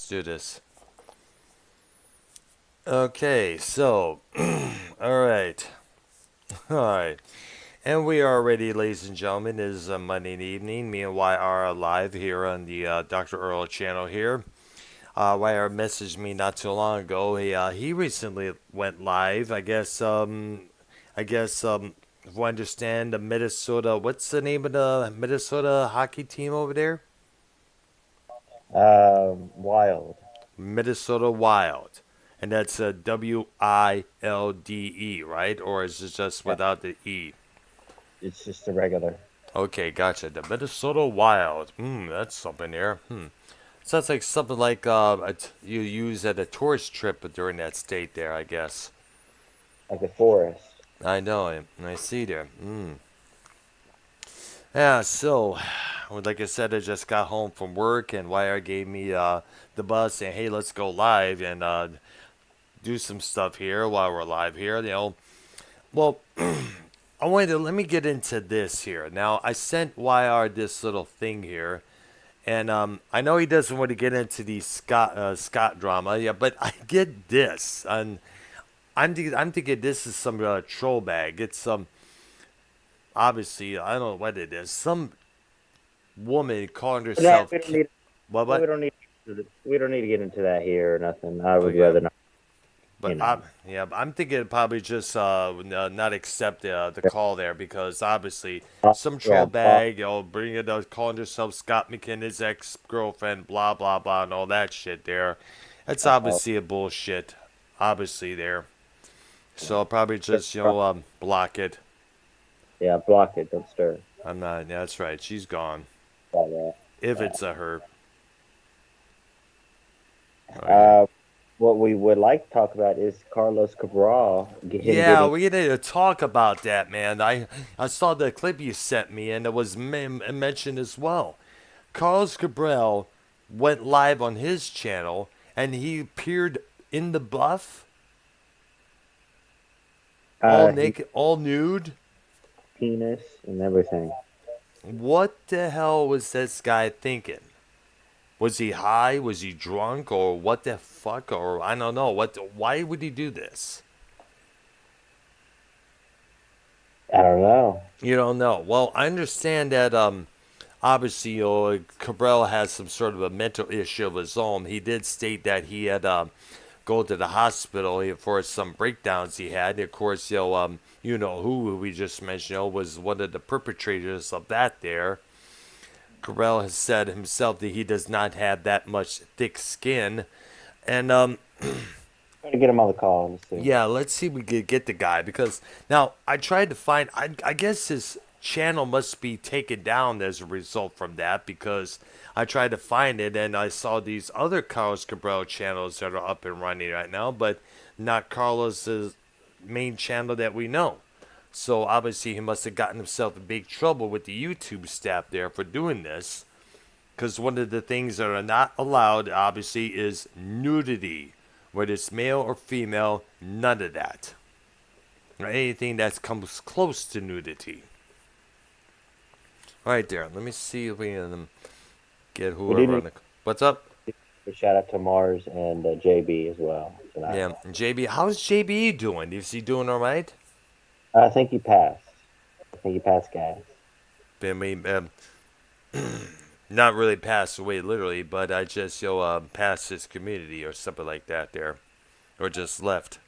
Let's do this. Okay, so, alright. Alright. And we are ready, ladies and gentlemen. It is a Monday evening. Me and Y are live here on the Dr. Earl channel here. YR messaged me not too long ago. He recently went live. If I understand the Minnesota, what's the name of the Minnesota hockey team over there? Wild. Minnesota Wild. And that's Wilde, right? Or is it just Yeah, without the E? it's just a regular. Okay, gotcha. The Minnesota Wild. That's something there. Sounds like something like you use at a tourist trip during that state there, I guess. Like a forest. I know, I see there. Yeah, so, like I said, I just got home from work, and YR gave me the bus saying, hey, let's go live and do some stuff here while we're live here. Well, let me get into this here. Now, I sent YR this little thing here. And I know he doesn't want to get into the Scott drama, yeah, but I get this, and I'm thinking this is some troll bag. It's some obviously I don't know what it is. Some woman calling No, herself we don't need. what We what? don't need. We don't need to get into that here or nothing. I Oh would yeah, rather not. You but know. I'm thinking probably just not accept the call there because obviously some troll Yeah. Block. bag, bringing calling herself Scott McKinnon's ex girlfriend, blah blah blah, and all that shit there. That's Uh, obviously a bullshit. Obviously there. So yeah. I'll probably just block it. Yeah. Block it. Don't stir. I'm not. Yeah, that's right. She's gone. All that. If Yeah. it's a her. Oh yeah. Uh, what we would like to talk about is Carlos Cabral. Him Yeah, getting. we need to talk about that, man. I saw the clip you sent me, and it was mentioned as well. Carlos Cabral went live on his channel, and he appeared in the buff, all He naked, all nude. penis and everything. What the hell was this guy thinking? Was he high? Was he drunk? Or what the fuck? Or I don't know. Why would he do this? I don't know. You don't know. Well, I understand that obviously Cabral has some sort of a mental issue of his own. He did state that he had go to the hospital for some breakdowns he had. Of course, you know who we just mentioned was one of the perpetrators of that there. Cabral has said himself that he does not have that much thick skin. And Try to get him on the call. Let's see. yeah, let's see if we could get the guy because now I tried to find. I guess his channel must be taken down as a result from that because I tried to find it and I saw these other Carlos Cabral channels that are up and running right now, but not Carlos's main channel that we know. So obviously he must have gotten himself in big trouble with the YouTube staff there for doing this. Because one of the things that are not allowed, obviously, is nudity. Whether it's male or female, none of that. Or anything that comes close to nudity. All right, there. Let me see if we can get We do whoever on need the. What's up? a shout out to Mars and JB as well tonight. Yeah, JB. How's JB doing? Is he doing all right? I think he passed. I think he passed gas. I mean, not really passed away literally, but I just passed his community or something like that there, or just left.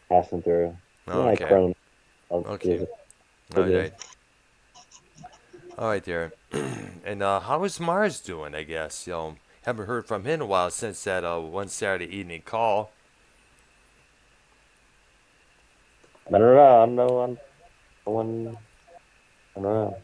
Passing through. You know, like Okay. Cronin. Okay. All right. All right there. And how is Mars doing? I guess haven't heard from him in a while since that one Saturday evening call. I don't know. I don't know. I don't know.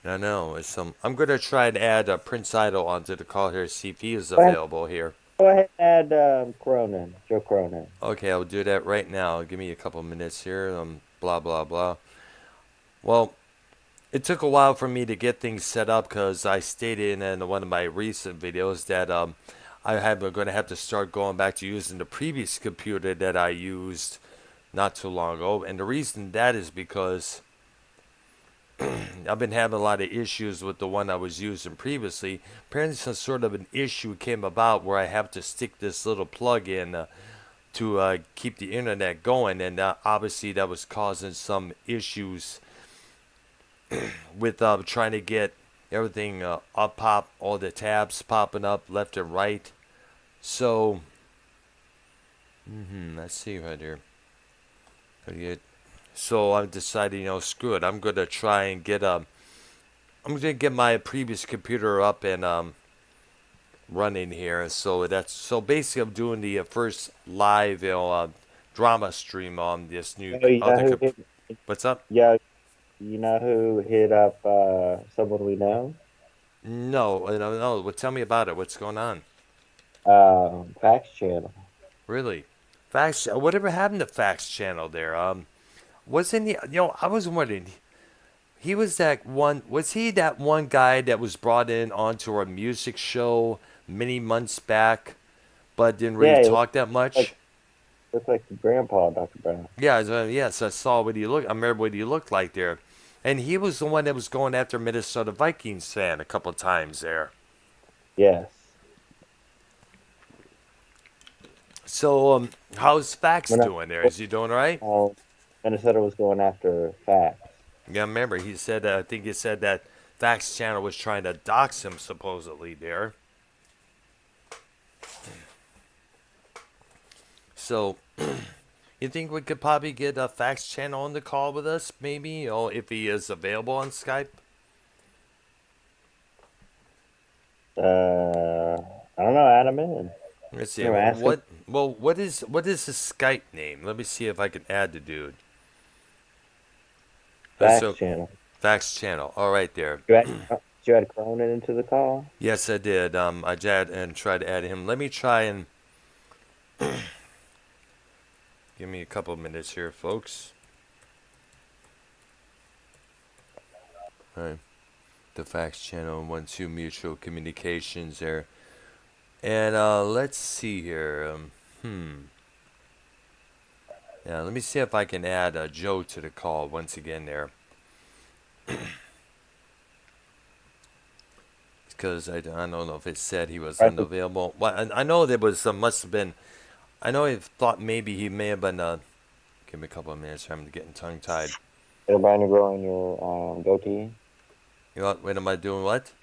I know. I'm gonna try and add Prince Idol onto the call here, see if he is Go ahead, available here. go ahead and add Cronin, Joe Cronin. Okay, I'll do that right now. Give me a couple minutes here. Blah blah blah. Well, it took a while for me to get things set up because I stated in one of my recent videos that I'm going to have to start going back to using the previous computer that I used not too long ago. And the reason that is because I've been having a lot of issues with the one I was using previously. Apparently, some sort of an issue came about where I have to stick this little plug in to keep the internet going, and obviously that was causing some issues with trying to get everything up, all the tabs popping up left and right. So, let's see right here. So I decided, screw it. I'm gonna try and I'm gonna get my previous computer up and running here. So basically, I'm doing the first live, drama stream on this new Oh, you know other. who hit? What's up? Yeah, you know who hit up someone we know? No, no, no. Well, tell me about it. What's going on? Fax Channel. Really? Facts. Whatever happened to Facts Channel there? Wasn't he? I was wondering. He was that one. Was he that one guy that was brought in onto our music show many months back, but didn't really Yeah, he talk that much? looks like your grandpa, Dr. Brown. Yeah, yes, I saw what he looked. I remember what he looked like there, and he was the one that was going after Minnesota Vikings fan a couple of times there. Yes. So, how's Fax When doing there? Is he doing all right? Minnesota was going after Fax. Yeah, I remember he said. I think he said that Fax Channel was trying to dox him supposedly there. So, you think we could probably get a Fax Channel on the call with us, maybe, or if he is available on Skype? I don't know, add him in. Let's see. You know, ask him. What is his Skype name? Let me see if I can add the dude. Fax So Channel. Fax Channel. All right there. You add Cronin into the call? Yes, I did. I tried and tried to add him. Let me try and give me a couple of minutes here, folks. All right. The Fax Channel 1-2 Mutual Communications there. And let's see here. Yeah, let me see if I can add Joe to the call once again there. Because I don't know if it said he was Right. unavailable. Well, I know there was must have been. I know he thought maybe he may have been. Give me a couple of minutes. I'm getting tongue tied. Everybody growing your goatee? You know what? Wait, am I doing what?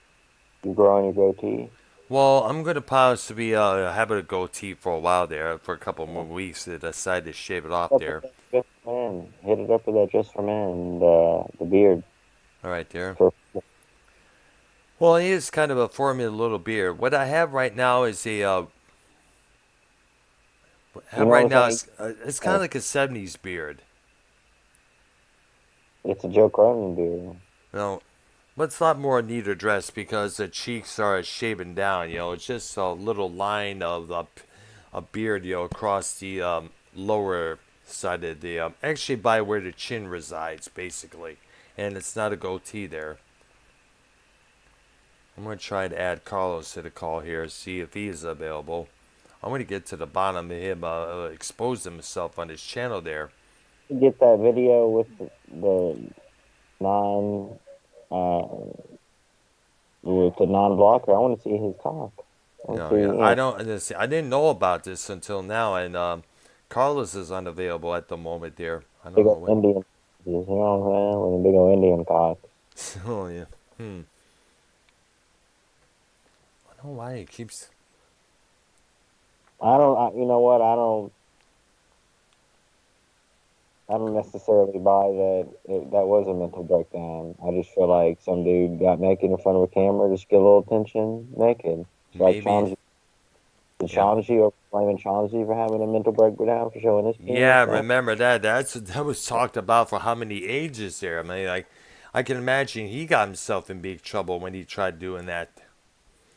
You growing your goatee? Well, I'm gonna possibly have a goatee for a while there, for a couple more weeks. To decide to shave it off there. Just for men. Hit it up with that just for men, the beard. All right, there. For, Well, he is kind of a formula little beard. What I have right now is a. you know what I'm saying? It's kind of like a '70s beard. It's a Joe Cronin beard. No, but it's a lot more neater dress because the cheeks are shaven down. It's just a little line of a beard, across the lower side of the actually by where the chin resides, basically, and it's not a goatee there. I'm gonna try to add Carlos to the call here, see if he is available. I'm gonna get to the bottom of him expose himself on his channel there. Get that video with the non uh, with the non-blocker. I want to see his cock. I want to No, see. yeah, You I know, don't. I didn't know about this until now, and Carlos is unavailable at the moment. There, I don't big know old what. Indian. You know what I'm saying? With a big old Indian cock. Oh yeah. I don't know why it keeps. You know what? I don't necessarily buy that that was a mental breakdown. I just feel like some dude got naked in front of a camera just to get a little attention naked. It's like Maybe. challenge, the Yeah. challenge you or blaming Chauncey for having a mental breakdown for showing his penis. Yeah. Remember that? That was talked about for how many ages there. I mean, like, I can imagine he got himself in big trouble when he tried doing that.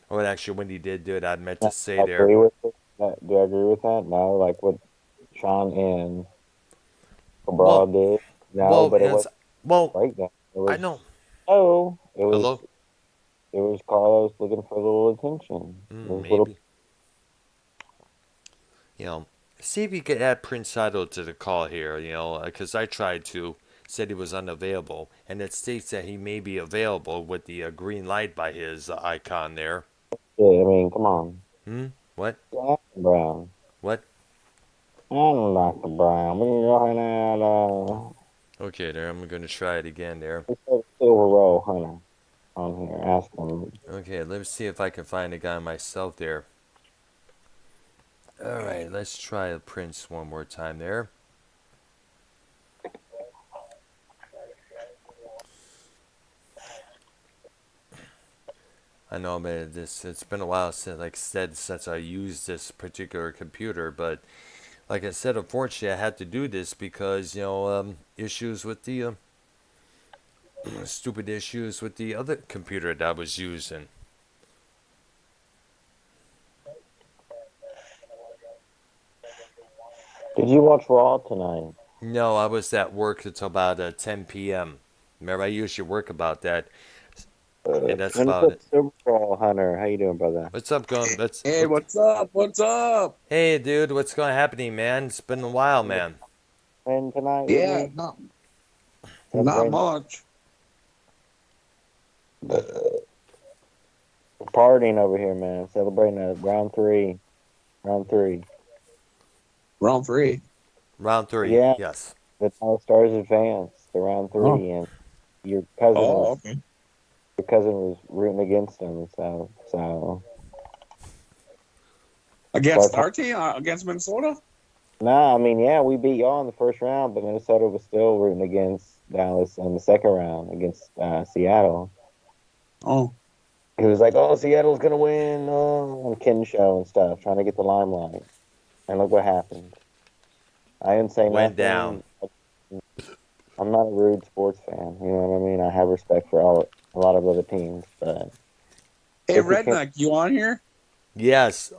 Or actually, when he did do it, I meant to say I there. agree with it. Do I agree with that? No, like what Sean and Cabral Well, did. No, well, but it was well. breakdown. It I was know. oh, Hello. it was Carlos looking for a little attention. It was little. Maybe. See if you could add Prince Idol to the call here. Because I tried to said he was unavailable, and it states that he may be available with the green light by his icon there. Yeah, I mean, come on. Hmm? What? Dr. Brown. What? I'm Dr. Brown. We're looking at, Okay, there. I'm going to try it again there. it says Silver Row Hunter on here. Ask him. Okay, let's see if I can find a guy myself there. All right, let's try Prince one more time there. I know, man. It's been a while since, like I said, since I used this particular computer. But like I said, unfortunately, I had to do this because issues with the stupid issues with the other computer that I was using. Did you watch Raw tonight? No, I was at work until about 10 p.m. Remember, I usually work about that, and that's And it's about up it. Silver Row Hunter. How you doing, brother? What's up, going? Hey, what's up? What's up? Hey, dude, what's going happening, man? It's been a while, man. And tonight with Yeah, me? not Celebrating, much. partying over here, man. Celebrating round three. Round three. Round three. Round three, Yeah, yes. the Dallas Stars advanced to round Oh, three, and your cousin oh, was okay. your cousin was rooting against them. So Against start. our team? Against Minnesota? Nah, I mean, yeah, we beat y'all in the first round, but Minnesota was still rooting against Dallas in the second round against Seattle. Oh, He was like, "Oh, Seattle's gonna win," on Ken show and stuff, trying to get the limelight. And look what happened. I didn't say Went down. nothing. I'm not a rude sports fan. You know what I mean? I have respect for a lot of other teams, but hey, if you can't, Redneck, you on here? Yes.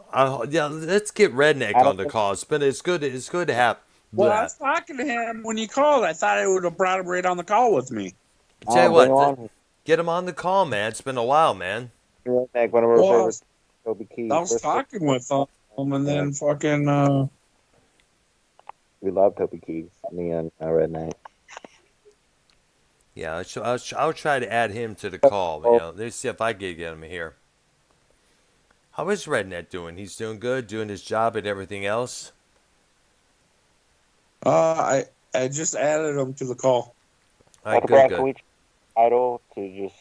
Yeah, let's get Redneck I on don't the think call. It's good to have Well, I was that. talking to him when you called. I thought I would have brought him right on the call with me. Tell you I'll bring him what, on. get him on the call, man. It's been a while, man. Redneck, one of our Well, favorite Toby I Keith. was talking with him, and then fucking. We love Toby Keith, me and Redneck. Yeah, I'll try to add him to the call. Let's see if I can get him here. How is Redneck doing? He's doing good, doing his job and everything else. I just added him to the call. All right, Dr. good, Brown, can good. we title to just,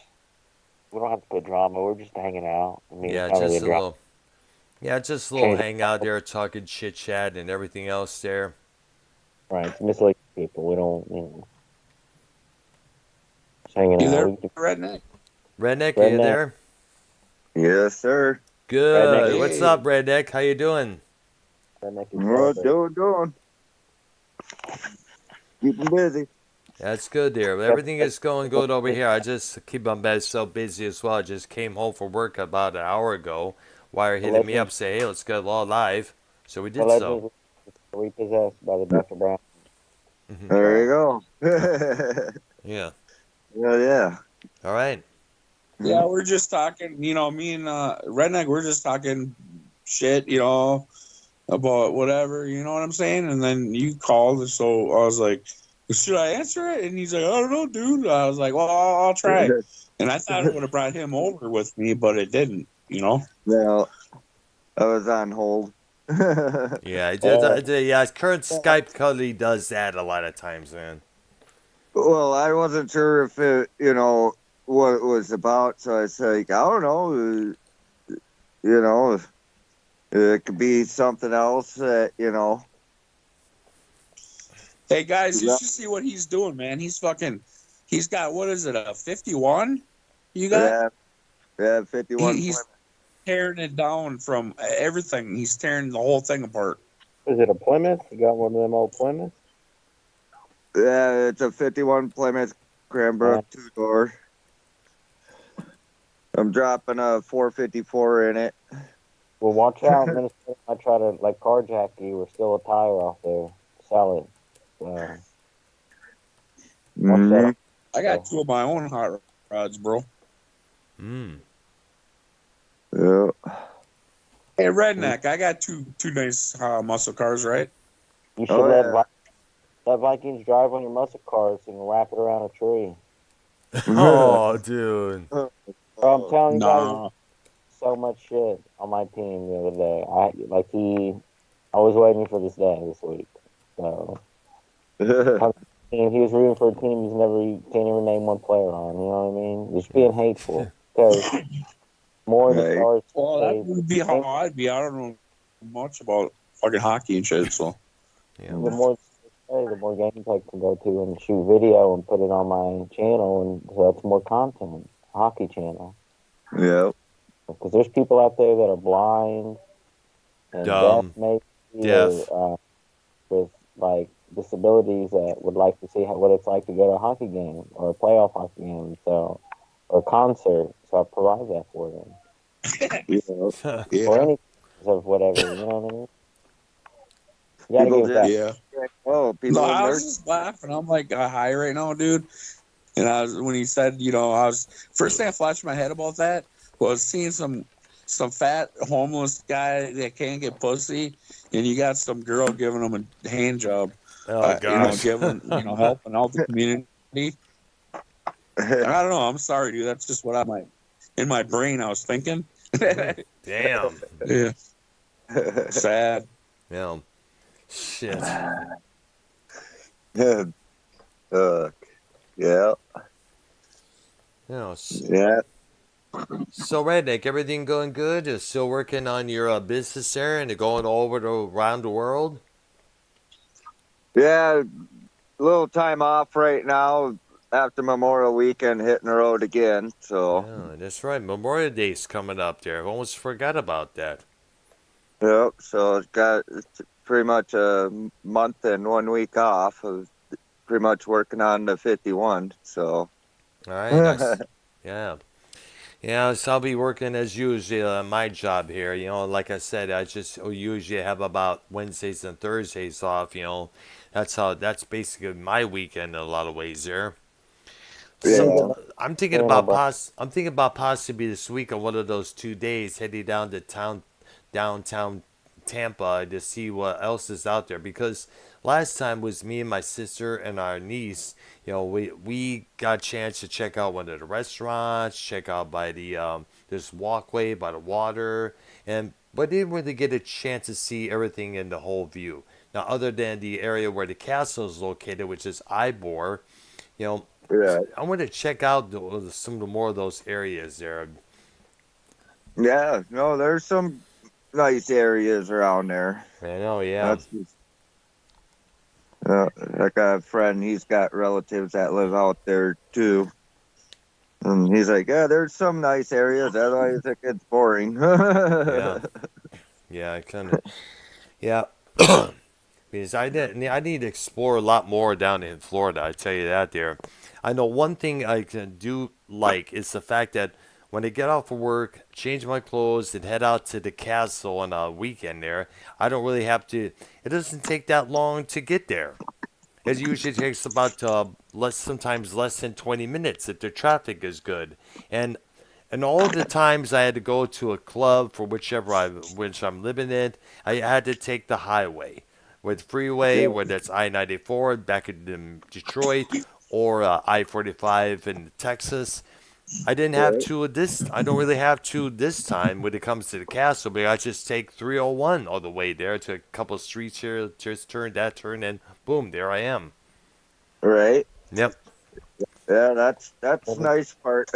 we don't have to put drama. We're just hanging out. I mean, Yeah, it's not really a just a drama. little. Yeah, just a little Change hang out there, talking chit chat and everything else there. right. It's misleading people. We don't, just hanging You out. there, We can, Redneck? Redneck, are you Redneck, there? Yes, sir. Redneck Good. is, What's Hey, up, Redneck? How you doing? Redneck is Well, celebrating. doing. Keep 'em busy. That's good there. Everything is going good over here. I just keep myself busy as well. I just came home from work about an hour ago. Wire hitting me Allegedly, up, say, hey, let's get all live. So we did so. allegedly repossessed by the Dr. Brown Hmm. There you trial. go. Yeah. Yeah. All right. yeah, we're just talking. Me and Redneck, we're just talking shit. About whatever, you know what I'm saying? And then you called, so I was like, should I answer it? And he's like, I don't know, dude. I was like, well, I'll try. And I thought it would have brought him over with me, but it didn't. Well, I was on hold. Yeah, Uh, yeah, current Skype Cuddy does that a lot of times, man. Well, I wasn't sure if what it was about, so I said, like, I don't know. You know, it could be something else that. Hey, guys, you Yeah, should see what he's doing, man. He's got, what is it, a 51? You got? yeah, yeah, 51 He's tearing it down from everything. He's tearing the whole thing apart. is it a Plymouth? You got one of them old Plymouths? Yeah, it's a 51 Plymouth Cranbrook 2-door. I'm dropping a 454 in it. Well, watch out. Minnesota might try to, like, carjack you or steal a tire off there. Sell it. Watch Mhm. that. I got two of my own hot rods, bro. Mm. Yeah. Hey, Redneck, I got two nice muscle cars, right? You should Oh, let yeah. That Vikings drive on your muscle cars and wrap it around a tree. Oh, dude. Bro, I'm telling you guys, Nah. so much shit on my team the other day. I was waiting for this day this week. So he was rooting for a team he can't even name one player on. You know what I mean? Just being hateful because more of the Right. stars Well, that say would be how I'd be. I don't know much about fucking hockey and shit, so. Yeah. the more they say, the more games I can go to and shoot video and put it on my channel, and so that's more content. Hockey channel. Yep. Because there's people out there that are blind and deaf, Dumb. maybe, Deaf. or with like disabilities that would like to see what it's like to go to a hockey game or a playoff hockey game, so or a concert. So I provide that for them, Yep. or Yeah. any of whatever. You know what I mean? You got to People give back. Yeah. Oh, No, people in I was nursing. just laughing. I'm like high right now, dude. And when he said, I was first thing that flashed in my head about that was seeing some fat homeless guy that can't get pussy, and you got some girl giving him a hand job. Oh, gosh. Helping out the community. I don't know. I'm sorry, dude. That's just what in my brain I was thinking. Damn. Yeah, sad. Yeah. Shit. Yeah. Yeah. Yeah. Yeah. So, Redneck, everything going good? You're still working on your business there and you're going around the world? Yeah. Little time off right now after Memorial Weekend, hitting the road again. So, Yeah, that's right. Memorial Day's coming up there. I almost forgot about that. yep. So it's pretty much a month and 1 week off. Of pretty much working on the 51. So, All right, nice. Yeah. Yeah, so I'll be working as usual my job here. Like I said, I just usually have about Wednesdays and Thursdays off. That's basically my weekend in a lot of ways there. Some yeah. I'm thinking about possibly this week on one of those 2 days heading down to downtown Tampa to see what else is out there because last time was me and my sister and our niece. We got a chance to check out one of the restaurants, check out by the this walkway by the water, but didn't really get a chance to see everything in the whole view. Now, other than the area where the castle is located, which is Ybor, you know, Yeah. I want to check out some of the more of those areas there. Yeah. No, there's some nice areas around there. I know, yeah. That's like a friend, he's got relatives that live out there too. And he's like, yeah, there's some nice areas. Otherwise, it gets boring. Yeah. Yeah, I kind of, yeah. Because I need to explore a lot more down in Florida. I tell you that there. I know one thing I can do like is the fact that when I get off of work, change my clothes, and head out to the castle on a weekend there, I don't really have to. It doesn't take that long to get there. It usually takes about sometimes less than 20 minutes if the traffic is good. And and all the times I had to go to a club for which I'm living in, I had to take the highway, with freeway, Yeah. whether it's I-94 back in Detroit or I-45 in Texas. I didn't have Right. to this. I don't really have to this time when it comes to the castle, but I just take 301 all the way there to a couple of streets here, just turn that turn, and boom, there I am. Right. Yep. Yeah, that's nice part,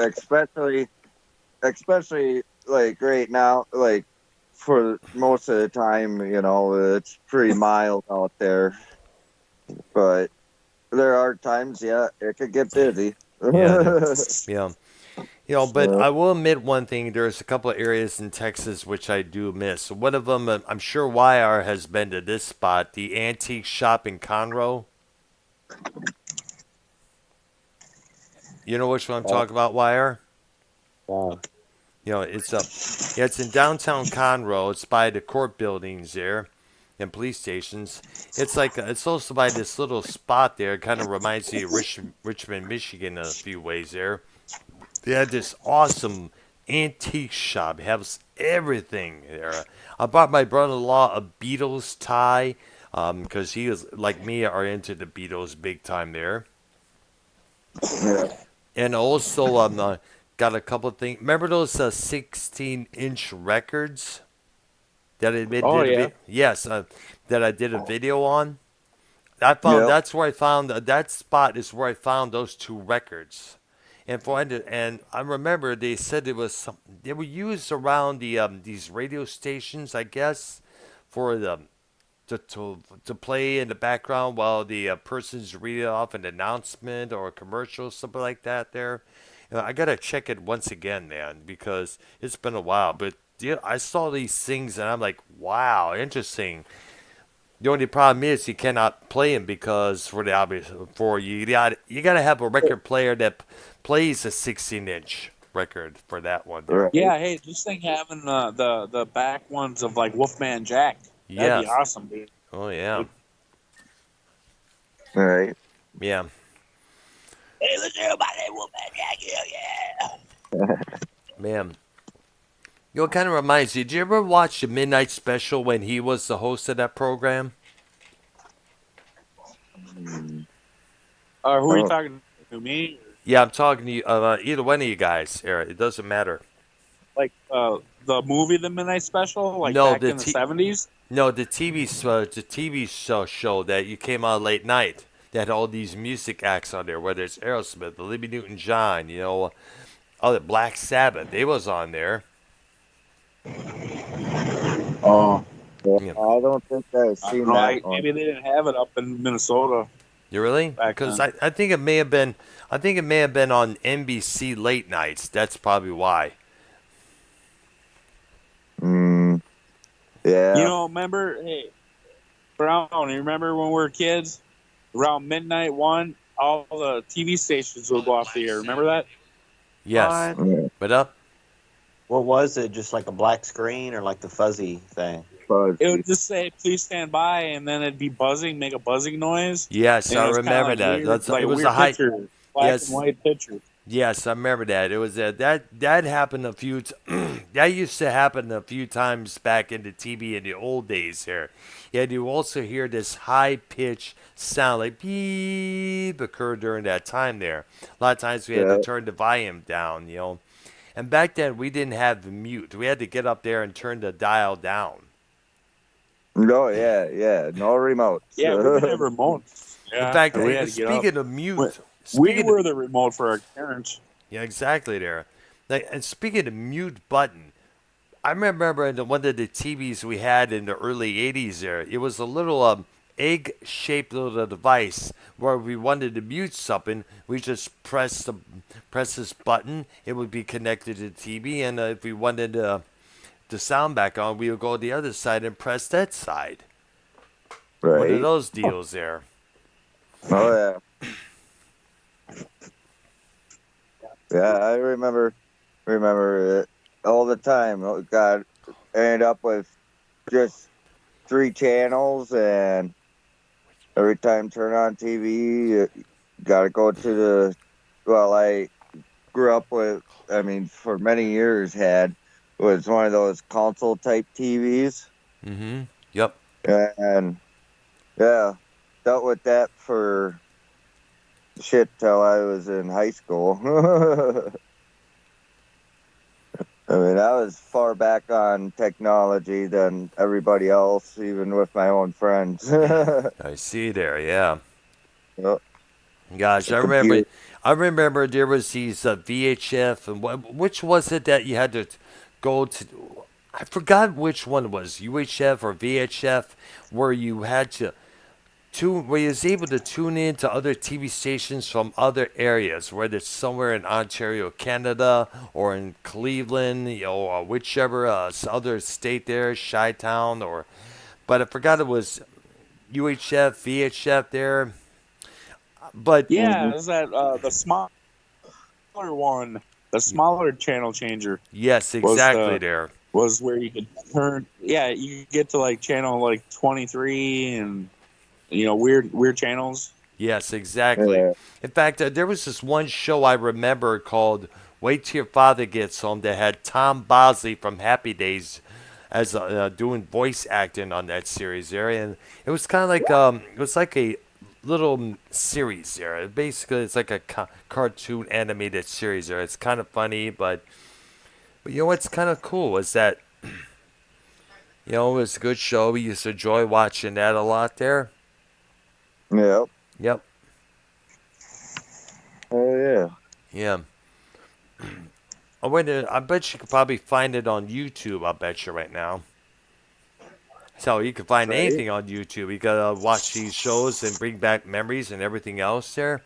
especially like right now, like for most of the time, it's pretty mild out there. But there are times, yeah, it could get busy. Yeah. Yeah. But So, I will admit one thing. There's a couple of areas in Texas which I do miss. One of them, I'm sure YR has been to this spot, the antique shop in Conroe. You know which one I'm talking about, YR? Yeah. It's in downtown Conroe. It's by the court buildings there and police stations. It's also by this little spot there. It kind of reminds me of Richmond, Michigan in a few ways there. They had this awesome antique shop. It has everything there. I bought my brother-in-law a Beatles tie. because he is like me are into the Beatles big time there. Yeah. And also got a couple of things. Remember those 16-inch records that I Oh did a yeah. yes, that I did a video on. I found Yep. that's where I found that spot is where I found those two records. And I remember they said it was some, they were used around these radio stations, I guess, for the to play in the background while the person's reading off an announcement or a commercial, something like that. There, I gotta check it once again, man, because it's been a while. But yeah, I saw these things and I'm like, wow, interesting. The only problem is you cannot play them because for the obvious for you gotta have a record player that plays a 16-inch record for that one there. Right. Yeah. Hey, just think having the back ones of like Wolfman Jack. That'd be Yes. awesome, dude. Oh yeah. Right. Yeah. Hey, let's hear about that Wolfman Jack. Yeah. Man. You know, it kind of reminds you. Did you ever watch the Midnight Special when he was the host of that program? Who are you Oh. talking to? Me? Yeah, I'm talking to you, either one of you guys, Eric. It doesn't matter. Like the movie, The Midnight Special, like No, back in the 70s. No, the TV show that you came on late night that had all these music acts on there, whether it's Aerosmith, Olivia Newton-John, other Black Sabbath. They was on there. Oh, Yeah, Yeah. I don't think I've I seen don't know. that one. Maybe they didn't have it up in Minnesota You really? back Because then. I think it may have been. I think it may have been on NBC late nights. That's probably why. Mm, yeah. You know, remember, hey, Brown, you remember when we were kids? Around midnight, all the TV stations would go off the air. Remember that? Yes. What? Yeah. But up. What was it? Just like a black screen or like the fuzzy thing? Fuzzy. It would just say, please stand by, and then it'd be buzzing, make a buzzing noise. Yes, And I it was kinda remember like that. weird, That's like it was weird a high. picture, black Yes. and white picture. Yes, I remember that. It was that happened a few. That used to happen a few times back in the TV in the old days. Here, yeah. You also hear this high pitched sound like beep occur during that time. There, a lot of times we had to Yeah. turn the volume down. And back then we didn't have the mute. We had to get up there and turn the dial down. No, yeah. No remote. Yeah, we didn't have remotes. In Yeah, fact, so we had to get up. speaking of mute, We speaking were the remote for our parents. Yeah, exactly there. And speaking of mute button, I remember in one of the TVs we had in the early 80s there, it was a little egg-shaped little device where we wanted to mute something, we just press this button, it would be connected to the TV, and if we wanted the sound back on, we would go to the other side and press that side. One of Right. those deals there. Oh yeah. Yeah, I remember it all the time. Oh, God, ended up with just 3 channels, and every time turn on TV, you gotta go to the. Well, I grew up with. I mean, for many years was one of those console type TVs, Mm-hmm. Yep. and yeah, dealt with that for shit till I was in high school. I mean, I was far back on technology than everybody else, even with my own friends. I see there, yeah. Yep. Gosh, The computer. I remember there was these VHF, and which was it that you had to go to? I forgot which one it was, UHF or VHF, where you had to where you was able to tune in to other TV stations from other areas, whether it's somewhere in Ontario, Canada, or in Cleveland, or whichever other state there, Chi-Town, but I forgot it was UHF, VHF there. But Yeah, it was that the smaller one, the smaller channel changer yes, was exactly there. was where you could turn. Yeah, you could get to like channel like 23 and weird channels. Yes, exactly. Yeah. In fact, there was this one show I remember called Wait Till Your Father Gets Home that had Tom Bosley from Happy Days as doing voice acting on that series there, and it was kind of like it was like a little series there. Basically, it's like a cartoon animated series there. It's kind of funny, but you know what's kind of cool is that you know it was a good show. We used to enjoy watching that a lot there. Yep. Yep. Oh yeah. Yeah. I bet you could probably find it on YouTube. I bet you right now. So you can find Right. anything on YouTube. You gotta watch these shows and bring back memories and everything else there.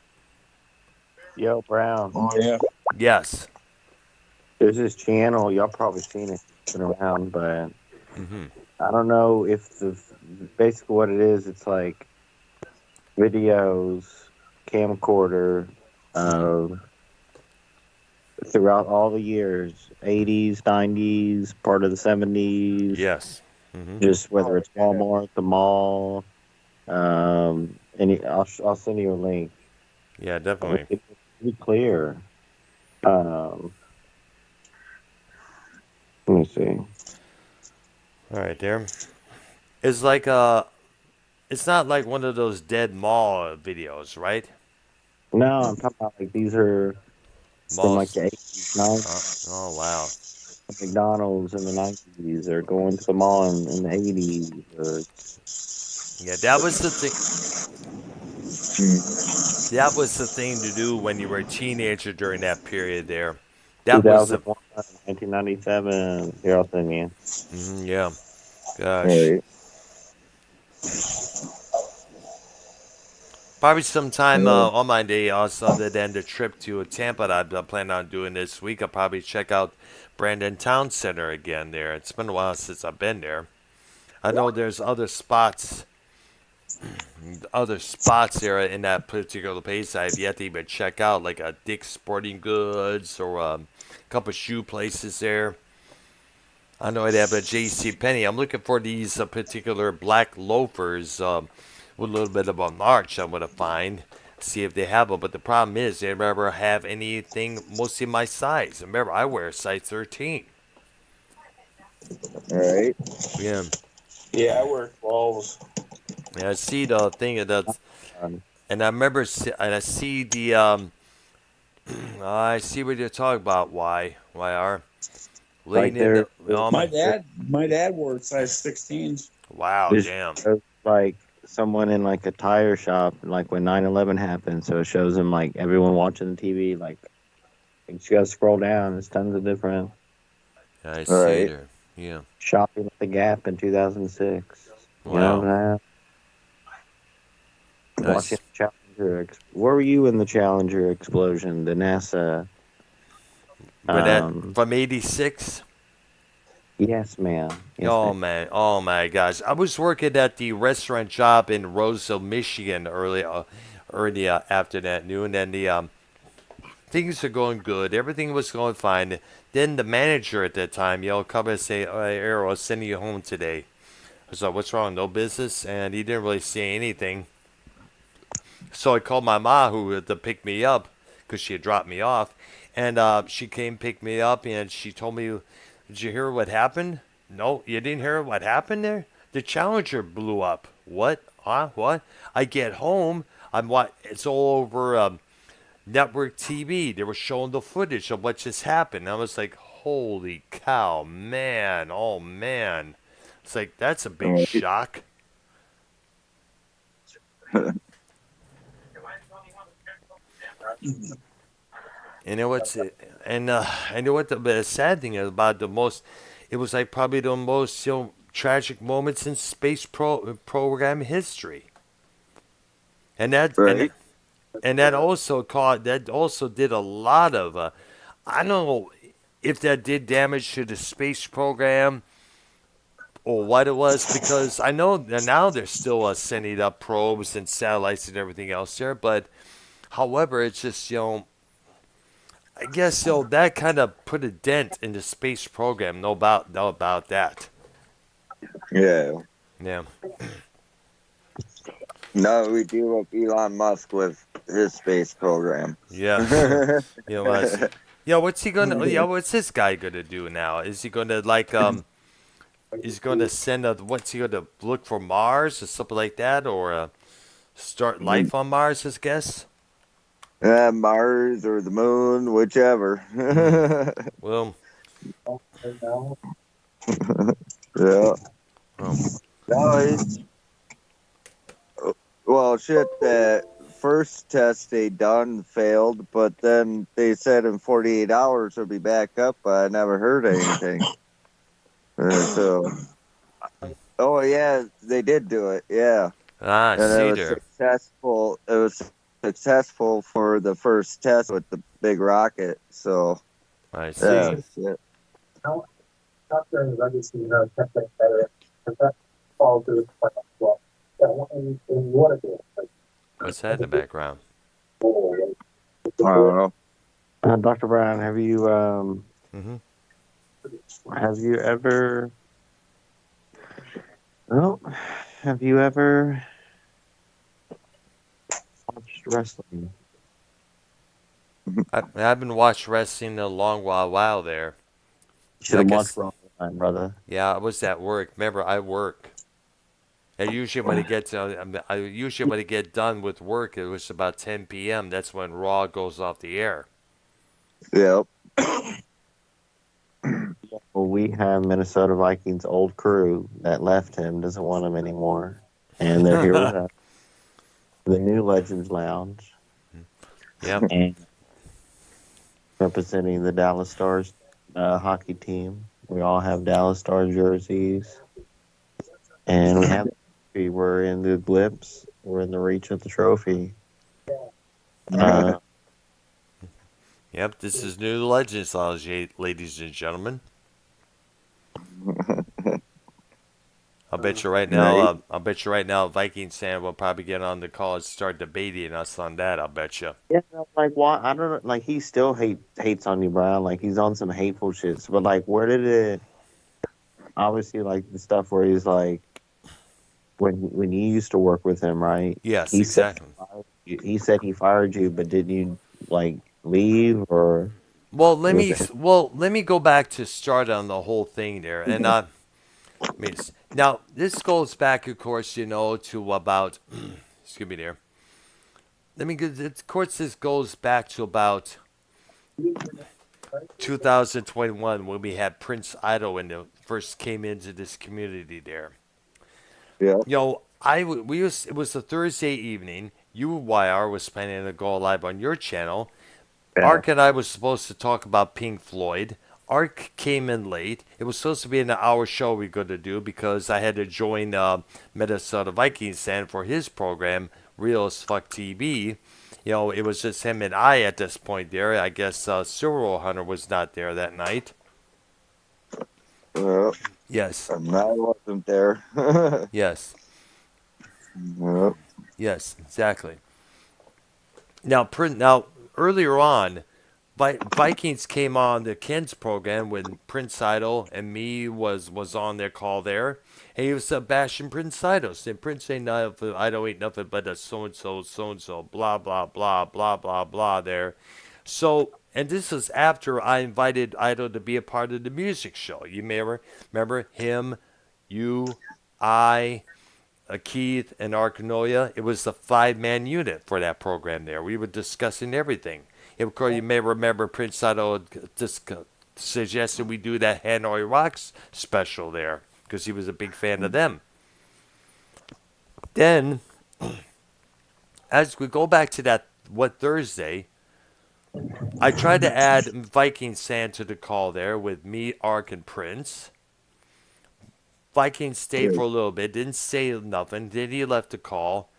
Yo, Brown. Oh yeah. Yes. There's this channel. Y'all probably seen it. It's been around, but Hmm. I don't know if basically what it is. It's like videos, camcorder, throughout all the years, 80s, 90s, part of the 70s. Yes. Hmm. Just whether it's Walmart, the mall, I'll send you a link. Yeah, definitely. It's pretty clear. Um, let me see. All right, there. It's like it's not like one of those dead mall videos, right? No, I'm talking about like these are from like Malls. the 80s, 90s. Oh wow. McDonald's in the 90s, or going to the mall in the 80s, or Yeah, that was the thing. That was the thing to do when you were a teenager during that period there. That was the 2001, 1997. Here, I'll send you. yeah. Gosh. Right. Probably sometime on my day, also other than the trip to Tampa that I'm planning on doing this week, I'll probably check out Brandon Town Center again there. It's been a while since I've been there. I know there's other spots there in that particular place I've yet to even check out, like a Dick's Sporting Goods or a couple shoe places there. I know they have a J.C. Penney. I'm looking for these particular black loafers with a little bit of a march. I'm gonna find, see if they have them. But the problem is they never have anything mostly my size. Remember, I wear a size 13. Right. Yeah, Yeah, I wear 12s. yeah. I see the thing that's, Um, and I remember, and I see the I see what you're talking about. YR. Like Laying in the My dad wore size 16s. wow, this damn. shows like someone in like a tire shop, like when 9/11 happened. So it shows them like everyone watching the TV. Like you just gotta scroll down. There's tons of different I see Right. there. Yeah. shopping at the Gap in 2006. You know what Wow. I'm saying? Nice. Watching Challenger. Where were you in the Challenger explosion? The NASA. But that from '86. Yes, ma'am. Yes, Oh ma'am. man, oh my gosh! I was working at the restaurant job in Roseville, Michigan, early after that noon, and the things are going good. Everything was going fine. Then the manager at that time, come and say, "Oh, hey, Earl, I'm sending you home today." I was like, "What's wrong? No business?" And he didn't really say anything. So I called my mom, who had to pick me up, because she had dropped me off, and she came pick me up, and she told me, "Did you hear what happened?" No, you didn't hear what happened there? The Challenger blew up. What? Huh? What? I get home. It's all over network TV. They were showing the footage of what just happened. I was like, "Holy cow, man! Oh man!" It's like that's a big Right. shock. You know what's and I know what the sad thing is about the most. It was like probably the most tragic moments in space program history, and Right. that also did a lot of. I don't know if that did damage to the space program or what it was because I know that now they're still sending up probes and satellites and everything else there, but however, it's just I guess that kind of put a dent in the space program. No about that. Yeah. Yeah. No, we deal with Elon Musk with his space program. Yeah. You know what? Yeah, what's he gonna? Yeah, what's this guy gonna do now? Is he gonna like he's going to send a, what's he going to look for Mars or something like that, or start life on Mars, I guess. Mars or the moon, whichever. Well, Yeah. um, No, it's well, shit. That first test they done failed, but then they said in 48 hours it'll be back up. But I never heard anything. So, oh yeah, they did do it. Yeah, and it see was there. successful. It was successful for the first test with the big rocket. So, I yeah, see. yeah. What's that in the background? I don't know. Dr. Brown, Mm-hmm. have you ever well have you ever watched wrestling? I haven't watched wrestling in a long while there. You should have Like watched Raw time, brother. yeah, I was at work. Remember, I work. And usually when it gets, I usually when I get done with work, it was about 10 p.m. That's when Raw goes off the air. Yep. Well, we have Minnesota Vikings old crew that left him, doesn't want him anymore. And they're here with us, the new Legends Lounge, Yep. and representing the Dallas Stars hockey team. We all have Dallas Stars jerseys. And we're in the blips. We're in the reach of the trophy. Yep. This is New Legends Lounge, ladies and gentlemen. I'll bet you right now. Right. I'll bet you right now. Vikings fan will probably get on the call and start debating us on that. I'll bet you. Yeah, like why? I don't know. Like he still hates on you, Brown. Like he's on some hateful shits. But like, where did it? Obviously, like the stuff where he's like, when you used to work with him, right? Yes, He said exactly. he said he fired you, but didn't you like leave or Well, was it? let me go back to start on the whole thing there, and now this goes back, of course, to about excuse me there. Let me get. Of course, this goes back to about 2021 when we had Prince Idol when it first came into this community there. Yeah. It was a Thursday evening. UYR was planning to go live on your channel. Yeah. Ark and I was supposed to talk about Pink Floyd. Ark came in late. It was supposed to be an hour show we were going to do because I had to join Minnesota Vikings fan for his program, Real as Fuck TV. It was just him and I at this point there. I guess Cyril Hunter was not there that night. Yep. Yes, And I wasn't there. yes, Yep. yes, exactly. Now earlier on, Vikings came on the Ken's program when Prince Idol and me was on their call there. And he was bashing Prince Idol, saying Prince ain't nothing, Idol ain't nothing but a so and so, blah blah blah blah blah blah there. So, and this was after I invited Idol to be a part of the music show. You may remember him, you, I, Keith, and Arcanoia. It was the 5-man unit for that program there. We were discussing everything. Of course, you may remember Prince Sato suggested we do that Hanoi Rocks special there because he was a big fan of them. Then, as we go back to that Thursday, I tried to add Viking Sand to the call there with me, Ark, and Prince. Viking stayed for a little bit, didn't say nothing. Then he left the call.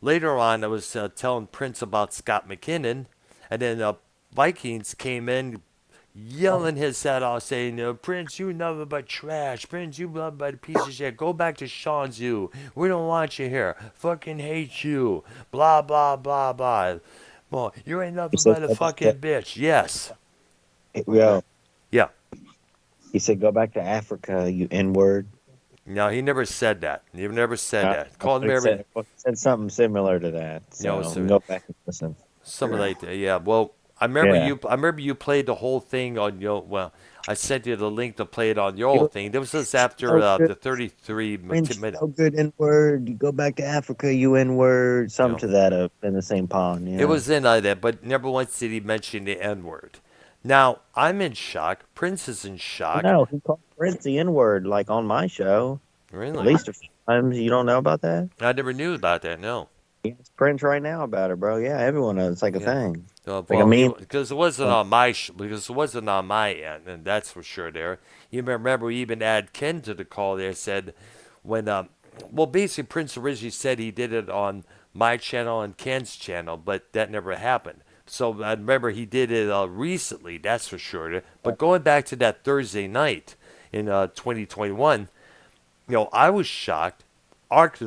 Later on, I was telling Prince about Scott McKinnon, and then Vikings came in yelling his head off, saying, Prince, you nothing but trash. Prince, you nothing but a piece of shit. Go back to Sean's you. We don't want you here. Fucking hate you. Blah, blah, blah, blah. Well, you ain't nothing but a fucking bitch. Yes. Yo, Yeah. he said, "Go back to Africa, you N-word." No, he never said that. He never said that. Called him every... Said something similar to that. So go back and listen. Something like that. Yeah. Well, I remember you played the whole thing on well, I sent you the link to play it on your old thing. This was after so good. the 33 French minute. so good N word. You go back to Africa, you N word. You Something know, to that up in the same pond. it Yeah. was in that, but never once did he mention the N word. Now I'm in shock. Prince is in shock. No, he called Prince the N word like on my show. At Really, least a few times. You don't know about that? I never knew about that. No. It's Prince right now about it, bro. Yeah, everyone knows. It's like a Yeah. thing. Like a Well, meme. because it wasn't on because it wasn't on my end, and that's for sure. There, you remember we even had Ken to the call. There said when well, basically Prince originally said he did it on my channel and Ken's channel, but that never happened. So I remember he did it recently. That's for sure. But going back to that Thursday night in 2021, I was shocked. Ark,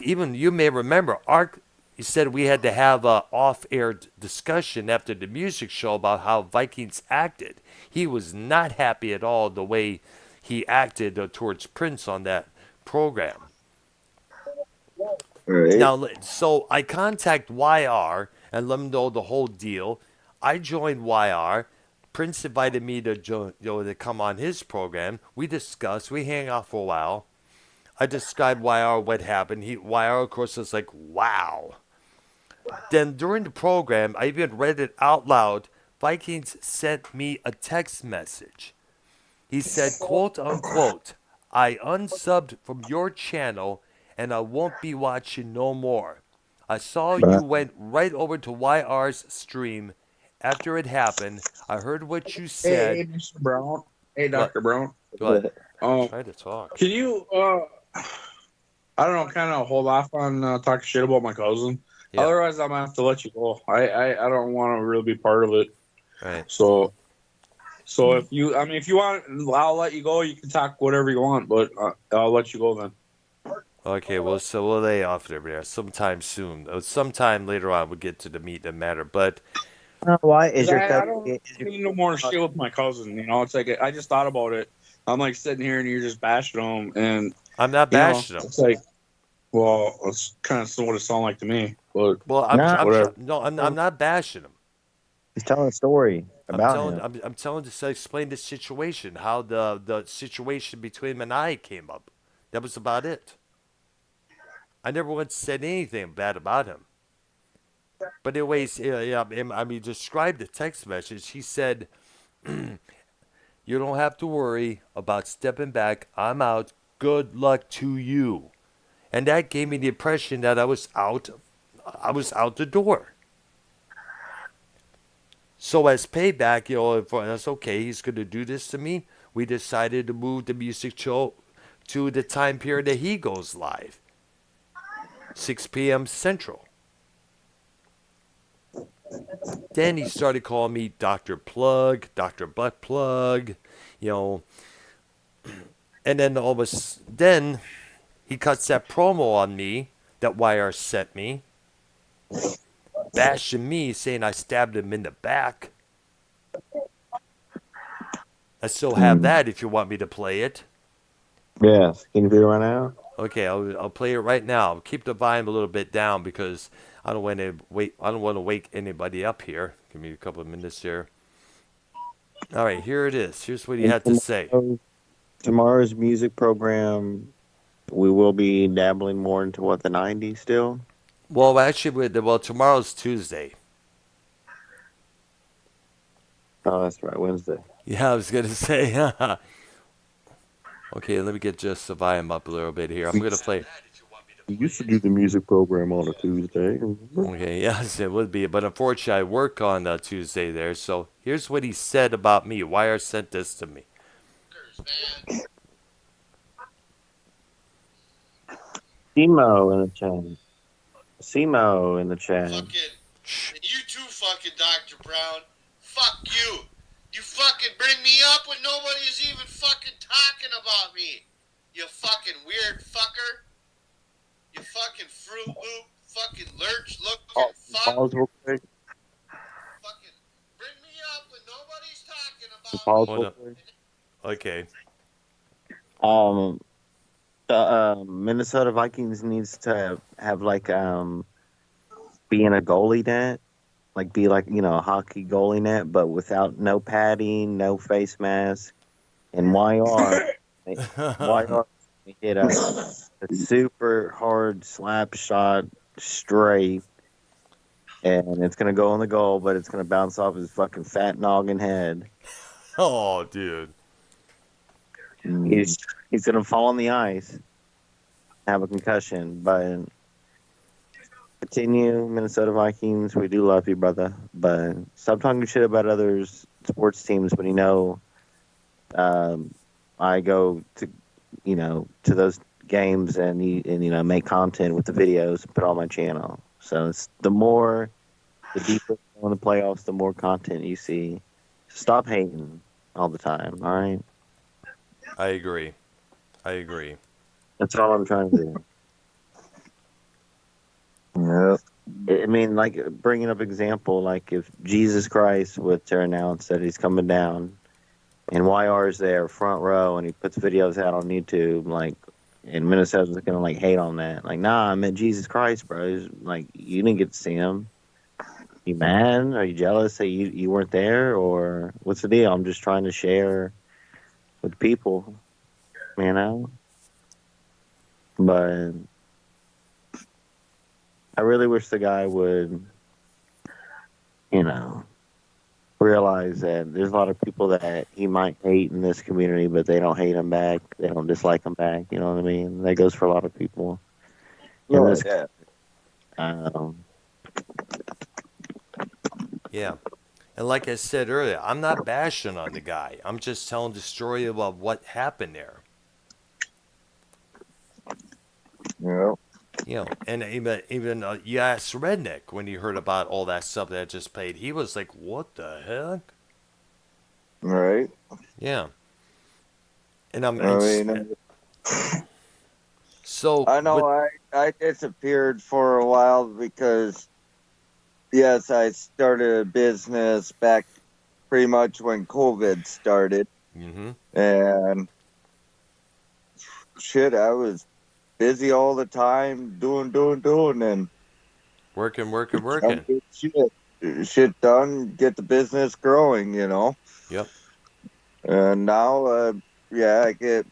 even you may remember, Ark, he said we had to have a off-air discussion after the music show about how Vikings acted. He was not happy at all the way he acted towards Prince on that program. Right. Now, so I contact YR and let him know the whole deal. I joined YR. Prince invited me to to come on his program. We discussed. We hang out for a while. I described YR what happened. YR, of course, was like, wow. Then during the program, I even read it out loud. Vikings sent me a text message. He said, quote unquote, I unsubbed from your channel and I won't be watching no more. I saw you went right over to YR's stream. After it happened, I heard what you Hey, said. Mr. Brown. Hey, What? Dr. Brown. What? Um, Try to talk. can you, I don't know, kind of hold off on talking shit about my cousin? Yeah. Otherwise, I'm gonna have to let you go. I don't want to really be part of it. Right. So if you want, I'll let you go. You can talk whatever you want, but I'll let you go then. Okay, well, so we'll lay off there sometime soon. Sometime later on, we'll get to the meat and matter. But Why is 'Cause your I cousin? don't need no more shit with my cousin. It's like I just thought about it. I'm like sitting here and you're just bashing him, and I'm not bashing him. it's like, well, it's kind of what it sounded like to me. But Well, Nah, whatever. I'm not bashing him. he's telling a story I'm about telling him. I'm telling to explain the situation, how the situation between him and I came up. That was about it. I never once said anything bad about him. But anyways, described the text message. He said, "You don't have to worry about stepping back. I'm out. Good luck to you." And that gave me the impression that I was out. I was out the door. So as payback, if that's okay, he's going to do this to me. We decided to move the music show to the time period that he goes live, 6 p.m. Central. Then he started calling me Dr. Plug, Dr. Butt Plug, you know. And then then he cuts that promo on me that YR sent me, bashing me, saying I stabbed him in the back. I still have that if you want me to play it. Yes. Can you hear it right now? Okay, I'll play it right now. Keep the volume a little bit down because I don't want to wait. I don't want to wake anybody up here. Give me a couple of minutes here. All right, here it is. Here's what he had to say. Tomorrow's music program, we will be dabbling more into the 90s still. Well, actually, tomorrow's Tuesday. Oh, that's right, Wednesday. Yeah, I was gonna say. Okay, let me get just the volume up a little bit here. I'm gonna play. We used to do the music program on a Tuesday. Okay, yes, it would be, but unfortunately, I work on Tuesday there. So here's what he said about me. Wire sent this to me. Simo in the chat. Simo in the chat. Fucking, you too, fucking Dr. Brown. Fuck you. You fucking bring me up when nobody is even fucking talking about me. You fucking weird fucker. You fucking Fruit Loop, fucking lurch looking fuck. Pause real quick. Fucking bring me up when nobody's talking about Pause me. Hold real up. quick. Okay. The Minnesota Vikings needs to have being a goalie net like be like a hockey goalie net, but without no padding, no face mask, and YR hit a super hard slap shot straight, and it's gonna go on the goal, but it's gonna bounce off his fucking fat noggin head. Oh, dude. He's gonna fall on the ice, have a concussion, but continue, Minnesota Vikings. We do love you, brother, but stop talking shit about others sports teams when I go to to those games and make content with the videos and put on my channel. So it's the deeper you go in the playoffs, the more content you see. Stop hating all the time. All right, I agree. I agree. that's all I'm trying to do. Yeah. I mean, like bringing up example, like if Jesus Christ were to announce that he's coming down, and YR's there front row, and he puts videos out on YouTube, like, and Minnesota's gonna like hate on that. Like, nah, I meant Jesus Christ, bro. Like, you didn't get to see him. You mad? Are you jealous that you weren't there, or what's the deal? I'm just trying to share with people, you know. But I really wish the guy would, realize that there's a lot of people that he might hate in this community, but they don't hate him back. They don't dislike him back. You know what I mean? That goes for a lot of people in Oh, this. yeah. Um, Yeah. And like I said earlier, I'm not bashing on the guy. I'm just telling the story about what happened there. Yeah. And even you asked Redneck when he heard about all that stuff that I just played. He was like, "What the heck?" Right. Yeah. And I'm I mean, so I know with, I disappeared for a while because, yes, I started a business back pretty much when COVID started. mm-hmm. And shit, I was busy all the time doing, and working. trying to get shit done, get the business growing, Yep. And now, yeah, I could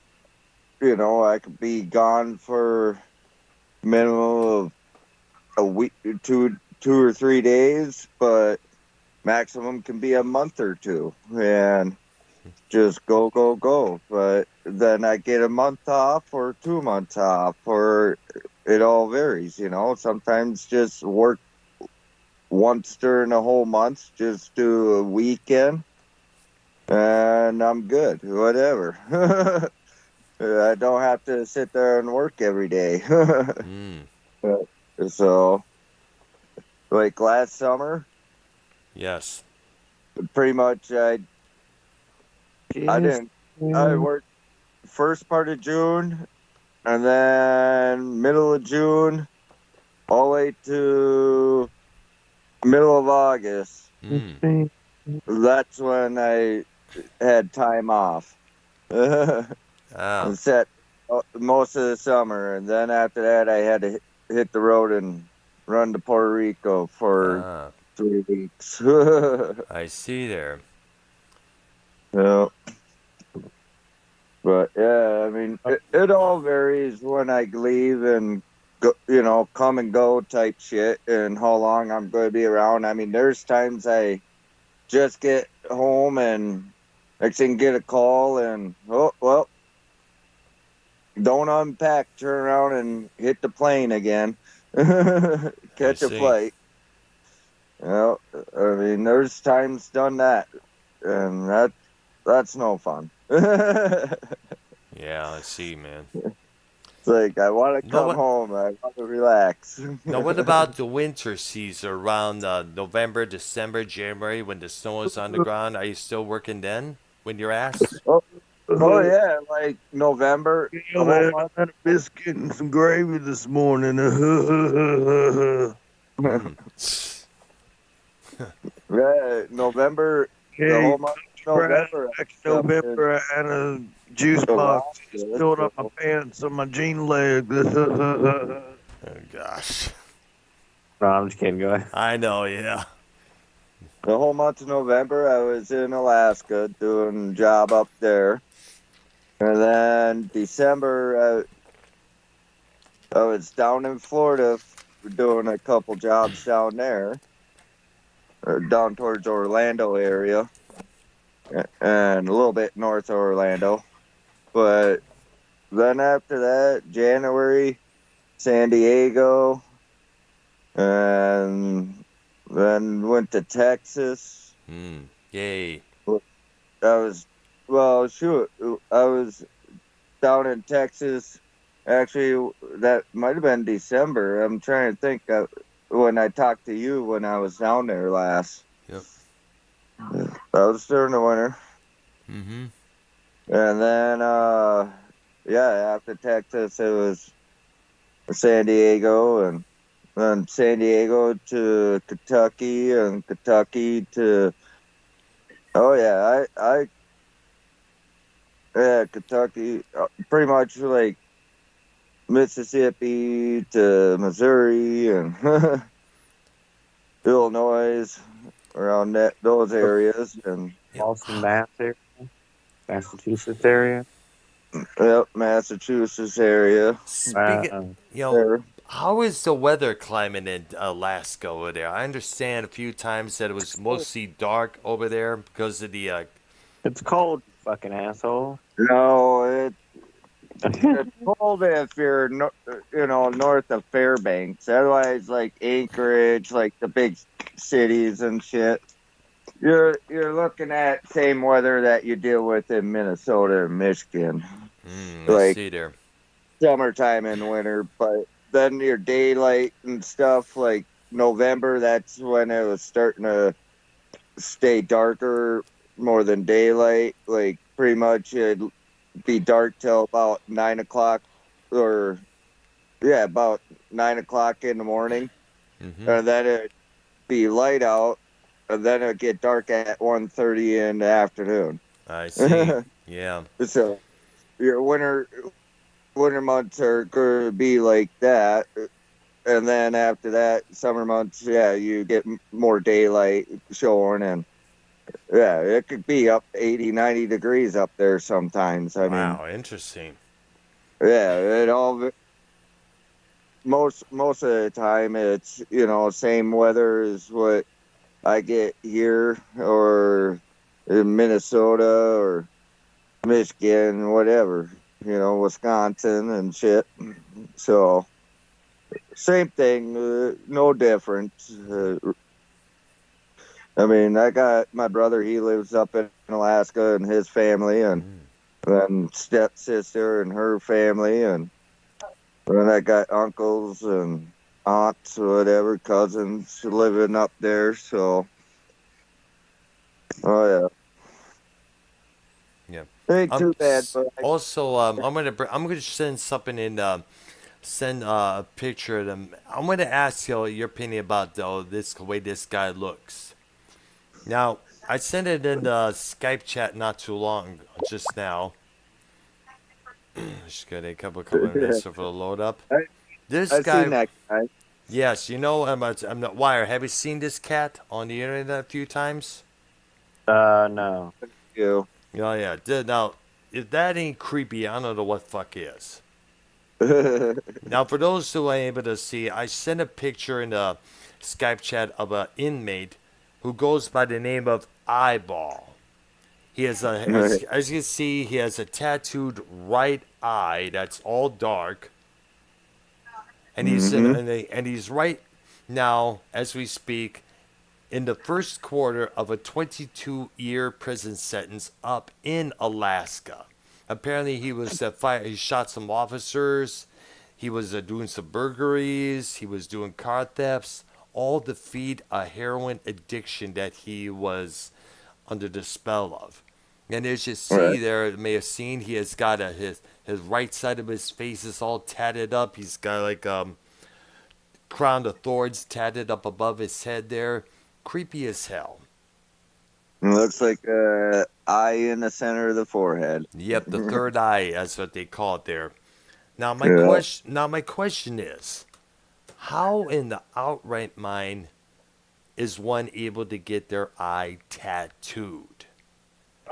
be gone for minimum of a week, 2 or 3 days, but maximum can be a month or two, and just go. But then I get a month off or 2 months off, or it all varies, Sometimes just work once during a whole month, just do a weekend, and I'm good. Whatever. I don't have to sit there and work every day. Mm. So, like last summer, Yes. pretty much I didn't. I worked first part of June, and then middle of June, all the way to middle of August. Mm. That's when I had time off. Ah. And set most of the summer, and then after that, I had to hit the road and run to Puerto Rico for Ah. 3 weeks. I see there. Yeah. But yeah, I mean, it all varies when I leave and go, come and go type shit, and how long I'm going to be around. I mean, there's times I just get home and next thing get a call and oh well, don't unpack, turn around and hit the plane again, catch a see. flight. I mean, there's times done that, and that's no fun. Yeah, I see, man. It's like I want to No, come what? home. I want to relax. Now, what about the winter season around November, December, January when the snow is on the ground? Are you still working then when you're asked? Oh yeah, like November. Yeah, The whole man, month. I had a biscuit and some gravy this morning. Mm. Yeah, November. The whole month of November. Back in November, I had a juice box Alaska, filled up my so- pants on my jean leg. Oh, gosh. No, I'm just kidding. Go ahead. I know, yeah. The whole month of November, I was in Alaska doing a job up there. And then December, I was down in Florida doing a couple jobs down there, or down towards Orlando area, and a little bit north of Orlando. But then after that, January, San Diego, and then went to Texas. Yay. I was, well, shoot, I was down in Texas. Actually, that might have been December. I'm trying to think when I talked to you when I was down there last. Yep. That was during the winter. Mm-hmm. And then, yeah, after Texas, it was San Diego, and then San Diego to Kentucky, and Kentucky to, oh yeah, yeah, Kentucky, pretty much like Mississippi to Missouri and Illinois, around those areas, and Boston, Mass area, Massachusetts area. yep, Massachusetts area. Speaking, There. how is the weather climate in Alaska over there? I understand a few times that it was mostly dark over there because of the. It's cold, you fucking asshole. No, it's cold if you're north of Fairbanks. Otherwise, like Anchorage, like the big cities and shit, you're looking at same weather that you deal with in Minnesota and Michigan, I like see there. summertime and winter. But then your daylight and stuff, like November, that's when it was starting to stay darker more than daylight. Like pretty much it'd be dark till about 9 o'clock, or yeah, about 9 o'clock in the morning, Mm-hmm. and then it'd be light out, and then it'd get dark at 1:30 in the afternoon. I see. Yeah. So your winter months are going to be like that, and then after that, summer months, yeah, you get more daylight showing, and yeah, it could be up 80, 90 degrees up there sometimes. I mean, Wow, interesting. yeah, it all most of the time it's same weather as what I get here or in Minnesota or Michigan, whatever, Wisconsin and shit. So same thing, no difference. I mean, I got my brother, he lives up in Alaska, and his family, and then stepsister and her family, and then I got uncles and aunts, whatever, cousins living up there. So, oh Yeah. yeah, ain't too bad. But Also, I'm gonna send something in. Send a picture of them. I'm gonna ask you your opinion about this way this guy looks. Now, I sent it in the Skype chat not too long, just now. Just got a couple of minutes for the load up. This I seen guy, that guy. yes, I'm not Wire. Have you seen this cat on the internet a few times? No. You. Yeah, yeah. Now, if that ain't creepy, I don't know what fuck is. Now, for those who are able to see, I sent a picture in the Skype chat of an inmate who goes by the name of Eyeball. He has as you can see, he has a tattooed right eye that's all dark, and he's right now as we speak in the first quarter of a 22-year prison sentence up in Alaska. Apparently, he was he shot some officers. He was doing some burglaries. He was doing car thefts, all to feed a heroin addiction that he was under the spell of. And as you see there, may have seen he has got his right side of his face is all tatted up. He's got like crown of thorns tatted up above his head there. Creepy as hell. Looks like a eye in the center of the forehead. Yep, the third eye, that's what they call it there. Now my question is, how in the outright mind is one able to get their eye tattooed?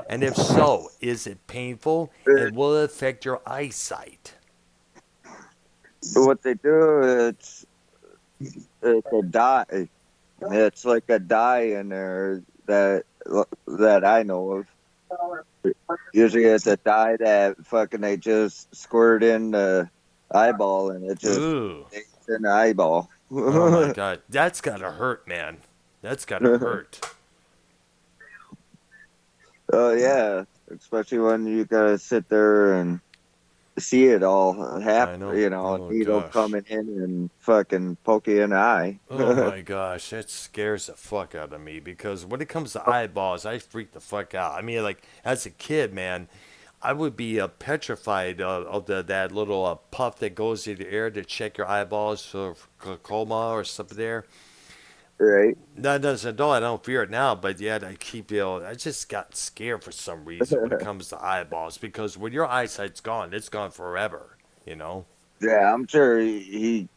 And if so, is it painful and will it affect your eyesight? What they do, it's a dye. It's like a dye in there that I know of. Usually, it's a dye that fucking they just squirt in the eyeball, and it just Ooh. stays in the eyeball. Oh my God. That's gotta hurt, man. That's gotta hurt. Oh yeah, especially when you gotta sit there and see it all I know. happen. You know, Oh needle gosh. coming in and fucking poke you in the eye. Oh my gosh, that scares the fuck out of me because when it comes to eyeballs, I freak the fuck out. I mean, like as a kid, man, I would be petrified of that little puff that goes in the air to check your eyeballs for glaucoma or something there. Right. That as an adult, I don't fear it now, but yet I keep, I just got scared for some reason when it comes to eyeballs because when your eyesight's gone, it's gone forever, you know? Yeah, I'm sure he'll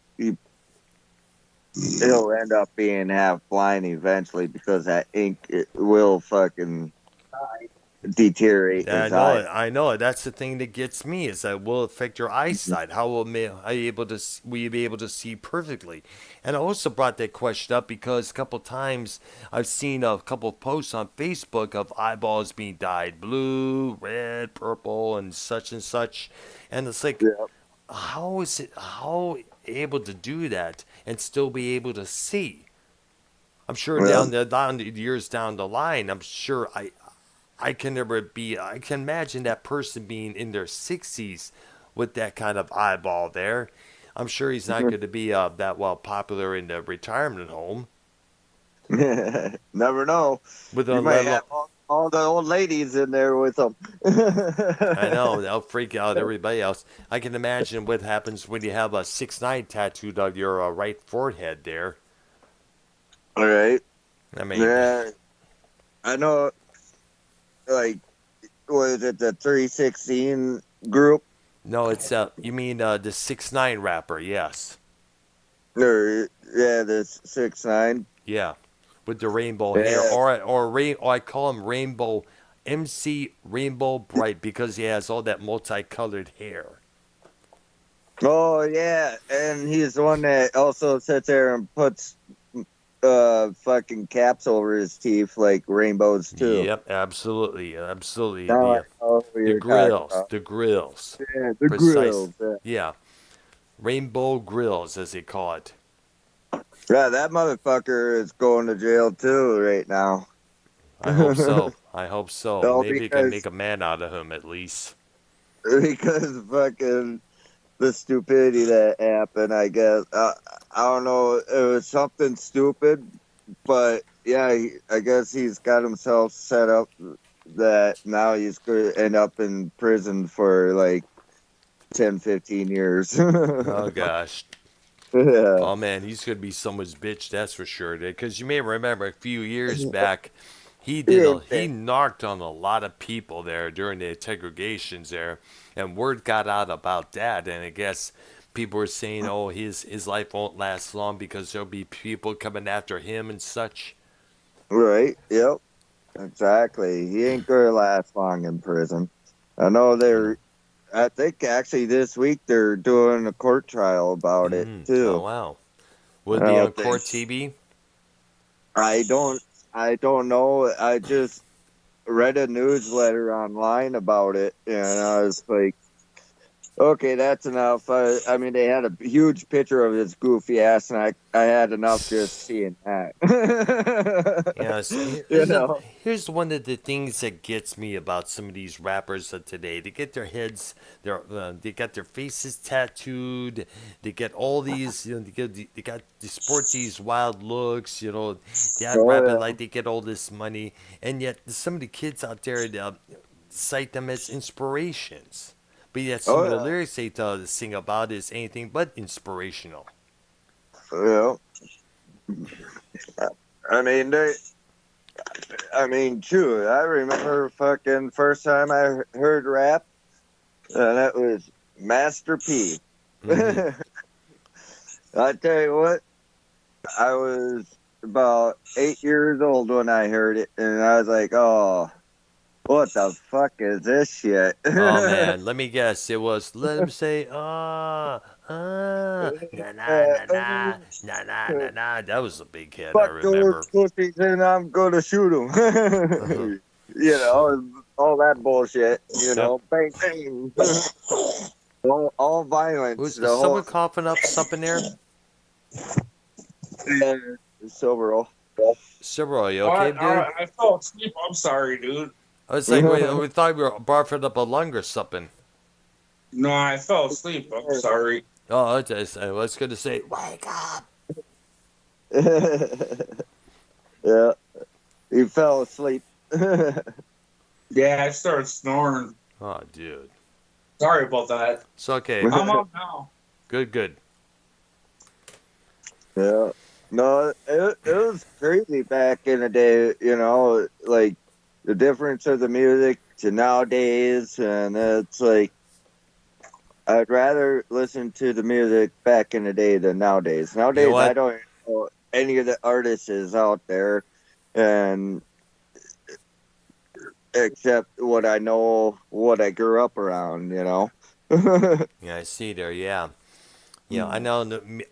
end up being half blind eventually because that ink it will fucking deteriorate Yeah, I his know eye. it. I know it. That's the thing that gets me is that will affect your eyesight. How are you able to will you be able to see perfectly? And I also brought that question up because a couple times I've seen a couple of posts on Facebook of eyeballs being dyed blue, red, purple, and such, and it's like, Yeah. how able to do that and still be able to see? I'm sure Well, down the years down the line, I'm sure I can never be. I can imagine that person being in their 60s with that kind of eyeball there. I'm sure he's not going to be that well popular in the retirement home never know. with a You might have level. all the old ladies in there with them. I know that'll freak out everybody else. I can imagine what happens when you have a 6'9" tattooed on your right forehead there. All right. I mean, Yeah, I know. Like, was it the 316 group? no, it's you mean the 6'9" rapper? Yes, Or yeah, the 6'9". yeah, with the rainbow hair, Yeah. or I call him Rainbow MC Rainbow Bright because he has all that multicolored hair. Oh yeah, and he's the one that also sits there and puts fucking caps over his teeth like rainbows too. Yep, absolutely, absolutely. Now I know who The you're talking grills, about. the grills, Yeah, the precise. grills. Yeah. Yeah, rainbow grills as they call it. Yeah, that motherfucker is going to jail too right now. I hope so. I hope so. Well, Maybe you can make a man out of him at least. because fucking the stupidity that happened. I guess I don't know. It was something stupid, but yeah, I guess he's got himself set up that now he's going to end up in prison for like 10, 15 years. Oh gosh. Yeah. Oh man, he's gonna be someone's bitch, that's for sure. Because you may remember a few years back, he knocked on a lot of people there during the segregations there, and word got out about that. And I guess people were saying, "Oh, his life won't last long because there'll be people coming after him and such." Right. Yep. Exactly. He ain't going to last long in prison. I know I know. I think actually this week they're doing a court trial about it Oh too. wow. I Would it be on don't think. court TV? I don't. I don't know. I just read a newsletter online about it, and I was like, okay, that's enough. I mean, they had a huge picture of his goofy ass, and I had enough just seeing that. Yes, You know. here's one of the things that gets me about some of these rappers of today. They get their heads, they got their faces tattooed. They get all these, they sport these wild looks. They act Oh rapping yeah. like they get all this money, and yet some of the kids out there cite them as inspirations. But yet some of the Oh lyrics they sing about is anything but inspirational. yeah. Yeah. I mean, true. I remember fucking first time I heard rap, and that was Master P. Hmm I tell you what, I was about 8 years old when I heard it, and I was like, "Oh, what the fuck is this shit?" Oh man, let me guess. It was let him say na na na na na na na na. That was a big hit. I Fuck those remember. pussies, and I'm gonna shoot them. All that bullshit. Yep. Bang bang. all violence. Was The is whole someone coughing up something there? silver. Silver, you okay, What? dude? I fell asleep. I'm sorry, dude. I was like, we thought we were barfing up a lung or something. No, I fell asleep. I'm sorry. Oh, I was going to say, wake up. Yeah, he fell asleep. Yeah, I started snoring. Oh, dude. Sorry about that. It's okay. I'm out now. Good. Yeah. No, it was crazy back in the day, like the difference of the music to nowadays. And it's like, I'd rather listen to the music back in the day than nowadays. You know Nowadays, I what? don't know any of the artists out there, and except what I know, what I grew up around, Yeah, I see there. Yeah. Yeah, I know.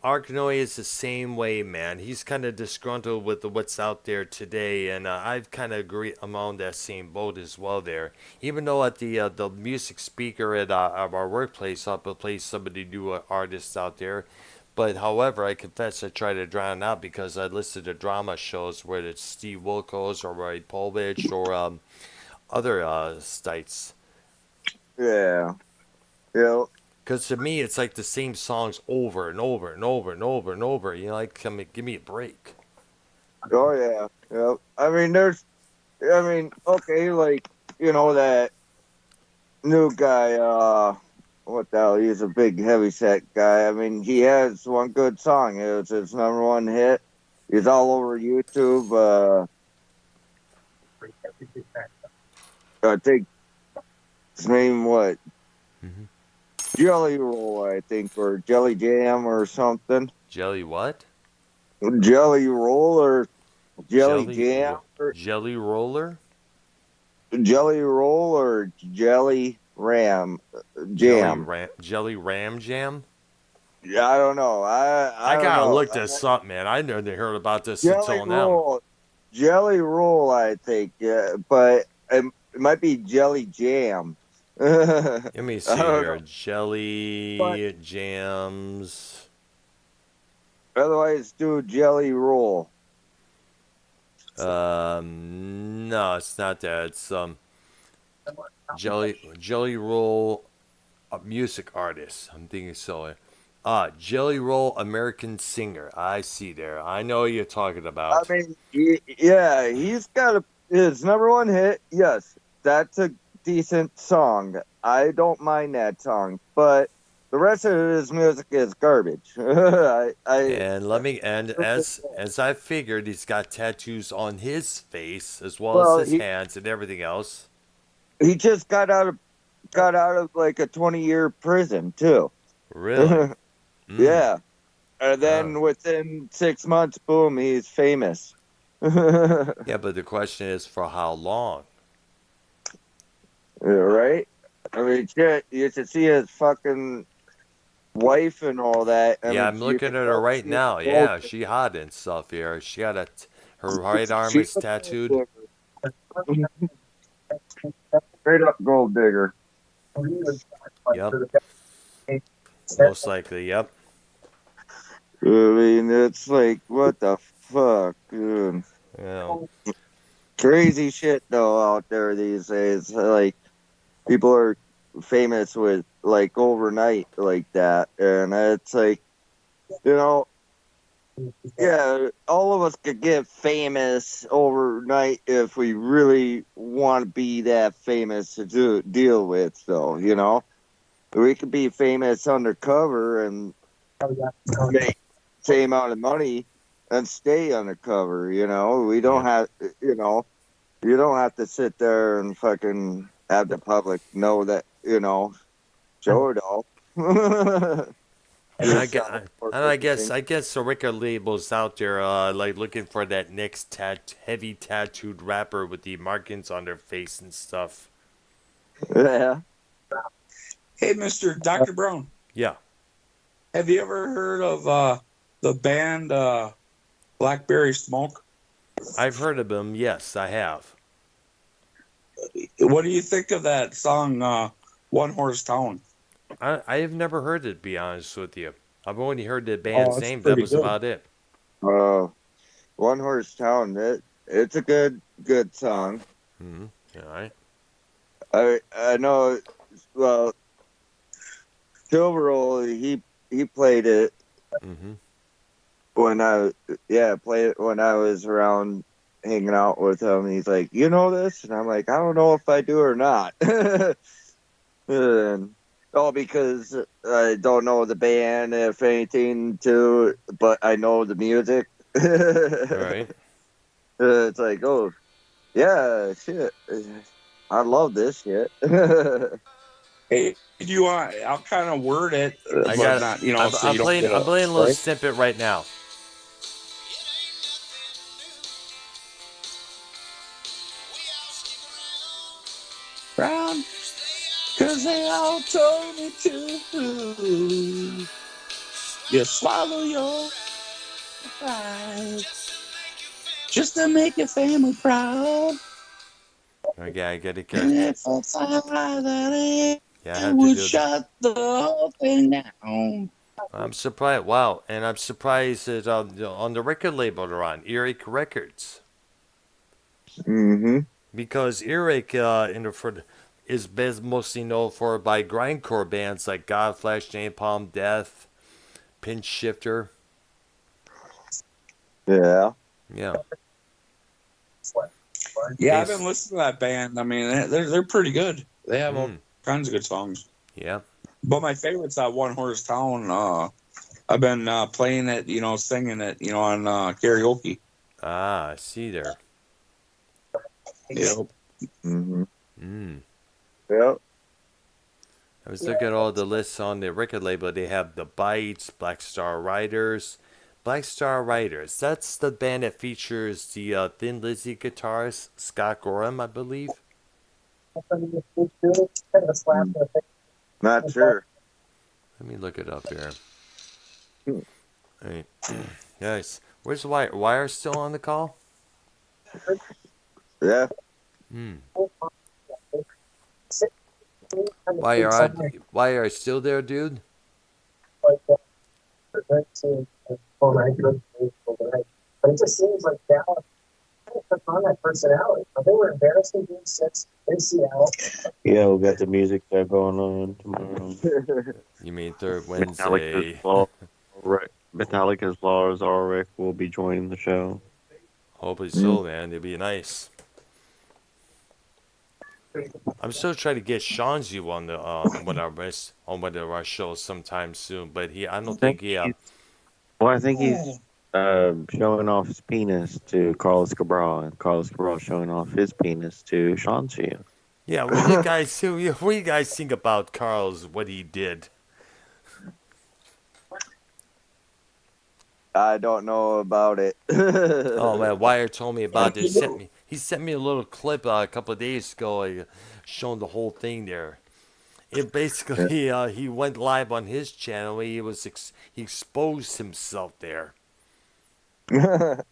Arkanoy is the same way, man. He's kind of disgruntled with what's out there today, and I've kind of agree. I'm on that same boat as well. There, even though at the music speaker at our workplace, I'll play some of the new artists out there. But however, I confess I try to drown out because I listen to drama shows where it's Steve Wilkos or Ray Povich or other stites. Yeah. Yeah. Because to me, it's like the same songs over and over and over and over and over. Like, give me a break. Oh yeah. Yeah. Okay, like, that new guy, what the hell, he's a big heavy set guy. I mean, he has one good song. It was his number one hit. He's all over YouTube. I think his name, what? Hmm. Jelly Roll, I think, or Jelly Jam or something. Jelly what? Jelly Roll or Jelly Jelly, Jam or jelly roller? Jelly Roll or Jelly Ram Jam. Jelly ram jam? Yeah, I don't know. I I don't gotta know. look this up, man. I never heard about this Jelly until now. Roll, Jelly Roll, I think. Yeah, but it might be Jelly Jam. I Let me see don't know. here. But Jelly jams. otherwise, do Jelly Roll. No, it's not that. It's jelly roll music artist. I'm thinking so. Jelly Roll American singer. I see there. I know what you're talking I about. mean, yeah, he's got his number one hit. Yes, that's a decent song. I don't mind that song, but the rest of his music is garbage. And as I figured, he's got tattoos on his face as well as well, his hands and everything else. he just got out of like a 20-year prison too. Really? Mm. Yeah, and Oh. then within 6 months, boom, he's famous. Right? Yeah, but the question is for how long? I mean, shit, you should see his fucking wife and all that. I Yeah, mean, I'm you looking can at her tell right she's now. gold. Yeah, she hot and stuff here. Her right arm She's is a gold tattooed. digger. Straight up gold digger. Yep, most likely. Yep. I mean, it's like, what the fuck, dude? Yeah. Crazy shit though out there these days. Like, people are famous with like overnight like that, and it's like, you know, yeah, all of us could get famous overnight if we really want to be that famous to deal with. So, we could be famous undercover and make same amount of money and stay undercover. We don't Yep. have, you don't have to sit there and fucking have the public know that, show it all. And I guess the record labels out there, like looking for that next heavy tattooed rapper with the markings on their face and stuff. Yeah. Hey, Mr. Dr. Brown, Yeah, have you ever heard of the band Blackberry Smoke? I've heard of them. Yes, I have. What do you think of that song, One Horse Town? I have never heard it. To be honest with you, I've only heard the Oh, band's it's name. That pretty was good. about it. One Horse Town. It's a good song. Mm-hmm. All right. I know. Well, Cabral, he played it Mm-hmm. when played it when I was around hanging out with him. He's like, you know this, and I'm like, I don't know if I do or not. And, all because I don't know the band, if anything, too, but I know the music. All right. It's like, oh yeah, shit. I love this shit. Hey, do you want? I'll kind of word it, I but got. not, so I'm you don't playing. get I'm playing a little right? snippet right now. Brown, cause they all told me to. You swallow your pride just to make your family proud. Okay, I gotta And get. if I find that it Yeah, I have to would do that. shut the whole thing down. I'm surprised. Wow, and I'm surprised that on the record label they're on, Earache Records, Mm-hmm. because Earache is best mostly known for by grindcore bands like Godflesh, Napalm Death, Pinch Shifter. Yeah. Yeah. Yeah, I've Case. been listening to that band. I mean, they're pretty good. They have all Mm, kinds of good songs. yeah. But my favorite's that One Horse Town. I've been playing it, singing it, on karaoke. Ah, I see there. Yep. Mm-hmm. Mm. Yep. I was looking at all the lists on the record label. They have the Bites, Black Star Riders. Black Star Riders. That's the band that features the Thin Lizzy guitarist Scott Gorham, I believe. Not sure. Let me look it up here. Hey, nice. Where's Wire? Wire still on the call? Yeah. Hmm. Wire still there, dude? But it just seems like Dallas took on that personality. They were embarrassing being six in Seattle. Yeah, we got the music there going on tomorrow. You mean third Wednesday? Metallica's Lars Ulrich will be joining the show. Hopefully so, man. It'd be nice. I'm still trying to get Shanzu on the one of our shows sometime soon, but I don't think he. I think he's showing off his penis to Carlos Cabral, and Carlos Cabral showing off his penis to Shanzu. Yeah, what do you guys think about Carl's what he did? I don't know about it. Oh man, Wire told me about this. He sent me a little clip a couple of days ago, showing the whole thing there. It basically he went live on his channel. He exposed himself there, What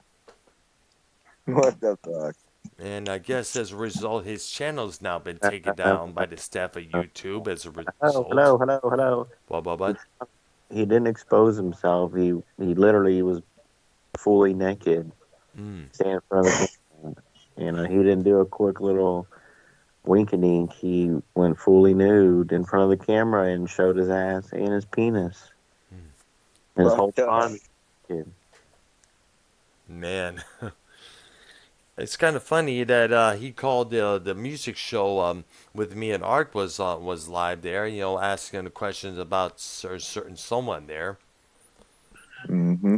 the fuck? and I guess as a result, his channel's now been taken down by the staff of YouTube. As a result, Hello. What? He didn't expose himself. He literally was fully naked, standing in front of the camera. He didn't do a quick little wink and ink. He went fully nude in front of the camera and showed his ass and his penis. And his whole body. Man, it's kind of funny that he called the music show with me and Art was live there. Asking the questions about certain someone there,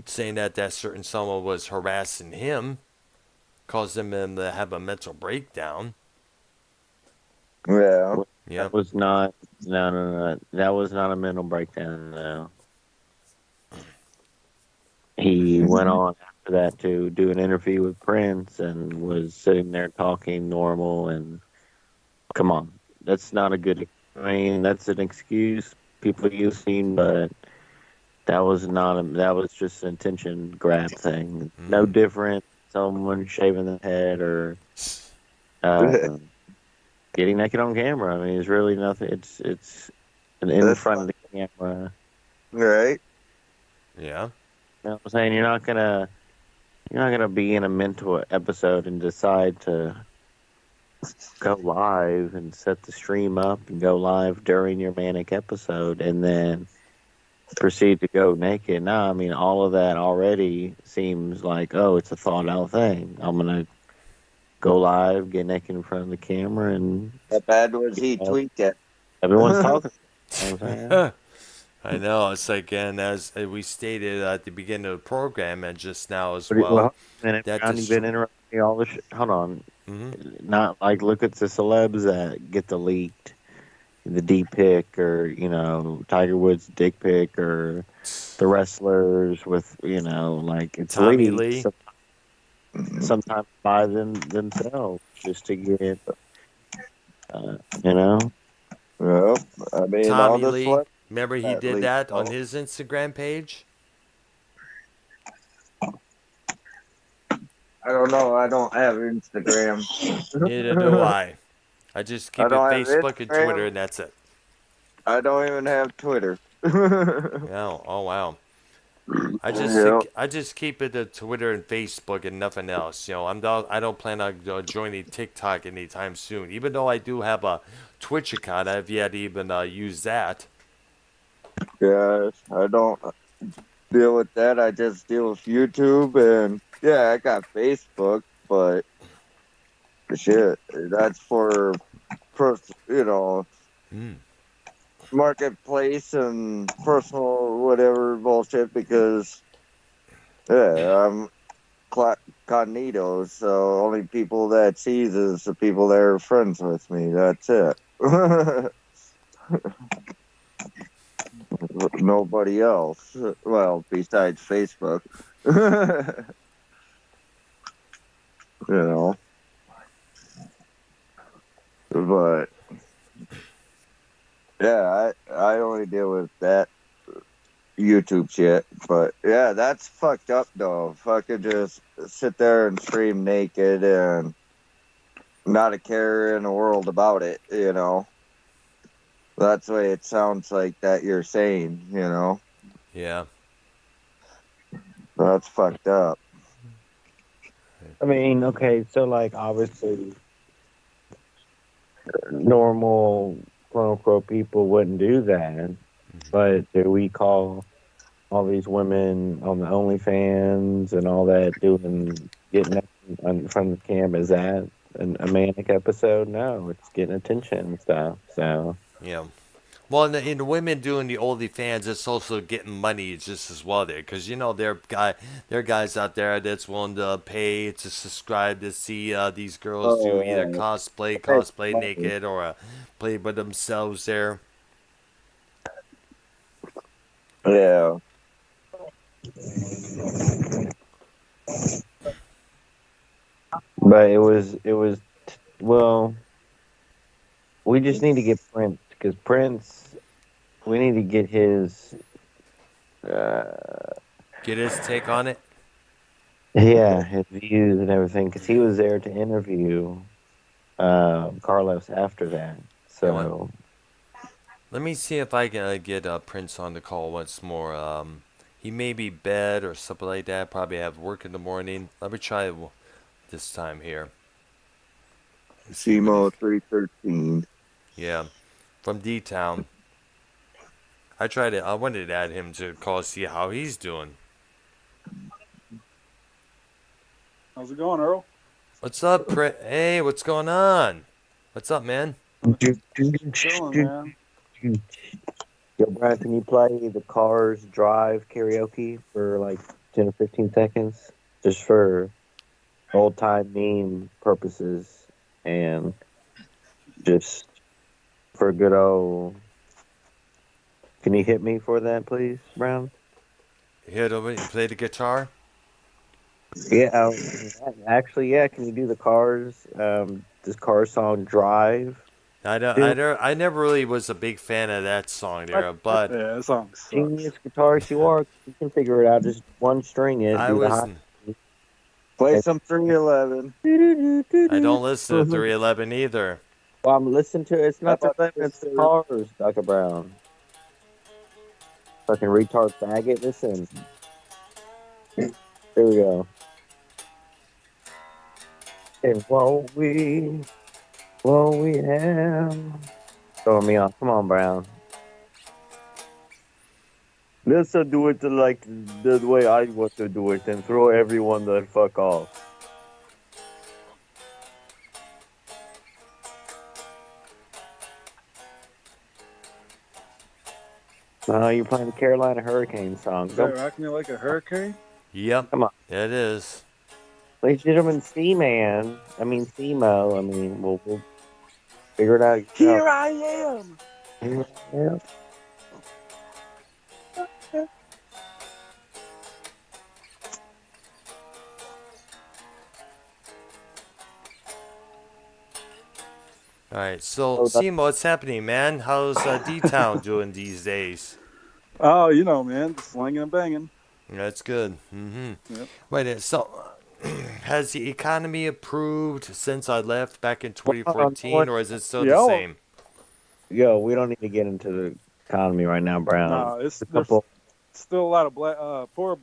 saying that certain someone was harassing him, causing him to have a mental breakdown. Yeah. Yeah. That was not. No. That was not a mental breakdown. No. he went on after that to do an interview with Prince and was sitting there talking normal. And come on, that's not a good. I mean, that's an excuse people use, but that was not. That was just an attention grab thing. No different. Someone shaving the head or uh, getting naked on camera. I mean, it's really nothing. It's in That's front of the camera. right. Yeah. You know what I'm saying? You're not gonna be in a mental episode and decide to go live and set the stream up and go live during your manic episode and then proceed to go naked. No, I mean all of that already seems like, oh, it's a thought out thing. I'm gonna go live, get naked in front of the camera, and How bad was he tweaked it? everyone's talking. You know what I'm saying? I know. It's like, and as we stated at the beginning of the program and just now as Well, well, and that Brown, you've been interrupting me all this. Hold on, hmm not like look at the celebs that get the leaked, the deep pic, or Tiger Woods dick pic, or the wrestlers with like it's Tommy leaked. Lee. Sometimes by them themselves just to get, you know. Well, I mean, all Tommy this Lee. what Remember he that did leaked. that on his Instagram page? I don't know. I don't have Instagram. Neither do I. I just I keep it don't have Facebook and Twitter Instagram. and that's it. I don't even have Twitter. Yeah. Oh wow. Yeah. I just keep it to Twitter and Facebook and nothing else. I don't plan on joining TikTok anytime soon. Even though I do have a Twitch account, I've yet to even use that. Yeah, I don't deal with that. I just deal with YouTube and yeah, I got Facebook, but shit, that's for Mm. marketplace and personal whatever bullshit because yeah, I'm cognito, so only people that sees is the people that are friends with me. That's it. Nobody else. Well, besides Facebook. you know. But yeah, I only deal with that YouTube shit. But yeah, that's fucked up though. If I could just sit there and stream naked and not a care in the world about it, That's the way it sounds like that you're saying, Yeah. That's fucked up. I mean, okay, so like obviously normal quote unquote people wouldn't do that, but do we call all these women on the OnlyFans and all that getting up in front of the camera? Is that a manic episode? No, it's getting attention and stuff. So Yeah. Well, and the women doing the OnlyFans, it's also getting money just as well there, because there are guys out there that's willing to pay to subscribe to see these girls do either Oh, cosplay naked, or play by themselves there. yeah. but it was well, we just need to get Prince because Prince, we need to get his Get his take on it. yeah, his views and everything, because he was there to interview Carlos after that. You know what? So Let me see if I can get Prince on the call once more. He may be bed or something like that. Probably have work in the morning. Let me try it this time here. See what Simo 313. Yeah, from D Town. I wanted to add him to call, see how he's doing. How's it going, Earl? What's up, Hey, what's going on? What's up, man? Chilling, man. Yo, Brian, can you play the Cars Drive karaoke for like 10 or 15 seconds? Just for old time meme purposes and just for good old. Can you hit me for that, please, Brown? Hit him. You play the guitar. Yeah, actually, yeah. Can you do the Cars? This Cars song "Drive"? Dude, I never really was a big fan of that song there, but Yeah, that song sucks. genius guitarist you are. You can figure it out. Just one string it. I Do the was high. Play And, some 311. I don't listen to 311 either. well, I'm listening to it. It's How not the about eleven. this? It's the Cars, Dr. Brown. Fucking retard faggot. Listen. Here we go. And won't we have? Throwing me off. Come on, Brown. Let's do it like the way I want to do it and throw everyone the fuck off. You're playing the Carolina Hurricane song. Is that Rock Me Like a Hurricane? Yep. Come on. It is. Ladies and gentlemen, C-Man. I mean, C-Mo. I mean, we'll figure it out. Here I am. Yeah. All right. So, Simo, what's happening, man? How's D-Town doing these days? Oh, you know, man, slinging and banging. That's good. Yep. Wait, so has the economy improved since I left back in 2014, or is it still the Yeah. same? Yo, we don't need to get into the economy right now, Brown. No, There's there's still a lot of black, poor,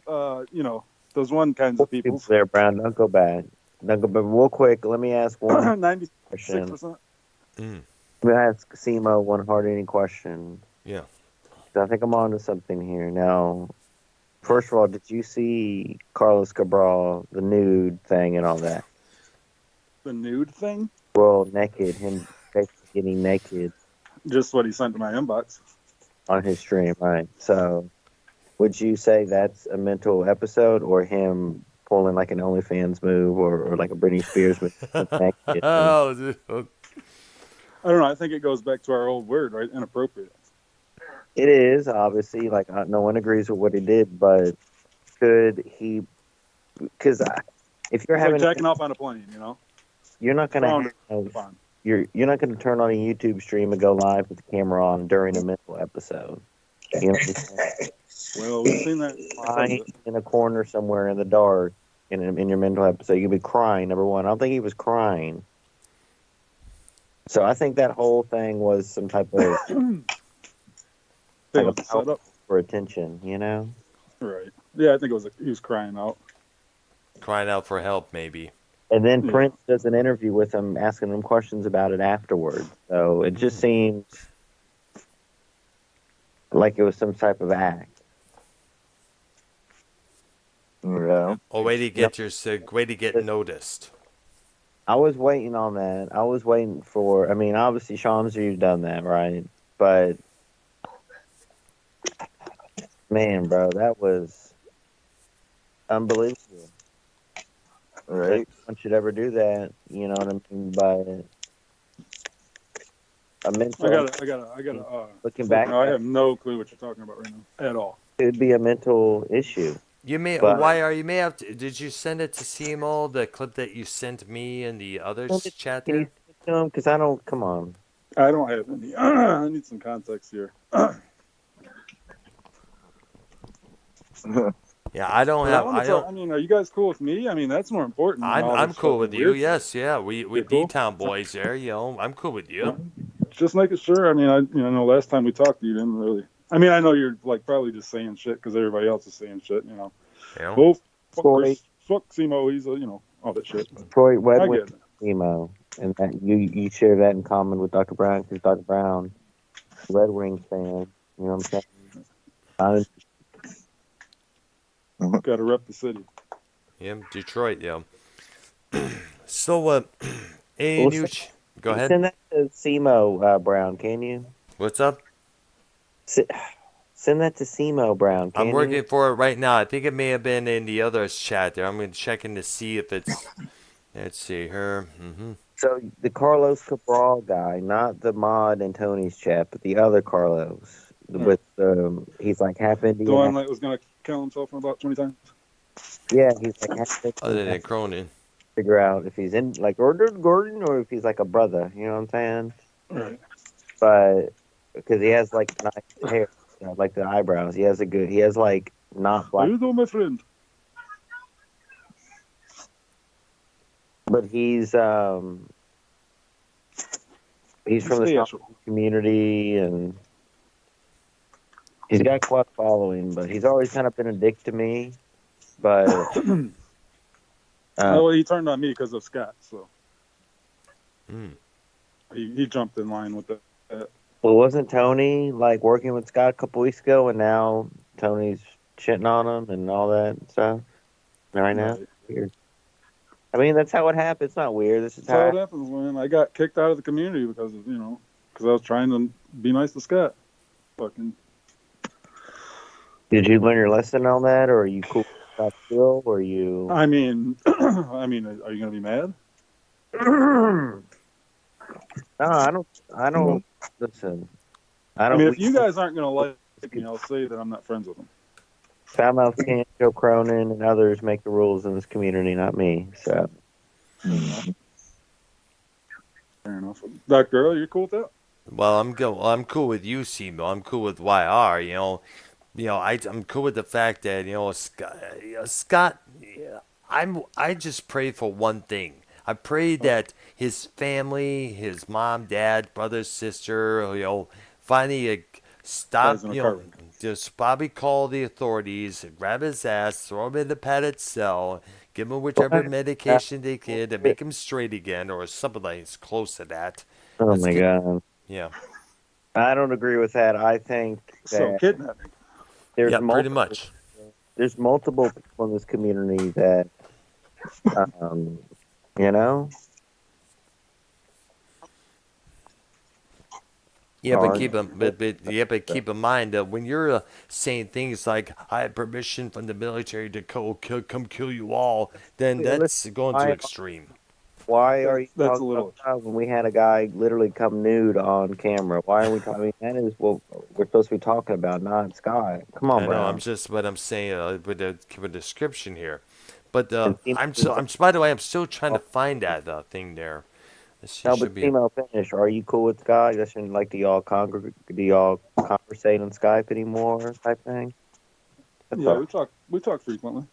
you know, those one kinds of people. there, Brown. Don't go back. Don't go back. Real quick, let me ask one 96%. Let me ask Simo one hard-hitting question. Yeah. I think I'm on to something here. Now, first of all, did you see Carlos Cabral, the nude thing and all that? The nude thing? Well, naked, him basically getting naked Just what he sent to my inbox. on his stream, right? So, would you say that's a mental episode or him pulling like an OnlyFans move or like a Britney Spears move? Naked? Oh, dude. I don't know. I think it goes back to our old word, right? Inappropriate. It is, obviously, like, no one agrees with what he did, but could he, because if you're It's having, like jacking off on a plane, you know? you're not going to Fun. you're not going to turn on a YouTube stream and go live with the camera on during a mental episode. You know what I'm saying? Well, we've seen that. Crying in a corner somewhere in the dark in your mental episode. You'd be crying, number one. I don't think he was crying. So I think that whole thing was some type of Thing was set up. for attention, you know? Right. Yeah, I think it was. He was crying out. Crying out for help, maybe. And then Yeah. Prince does an interview with him, asking him questions about it afterwards. So it just seems like it was some type of act. Yeah. Oh, way to get way to get noticed. I was waiting on that. I was waiting for. I mean, obviously, Sean's you've done that, right? But man, bro, that was unbelievable. Right. No one should ever do that. You know what I mean? By a mental. I gotta. Looking back, I have no clue what you're talking about right now at all. it would be a mental issue. You may But- you may have to, did you send it to Simo, the clip that you sent me and the others chat Can you there? speak to him? Because I don't. Come on. I don't have any. I need some context here. Yeah, I don't But have. wanna I talk- don't. mean, are you guys cool with me? I mean, that's more important. than all I'm this cool with fucking you. weird Yes, yeah. We You're cool? D-Town boys there. You know, I'm cool with you. stuff. Just making sure. I mean, I know last time we talked, you didn't really. I mean, I know you're like probably just saying shit because everybody else is saying shit. You know. You know? Well, fuck, Troy. fuck Simo. He's all that shit. Detroit I Red get Wings it. emo, and that you share that in common with Dr. Brown because Dr. Brown, Red Wings fan. You know what I'm saying? Got to rep the city. Yeah, Detroit. Yeah. So, any Well, new? Go ahead. Send that to Simo Brown, can you? What's up? Send that to Simo Brown. Can I'm working you? for it right now. I think it may have been in the other chat there. I'm going to check in to see if it's. Let's see her. So the Carlos Cabral guy, not the Mod and Tony's chat, but the other Carlos with he's like half The Indian. one that was gonna kill himself about 20 times. Yeah, he's like half Other to than Cronin. figure out if he's in like Gordon or if he's like a brother. You know what I'm saying? Right. But because he has like nice hair, like the eyebrows, he has a good. He has like not How black, you doing, my friend? but he's from the Special. community and he's got quite a following. But he's always kind of been a dick to me. But Well, he turned on me because of Scott, so Mm. he jumped in line with that. well, wasn't Tony like working with Scott a couple weeks ago, and now Tony's shitting on him and all that stuff right now? Right. Weird. I mean, that's how it happens. It's not weird. This is That's how it how. happens, man. I got kicked out of the community because of because I was trying to be nice to Scott. Fucking. Did you learn your lesson on that, or are you cool with Scott still, or you? I mean, are you gonna be mad? No, I don't. I don't listen. I I don't. mean, if you guys aren't gonna like me, I'll say that I'm not friends with them. Foulmouth King, Joe Cronin, and others make the rules in this community, not me. So. Fair enough. Dr. Earl, you're cool with that? Well, I'm cool with you, Simo. I'm cool with YR. I'm cool with the fact that Scott. Yeah, I just pray for one thing. I pray that his family, his mom, dad, brother, sister, finally stop. Dies in a car wreck. Just probably call the authorities, grab his ass, throw him in the padded cell, give him whichever medication they can to make him straight again, or something like it's close to that. Oh Let's my get- God. Yeah. I don't agree with that. I think So that kidnapping. there's Yeah, pretty multiple, much. there's multiple people in this community that, you know. Yeah, but Hard. keep in mind that when you're saying things like "I have permission from the military to come kill you all," then Wait, that's going I- too extreme. Why are you That's a talking little. about when we had a guy literally come nude on camera? Why are we talking? That is what we're supposed to be talking about, not Scott. Come on, I know. Brown. I'm just what I'm saying with the give a description here, but And Timo- I'm by the way, I'm still trying to find that thing there. No, but Timo, finish. Are you cool with Scott? Like, do y'all conversate on Skype anymore? Type thing. That's Yeah, all. we talk frequently.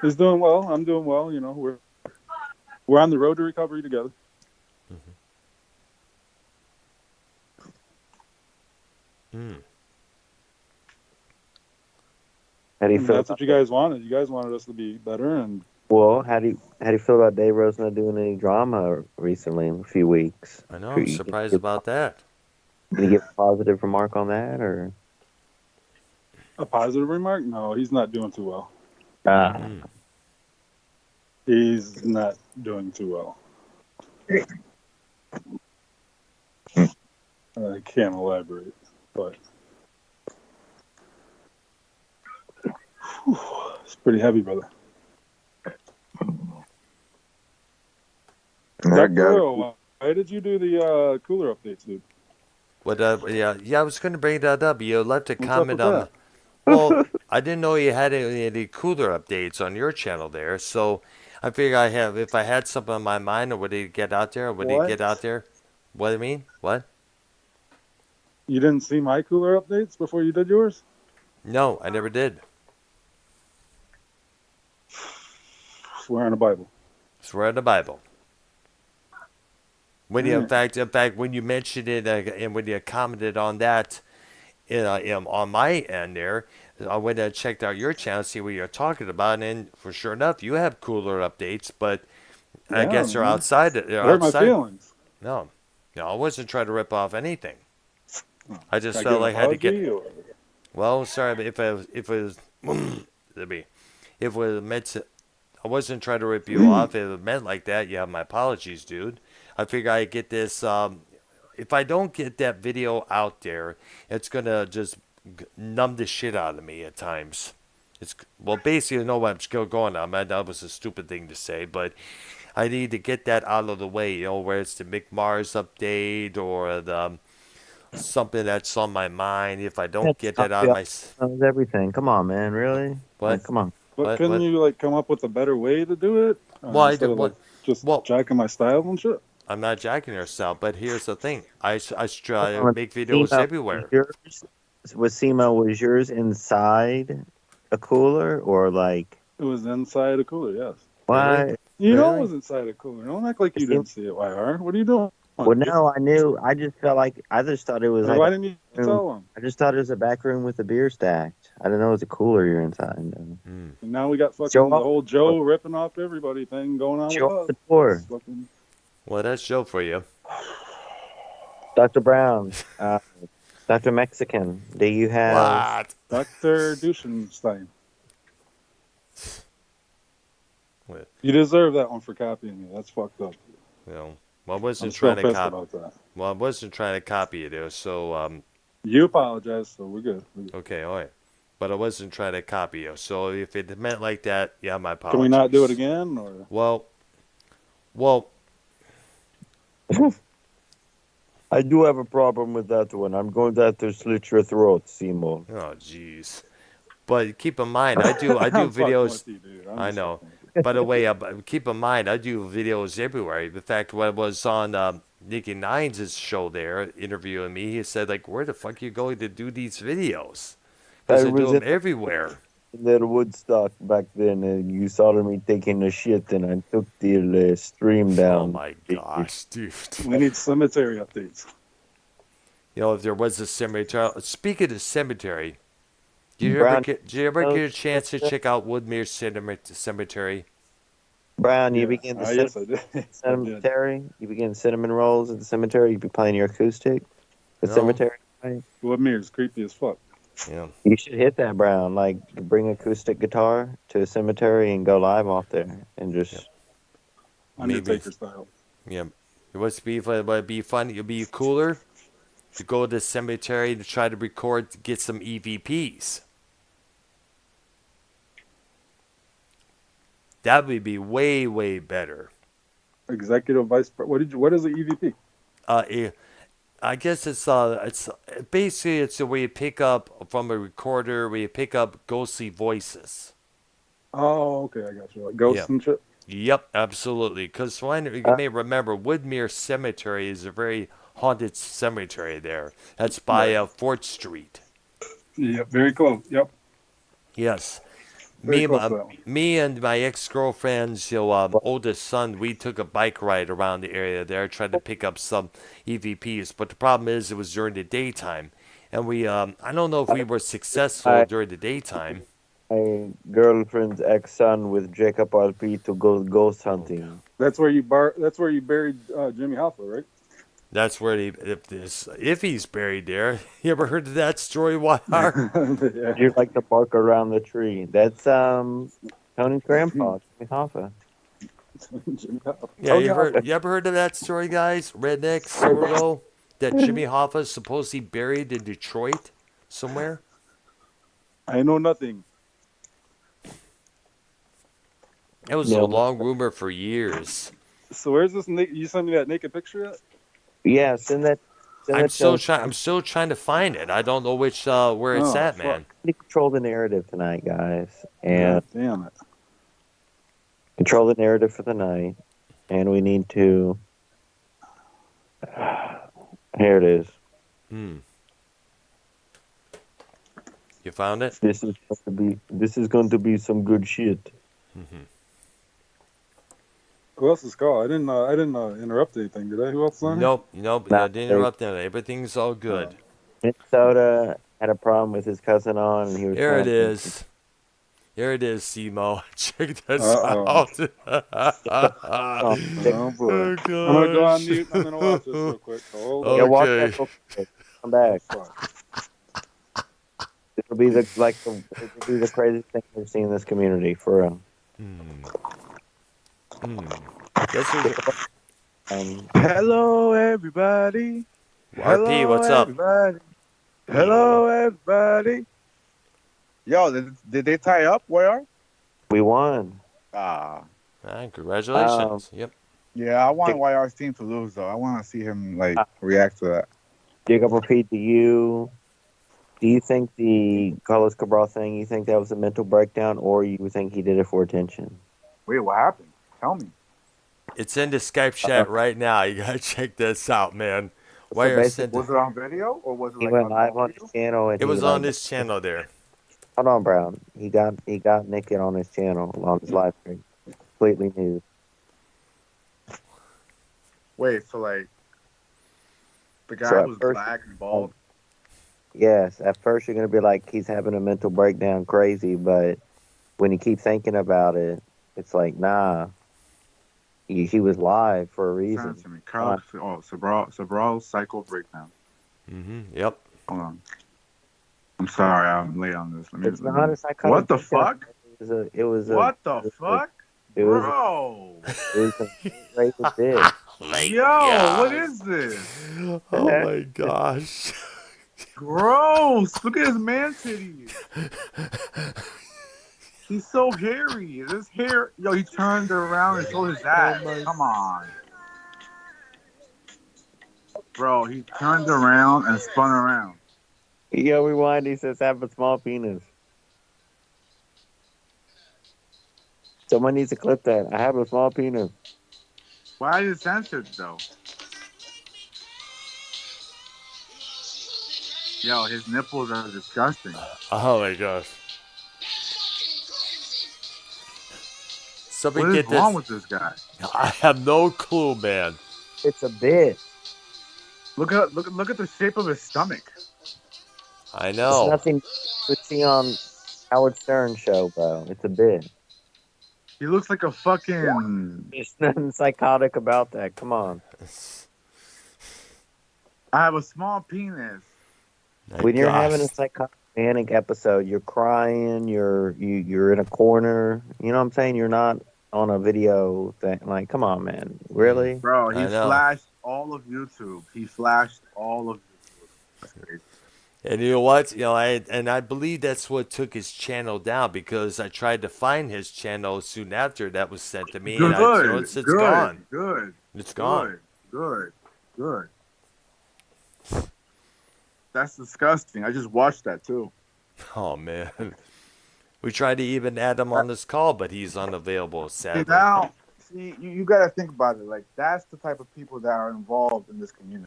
He's doing well. I'm doing well. We're on the road to recovery together. Hmm. How do you And feel? that's what you guys wanted. You guys wanted us to be better, and Well, how do you feel about Dave Rose not doing any drama recently in a few weeks? I know. I'm surprised about that. Can you give a positive remark on that, or? a positive remark? No, he's not doing too well. Hmm. He's not doing too well. I can't elaborate, but it's pretty heavy, brother. Dr. Earl, why did you do the cooler updates, dude? What? Yeah. I was going to bring that up. You left a What's up comment with on. that? Well, I didn't know you had any cooler updates on your channel there, so I figured if I had something on my mind, or would it get out there? Would it get out there? What do you mean? What? You didn't see my cooler updates before you did yours? No, I never did. Swear on the Bible. Swear on the Bible. When you, in fact, when you mentioned it and when you commented on that, on my end there, I went and checked out your channel, see what you're talking about, and for sure enough, you have cooler updates, but I guess they're man. outside. It hurt my feelings. No, I wasn't trying to rip off anything. I just Can I felt give like an I had to get. apology, or- Well, sorry, but if it was, if it was meant to, I wasn't trying to rip you off. If it meant like that, you have my apologies, dude. I figure I get this. If I don't get that video out there, it's gonna just numb the shit out of me at times. Basically, I know what I'm still going on. Man, that was a stupid thing to say, but I need to get that out of the way. Where it's the Mick Mars update or the something that's on my mind. If I don't It's get not that out of the my everything. Come on, man. Really? what Like, come on. But couldn't what? you like come up with a better way to do it Well, I instead did of like what? just Well, jacking my style and shit? I'm not jacking yourself, but here's the thing. I Hold try to on. make videos SEMA, everywhere. was yours inside a cooler or like It was inside a cooler, yes. Really? why? You know it Really? was inside a cooler. Don't act like you SEMA, didn't see it, YR. What are you doing? well, no, I knew. I just felt like I just thought it was Like, like why a didn't you room. tell them? I just thought it was a back room with a beer stacked. I didn't know it was a cooler you're inside. No. Mm. And now we got Show fucking the off, whole Joe ripping off everybody thing going on with show off us. the door, Fucking... Well, that's Joe for you. Dr. Brown, Dr. Mexican. Do you have? What? Dr. Duschenstein. What? You deserve that one for copying me. That's fucked up. You know, well, I I'm wasn't still trying to pissed copy. about that. Well, I wasn't trying to copy you there. So You apologize, so we're good. okay, all right. But I wasn't trying to copy you. So if it meant like that, yeah, my apologies. Can we not do it again? Or Well, I do have a problem with that one. I'm going to have to slit your throat, Seymour. oh jeez. But keep in mind, I do I'm fucking videos. with you, dude. I'm I just know. fucking with you. By the way, keep in mind, I do videos everywhere. In fact, when I was on Nicky Nines' show there, interviewing me, he said, like, where the fuck are you going to do these videos? Because I do them everywhere. In that Woodstock back then, you saw me taking a shit, and I took the stream down. Oh my gosh, dude. We need cemetery updates. You know, if there was a cemetery. Speaking of cemetery, did you ever get a chance to check out Woodmere Cemetery? Brown, you Yeah. begin the Yes, I did. cemetery. You begin cinnamon rolls at the cemetery. You be playing your acoustic. The No. cemetery. Right? Woodmere's creepy as fuck. Yeah. You should hit that, Brown. Like, bring acoustic guitar to a cemetery and go live off there, and just. Yep. Undertaker style. Yeah. It would be fun. It'd be cooler to go to the cemetery to try to record to get some EVPs. That would be way, way better. Executive vice. What is the EVP? I guess it's basically it's a way you pick up from a recorder where you pick up ghostly voices. Oh, okay, I got you. Like ghosts and shit. Yep, absolutely. Because you may remember, Woodmere Cemetery is a very haunted cemetery there. That's by Fort Street. Yep, very close. Yep. Yes. Very close to that one. Me and my ex-girlfriend's oldest son, we took a bike ride around the area there, tried to pick up some EVPs. But the problem is it was during the daytime. And I don't know if we were successful during the daytime. My girlfriend's ex-son with Jacob RP to go ghost hunting. That's where you buried Jimmy Hoffa, right? That's where if he's buried there. You ever heard of that story, YR? Yeah. You're like the bark around the tree. That's Tony's grandpa, Jimmy Hoffa. Jimmy Hoffa. Yeah, you ever heard of that story, guys? Redneck, Earl, that Jimmy Hoffa is supposedly buried in Detroit somewhere? I know nothing. It was a long rumor for years. So where's this? You sent me that naked picture yet? Yeah, send that. I'm still trying to find it. I don't know where it's at, fuck. man. We control the narrative tonight, guys, and God damn it. control the narrative for the night. And we need to. Here it is. You found it? This is going to be some good shit. Mm-hmm. Who else is called? I didn't interrupt anything, did I? Who else is on here? Nope. I didn't interrupt them. Everything's all good. Minnesota had a problem with his cousin on, and he was. Here it is. Here it is, Simo. Check this Uh-oh. out. Oh, boy. Oh, I'm gonna go on mute. I'm gonna watch this real quick. Hold on. Yeah, watch Okay. that real quick. Come back. It'll be the craziest thing we've seen in this community for real. Hello, everybody. RP, what's up? Everybody. Hello, everybody. Yo, did they tie up? Where? We won. Congratulations. Yep. Yeah, I want YR's team to lose though. I want to see him react to that. Jacob, repeat to you. Do you think the Carlos Cabral thing, you think that was a mental breakdown, or you think he did it for attention? Wait, what happened? Tell me. It's in the Skype chat right now. You gotta check this out, man. So Why are basically, sent? Was it on video or was it he like went on live normal on view? his channel and It he was like, on this channel there. hold on, Brown. He got naked on his channel on his live stream, completely nude. Wait, so like the So guy at was first, black and bald. yes, at first you're gonna be like he's having a mental breakdown, crazy, but when you keep thinking about it, it's like nah, he was live for a Send it reason. to me. Carlos, Cabral cycle breakdown. Yep. Hold on. I'm sorry, I'm late on this. It's not a psychotic What the breakdown. fuck? It was a What the fuck? it was Bro. it was a rated bit. Yo, what is this? Oh my gosh. Gross. Look at his man titties. He's so hairy. This hair. Yo, he turned around and showed his ass. Come on. Bro, he turned around and spun around. Yo, rewind. He says, "Have a small penis." Someone needs to clip that. I have a small penis. Why is it censored though? Yo, his nipples are disgusting. Oh my gosh. Somebody What is get wrong this. with this guy? I have no clue, man. It's a bit. Look at the shape of his stomach. I It's know. nothing you would see on Howard Stern show, bro. It's a bit. He looks like a fucking. There's nothing psychotic about that. Come on. I have a small penis. When you're having a Gosh. psychotic manic episode, you're crying, you're in a corner. You know what I'm saying? You're not on a video thing. Like, come on, man. Really? Bro, he I know. flashed all of YouTube. He flashed all of YouTube. That's crazy. And you know what? I believe that's what took his channel down because I tried to find his channel soon after that was sent to me, and Good, it's good, gone. good, It's gone. good. That's disgusting. I just watched that too. Oh man. We tried to even add him on this call, but he's unavailable, See, sadly. now, you got to think about it. Like, that's the type of people that are involved in this community.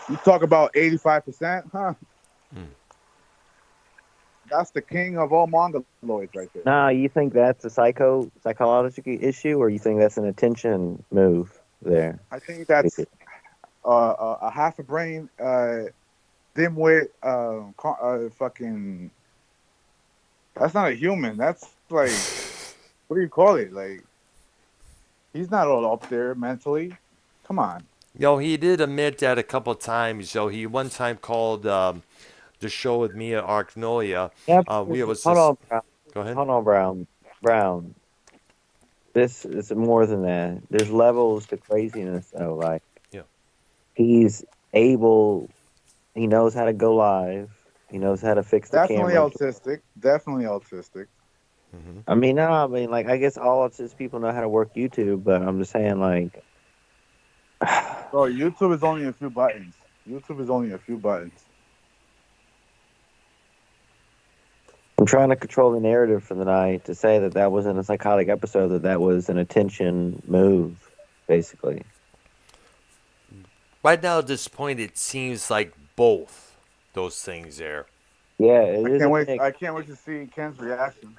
You talk about 85%, huh? That's the king of all mongoloids right there. Nah, you think that's a psychological issue, or you think that's an attention move there? I think that's a half a brain, dimwit, fucking. That's not a human. That's like, what do you call it? Like, he's not all up there mentally. Come on. He did admit that a couple times. He one time called the show with me at Arknolia. Yeah, We was hold just, on, Brown. Go ahead. Hold on, Brown. This is more than that. There's levels to craziness, though. Like, Yeah. he's able. He knows how to go live. He knows how to fix the Definitely camera. autistic. Definitely autistic. I mean, like, I guess all autistic people know how to work YouTube, but I'm just saying, like, Bro, YouTube is only a few buttons. YouTube is only a few buttons. I'm trying to control the narrative for the night to say that that wasn't a psychotic episode, that was an attention move, basically. Right now, at this point, it seems like both those things there. Yeah, it is. I can't wait to see Ken's reaction.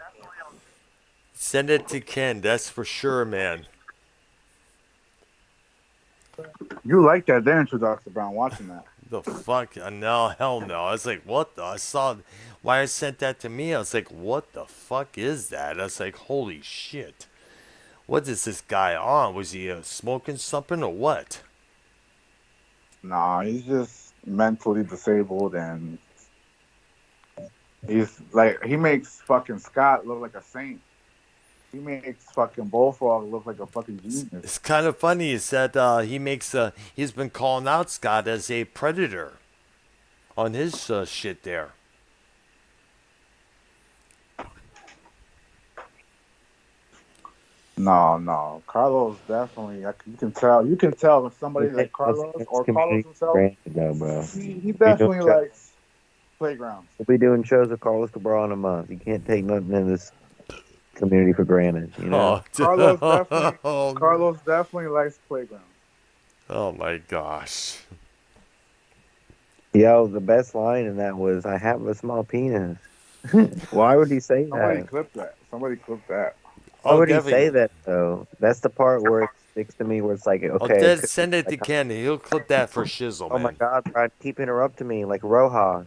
Send it to Ken, that's for sure, man. You like that, didn't you, Dr. Brown, watching that? The fuck? No, hell no. I was like, what the? I saw why I sent that to me. I was like, what the fuck is that? I was like, holy shit. What is this guy on? Was he smoking something or what? Nah, he's just mentally disabled, and he's like, he makes fucking Scott look like a saint. He makes fucking Bullfrog look like a fucking genius. It's kind of funny is that he's been calling out Scott as a predator on his shit there. No. Carlos definitely. You can tell. You can tell if somebody like Carlos It's or Carlos community himself. granted though, bro. He Be doing definitely shows, likes playgrounds. we'll be doing shows with Carlos Cabral in a month. You can't take nothing in this community for granted, you know? Oh, Carlos definitely likes playgrounds. oh my gosh. Yo, the best line in that was, I have a small penis. Why would he say Somebody that? clipped that. Somebody clipped that. Why Oh, would he definitely. say that though? That's the part where it sticks to me where it's like, Oh, okay, it Dad, could be send it to like, Ken. He'll clip that for shizzle, oh my man. God, Brian, keep interrupting me like Rojas.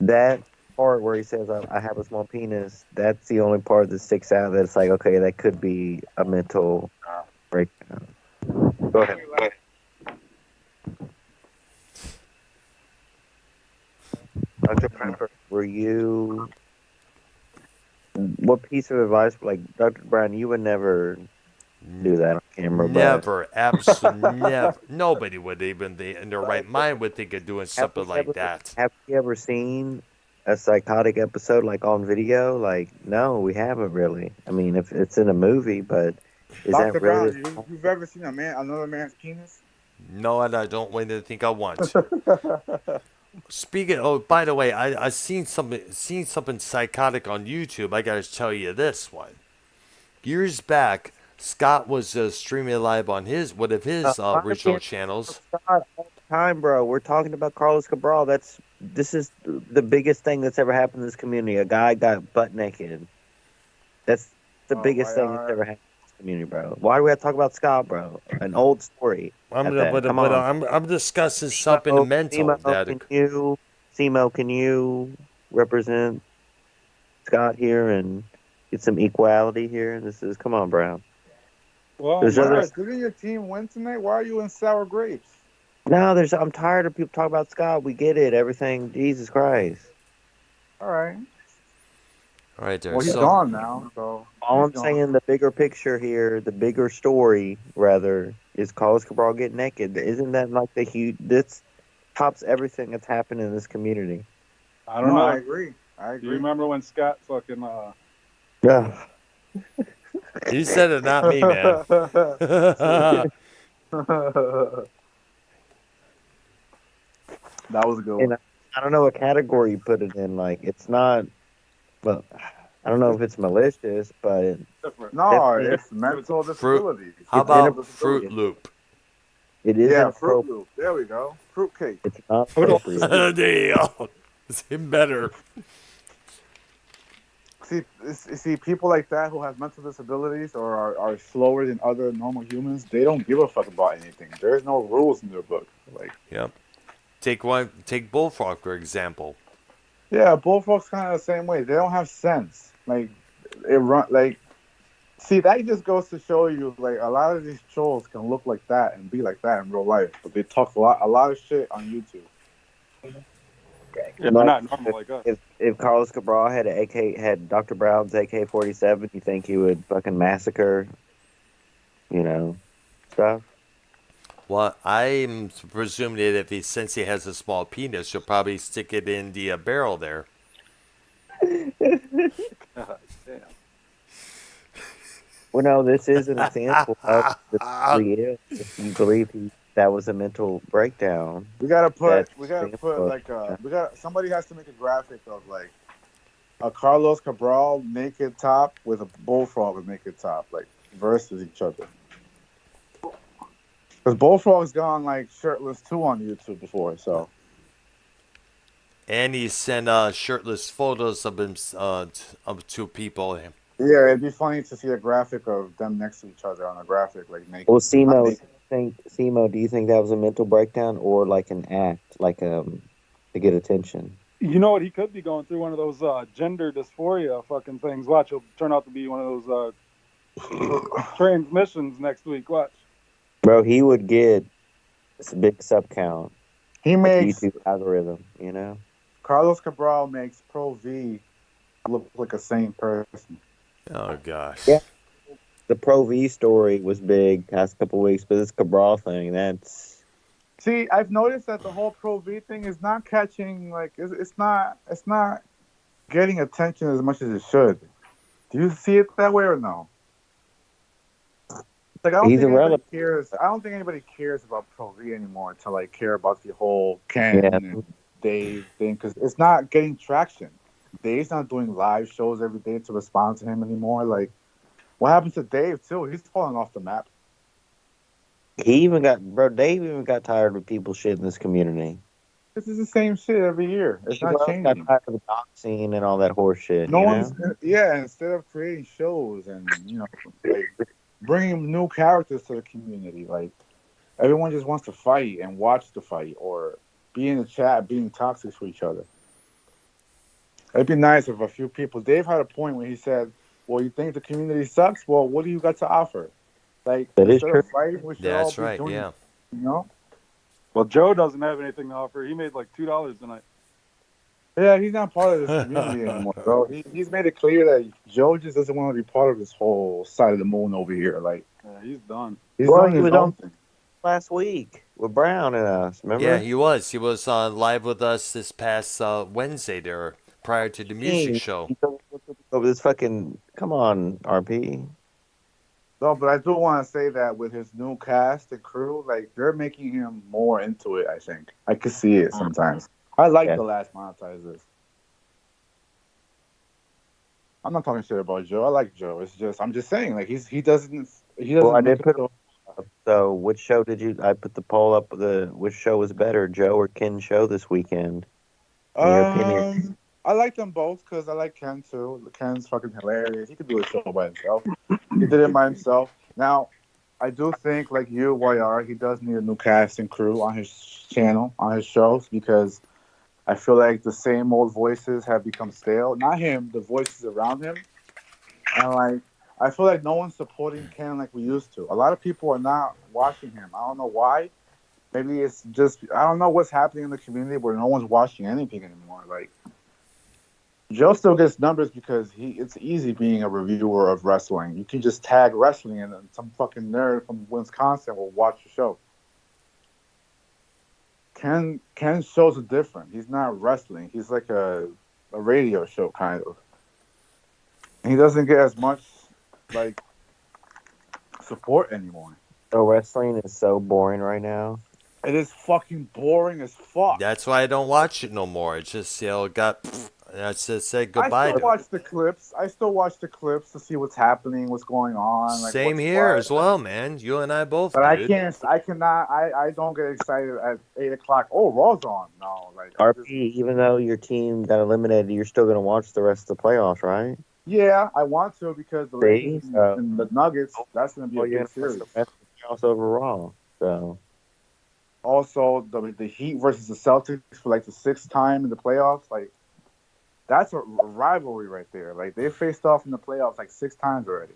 That part where he says, I have a small penis, that's the only part that sticks out that's like, okay, that could be a mental breakdown. Go ahead. Dr. Pepper, what piece of advice, like Dr. Brown, you would never do that on camera, but Never, absolutely never. Nobody would even be in their right mind would think of doing have we something like ever that. have we ever seen a psychotic episode like on video? Like, no, we haven't really. I mean, if it's in a movie, but is that Dr. really? Brown, you've ever seen another man's penis? No, and I don't want to think I want. Speaking. Oh, by the way, I seen something psychotic on YouTube. I gotta tell you this one. Years back, Scott was streaming live on one of his Why original can't channels. God all the time, bro? We're talking about Carlos Cabral. This is the biggest thing that's ever happened in this community. A guy got butt naked. That's the biggest thing that's ever happened in this community, bro. Why do we have to talk about Scott, bro? An old story at that. Come But on. I'm discussing something mental that. Simo, can you represent Scott here and get some equality here? Come on, Brown. Well, There's I'm other. Didn't your team win tonight? Why are you in sour grapes? No, I'm tired of people talking about Scott. We get it. Everything. Jesus Christ. All right. All right, there. Well, he's So gone now, so All I'm saying, the bigger picture here, the bigger story, rather, is Carlos Cabral get naked. Isn't that like the huge? This tops everything that's happened in this community. I don't know. I agree. Do you remember when Scott fucking Yeah. you said it, not me, man. That was a good And one. I don't know what category you put it in. Like, it's not. Well, I don't know if it's malicious, but No, definitely it's mental Fruit. disability. How It's about Fruit Loop? it is Yeah, Fruit inappropriate. Loop. There we go. Fruit cake. It's not appropriate. There you go. It's even better. See, people like that who have mental disabilities or are slower than other normal humans, they don't give a fuck about anything. There's no rules in their book. Like, Yep. Take Bullfrog for example. yeah, bullfrogs kind of the same way. They don't have sense. Like, it run like. See, that just goes to show you, like, a lot of these trolls can look like that and be like that in real life, but they talk a lot of shit on YouTube. they're not normal like us. If Carlos Cabral had Dr. Brown's AK-47, you think he would fucking massacre, stuff? Well, I'm presuming that since he has a small penis, he'll probably stick it in the barrel there. Well, no, this is an example of the real. If you believe that was a mental breakdown, We gotta put somebody has to make a graphic of like a Carlos Cabral naked top with a bullfrog with naked top, like versus each other. Because bullfrog's gone like shirtless too on YouTube before, so And he sent shirtless photos of him of two people. yeah, it'd be funny to see a graphic of them next to each other on a graphic like naked. well, Not Simo, do you think that was a mental breakdown or like an act, like to get attention? You know what? He could be going through one of those gender dysphoria fucking things. Watch, he'll turn out to be one of those transmissions next week. Watch. Bro, he would get a big sub count. He makes YouTube algorithm, Carlos Cabral makes Pro V look like a sane person. Oh gosh. Yeah. The Pro V story was big past couple weeks, but this Cabral thing, that's. See, I've noticed that the whole Pro V thing is not catching, like, it's not getting attention as much as it should. Do you see it that way or no? Like I don't He's think anybody irrelevant. cares. I don't think anybody cares about Pro V anymore to like care about the whole Ken Yeah. and Dave thing because it's not getting traction. Dave's not doing live shows every day to respond to him anymore. Like, what happened to Dave too? He's falling off the map. He even got, bro, Dave even got tired of people shit in this community. This is the same shit every year. It's not Well got changing. tired of the doxing and all that horse shit, No you one's know? yeah. Instead of creating shows and like bringing new characters to the community, like everyone just wants to fight and watch the fight or be in the chat being toxic for each other. It'd be nice if a few people. Dave had a point when he said, "Well, you think the community sucks? Well, what do you got to offer? Like That is instead true. of fighting, we should all That's be right. doing, Yeah. you know." Well, Joe doesn't have anything to offer. He made like $2 tonight. Yeah, he's not part of this community anymore, bro. He's made it clear that Joe just doesn't want to be part of this whole side of the moon over here. Like Yeah, he's done. he's Well, doing he his was own on thing. last week with Brown and us, Yeah, remember? he was. He was live with us this past Wednesday there, prior to the music Hey, show. over this fucking, come on, RP. No, but I do want to say that with his new cast and crew, like they're making him more into it. I think I could see it sometimes. I like Yeah. the last monetizers. I'm not talking shit about Joe. I like Joe. It's just I'm just saying like he doesn't Well, I make did it put so. up. So, which show did you? I put the poll up. Which show was better, Joe or Ken show this weekend? In your opinion? I like them both because I like Ken too. Ken's fucking hilarious. He could do a show by himself. He did it by himself. Now, I do think like you, YR, he does need a new cast and crew on his channel, on his shows because I feel like the same old voices have become stale. Not him, the voices around him. And like I feel like no one's supporting Ken like we used to. A lot of people are not watching him. I don't know why. Maybe it's just I don't know what's happening in the community where no one's watching anything anymore. Like Joe still gets numbers because it's easy being a reviewer of wrestling. You can just tag wrestling and then some fucking nerd from Wisconsin will watch the show. Ken's shows are different. He's not wrestling. He's like a radio show kind of. And he doesn't get as much like support anymore. So wrestling is so boring right now. It is fucking boring as fuck. That's why I don't watch it no more. It's just got. I just said I goodbye still to it. watch the clips. I still watch the clips to see what's happening, what's going on, like Same what's here what. as well, man. You and I both, But I dude. can't. I cannot. I don't get excited at 8 o'clock. Oh, Raw's on. No, like RP, even though your team got eliminated, you're still gonna watch the rest of the playoffs, right? yeah, I want to because the See, Lakers and the Nuggets. That's going to be a well, you're big gonna watch series. the rest of the playoffs overall. So Also, the Heat versus the Celtics for like the 6th time in the playoffs. Like that's a rivalry right there. Like they faced off in the playoffs like 6 times already.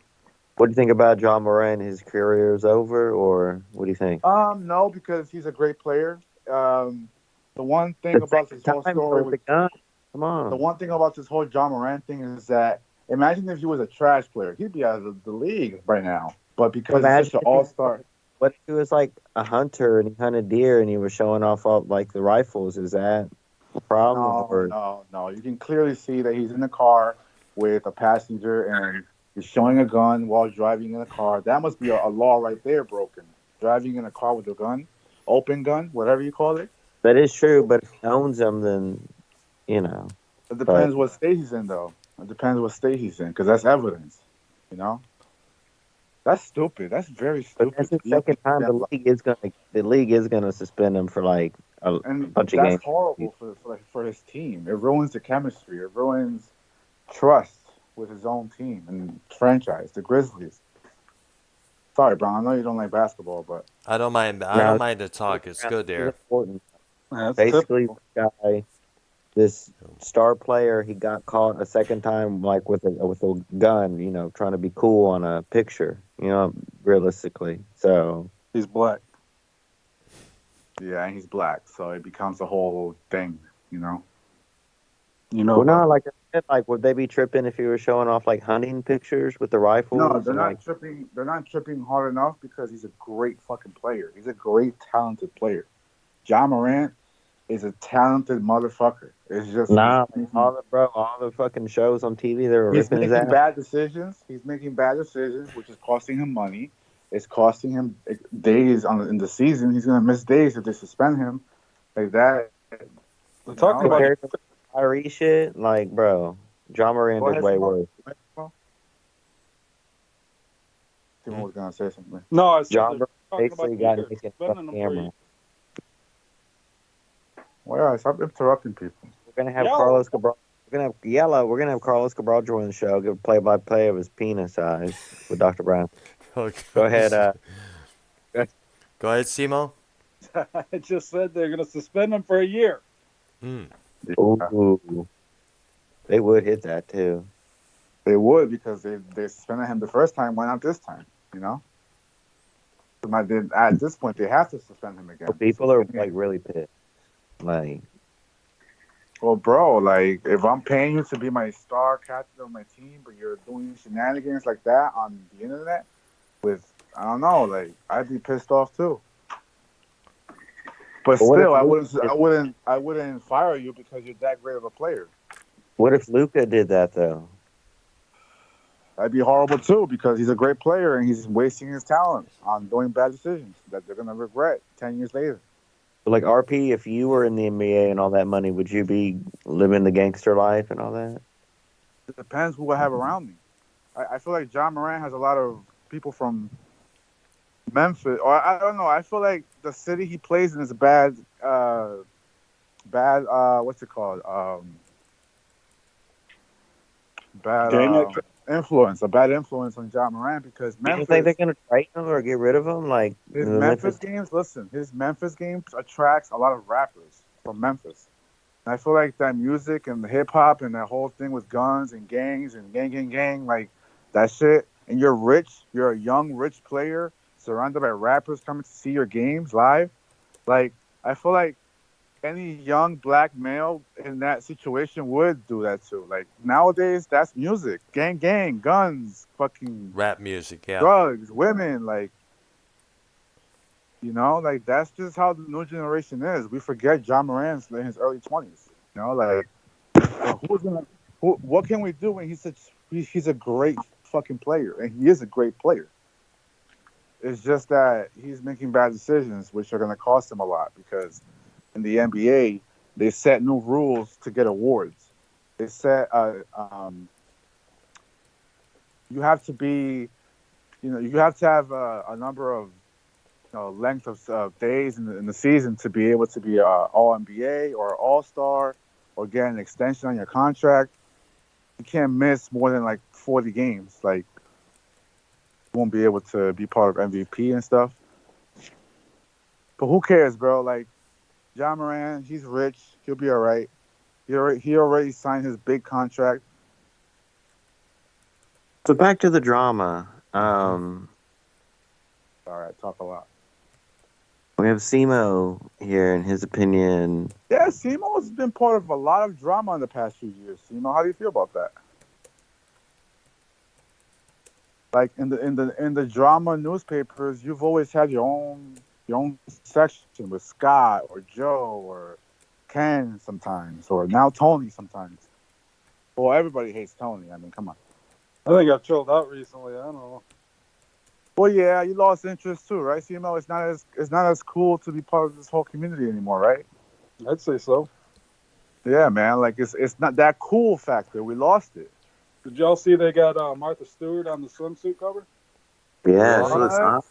what do you think about John Moran? His career is over, or what do you think? No, because he's a great player. The one thing The about this second whole time story with the with gun. Come the on. one thing about this whole John Moran thing is that imagine if he was a trash player, he'd be out of the league right now. But because he's Imagine such an if he, all-star, what if he was like a hunter and he hunted deer and he was showing off all like the rifles? Is that a problem? Or no. You can clearly see that he's in the car with a passenger and he's showing a gun while driving in a car. That must be a law right there broken. Driving in a car with a gun, open gun, whatever you call it. that is true, but if he owns them, then you know. It But depends what state he's in, though. It depends what state he's in, because that's evidence. You know, that's stupid. That's very but stupid. that's the You have to second time stand up. the league is gonna suspend him for like a And bunch of that's games. horrible for his team. It ruins the chemistry. It ruins trust with his own team and franchise, the Grizzlies. Sorry, Brown. I know you don't like basketball, but I don't mind. I Now, don't mind the talk. It's good this is there. important. That's Basically, typical. this guy, this star player, he got caught a second time, like with a gun, trying to be cool on a picture, realistically. So He's black. yeah, and he's black, so it becomes a whole thing. You know. You know well, no, about like I said, like would they be tripping if he was showing off like hunting pictures with the rifles? No, they're and not like, tripping. They're not tripping hard enough because he's a great fucking player. He's a great talented player. John Morant, is a talented motherfucker. It's just Nah, like, all the fucking shows on TV, they were he's ripping his making ass. bad decisions. He's making bad decisions, which is costing him money. It's costing him days in the season. He's gonna miss days if they suspend him like that. They're You know, talking about like Compared to Kyrie shit, like, bro, John Moran go did ahead, way Simone. worse. Simone was gonna say something. no. I said John they're Moran talking about basically the got year, naked in front suspending of them for a camera. year. Well, yeah, stop interrupting people. We're gonna have Yellow. Carlos Cabral. We're gonna have Yellow. We're gonna have Carlos Cabral join the show, give a play-by-play of his penis size with Dr. Brown. Okay. Go ahead. Go ahead, Simo. I just said they're going to suspend him for a year. Hmm. Ooh, they would hit that too. They would because they suspended him the first time. Why not this time? You know. At this point, they have to suspend him again. But people are like really pissed. Like, well, bro, like if I'm paying you to be my star captain of my team, but you're doing shenanigans like that on the internet, with I don't know, like I'd be pissed off too. But what if still, Luka I wouldn't fire you because you're that great of a player. What if Luka did that though? That'd be horrible too because he's a great player and he's wasting his talent on doing bad decisions that they're gonna regret 10 years later. Like RP, if you were in the NBA and all that money, would you be living the gangster life and all that? It depends who I have around me. I feel like John Moran has a lot of people from Memphis, or I don't know. I feel like the city he plays in is a bad, what's it called? Bad influence, a bad influence on John Moran because You don't Memphis. think they're gonna trade him or get rid of him? Like His the Memphis games, listen, his Memphis games attracts a lot of rappers from Memphis. And I feel like that music and the hip hop and that whole thing with guns and gangs and gang, like that shit. And you're rich, you're a young, rich player surrounded by rappers coming to see your games live. Like, I feel like any young black male in that situation would do that too. Like, nowadays, that's music. Gang, guns, fucking Rap music, yeah. drugs, women, like, you know, like that's just how the new generation is. We forget John Moran's in his early 20s. You know, like what can we do when he's a great fucking player and he is a great player. It's just that he's making bad decisions, which are going to cost him a lot because in the NBA they set new rules to get awards. They set you have to be, you have to have a number of length of days in the season to be able to be all NBA or All Star or get an extension on your contract. You can't miss more than like 40 games. Like, you won't be able to be part of MVP and stuff. But who cares, bro? Like, John Moran, he's rich. He'll be all right. He already signed his big contract. So back to the drama. All right, talk a lot. We have Simo here, in his opinion. Yeah, Simo's been part of a lot of drama in the past few years. Simo, how do you feel about that? Like in the drama newspapers, you've always had your own section with Scott or Joe or Ken sometimes, or now Tony sometimes. Well, everybody hates Tony. I mean, come on. I think I chilled out recently. I don't know. Well, yeah, you lost interest too, right? CMO, it's not as cool to be part of this whole community anymore, right? I'd say so. Yeah, man. Like it's not that cool factor. We lost it. Did y'all see they got Martha Stewart on the swimsuit cover? Yeah, What? she looks hot.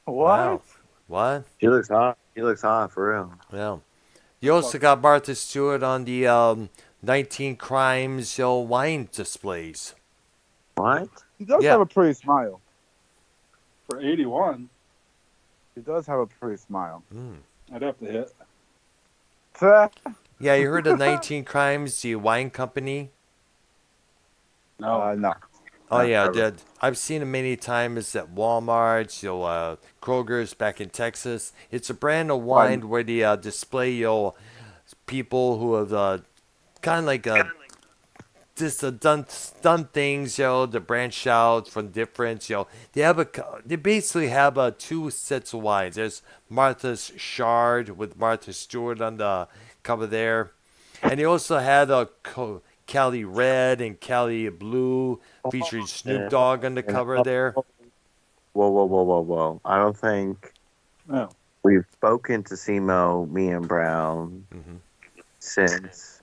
What? Wow. What? She looks hot. She looks hot for real. Yeah. You also got Martha Stewart on the 19 Crimes wine displays. What? He does Yeah. have a pretty smile. For 81, He does have a pretty smile. I'd have to hit. Yeah, you heard of 19 Crimes, the wine company? No. No. Oh, yeah, never. I've seen it many times at Walmart, Kroger's back in Texas. It's a brand of wine where they display people who have kind of like just done things, to branch out from different, they basically have two sets of wines. There's Martha's Shard with Martha Stewart on the cover there. And he also had a Cali Red and Cali Blue featuring Snoop Dogg on the cover there. Whoa. I don't think No. we've spoken to SEMO, me and Brown, since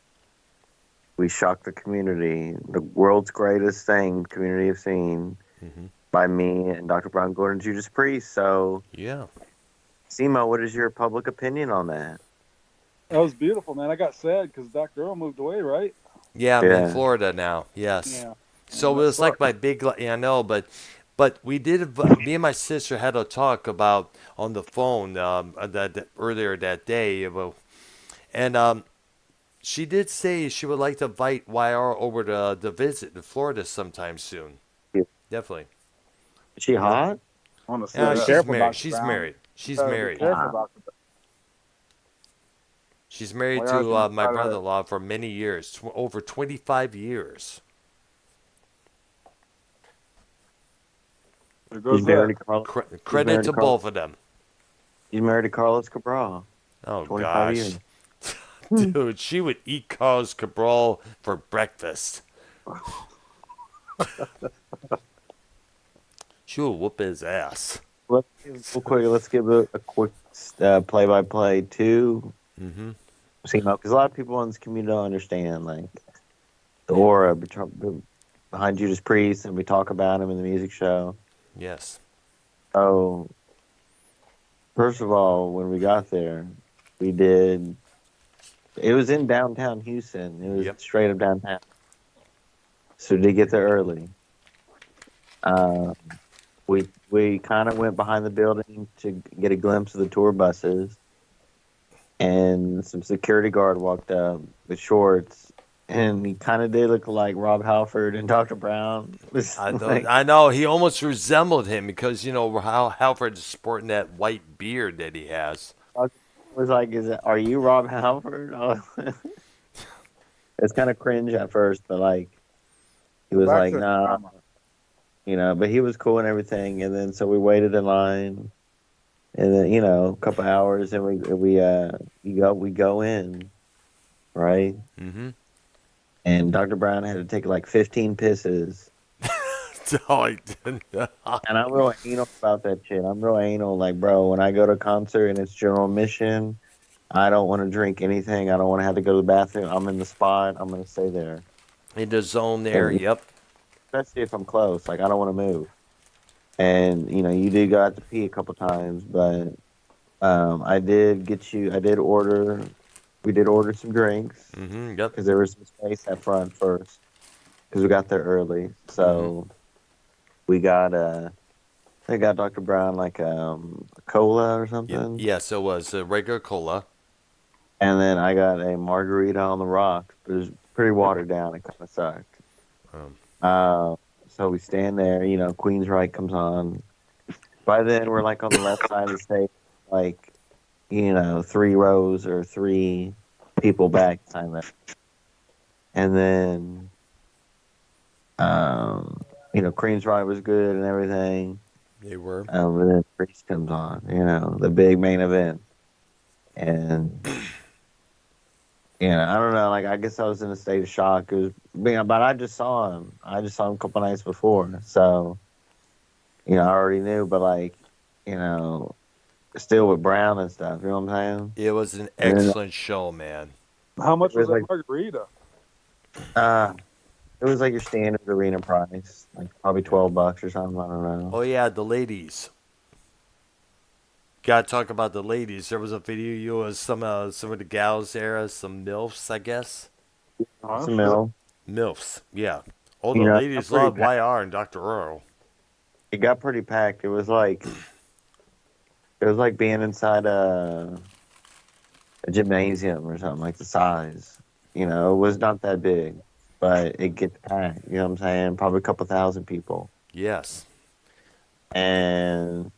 we shocked the community. The world's greatest thing community have seen by me and Dr. Brown Gordon Judas Priest. So, Yeah. SEMO, what is your public opinion on that? That was beautiful, man. I got sad because Dr. Earl moved away, right? Yeah, I'm in Yeah. Florida now. Yes. Yeah. So it that was like sucked. my big. Yeah, I know, but we did. Me and my sister had a talk about on the phone that earlier that day. And she did say she would like to invite YR over to visit to Florida sometime soon. Definitely. Is she hot? I want to see Yeah, that. she's careful, married. Dr. She's Brown. married. She's Be married. careful, Dr. She's married YR's to gonna my try to- brother-in-law for many years, over 25 years. There goes She's married that. to Carlos. Credit married to to Carl- both of them. She's married to Carlos Cabral. Oh 25 gosh, years. dude, she would eat Carlos Cabral for breakfast. She would whoop his ass. Let's give a quick play-by-play to SEMO, because a lot of people in this community don't understand like the aura behind Judas Priest, and we talk about him in the music show. Yes. So, first of all, when we got there, it was in downtown Houston. It was straight up downtown. So we did get there early. We kind of went behind the building to get a glimpse of the tour buses, and some security guard walked up with shorts, and he kind of did look like Rob Halford and Dr. Brown. I know he almost resembled him because how Halford's sporting that white beard that he has. I was like, are you Rob Halford? It's kind of cringe at first, but like, he was like, nah, but he was cool and everything. And then, so we waited in line, and then, a couple hours, and we go in, right? Mm-hmm. And Dr. Brown had to take like 15 pisses. No, he didn't. And I'm real anal about that shit. I'm real anal. Like, bro, when I go to a concert and it's general admission, I don't want to drink anything. I don't want to have to go to the bathroom. I'm in the spot. I'm going to stay there. In the zone there, yep. Especially if I'm close. Like, I don't want to move. And, you did go out to pee a couple times, but we did order some drinks. Mm-hmm, yep. Because there was some space at front first. Because we got there early. So we got they got Dr. Brown like a cola or something. Yes, it was a regular cola. And then I got a margarita on the rocks. But it was pretty watered down. It kind of sucked. So we stand there. Queensryche comes on. By then, we're like on the left side of the stage, like 3 rows or 3 people back. And then, Queensryche was good and everything. They were. And then Priest comes on, the big main event. And, I don't know, like, I guess I was in a state of shock. But I just saw him. I just saw him a couple nights before. So, I already knew, but, like, still with Brown and stuff, you know what I'm saying? It was an excellent show, man. How much was that like, margarita? It was like your standard arena price, like probably $12 or something. I don't know. Oh yeah, the ladies. Gotta talk about the ladies. There was a video. You was some of the gals there, some milfs, I guess. Some milfs, yeah. All the ladies love YR and Dr. Earl. It got pretty packed. It was like being inside a gymnasium or something, like the size. It was not that big. But it gets packed, you know what I'm saying? Probably a couple thousand people. Yes. Kind And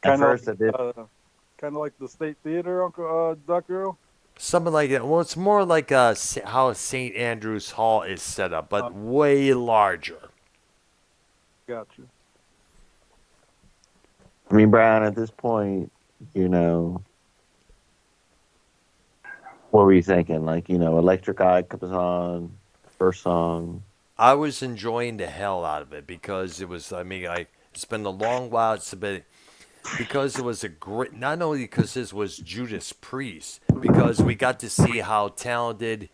of like the State Theater, Uncle Dr. Earl? Something like that. Well, it's more like how St. Andrew's Hall is set up, but way larger. Gotcha. I mean, Brian, at this point, What were you thinking? Like, Electric Eye comes on, first song. I was enjoying the hell out of it because it was. I mean, it's been a long while. It's been because it was a great. Not only because this was Judas Priest, because we got to see how talented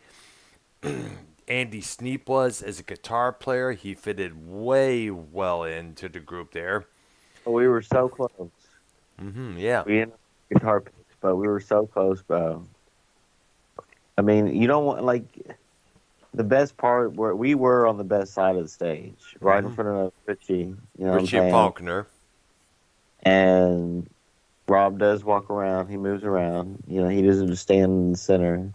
Andy Sneap was as a guitar player. He fitted way well into the group there. We were so close. Yeah. We ended up with guitar picks, but we were so close, bro. I mean, you don't want, like, the best part where we were on the best side of the stage, right in front of Richie, you know what I'm Richie saying? Faulkner. And Rob does walk around. He moves around. He doesn't just stand in the center.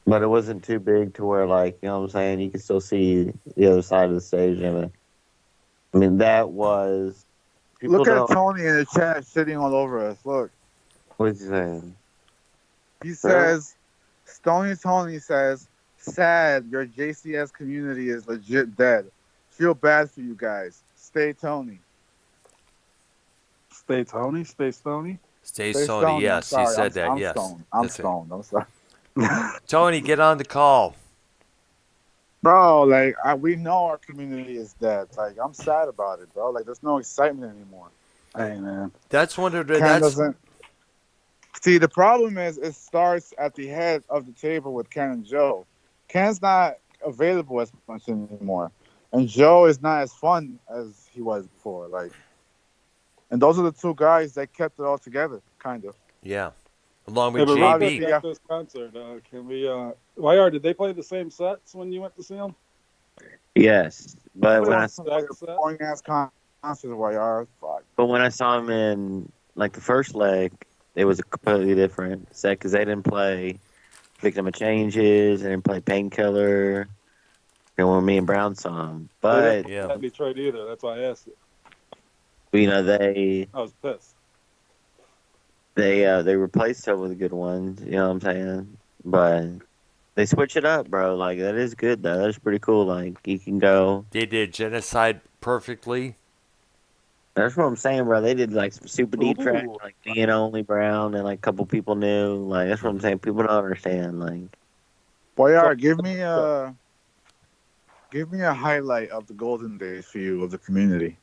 But it wasn't too big to where, like, you know what I'm saying, you could still see the other side of the stage and everything. I mean, that was... Look at Tony in the chat sitting all over us. Look. What is he saying? He says, Stony Tony says, sad, your JCS community is legit dead. Feel bad for you guys. Stay Tony. Stay Tony? Stay Stony? Stay Sony, yes. He said that, yes. I'm stoned. I'm sorry. Tony, get on the call. Bro, like, we know our community is dead. Like, I'm sad about it, bro. Like, there's no excitement anymore. Hey, man. That's one of the... Ken doesn't... See, the problem is it starts at the head of the table with Ken and Joe. Ken's not available as much anymore. And Joe is not as fun as he was before. Like, and those are the two guys that kept it all together, kind of. Yeah. Along with JB. At this concert, can we... YR, did they play the same sets when you went to see them? Yes. But when I saw boring-ass concerts, YR, fuck. But when I saw them in, like, the first leg, it was a completely different set because they didn't play Victim of Changes, they didn't play Painkiller, when me and Brown saw them. But... yeah. Not Detroit either, that's why I asked it. They... I was pissed. They replaced some with the good ones, you know what I'm saying? But they switch it up, bro. Like, that is good, though. That's pretty cool. Like, you can go... They did Genocide perfectly. That's what I'm saying, bro. They did, like, some super deep tracks, like me and Only Brown, and, like, a couple people knew. Like, that's what I'm saying. People don't understand, like... Boyar, give me a highlight of the golden days for you, of the community.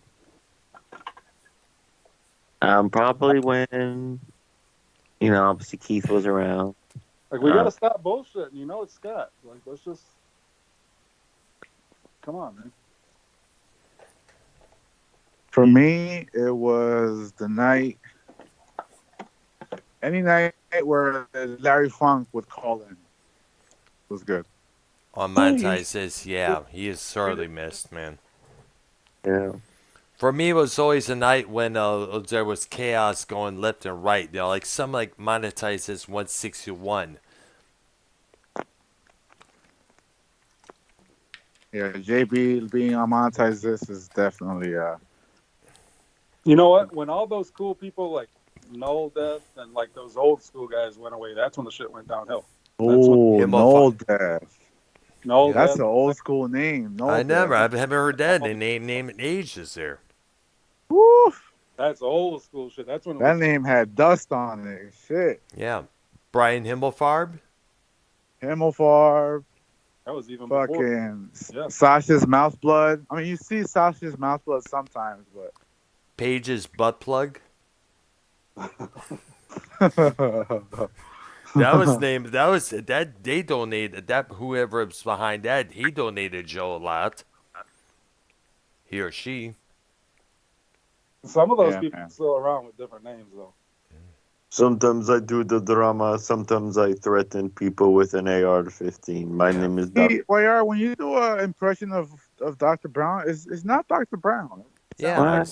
Probably when... obviously Keith was around. Like, we gotta stop bullshitting. It's Scott. Like, let's just... Come on, man. For me, it was the night... Any night where Larry Funk would call in. It was good. On Monetize, yeah, he is sorely missed, man. Yeah. For me, it was always a night when there was chaos going left and right. Like some like Monetizes 161. Yeah, JB being on Monetize this is definitely You know what? When all those cool people like Noel Death and like those old school guys went away, that's when the shit went downhill. Oh, Noel Death. No, that's an old school name. No, I haven't heard that. They name ages there. Woo! That's old school shit. That's when that name had dust on it. Shit. Yeah, Brian Himmelfarb. Himmelfarb. That was even fucking yeah. Sasha's mouth blood. I mean, you see Sasha's mouth blood sometimes, but Paige's butt plug. That was named. That was that they donated that. Whoever was behind that, he donated Joe a lot. He or she. Some of those people are still around with different names, though. Sometimes I do the drama. Sometimes I threaten people with an AR-15. My name is Dr. YR, when you do an impression of Dr. Brown, it's not Dr. Brown. Yeah,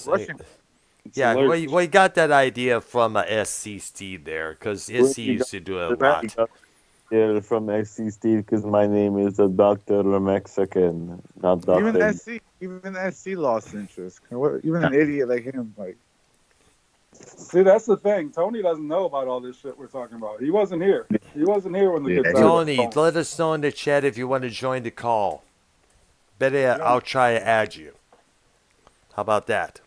yeah. Well, you got that idea from SC Steve there, because SC used to do it a lot. Yeah, from SC Steve, because my name is a Dr. Mexican, not Dr. Even SC lost interest. Even an idiot like him, like. See, that's the thing. Tony doesn't know about all this shit we're talking about. He wasn't here. He wasn't here when the kids. Tony, let us know in the chat if you want to join the call. Better, I'll try to add you. How about that?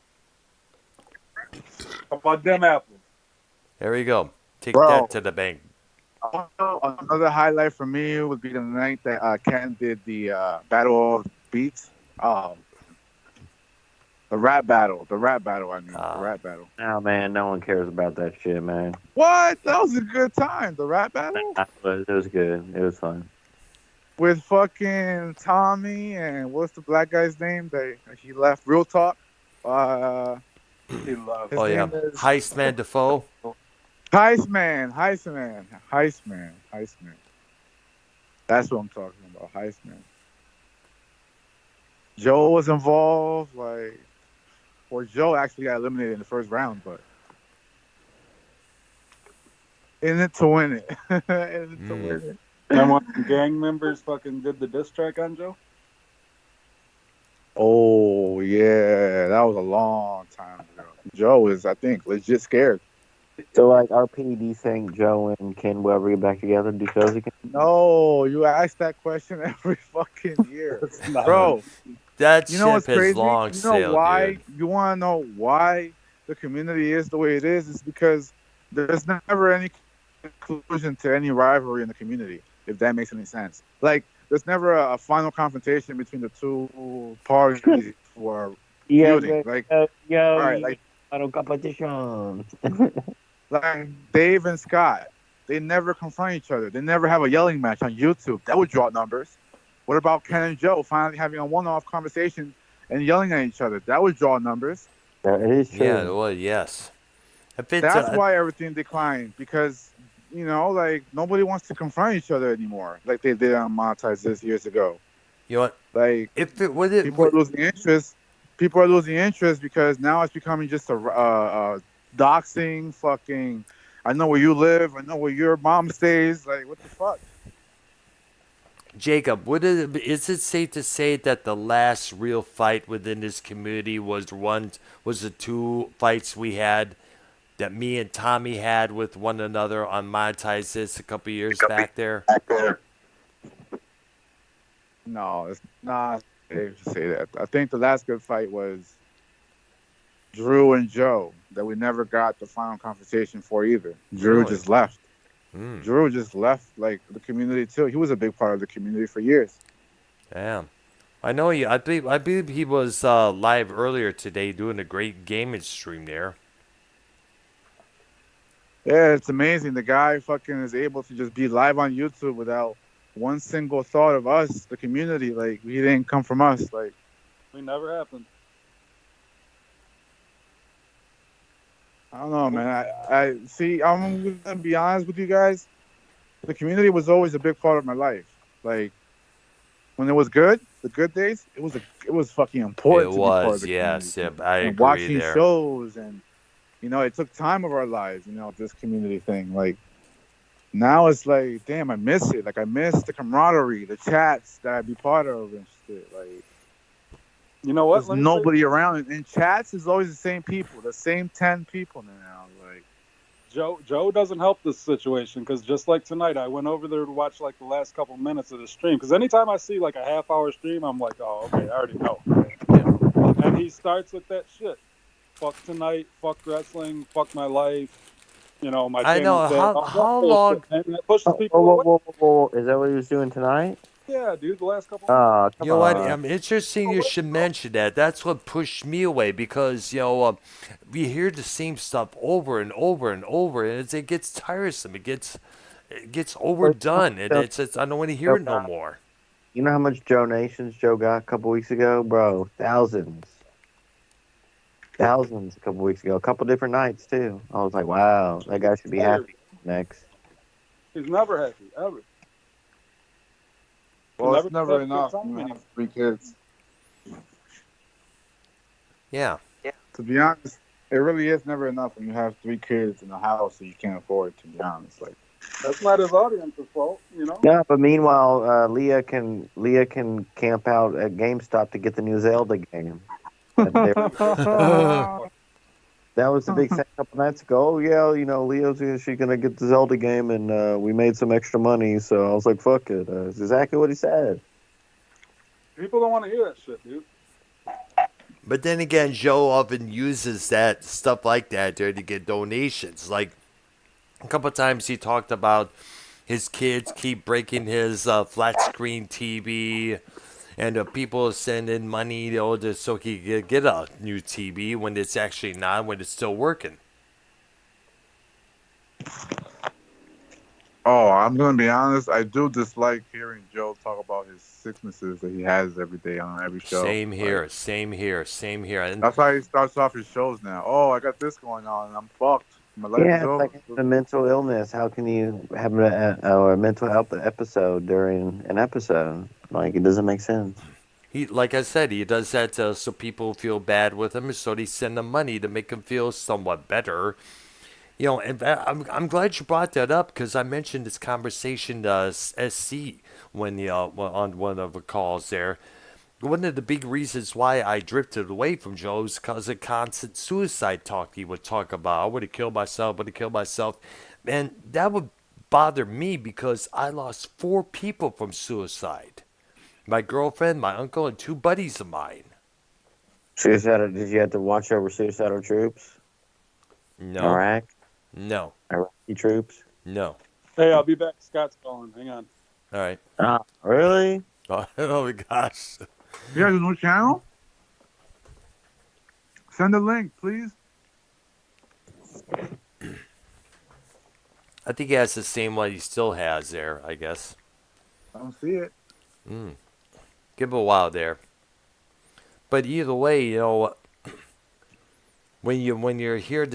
How about them apples? There we go. take Bro. that to the bank. Also, another highlight for me would be the night that Ken did the Battle of Beats. The rap battle. The rap battle, I mean. The rap battle. Nah, man, no one cares about that shit, man. What? That was a good time. The rap battle? It was good. It was fun. With fucking Tommy and what's the black guy's name? He left. Real Talk. He loved. His Oh yeah, name is Heistman Defoe. Heistman. That's what I'm talking about. Heistman. Joe was involved, Joe actually got eliminated in the first round, but in it to win it. And when gang members fucking did the diss track on Joe? Oh yeah, that was a long time ago. Joe is, I think, legit scared. So, like, RP, do you think Joe and Ken will ever get back together and do shows again? No, you ask that question every fucking year, bro. That You know what's ship has crazy? long You know sailed, why? dude. You want to know why the community is the way it is? It's because there's never any conclusion to any rivalry in the community, if that makes any sense. Like, there's never a final confrontation between the two parties who are feuding. Like, all right, like, final competition. like Dave and Scott, they never confront each other. They never have a yelling match on YouTube. That would draw numbers. What about Ken and Joe finally having a one-off conversation and yelling at each other? That would draw numbers. It is true. Yeah, well, yes. That's why everything declined, because, like, nobody wants to confront each other anymore, like they did on Monetize this years ago. You know what? Like, people are losing interest. People are losing interest because now it's becoming just a doxing, fucking, I know where you live, I know where your mom stays. Like, what the fuck? Jacob, is it safe to say that the last real fight within this community was the two fights we had that me and Tommy had with one another on Monetize this a couple years back there? No, it's not safe to say that. I think the last good fight was Drew and Joe that we never got the final conversation for either. Drew Really? just left. Mm. Drew just left, like, the community too. He was a big part of the community for years. Damn. I know he. I believe he was live earlier today doing a great gaming stream there. Yeah, it's amazing. The guy fucking is able to just be live on YouTube without one single thought of us, the community. Like, he didn't come from us. Like, We never happened. I don't know, man. I see. I'm gonna be honest with you guys. The community was always a big part of my life. Like, when it was good, the good days, it was fucking important. It to be part of was, the yes. community. I And agree watching there. shows, and it took time of our lives. This community thing. Like, now it's like, damn, I miss it. Like, I miss the camaraderie, the chats that I'd be part of and shit. Like, You know what? there's nobody around. In chats, it's always the same people, the same 10 people now. Like, Joe doesn't help this situation, because just like tonight, I went over there to watch like the last couple minutes of the stream. Because anytime I see like a half-hour stream, I'm like, oh, okay, I already know. And he starts with that shit. Fuck tonight. Fuck wrestling. Fuck my life. My I know. channel's dead. All that How bullshit, long? And that pushes people away. Whoa. Is that what he was doing tonight? Yeah, dude. The last couple. Come You know what? on. I'm interested you should mention that. That's what pushed me away because we hear the same stuff over and over and over, and it gets tiresome. It gets overdone, and it's I don't want to hear it no more. You know how much donations Joe got a couple weeks ago, bro? Thousands a couple weeks ago. A couple different nights too. I was like, wow, that guy should be happy next. He's never happy ever. well, Never it's never took enough. your time You anymore. have 3 kids. Yeah. To be honest, it really is never enough when you have 3 kids in a house that you can't afford. To be honest, like, That's not his audience's fault, Yeah, but meanwhile, Leah can camp out at GameStop to get the new Zelda game. That was the big thing a couple nights ago. Oh yeah, Leo's she's gonna get the Zelda game, and we made some extra money. So I was like, fuck it. It's exactly what he said. People don't want to hear that shit, dude. But then again, Joe often uses that stuff like that there to get donations. Like A couple of times he talked about his kids keep breaking his flat screen TV, and people send in money, just so he could get a new TV when it's actually not, when it's still working. Oh, I'm gonna be honest. I do dislike hearing Joe talk about his sicknesses that he has every day on every show. Same here, same here, same here. And That's how he starts off his shows now. Oh, I got this going on, and I'm fucked. My life is Yeah, it's over. like a mental illness. How can you have a mental health episode during an episode? Like, it doesn't make sense. he, like I said, he does that so people feel bad with him, so they send him money to make him feel somewhat better. And I'm glad you brought that up because I mentioned this conversation to SC when on one of the calls there. One of the big reasons why I drifted away from Joe is because of constant suicide talk he would talk about. I would have killed myself, would have killed myself. And that would bother me because I lost 4 people from suicide. My girlfriend, my uncle, and 2 buddies of mine. Suicidal? Did you have to watch over suicidal troops? No. Iraq? No. Iraqi troops? No. Hey, I'll be back. Scott's calling. Hang on. All right. Really? Oh my gosh. You have a new channel? Send a link, please. I think he has the same one he still has there, I guess. I don't see it. Give him a while there. But either way, when you're here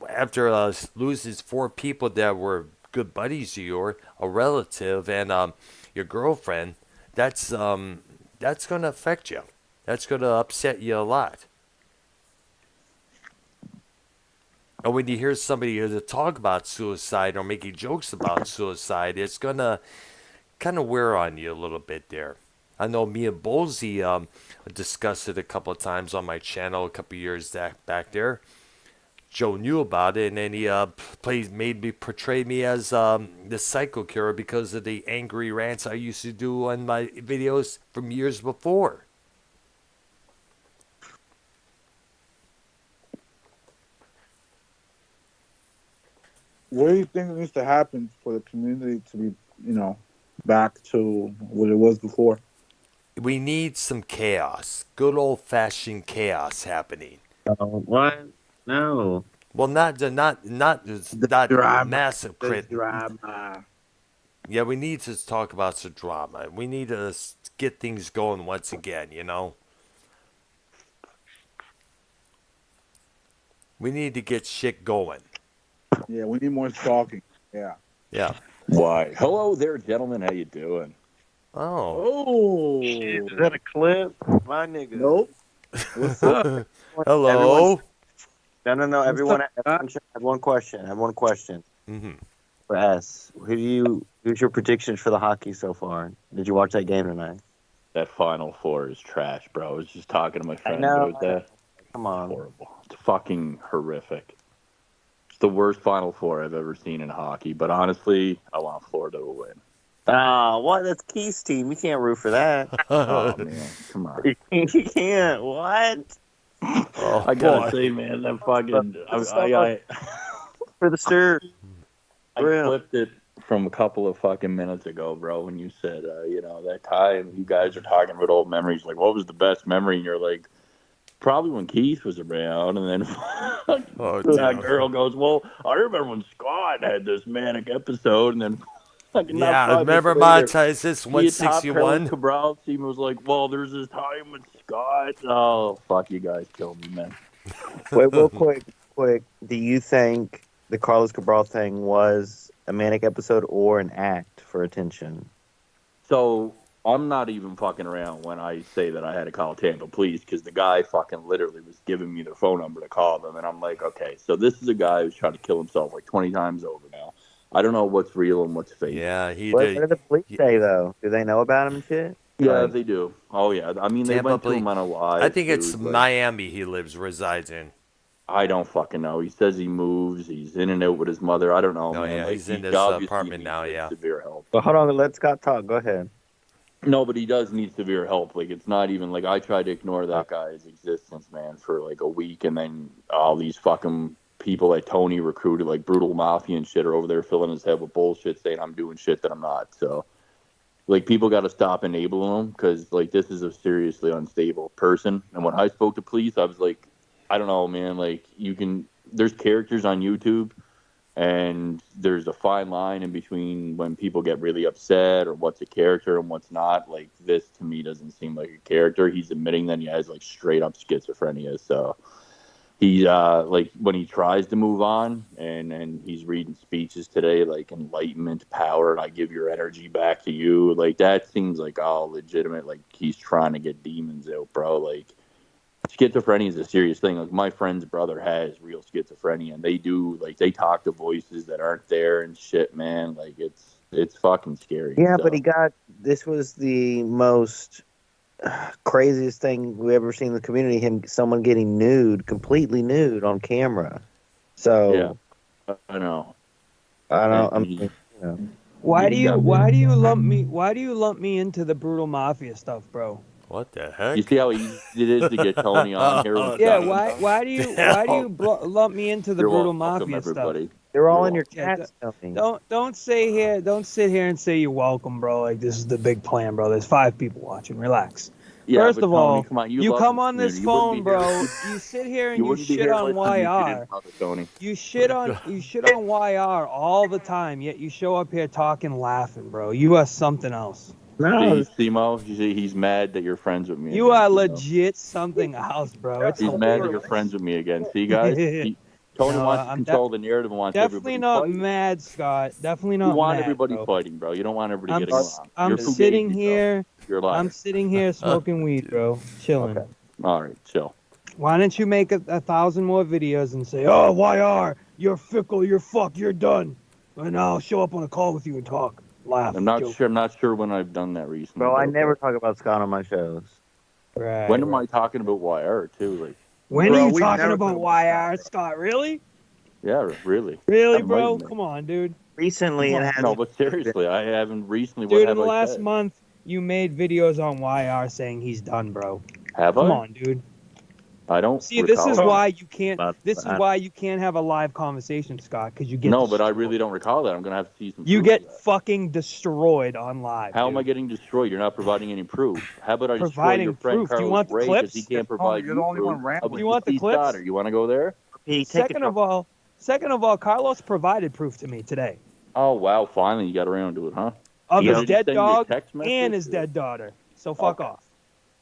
after loses 4 people that were good buddies of yours, a relative, and your girlfriend, that's going to affect you. That's going to upset you a lot. And when you hear somebody to talk about suicide or making jokes about suicide, it's going to kind of wear on you a little bit there. I know me and Bolsey discussed it a couple of times on my channel a couple of years back there. Joe knew about it, and then he portrayed me as the psycho killer because of the angry rants I used to do on my videos from years before. What do you think needs to happen for the community to be, back to what it was before? We need some chaos, good old-fashioned chaos happening. What? No. Well, not Drama. massive crit. Drama. Yeah, we need to talk about some drama. We need to get things going once again. We need to get shit going. Yeah, we need more talking. Yeah. Yeah. Why? Hello there, gentlemen. How you doing? Oh. Is that a clip? My nigga. Nope. What's up? Hello. No. Everyone I have one question. Mm-hmm. For S. Who's your predictions for the hockey so far? Did you watch that game tonight? That Final Four is trash, bro. I was just talking to my friend know. about that. Come on. Horrible. It's fucking horrific. It's the worst Final Four I've ever seen in hockey. But honestly, I want Florida to win. What? That's Keith's team. You can't root for that. Oh man, come on. You can't. What? I gotta say, man, that fucking I For the stir. I clipped it from a couple of fucking minutes ago, bro, when you said, that time you guys are talking about old memories. Like, what was the best memory? And you're like, probably when Keith was around. And then that girl goes, well, I remember when Scott had this manic episode. And then yeah, remember Monetizes 161? Cabral team was like, well, there's this time with Scott. Oh, fuck, you guys killed me, man. Wait, real quick. Do you think the Carlos Cabral thing was a manic episode or an act for attention? So I'm not even fucking around when I say that I had to call Tampa Police because the guy fucking literally was giving me their phone number to call them. And I'm like, okay, so this is a guy who's trying to kill himself like 20 times over now. I don't know what's real and what's fake. Yeah, What do the police say, though? Do they know about him and shit? Yeah, they do. Oh, yeah. I mean, they went to him on a live. I think it's Miami he resides in. I don't fucking know. He says he moves. He's in and out with his mother. I don't know, man. Yeah, like, he's in this apartment now, yeah. Severe help. But hold on, let Scott talk. Go ahead. No, but he does need severe help. Like, it's not even, like, I tried to ignore that guy's existence, man, for, like, a week, and then all these fucking people that Tony recruited, like Brutal Mafia and shit, are over there filling his head with bullshit, saying I'm doing shit that I'm not. So, like, people got to stop enabling him because, like, this is a seriously unstable person. And when I spoke to police, I was like, I don't know, man. Like, there's characters on YouTube, and there's a fine line in between when people get really upset or what's a character and what's not. Like, this to me doesn't seem like a character. He's admitting that he has, like, straight up schizophrenia. So he, like, when he tries to move on and he's reading speeches today, like enlightenment, power, and I give your energy back to you. Like, that seems like all legitimate. Like, he's trying to get demons out, bro. Like, schizophrenia is a serious thing. Like, my friend's brother has real schizophrenia, and they talk to voices that aren't there and shit, man. Like, it's fucking scary. Yeah, So, but this was the most craziest thing we ever seen in the community. Someone getting completely nude on camera. So yeah, I know. Why do you lump me into the Brutal Mafia stuff, bro? What the heck? You see how easy it is to get Tony on here? Yeah, why do you lump me into the You're Brutal welcome, Mafia everybody. stuff? They're all in your chat. Don't sit here and say you're welcome, bro. Like, this is the big plan, bro. There's 5 people watching. Relax. Yeah, First but of Tony, all, come on, you love come the on this community. You wouldn't phone, be bro. here. You sit here and You you wouldn't be shit here on listening to me if you YR. didn't love it, Tony. You shit on YR all the time, yet you show up here talking, laughing, bro. You are something else. No, See, Simo, you see, he's mad that you're friends with me. You again, are Simo. legit something else, bro. It's He's mad that you're friends with me again. See, guys? Tony No, wants to I'm control the narrative and wants definitely everybody not fighting. mad, Scott. Definitely You not want mad, everybody bro. fighting, bro. You don't want everybody getting along. I'm You're sitting fugazi, here. bro. You're a liar. I'm sitting here smoking weed, bro. Chilling. Okay. All right, chill. Why don't you make 1,000 more videos and say, "Oh, YR, you're fickle, you're fucked, you're done," and I'll show up on a call with you and talk, laugh. I'm not sure when I've done that recently. bro, I never talk about Scott on my shows. Right. When am I talking about YR too? Like, when Bro, are you we talking never about talk about YR, Scott? Really? yeah, really. Really, That bro? might be- Come on, dude. Recently, it has. No, but seriously, I haven't recently. Dude, What in have the I last said? month, you made videos on YR saying he's done, bro. Have Come I? on, dude. I don't. See, this is recall. why you can't. This is why you can't have a live conversation, Scott, because you get. No, but I destroyed. really don't recall that. I'm gonna have to see some. You proof get of that. fucking destroyed on live. How dude. am I getting destroyed? You're not providing any proof. How about I destroy Providing your friend proof. Do you Carlos want the Ray clips? because he can't provide you're the only proof one of rambling. his You want the deceased clips? daughter. You want to go there? Second of all, Carlos provided proof to me today Oh wow! Finally, you got around to it, huh? of Did his he dead send you a dog text message and his or- dead daughter. So fuck off.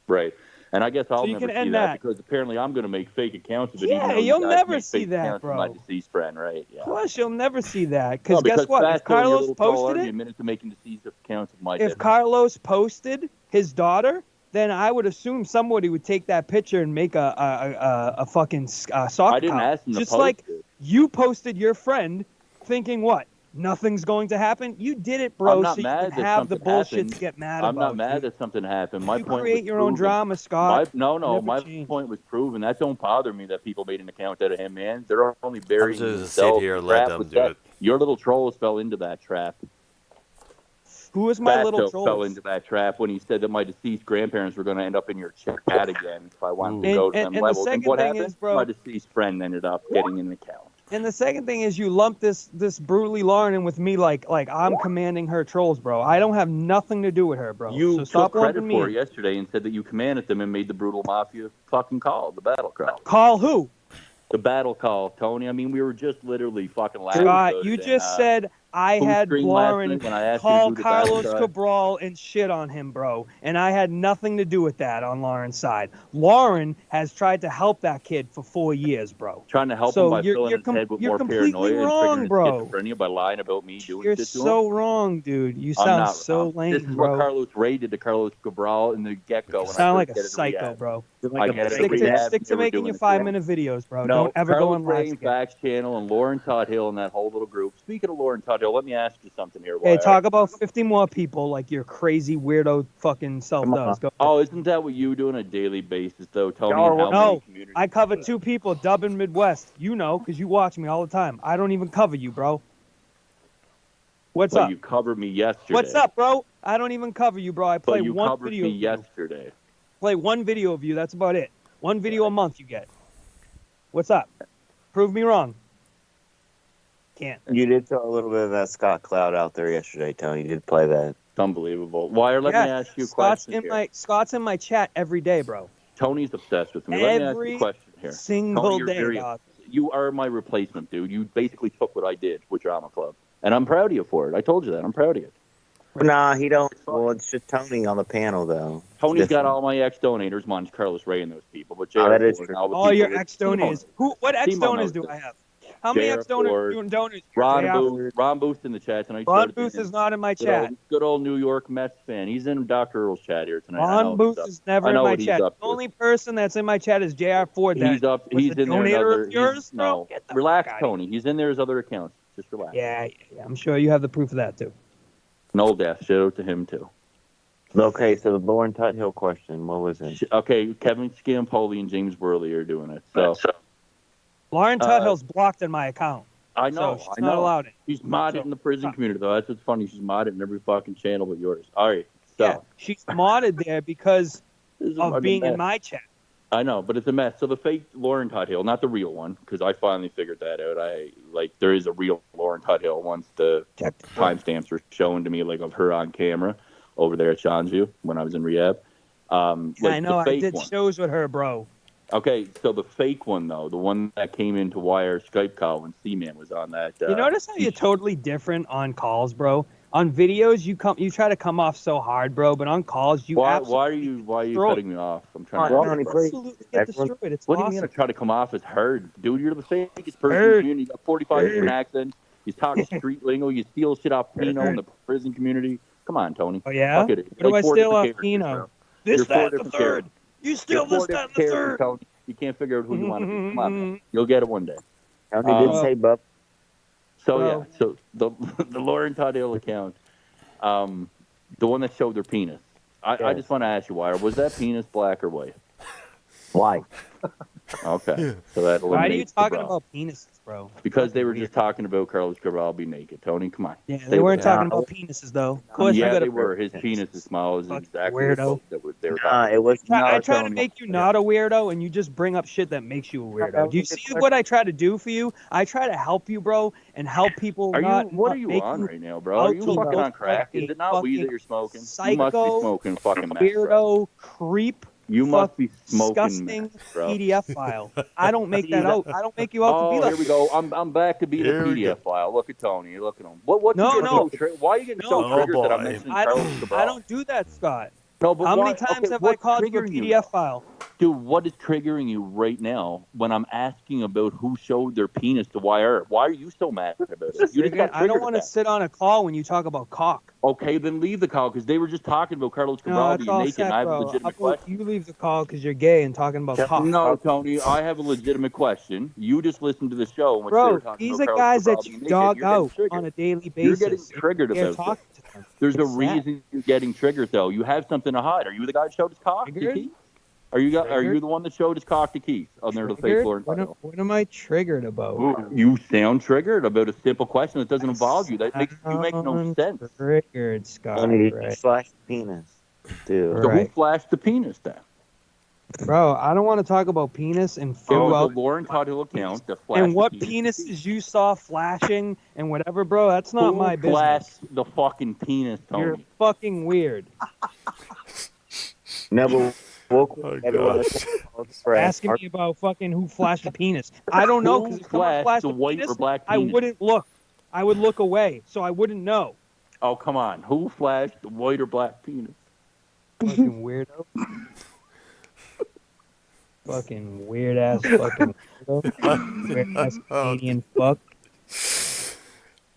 Right. And I guess I'll you never can see end that that. because apparently I'm going to make fake accounts of it. Yeah, even though you'll you guys never make see fake that, accounts of my bro. deceased friend, right? Yeah. Of course, you'll never see that. No, Because guess because what? Fat If Phil, your Carlos little troll posted army it, admitted to making deceased accounts of my if dead Carlos posted his daughter, then I would assume somebody would take that picture and make a fucking soccer I didn't account. ask him to Just post like it. you posted your friend, thinking what? Nothing's going to happen. You did it, bro, I'm not so you mad can that have the something bullshit happened. to get mad I'm about. not mad dude. that something happened. My You point create was your own proven. drama, Scott. My Never change. point was proven. That don't bother me that people made an account out of him, man. They're only burying just themselves. sit here The and let trap them was do set. it. Your little trolls fell into that trap. Who is my Fatso little fell troll? into that trap when he said that my deceased grandparents were going to end up in your chat again if I wanted to And- go to and- them and the levels. And second what thing happened? is, bro- My deceased friend ended up getting an account. And the second thing is you lump this brutally Lauren in with me like I'm commanding her trolls, bro. I don't have nothing to do with her, bro. You so stop took credit lumping me for in. it yesterday and said that you commanded them and made the brutal mafia fucking call, the battle call. Call who? The battle call, Tony. I mean, we were just literally fucking laughing. Scott, about you it, just and, said I who had screamed last Lauren night when I asked you to call do the battle Carlos cry? Cabral and shit on him, bro. And I had nothing to do with that on Lauren's side. Lauren has tried to help that kid for 4 years, bro. Trying to help So him by you're- filling you're his com- head with you're more completely paranoia wrong, and triggering bro. his schizophrenia by lying about me doing You're shit to him. so wrong, dude. You I'm sound not so wrong. lame, This is bro. what Carlos Ray did to Carlos Cabral in the get-go. You when I sound like first a get it psycho, rehab. bro. I get it Stick to, rehab, stick to they were making doing your it to him. 5-minute videos, bro. No, Don't ever Carlos go on Ray lives and again. Facts Channel and Lauren Todd Hill and that whole little group. Speaking of Lauren Todd Hill, let me ask you something here. Hey, YR. talk about 50 more people like your crazy weirdo fucking self does. Go. Oh, isn't that what you do on a daily basis, though, Tony? No, And how many no, communities? I cover 2 people, Dub and Midwest. You know, because you watch me all the time. I don't even cover you, bro. What's But up? you covered me yesterday. What's up, bro? I don't even cover you, bro. I play But you one covered video me of you. yesterday. Play one video of you. That's about it. One video a month you get. What's up? Prove me wrong. Can't. You did throw a little bit of that Scott Cloud out there yesterday, Tony. You did play that. It's unbelievable. Wire, let me ask you a Scott's question here. Scott's in my chat every day, bro. Tony's obsessed with me. Let me ask you a Every question here. single Tony, you're day, very, dog. you are my replacement, dude. You basically took what I did with Drama Club. And I'm proud of you for it. I told you that. I'm proud of you. Nah, he don't. Well, it's just Tony on the panel, though. Tony's got all my ex-donators, Monch, Carlos Ray, and those people. But Oh, that is Ford true. and all the All people your that- ex-donors. What ex-donors do I have? How many J.R. ex-donors Ford, donors? Ron Booth in the chat tonight. Ron Booth is not in my chat. Good old New York Mets fan. He's in Dr. Earl's chat here tonight. Ron Booth is never in my chat. The only person that's in my chat is J.R. Ford. He's up. He's in there. Donator of yours, no, relax, Tony. He's in there as other accounts. Just relax. Yeah, I'm sure you have the proof of that too. No death. Shout out to him too. Okay, so the Lauren Tuthill question, what was it? Okay, Kevin Scampoli and James Worley are doing it. So Lauren Tuthill's blocked in my account. I know. So she's not allowed it. She's modded in the prison community, though. That's what's funny. She's modded in every fucking channel but yours. All right. So Yeah, she's modded there because of being in my chat. I know, but it's a mess. So the fake Lauren Tuthill, not the real one, because I finally figured that out. There is a real Lauren Tuthill once the timestamps were shown to me, like of her on camera over there at Sean's View when I was in rehab. I know. I did one. shows with her, bro. Okay, so the fake one though, the one that came into Wire Skype call when C-Man was on that. You notice how you're totally different on calls, bro? On videos, you try to come off so hard, bro, but on calls, you why absolutely are you cutting me off? I'm trying to absolutely get destroyed. It's what do you awesome. mean I try to come off as hard? Dude, you're the fakest person in the Herd. community. You got 45 different accents. You talk street lingo. You steal shit off Pino in the prison community. Come on, Tony. Oh, yeah? Fuck it. What do I four steal different off characters, Pino? bro. This, You're four that, the different third. characters. You steal You're four this, that, different the characters, third. Tony. You can't figure out who you want to be. Come on, man. You'll get it one day. Tony did say Buff. So, yeah. So the Lauren Tuthill account, the one that showed their penis. I just want to ask you, Wire, was that penis black or white? White. Okay. So that eliminates Why are you talking the bra. about penises, bro? Because they were just talking about Carlos Cabral be naked. Tony, come on. Yeah, they weren't talking about penises, though. Of course, yeah, you they gotta were. His penis is small. Is exactly weirdo. what they were Nah, talking it was I try to make you not a weirdo, and you just bring up shit that makes you a weirdo. Do you see what I try to do for you? I try to help you, bro, and help people. What not are you make on you right now, bro? Are you out to fucking look on crack? like Is a it not weed that fucking you're smoking? psycho, You must be smoking fucking meth, weirdo, bro. creep. You must be smoking disgusting meth, bro. PDF file. I don't make that out. I don't make you out to be like. Here we go. I'm back to being a Here we PDF file. Look at Tony. Look at him. What's No, he getting no. so why are you getting so Oh, triggered that I'm boy. mentioning I Carlos don't. Cabral? I don't do that, Scott. No, but How why, many times okay, have I what's called you a triggering you? PDF file? Dude, what is triggering you right now when I'm asking about who showed their penis to Wire? Why are you so mad about it? You just got I don't triggered want to at that. sit on a call when you talk about cock. Okay, then leave the call because they were just talking about Carlos No, Cabral that's being all naked. set, And I have a bro. legitimate How about question. you leave the call because you're gay and talking about cock. No, Tony, I have a legitimate question. You just listened to the show in which they Bro, were talking these about are Carlos guys Cabral that being you naked. dog You're getting out triggered. on a daily basis. You're getting triggered You're about talking this. to them. There's a It's sad. reason you're getting triggered, though. You have something to hide. Are you the guy that showed his cock to Triggered? Keith? Are you Triggered? the one that showed his cock to Keith? Under the fake Triggered? Lauren What am I triggered about? You sound triggered about a simple question that doesn't involve you. That makes you make no sense. Triggered, Scott. Tony, did you Right. flash the penis? Dude. So who Right. flashed the penis then? Bro, I don't want to talk about penis and It fill was out the Lauren Tuthill account that flashed and what the penis. penises you saw flashing and whatever, bro. That's not Who my business. flashed the fucking penis, Tony? You're fucking weird. No, but we'll Oh, everyone gosh. Asking me about fucking who flashed the penis. I don't know because Who if someone flashed flashed the the white penis, or black I penis? wouldn't look. I would look away, so I wouldn't know. Oh, come on. Who flashed the white or black penis? Fucking weirdo. Fucking weird ass fucking weirdo. Weird ass Canadian fuck.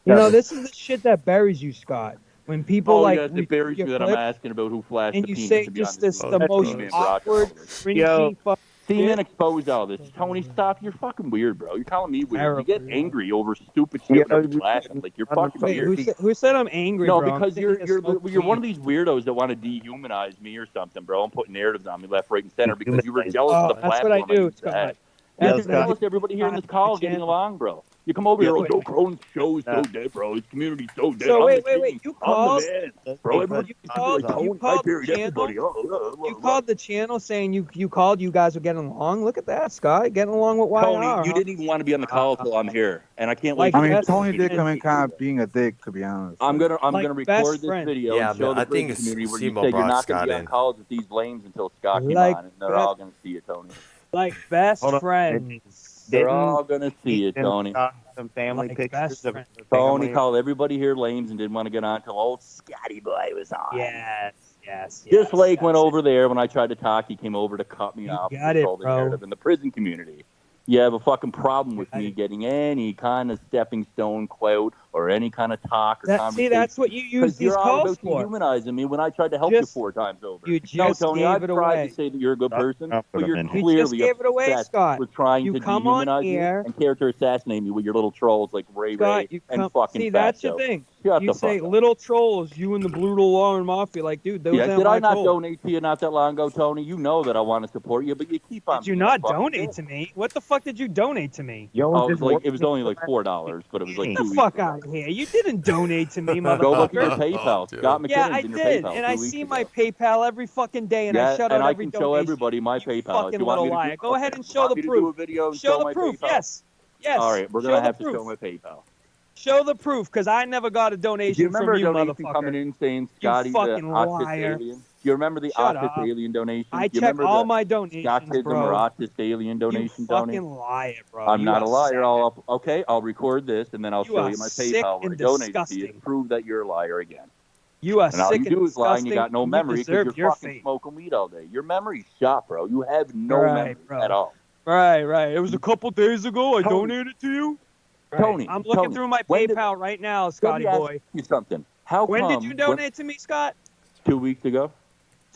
You know, this is the shit that buries you, Scott. When people like yes, it buries your me that I'm clip asking about who flashed and the you penis. say to be just honest this with the you. most C-Man brought awkward, it over. cringy fuck. C-Man exposed all this. Tony, stop. You're fucking weird, bro. You're calling me weird. You get Terrible. angry over stupid shit without flashing. Like, you're fucking Wait, weird. who said I'm angry, No, bro? I'm because sitting here you're smoking one of weed. these weirdos that want to dehumanize me or something, bro, and put narratives on me left, right, and center because you were jealous of the that's what I platform do, used to have. Scott. You're That's what I jealous do. everybody here in this call getting along, bro. You come over here, Wait. oh, Cronin's show is so dead, bro. His community's so dead. So I'm wait. the king. You I'm called. the man, bro. Everyone's You like, called Tony, I the buried channel. everybody. You called the channel saying you called. You guys were getting along. Look at that, Scott. Getting along with YR. Tony, you didn't even want to be on the call till I'm here, and I can't wait. Like I mean, best Tony did friends. come in kind of being a dick, to be honest. I'm gonna Like record best this friend. video Yeah, and show but the I think prison it's community where you Simo said you're brought not gonna Scott be on in. calls with these blames until Scott came Like on, and they're all gonna see it, Tony. Like best Hold on. friends. They're all gonna see it, Tony. Some family Like pictures best of friend. the Tony family. called everybody here lames and didn't want to get on until old Scotty boy was on. Yes. This Lake went over there when I tried to talk. He came over to cut me off and got it, control the bro. narrative in the prison community. You have a fucking problem with me getting any kind of stepping stone quote or any kind of talk or conversation. See, that's what you use Because these you're all calls about for. dehumanizing me when I tried to help you 4 times over. You No, just Tony, gave I've it tried away. to say that you're a good person, I'll put but you're him in here. You just clearly gave it away, obsessed Scott. with trying You to come on dehumanize me here. and character assassinate me with your little trolls like Ray Scott, you and come. fucking See, that's your Fatso. thing. Shut You the say fuck up. little trolls. You and the brutal law and mafia. Like, dude, those Yeah, aren't did my I not trolls. donate to you not that long ago, Tony? You know that I want to support you, but you keep on. Did you being a not fucking donate dick. to me? What the fuck did you donate to me? Oh, it was only like $4, but it was like Get 2 the weeks fuck ago. out of here. You didn't donate to me, motherfucker. Go look at your PayPal. Scott McKinnon's Yeah, I in your did, PayPal and 2 I weeks see ago. my PayPal every fucking day, and I Yeah, shut and out I every can show donation. everybody my PayPal. Fucking If you want little me to liar. Go ahead and show want the me to do proof. a video and Show the my proof. PayPal? Yes. All right, we're Show gonna the have to proof. show my PayPal. Show the proof, because I never got a Do donation you remember from a you, donation coming motherfucker. in saying You Scotty the fucking autistic liar. alien? Do you remember the Shut autistic up. alien donation? I Do you check remember all the my donations, Scottism bro. or autistic alien You donation, Tony? fucking liar, bro. I'm You not are a liar. sick. I'll record this and then I'll You show are you my sick PayPal where I and donated to you to disgusting. prove that you're a liar again. You are And all you sick and do is lie and you disgusting. got no and memory you because you're deserve your fucking fate. smoking weed all day. Your memory's shot, bro. You have no Right, memory bro. at all. Right. It was a couple days ago. I donated to you. Right. Tony, I'm looking Tony, through my when did- PayPal right now, Let Scotty me ask boy. you something. How When come? did you donate to me, Scott? 2 weeks ago.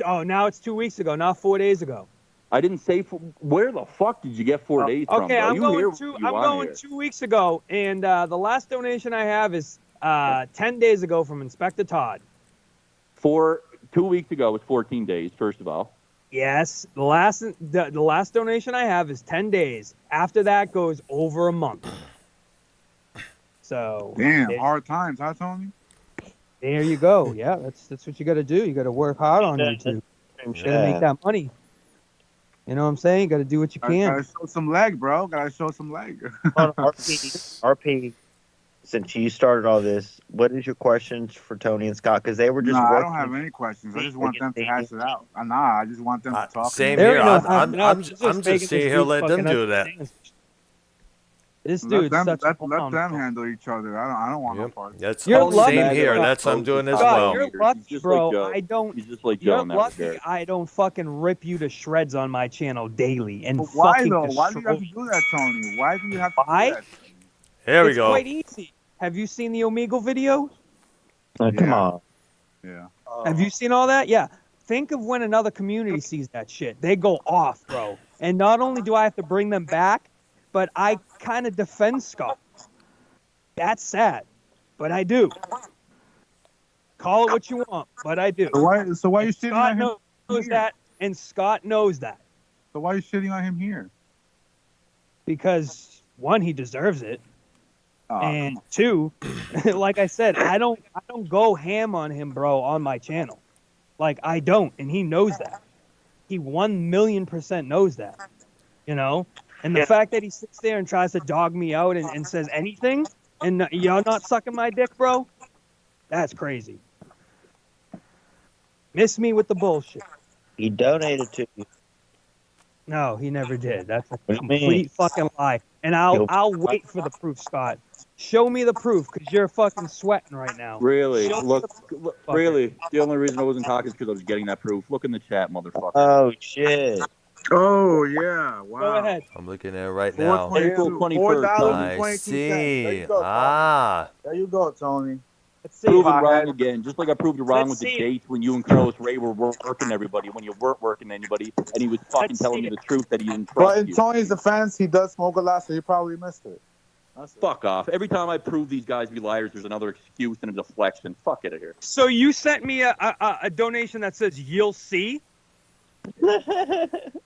Oh, now it's 2 weeks ago, not 4 days ago. I didn't say where the fuck did you get 4 days from, Okay, bro? I'm You going hear two. you I'm on going here. 2 weeks ago, and the last donation I have is 10 days ago from Inspector Todd. 2 weeks ago was 14 days. First of all, Yes, the last donation I have is 10 days. After that goes over a month. So Damn, hard times, huh, Tony? there you go. Yeah, that's what you got to do. You got to work hard on YouTube. You got to make that money. You know what I'm saying? You got to do what you can. Gotta show some leg, bro. Gotta show some leg. RP, since you started all this, what is your questions for Tony and Scott? Because they were just Nah, I working. don't have any questions. I just want them to hash it out. Nah, I just want them to talk. Same There here. ain't no I'm hashing out. It's just making sitting this here. dude Let them fucking do that. understand. This Let dude's them, such a let clown, them bro. handle each other. I don't want no part. That's You're same lucky, here. Scott. That's I'm doing as Scott, well. you're He's lucky, just bro. like Joe. I don't. He's just like Joe You're in that lucky regard. I don't fucking rip you to shreds on my channel daily and But why fucking though? Why do you destroy have to do that, Tony? Why do you have to Why? do that? Here we It's go. quite easy. Have you seen the Omegle video? Come on. Yeah. Have you seen all that? Yeah. Think of when another community sees that shit. They go off, bro. And not only do I have to bring them back, but I kind of defend Scott. That's sad, but I do. Call it what you want, but I do. So why are you shitting Scott on him? knows that, and Scott knows that. So why are you shitting on him here? Because one, he deserves it. Oh, And two, like I said, I don't go ham on him, bro, on my channel. Like I don't, and he knows that. He 1,000,000% knows that. You know? And the fact that he sits there and tries to dog me out and says anything, and you're not sucking my dick, bro, that's crazy. Miss me with the bullshit. He donated to you. No, he never did. That's a What do you mean? complete fucking lie. And I'll wait for the proof, Scott. Show me the proof, because you're fucking sweating right now. Really? Show me Look, the proof, fucker. really. The only reason I wasn't talking is because I was getting that proof. Look in the chat, motherfucker. Oh shit! Oh yeah! Wow. Go ahead. I'm looking at it right now. April 21st. I $4.22. There see. you go, Ah. There you go, Tony. Let's see. Proven Pothead. wrong again, just like I proved you wrong Let's with the see it. dates when you and Carlos Ray were working everybody when you weren't working anybody, and he was fucking Let's telling see me it. the truth that he didn't But trust in you. Tony's defense, he does smoke a lot, so he probably missed it. That's it. Fuck off. Every time I prove these guys to be liars, there's another excuse and a deflection. Fuck it here. So you sent me a donation that says you'll see?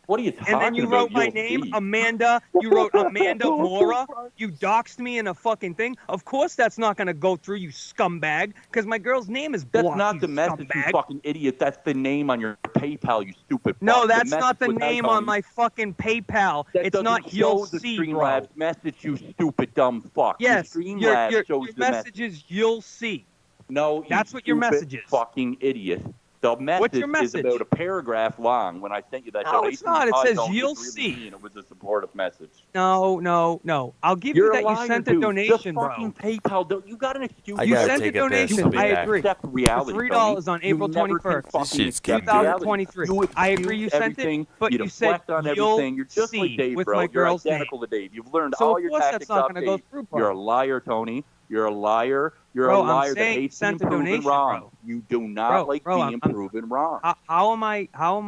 What are you talking And then you about? wrote my You'll name, see. Amanda. You wrote Amanda Mora. You doxed me in a fucking thing. Of course that's not going to go through, you scumbag, because my girl's name is blocked, That's not you the message, you scumbag. fucking idiot. That's the name on your PayPal, you stupid No, fuck. that's not the was, "Hi, name on Tony." my fucking PayPal. That It's doesn't not show you'll the see, bro. Streamlabs message, you stupid dumb fuck. Yes, your Streamlabs shows the message is you'll see. No, you That's what your stupid message is. fucking idiot. The message, What's your message? is about a paragraph long. When I sent you that No, donation, it's not. It "Hi, says Tony," you'll it's really see. me, and it was a supportive message. No. I'll give You're you a that liar, you sent a dude. donation, Just fucking bro. PayPal. You got an excuse. I You gotta sent take a a piss. donation. I'll be I back. agree. Accept reality, For Tony. $3 on April You never can 21st, fucking Shit's accept getting good. reality. 2023. You I agree you excuse sent it, everything. but you you said deflect on you'll everything. You're just like see Dave, with bro. my You're girl's identical name. to Dave. You've learned So all of your course that's tactics not off going to go Dave. through, bro. You're a liar, Tony. You're a liar. You're Bro, a I'm liar that saying hates sent being a proven donation, wrong. bro. You do not like Bro, being proven wrong. How am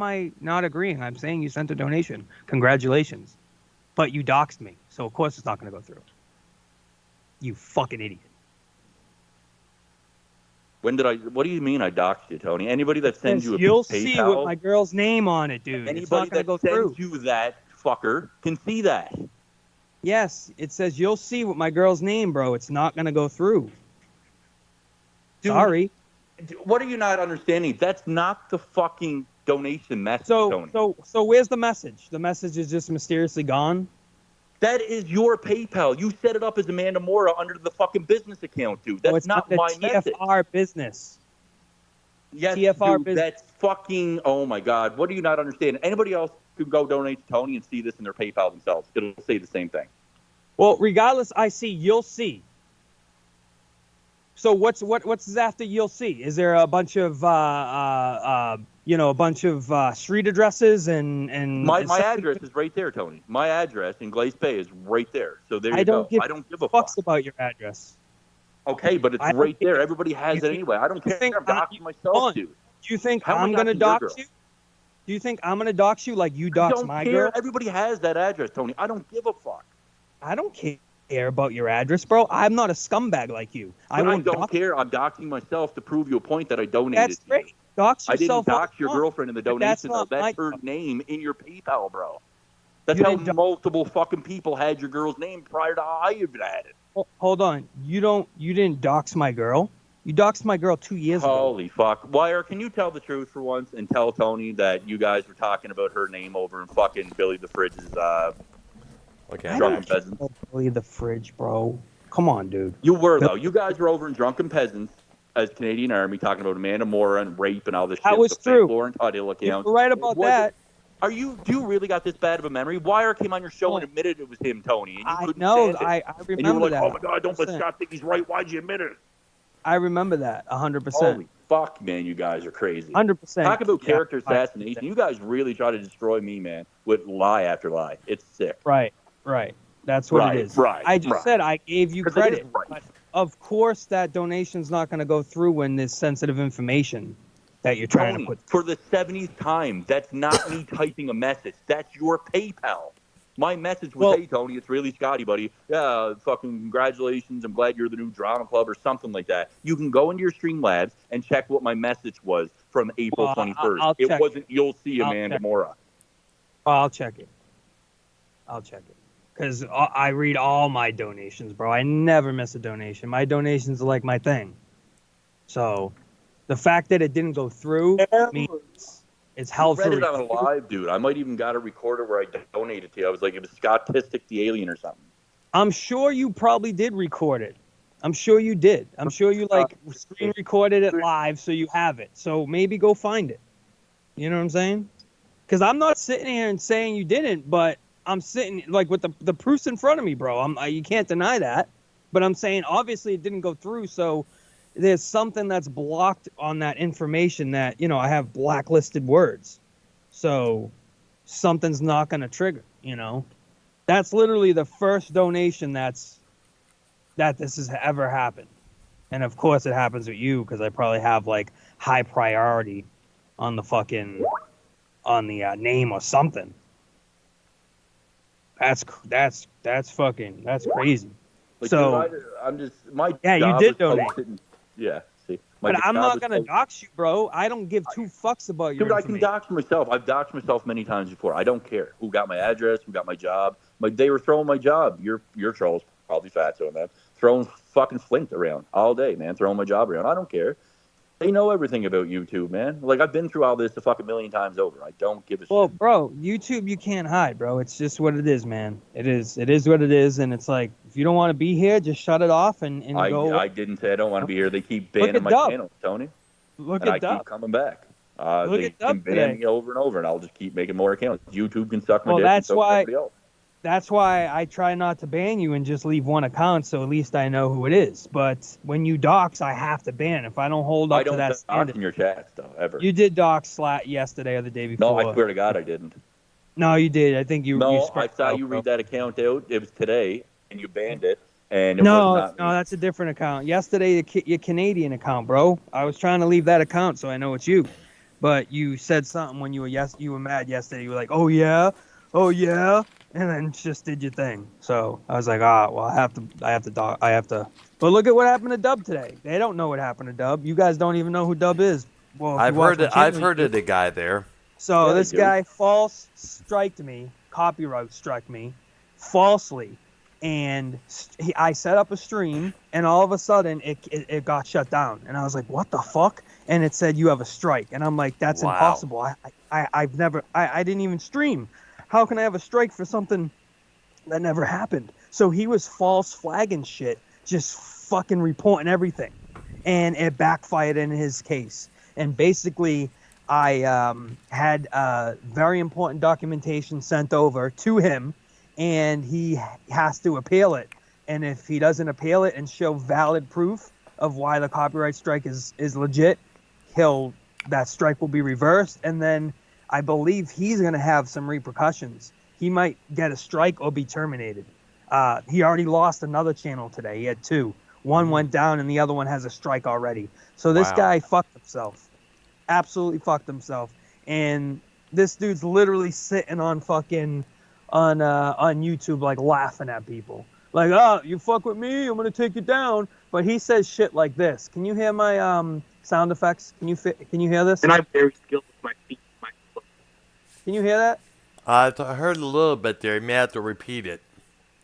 I not agreeing? I'm saying you sent a donation. Congratulations. But you doxed me, so of course it's not going to go through. You fucking idiot. When did I? What do you mean I doxed you, Tony? Anybody that sends you a You'll PayPal, see with my girl's name on it, dude. It's not anybody going to that go sends through. you that fucker can see that. Yes, it says you'll see with my girl's name, bro. It's not going to go through. Dude, Sorry. What are you not understanding? That's not the fucking donation message, Tony. So where's the message? The message is just mysteriously gone? That is your PayPal. You set it up as Amanda Mora under the fucking business account, dude. That's it's not the my message. TFR business. Yes, TFR dude, business. that's fucking, oh my God. What do you not understand? Anybody else could go donate to Tony and see this in their PayPal themselves. It'll say the same thing. Well, regardless, I see you'll see. So what's after you'll see? Is there a bunch of street addresses and My address is right there, Tony. My address in Glaze Bay is right there. So there you I don't go. I don't give a fucks fuck. about your address. Okay, but it's I don't right there. care. Everybody has You it think- anyway. I don't you care. think I'm doxing myself, on. dude. Do you think How am I I'm gonna doxing your dox girl? you? Do you think I'm gonna dox you like you I dox don't my care. girl? Everybody has that address, Tony. I don't give a fuck. I don't care about your address, bro. I'm not a scumbag like you. I won't don't dox care. I'm doxing myself to prove you a point that I donated. That's great. Dox I didn't yourself. all dox you your want. girlfriend in the But that's donation, though. not That's my her job. name in your PayPal, bro. That's You how didn't do- multiple fucking people had your girl's name prior to I even had it. Hold on. You didn't dox my girl. You doxed my girl 2 years ago. Holy fuck. Wire, can you tell the truth for once and tell Tony that you guys were talking about her name over in fucking Billy the Fridge's Drunken Peasants? Billy the Fridge, bro. Come on, dude. You were, though. You guys were over in Drunken Peasants as Canadian Army talking about Amanda Mora and rape and all this shit. That was the fake true. Lauren Tuthill account. You're right about that. Do you really got this bad of a memory? Wire came on your show and admitted it was him, Tony. And you I couldn't know. stand it. I And you were remember like, that. oh my God, don't let 100%. Scott think he's right. Why'd you admit it? I remember that 100%. Holy fuck, man, you guys are crazy. 100%. Talk about Yeah. character assassination. You guys really try to destroy me, man, with lie after lie. It's sick. Right. That's what it is. Right. I just said I gave you 'Cause it credit. is right. But of course, that donation's not going to go through when there's sensitive information that you're trying Tony, to put. for the 70th time, that's not me typing a message. That's your PayPal. My message was, hey, Tony, it's really Scotty, buddy. Yeah, fucking congratulations. I'm glad you're the new drama club or something like that. You can go into your Streamlabs and check what my message was from April 21st. I'll It check wasn't, you'll see I'll Amanda check Mora. I'll check it. Because I read all my donations, bro. I never miss a donation. My donations are like my thing. So the fact that it didn't go through means it's held I for read it on a review. live, dude. I might even got a recorder where I donated to you. I was like, it was Scott-tistic the Alien or something. I'm sure you probably did record it. I'm sure you did. I'm sure you screen recorded it live so you have it. So maybe go find it. You know what I'm saying? Because I'm not sitting here and saying you didn't, but I'm sitting like with the proofs in front of me, bro. You can't deny that. But I'm saying obviously it didn't go through, so there's something that's blocked on that information that, I have blacklisted words. So something's not going to trigger, That's literally the first donation that this has ever happened. And of course it happens with you because I probably have like high priority on the name or something. That's crazy. Like, So dude, I'm just, my yeah, you job did is donate. posting- Yeah, see. My But I'm job not is gonna dox you, bro. I don't give two fucks about your Dude, I can information. dox myself. I've doxed myself many times before. I don't care who got my address, who got my job. They were throwing my job. Your trolls, probably Fatso, man, throwing fucking Flint around all day, man, throwing my job around. I don't care. They know everything about YouTube, man. Like, I've been through all this a fucking million times over. I don't give a Well, shit. bro, YouTube you can't hide, bro. It's just what it is, man. It is what it is, and it's like if you don't want to be here, just shut it off and go. I didn't say I don't want to be here. They keep Look banning at my Dub. channel, Tony. Look And at I Dub. keep coming back. Look They at Dub can ban today. me over and over, and I'll just keep making more accounts. YouTube can suck my Well, dick, and that's so can why. everybody else. That's why I try not to ban you and just leave one account, so at least I know who it is. But when you dox, I have to ban. If I don't hold up I to don't that dox standard, in your chat stuff ever. you did dox Slat yesterday or the day before. No, I swear to God, I didn't. No, you did. I think you. No, you I saw you read that account out. It was today, and you banned it, and it was not me. No, that's a different account. Yesterday, your Canadian account, bro. I was trying to leave that account so I know it's you, but you said something when you were mad yesterday. You were like, oh yeah, and then just did your thing. So I was like, well, I have to. But look at what happened to Dub today. They don't know what happened to Dub. You guys don't even know who Dub is. Well, if I've you watch heard my it. channel, I've you heard do. of the guy there. So Yeah, this I do. guy false striked me, copyright struck me, falsely, and I set up a stream, and all of a sudden it got shut down, and I was like, what the fuck? And it said you have a strike, and I'm like, that's Wow. impossible. I didn't even stream. How can I have a strike for something that never happened? So he was false flagging shit, just fucking reporting everything, and it backfired in his case. And basically, I had very important documentation sent over to him, and he has to appeal it. And if he doesn't appeal it and show valid proof of why the copyright strike is legit, that strike will be reversed, and then I believe he's going to have some repercussions. He might get a strike or be terminated. He already lost another channel today. He had two. One went down, and the other one has a strike already. So this Wow. guy fucked himself. Absolutely fucked himself. And this dude's literally sitting on fucking on YouTube like laughing at people. Like, oh, you fuck with me, I'm gonna take you down. But he says shit like this. Can you hear my sound effects? Can you hear this? And I'm very skilled with my feet. Can you hear that? I heard a little bit there. You may have to repeat it.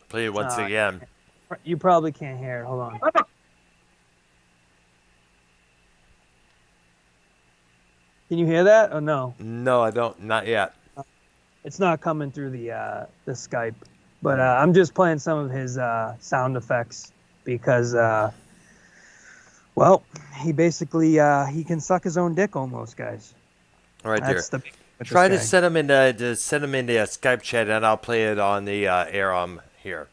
Play it once again. You probably can't hear it. Hold on. Can you hear that or no? No, I don't. Not yet. It's not coming through the Skype. But I'm just playing some of his sound effects because, well, he basically he can suck his own dick almost, guys. All right, That's there. with Try to this guy. send him in the Skype chat, and I'll play it on the air here.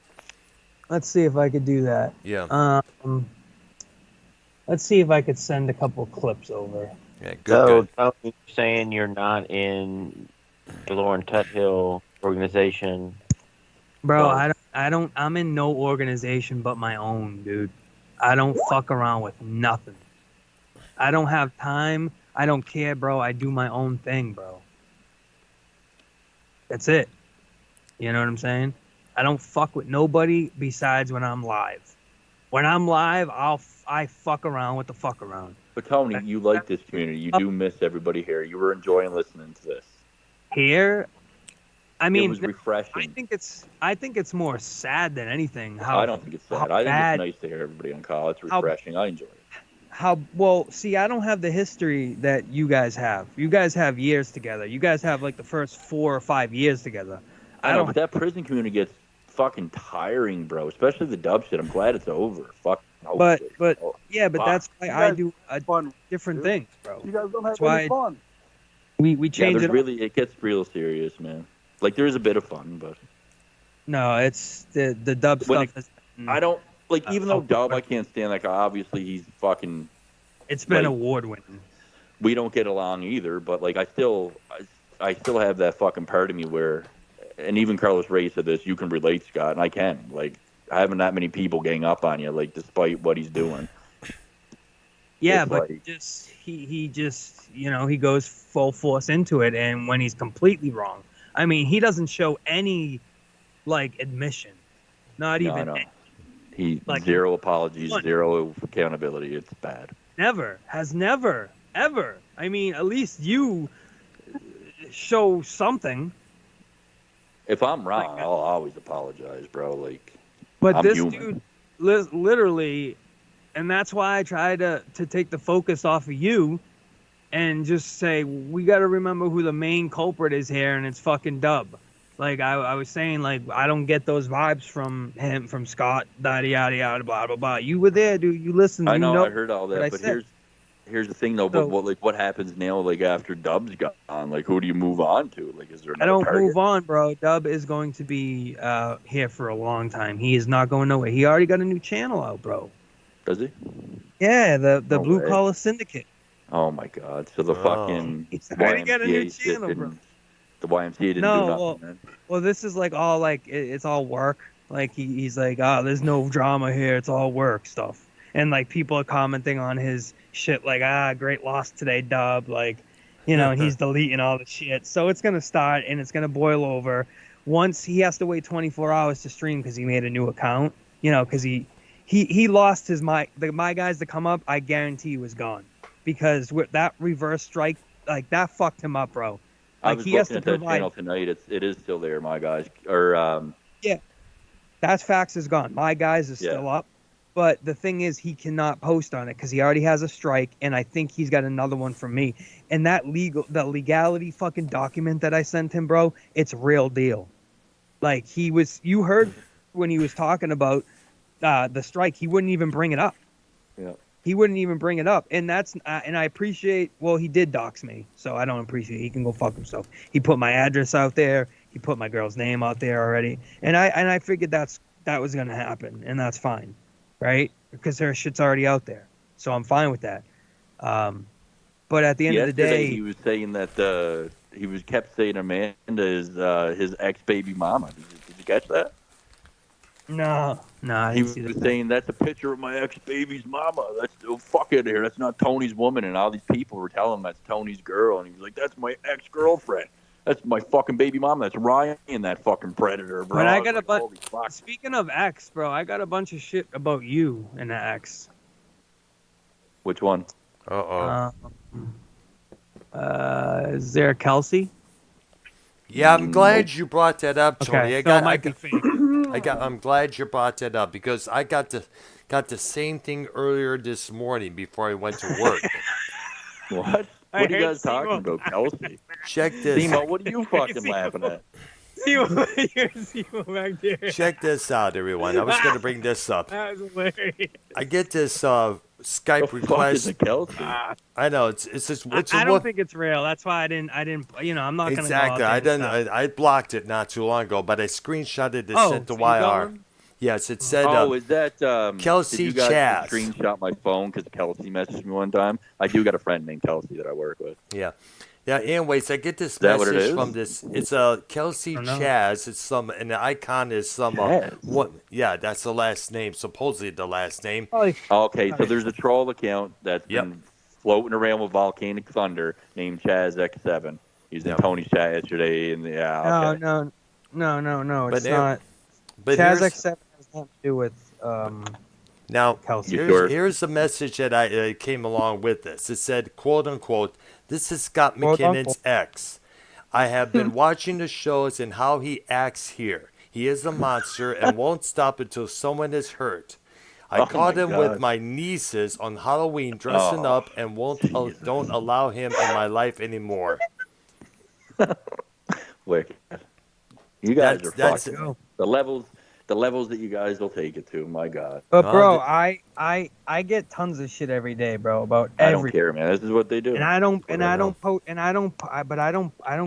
Let's see if I could do that. Yeah. Let's see if I could send a couple clips over. Yeah. Good. So, Good. Tony, you're saying you're not in the Lauren Tuthill organization? Bro, Well- I'm in no organization but my own, dude. I don't fuck around with nothing. I don't have time. I don't care, bro. I do my own thing, bro. That's it. You know what I'm saying? I don't fuck with nobody besides when I'm live. When I'm live, I fuck around with the fuck around. But Tony, you like this community. You do miss everybody here. You were enjoying listening to this. Here, I mean, it was refreshing. I think it's more sad than anything. I don't think it's sad. I think bad- it's nice to hear everybody on call. It's How- refreshing. I enjoy it. See, I don't have the history that you guys have. You guys have years together. You guys have like the first 4 or 5 years together. I know, but that prison community gets fucking tiring, bro. Especially the dub shit. I'm glad it's over. Fuck. But Oh, yeah, but fuck. that's why You I guys do a fun. different thing, bro. You guys don't have That's why any fun. we Yeah, change there's it. really it gets real serious, man. Like there is a bit of fun, but No, it's the dub When stuff. I don't like. Even though oh, Dub, I can't stand. Like obviously he's fucking. It's been like, award winning. We don't get along either, but like I still have that fucking part of me where, and even Carlos Ray said this. You can relate, Scott, and I can. Like having that many people gang up on you, like despite what he's doing. Yeah, It's but like- he just he goes full force into it, and when he's completely wrong, I mean, he doesn't show any like admission, not No, even. I know. He like- zero apologies, One. zero accountability. It's bad. has never, ever. I mean, at least you show something. If I'm wrong, I'll always apologize, bro. Like, But I'm this human. dude, literally, and that's why I try to take the focus off of you and just say we got to remember who the main culprit is here, and it's fucking Dub. Like I was saying, like I don't get those vibes from him, from Scott, yada yada yada, blah blah blah. You were there, dude. You listened. I You know, know I heard all what that, I but said. here's the thing though. So- What happens now? Like after Dub's gone, like who do you move on to? Like, is there I another don't target? move on, bro. Dub is going to be here for a long time. He is not going nowhere. He already got a new channel out, bro. Does he? Yeah, the No Blue way. Collar Syndicate. Oh my god! So the fucking He's already got a new YMCA shit channel, bro. didn't. The YMCA didn't No, do nothing, well- man. Well, this is like all like it's all work. Like he's like, there's no drama here. It's all work stuff. And like people are commenting on his shit, like, great loss today, Dub. Like, you know, and he's deleting all the shit. So it's gonna start and it's gonna boil over. Once he has to wait 24 hours to stream because he made a new account. You know, because he lost his my guys to come up. I guarantee was gone because with that reverse strike, like that fucked him up, bro. I Like was he has looking to at that provide. channel tonight. It is still there, my guys. Or That's Fax is gone. My guys is still up. But the thing is, he cannot post on it because he already has a strike, and I think he's got another one from me. And that the legality fucking document that I sent him, bro, it's real deal. Like you heard when he was talking about the strike, he wouldn't even bring it up. Yeah. He wouldn't even bring it up, and that's and I appreciate. Well, he did dox me, so I don't appreciate. He can go fuck himself. He put my address out there. He put my girl's name out there already, and I figured that was gonna happen, and that's fine, right? Because her shit's already out there, so I'm fine with that. But at the end of the yesterday day, he was saying that he kept saying Amanda is his ex baby mama. Did you catch that? no, I He didn't was see that. saying that's a picture of my ex baby's mama. That's fuck it here. That's not Tony's woman. And all these people were telling him that's Tony's girl, and he was like, "That's my ex girlfriend. That's my fucking baby mama. That's Ryan, that fucking predator, bro." But I was got like, a bunch. "Holy fuck." Speaking of X, bro, I got a bunch of shit about you and the X. Which one? Is there a Kelsey? Yeah, I'm glad you brought that up, Tony. Okay, so it might be fake. I'm glad you brought that up because I got the same thing earlier this morning before I went to work. What? I What are you heard guys talking about, Kelsey? Check this. Simo, what are you fucking laughing at? Simo back there. Check this out, everyone. I was going to bring this up. That was hilarious. I get this Skype The fuck is request. a Kelsey? I know it's just it's I a don't think it's real. That's why I didn't. You know, I'm not gonna exactly. go out I there and didn't. stuff. I blocked it not too long ago, but I screenshotted it, Oh, sent to so you got YR. one? Yes, it said. Oh, is that Kelsey did you guys Chaz. screenshot my phone because Kelsey messaged me one time? I do got a friend named Kelsey that I work with. Yeah. Anyways, I get this that what it message is? from this. It's a Kelsey don't know. Chaz. It's and the icon is some. Chaz? What? Yeah, that's the last name. Supposedly the last name. Okay, so there's a troll account that's been floating around with Volcanic Thunder named Chaz X7. He's in Tony's chat yesterday, and okay. No. But It's not. But Chaz here's- X7 has nothing to do with Now, Kelsey. here's the message that I came along with this. It said, quote unquote, "This is Scott Quote, McKinnon's ex. I have been watching the shows and how he acts here. He is a monster and won't stop until someone is hurt. I Oh caught my him with God. my nieces on Halloween dressing Oh, up and don't allow him in my life anymore." Wicked. You guys That's- are fucking the levels that you guys will take it to. My God, But bro, I get tons of shit every day, bro, about I don't everything. care, man. This is what they do. And I don't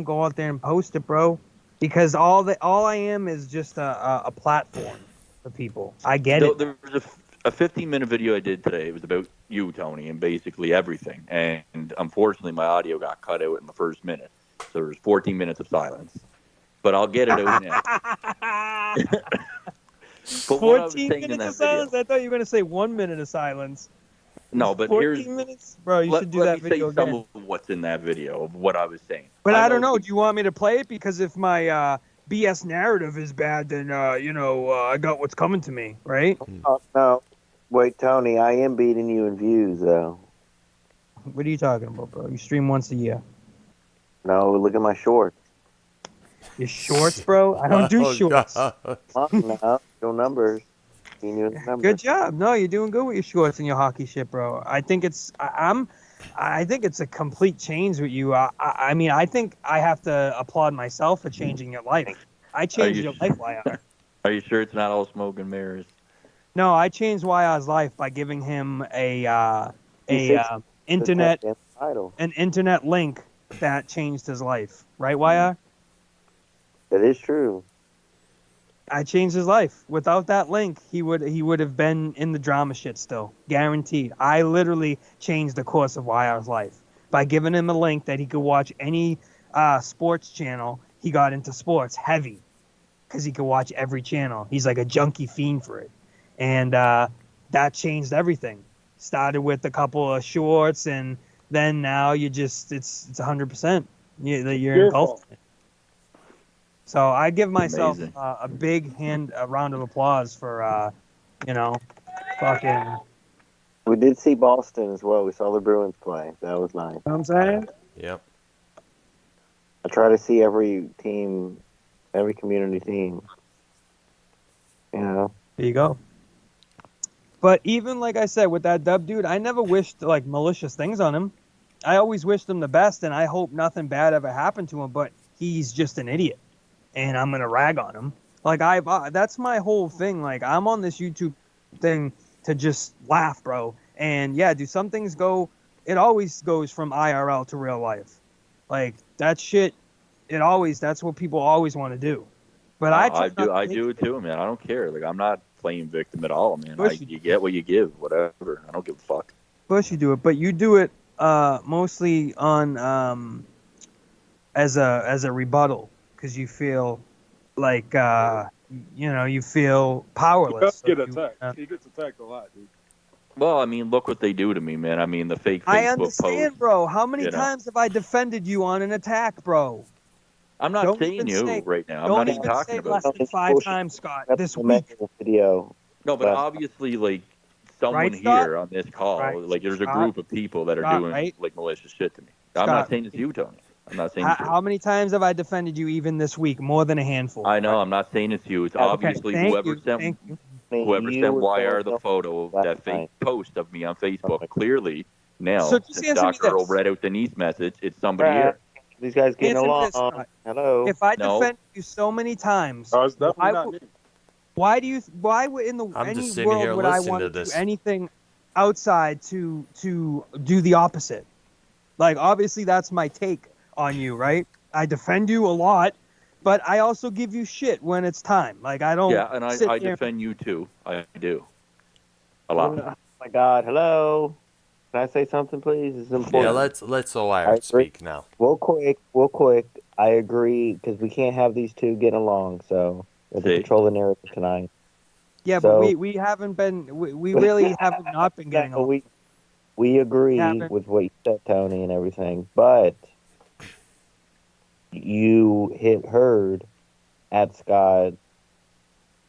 go out there and post it, bro, because all I am is just a platform for people. I get it. There was a 15-minute video I did today. It was about you, Tony, and basically everything. And unfortunately, my audio got cut out in the first minute, so there was 14 minutes of silence. But I'll get it out now. But what I was 14 saying in minutes that of silence? video- I thought you were gonna say 1 minute of silence. No, but 14 here's minutes, bro. You should do let that me video say some again. of what's in that video of what I was saying. But I don't know know. Do you want me to play it? Because if my BS narrative is bad, then I got what's coming to me, right? Oh, no. Wait, Tony, I am beating you in views, though. What are you talking about, bro? You stream once a year. No, look at my shorts. Your shorts, bro? I don't do Oh, shorts. God. No, no numbers. You knew the numbers. Good job. No, you're doing good with your shorts and your hockey shit, bro. I think I think it's a complete change with you. I mean, I think I have to applaud myself for changing your life. I changed your life, YR. Are you sure it's not all smoke and mirrors? No, I changed YR's life by giving him internet an internet link that changed his life. Right, YR? That is true. I changed his life. Without that link, he would have been in the drama shit still, guaranteed. I literally changed the course of YR's life by giving him a link that he could watch any sports channel. He got into sports heavy because he could watch every channel. He's like a junkie fiend for it, and that changed everything. Started with a couple of shorts, and then now you just it's 100%. You're engulfed. So I give myself a big round of applause for, fucking. We did see Boston as well. We saw the Bruins play. That was nice. You know what I'm saying? Yep. I try to see every team, every community team. You know? There you go. But even like I said, with that dub dude, I never wished like malicious things on him. I always wished him the best, and I hope nothing bad ever happened to him, but he's just an idiot. And I'm gonna rag on him. Like that's my whole thing. Like I'm on this YouTube thing to just laugh, bro. And yeah, do some things go? It always goes from IRL to real life. Like that shit. That's what people always want to do. But I do it too, man. I don't care. Like I'm not playing victim at all, man. You get what you give, whatever. I don't give a fuck. Of course you do it, but you do it mostly on as a rebuttal. Because you feel like, you feel powerless. He does get attacked. He gets attacked a lot, dude. Well, I mean, look what they do to me, man. I mean, the fake Facebook I understand, post, bro. How many times have I defended you on an attack, bro? I'm not saying you right now. I'm not even talking about less than 5 times, Scott, this week. Video. No, but obviously, like, someone here on this call, like, there's a group of people that are doing, like, malicious shit to me. I'm not saying it's you, Tony. I'm not saying how many times have I defended you even this week? More than a handful. I know. I'm not saying it's you. It's obviously whoever sent YR the photo of that fake post of me on Facebook. Clearly, now, since Dr. Earl read out Denise's message, it's somebody here. These guys getting along. Hello. If I defend you so many times, why in the any world would I want to do anything outside to do the opposite? Like, obviously, that's my take on you, right? I defend you a lot, but I also give you shit when it's time. Like, I don't. Yeah, and I defend you too. I do. A lot. Oh my God! Hello. Can I say something, please? It's important. Yeah, let's OIR speak now. Real quick. I agree because we can't have these two getting along. So we have to control the narrative tonight. Yeah, so, but we haven't been. We really haven't not been getting along. We agree with what you said, Tony, and everything, but you hit herd at Scott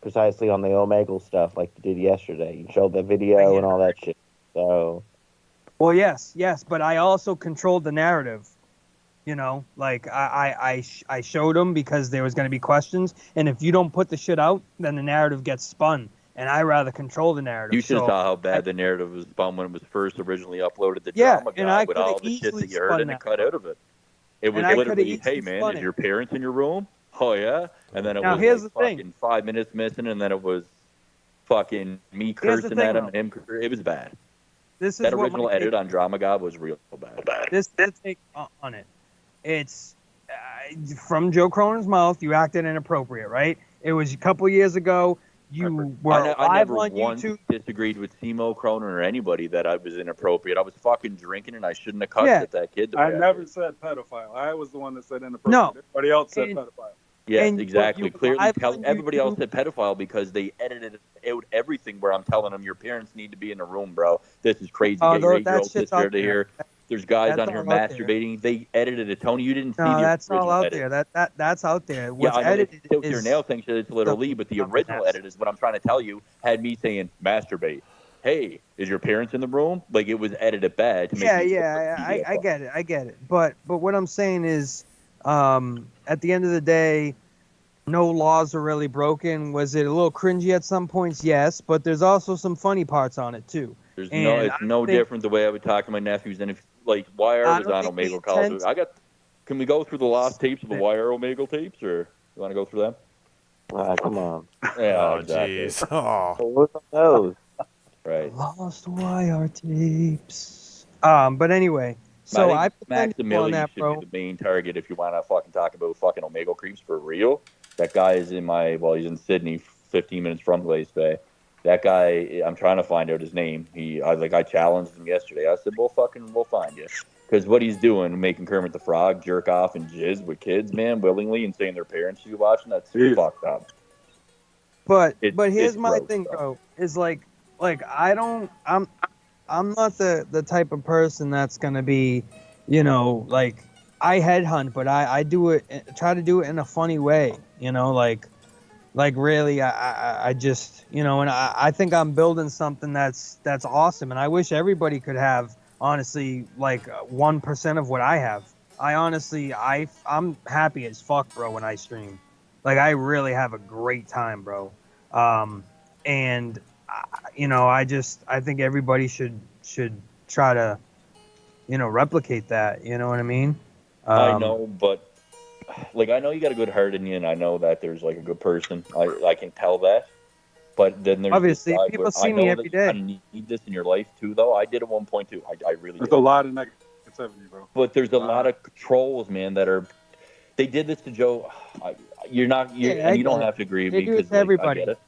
precisely on the Omegle stuff like you did yesterday. You showed that video and all that shit. So, well, yes, but I also controlled the narrative. You know, like I showed them because there was going to be questions, and if you don't put the shit out, then the narrative gets spun. And I rather control the narrative. You should have saw how bad the narrative was spun when it was first originally uploaded to Drama Guy with all the shit that you heard and cut out of it. It was literally, hey man, is your parents in your room? Oh yeah. And then it was like fucking 5 minutes missing, and then it was fucking me cursing at him and him. It was bad. That original edit on Drama God was real bad. This take on it. It's from Joe Cronin's mouth. You acted inappropriate, right? It was a couple years ago. You were I never on once YouTube. disagreed with C.O.T.D, Cronin, or anybody that I was inappropriate. I was fucking drinking, and I shouldn't have cussed at that kid. I never said pedophile. I was the one that said inappropriate. No. Everybody else said pedophile. Yes, exactly. Clearly, everybody else said pedophile because they edited out everything where I'm telling them your parents need to be in the room, bro. This is crazy. Get your 8-year-old sister to here. There's guys on here masturbating. They edited it. Tony, you didn't see the original that's all out edit. there. That's out there. What's edited is... now thinks that it's literally, but the original edit is what I'm trying to tell you, had me saying masturbate. hey, is your parents in the room? Like, it was edited bad to make Yeah, it yeah, I get it, I get it. But what I'm saying is, at the end of the day, no laws are really broken. Was it a little cringy at some points? Yes, but there's also some funny parts on it too. There's no, And it's no different the way I would talk to my nephews. And if like YR I was don't on think the Omegle College, intent. can we go through the lost tapes of the YR Omegle tapes, or you want to go through them? Come on. Yeah, Oh, exactly. jeez. Oh. What's on those? Right. Lost wire tapes. But anyway, so I think Max defended you on Emili that, should bro. be the main target if you want to fucking talk about fucking Omegle creeps for real. That guy is he's in Sydney, 15 minutes from Glace Bay. That guy, I'm trying to find out his name. I challenged him yesterday. I said, we'll find you. Because what he's doing, making Kermit the Frog jerk off and jizz with kids, man, willingly, and saying their parents should be watching, that's fucked up. But It's here's my gross, thing, bro. bro. Is like I'm not the type of person that's gonna be, like I headhunt, but I do it, try to do it in a funny way, like really I just, and I think I'm building something that's awesome, and I wish everybody could have honestly like 1% of what I have. I honestly I'm happy as fuck, bro, when I stream. Like I really have a great time, bro. And I think everybody should try to, replicate that. You know what I mean? I know, but like I know you got a good heart in you, and I know that there's like a good person. I can tell that. But then there's Obviously, this side people where see I me know every that day. you kind of need this in your life too, though. I did at one point too. I really There's did. a lot of negativity, bro. But there's a lot of trolls, man, that are. They did this to Joe. You don't have to agree with They me do it because to everybody. I get it.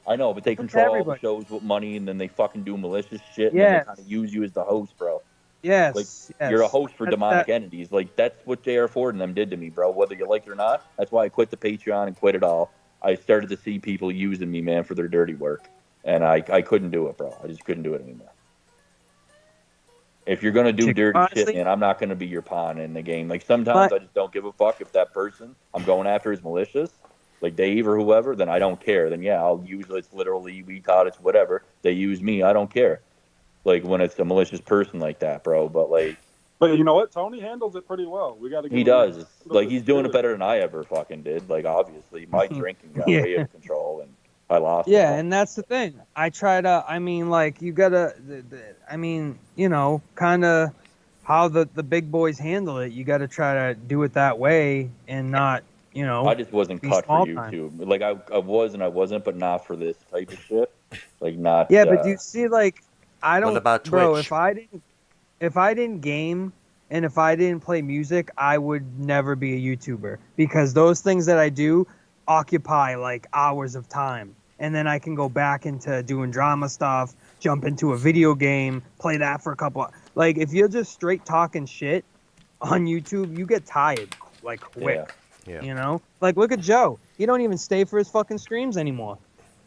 I know, but they It's control all the everybody. shows with money, and then they fucking do malicious shit, and then they kind of use you as the host, bro. Yes. Like yes. you're a host for demonic that- entities. Like that's what J.R. Ford and them did to me, bro. Whether you like it or not, that's why I quit the Patreon and quit it all. I started to see people using me, man, for their dirty work, and I couldn't do it, bro. I just couldn't do it anymore. If you're gonna do dirty shit, man, I'm not gonna be your pawn in the game. Like sometimes I just don't give a fuck if that person I'm going after is malicious, like Dave or whoever. Then I don't care. Then yeah, I'll use it's literally it's whatever. They use me, I don't care. Like when it's a malicious person like that, bro. But you know what? Tony handles it pretty well. We got to. He does. Like he's doing it better than I ever fucking did. Like obviously, my drinking got way out of control, and I lost. Yeah, and that's the thing. I try to. I mean, like you gotta. Kind of how the big boys handle it. You got to try to do it that way, and not, I just wasn't be cut small for time. YouTube. Like I was and I wasn't, but not for this type of shit. Like not. Yeah, but you see, like I don't. What about bro? Twitch? If I didn't game and if I didn't play music, I would never be a YouTuber, because those things that I do occupy like hours of time, and then I can go back into doing drama stuff, jump into a video game, play that for a couple. Like if you're just straight talking shit on YouTube, you get tired like quick. Yeah. Like look at Joe. He don't even stay for his fucking streams anymore.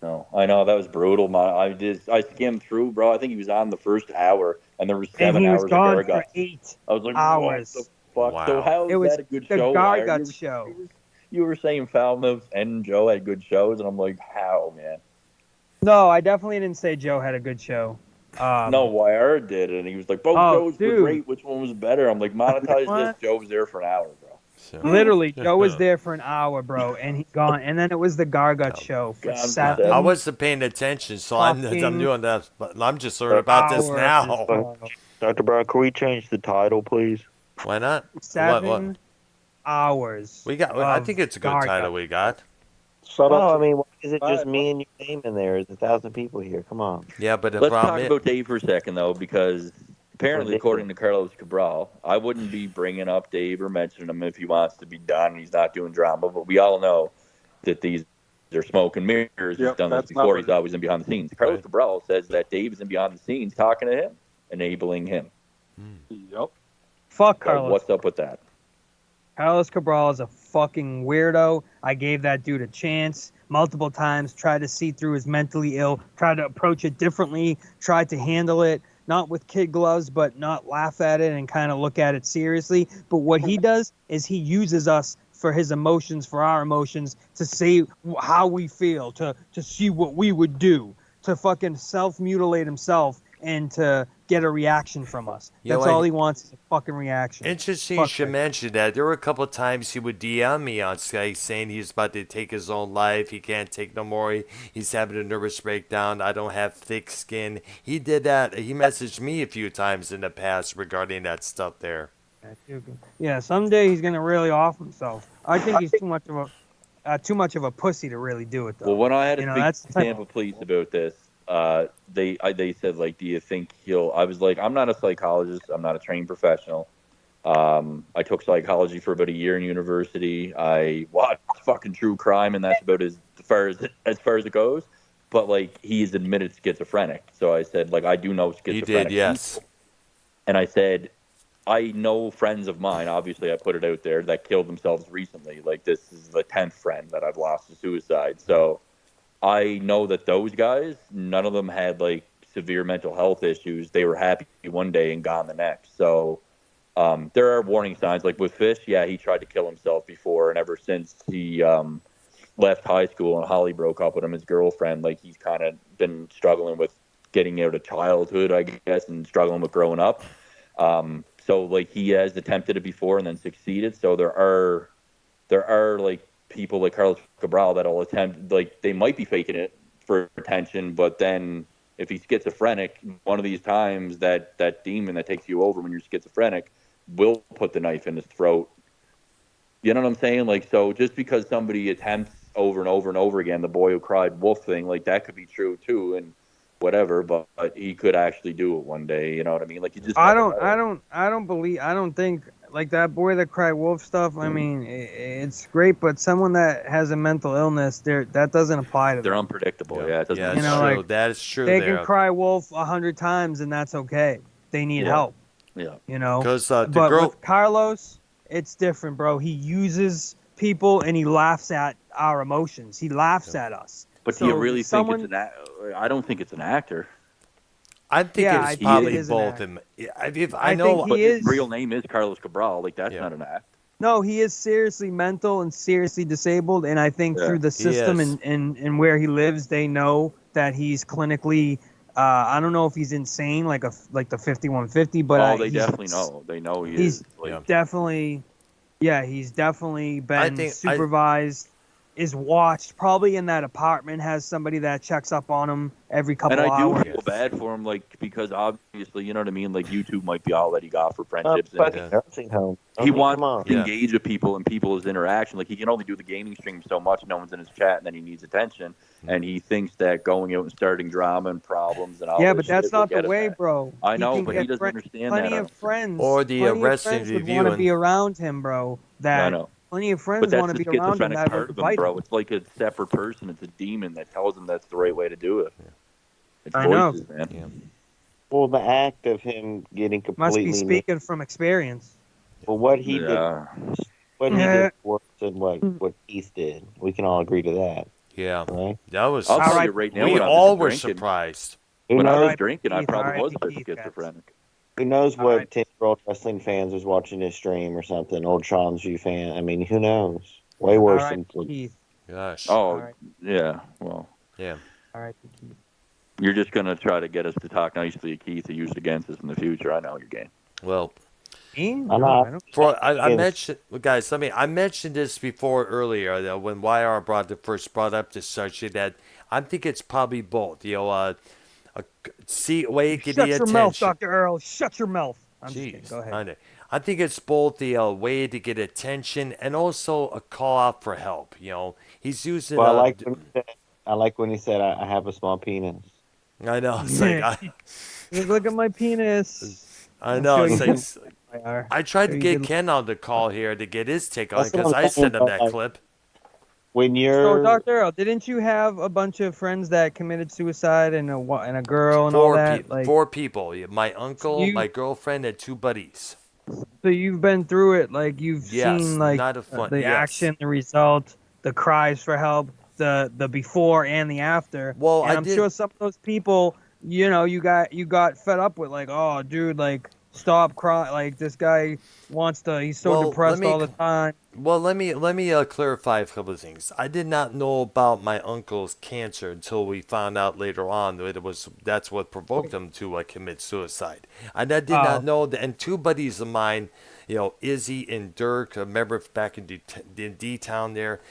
No, I know that was brutal. I skimmed through, bro. I think he was on the first hour, and there was 7 And he hours was gone of for Gargut. 8 I was like, hours. what the fuck? Wow. So how It is was that a good the show? Gargut show. You were saying Foulmouth and Joe had good shows, and I'm like, how, man? No, I definitely didn't say Joe had a good show. No, YR did, and he was like, both shows were great. Which one was better? I'm like, monetize this. Joe was there for an hour, bro. Literally, Joe was there for an hour, bro, and he gone. And then it was the Gargut show for 7. I wasn't paying attention, so I'm doing that. But I'm just learning about this now. Dr. Brown, can we change the title, please? Why not? 7 hours. We got. I think it's a good title we got. No, I mean, why is it just me and your name in there? There's 1,000 people here. Come on. Yeah, but the Let's problem talk is, about Dave for a second, though, because apparently, according to Carlos Cabral, I wouldn't be bringing up Dave or mentioning him if he wants to be done. He's not doing drama, but we all know that these are smoke and mirrors. He's done this before. He's always in behind the scenes. Carlos Cabral says that Dave is in behind the scenes talking to him, enabling him. Yep. Fuck Carlos. What's up with that? Carlos Cabral is a fucking weirdo. I gave that dude a chance multiple times, tried to see through his mentally ill, tried to approach it differently, tried to handle it, not with kid gloves, but not laugh at it and kind of look at it seriously. But what he does is he uses us for his emotions, for our emotions, to say how we feel, to see what we would do, to fucking self-mutilate himself and to get a reaction from us. You know That's all what? he wants is a fucking reaction. Interesting you Fuck should that. mention that. There were a couple of times he would DM me on Skype saying he's about to take his own life. He can't take no more. He's having a nervous breakdown. I don't have thick skin. He did that. He messaged me a few times in the past regarding that stuff there. Yeah, someday he's gonna really off himself. I think he's too much of a pussy to really do it though. Well, when I had to You know, speak that's to the type Tampa police about this, they said, like, do you think he'll? I was like, I'm not a psychologist. I'm not a trained professional. I took psychology for about a year in university. I watched fucking true crime, and that's about as far as it goes. But like, he's admitted schizophrenic. So I said, like, I do know schizophrenic. He did, yes. people. And I said, I know friends of mine, obviously I put it out there, that killed themselves recently. Like, this is the 10th friend that I've lost to suicide. So I know that those guys, none of them had, like, severe mental health issues. They were happy one day and gone the next. So there are warning signs. Like with Fish, yeah, he tried to kill himself before. And ever since he left high school and Holly broke up with him, his girlfriend, like, he's kind of been struggling with getting out of childhood, I guess, and struggling with growing up. So like, he has attempted it before and then succeeded. So there are like people like Carlos Cabral that'll attempt, like, they might be faking it for attention, but then if he's schizophrenic, one of these times that demon that takes you over when you're schizophrenic will put the knife in his throat. You know what I'm saying? Like, so just because somebody attempts over and over and over again, the boy who cried wolf thing, like, that could be true too, and whatever, but he could actually do it one day. You know what I mean? Like, you just I never don't think like that boy that cried wolf stuff. I mean, it's great, but someone that has a mental illness, that doesn't apply to They're them. unpredictable. Yeah, it doesn't. Yeah, You it's know, true. like, That is true. They there. can cry wolf 100 times, and that's okay. They need Yeah. help. Yeah. You know, 'Cause, the but girl- with Carlos, it's different, bro. He uses people and he laughs at our emotions. He laughs at us. But So do you really someone- think I don't think it's an actor. I think Yeah, I it's think probably it is an both. act. Him. I I know. think But he his is. real name is Carlos Cabral. Like, that's not an act. No, he is seriously mental and seriously disabled, and I think Yeah, through the he system is. and where he lives, they know that he's clinically. I don't know if he's insane, like the 5150, but They he's definitely know. They know he he's is. Like, definitely, yeah, he's definitely been think- supervised, is watched, probably in that apartment, has somebody that checks up on him every couple and I do hours. feel bad for him, like, because obviously, you know what I mean? Like, YouTube might be all that he got for Not friendships. fucking And nursing home. I he mean, wants come on. to engage with people and people's interaction. Like, he can only do the gaming stream so much. No one's in his chat, and then he needs attention. And he thinks that going out and starting drama and problems and all Yeah, this but that's shit will not the get him way, that. bro. I know, can but get he doesn't understand plenty that. I of don't think. friends, Or the plenty of arresting friends would review want to and- be around him, bro. That I know. plenty of But friends that's want the to be around him schizophrenic that part would of him, fight bro. him. It's like a separate person. It's a demon that tells him that's the right way to do it. It's I know. voices, man. Well, the act of him getting Must completely be speaking from experience. well, what he Yeah. did, what he Yeah. did worse than what Keith did. We can all agree to that, Yeah, right? that was. I'll tell Alright. you right now. We when I was all were drinking, surprised. Who When I knows? was drinking, I Keith, probably was a R.I.P. bit Keith, guys. schizophrenic. Who knows what Alright. 10-year-old wrestling fans was watching his stream or something? Old Sean's U fan. I mean, who knows? Way worse All right, than Keith. Gosh. Oh, All right. yeah. Well, Yeah. All right, Keith. you're just going to try to get us to talk nicely to Keith to use against us in the future. I know your game. Well, Me? I'm No, not- I don't. I mentioned, guys. I mentioned this before earlier when YR first brought up this subject that I think it's probably both. Way to get Shut the your attention. mouth, Dr. Earl. Shut your mouth. I'm just kidding. Jeez, Go ahead. I know. I think it's both the way to get attention and also a call out for help. He's using. Well, I like when he said, "I have a small penis." I know. It's like, Look at my penis. I know. Show you It's like, I tried to Show you get good- Ken on the call here to get his take on it That's because what I'm I sent him saying, that like- clip. When So, you're Dr. Earl, didn't you have a bunch of friends that committed suicide and a girl and all that? Four people. My uncle, You- my girlfriend, and two buddies. So you've been through it. Like you've Yes, seen like not a fun- the yes. action, the result, the cries for help, the before and the after. Well, and I I'm did- sure some of those people, you got fed up with like, oh, dude, like stop crying. Like this guy wants to. He's so Well, depressed all the time. Well, let me clarify a couple of things. I did not know about my uncle's cancer until we found out later on that that's what provoked him to commit suicide. I did not know that. And two buddies of mine, Izzy and Dirk, remember back in D-Town there,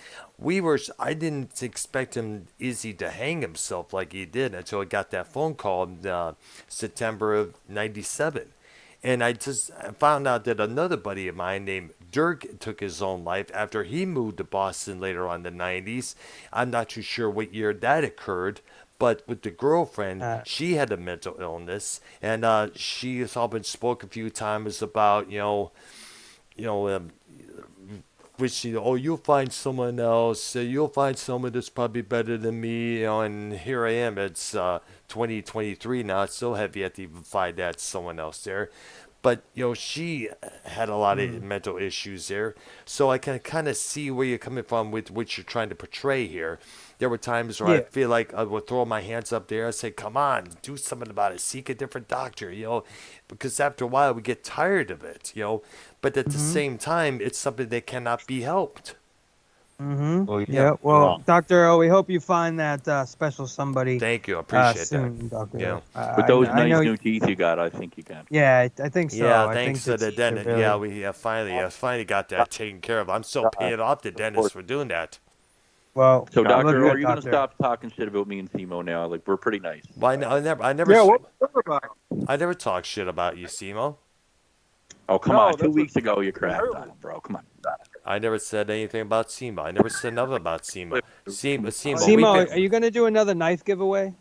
I didn't expect Izzy to hang himself like he did until I got that phone call in September of '97. And I just found out that another buddy of mine named Dirk took his own life after he moved to Boston later on in the 90s. I'm not too sure what year that occurred, but with the girlfriend, she had a mental illness, and she has all been spoke a few times about, wishing, oh, you'll find someone else, you'll find someone that's probably better than me, and here I am, it's 2023 now, I still have yet to even find that someone else there. But, she had a lot of mental issues there, so I can kind of see where you're coming from with what you're trying to portray here. There were times where I feel like I would throw my hands up there and say, come on, do something about it, seek a different doctor, because after a while we get tired of it, but at the same time, it's something that cannot be helped. Well, well, Dr. Earl, we hope you find that special somebody. Thank you. I appreciate soon, that. Dr. Earl. With those nice new teeth you got, I think you can. Yeah, I think so. Yeah, I thanks to the dentist. really... Yeah, we finally got that taken care of. I'm still paying off the dentist for doing that. Well, so Dr. Earl, are you going to stop talking shit about me and Simo now? Like, we're pretty nice. Well, I never. Yeah, what's that about? I never talk shit about you, Simo. Oh, come on. 2 weeks ago, you crapped on him, bro. Come on. I never said anything about Simo. I never said nothing about Simo. Simo, are you going to do another knife giveaway?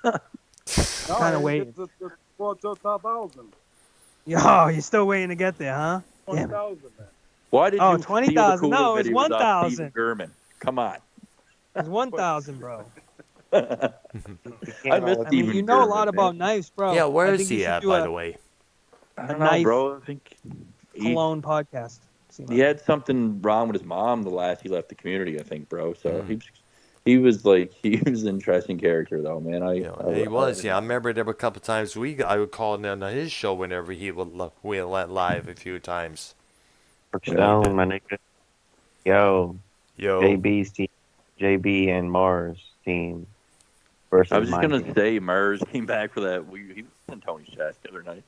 Kind of waiting. Yo, you're still waiting to get there, huh? 20,000, man. Why did you 20,000? No, it's 1,000. German. Come on. It's 1,000, bro. I missed Steven you know a lot about knives, bro. Yeah, where is he at, by the way? I don't know, bro. I think Cologne podcast. He had something wrong with his mom the last he left the community, I think, bro. So he was an interesting character, though, man. He was. I remember there were a couple times I would call him on his show whenever he would let live a few times. Down, my nigga. Yo. JB's team, JB and Mars team. Versus I was just gonna say Mars came back for that. He was in Tony's chat the other night.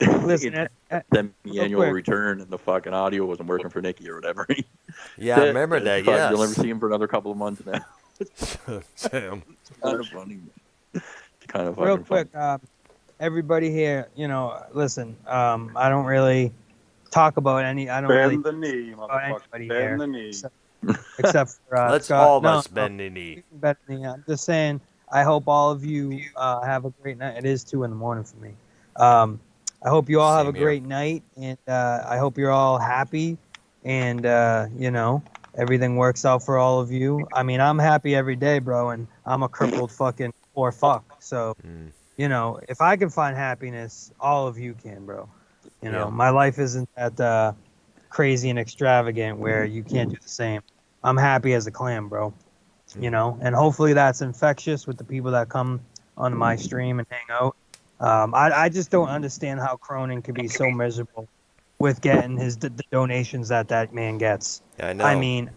Listen, semi-annual return, and the fucking audio wasn't working for Nikki or whatever. Yeah, I remember that. Yeah, you'll never see him for another couple of months now. Damn. Kind of funny. Kind of real fucking quick. Everybody here, listen. I don't really talk about any. I don't bend really the knee, about anybody bend here, the knee. except for let's Scott. all of us bend the knee. Bend the knee. I'm just saying. I hope all of you have a great night. It is 2 a.m. for me. I hope you all have a great night, and I hope you're all happy, and everything works out for all of you. I mean, I'm happy every day, bro, and I'm a crippled fucking poor fuck. So, if I can find happiness, all of you can, bro. My life isn't that crazy and extravagant where you can't do the same. I'm happy as a clam, bro. And hopefully that's infectious with the people that come on my stream and hang out. I just don't understand how Cronin could be so miserable with getting the donations that man gets. Yeah, I know. I mean,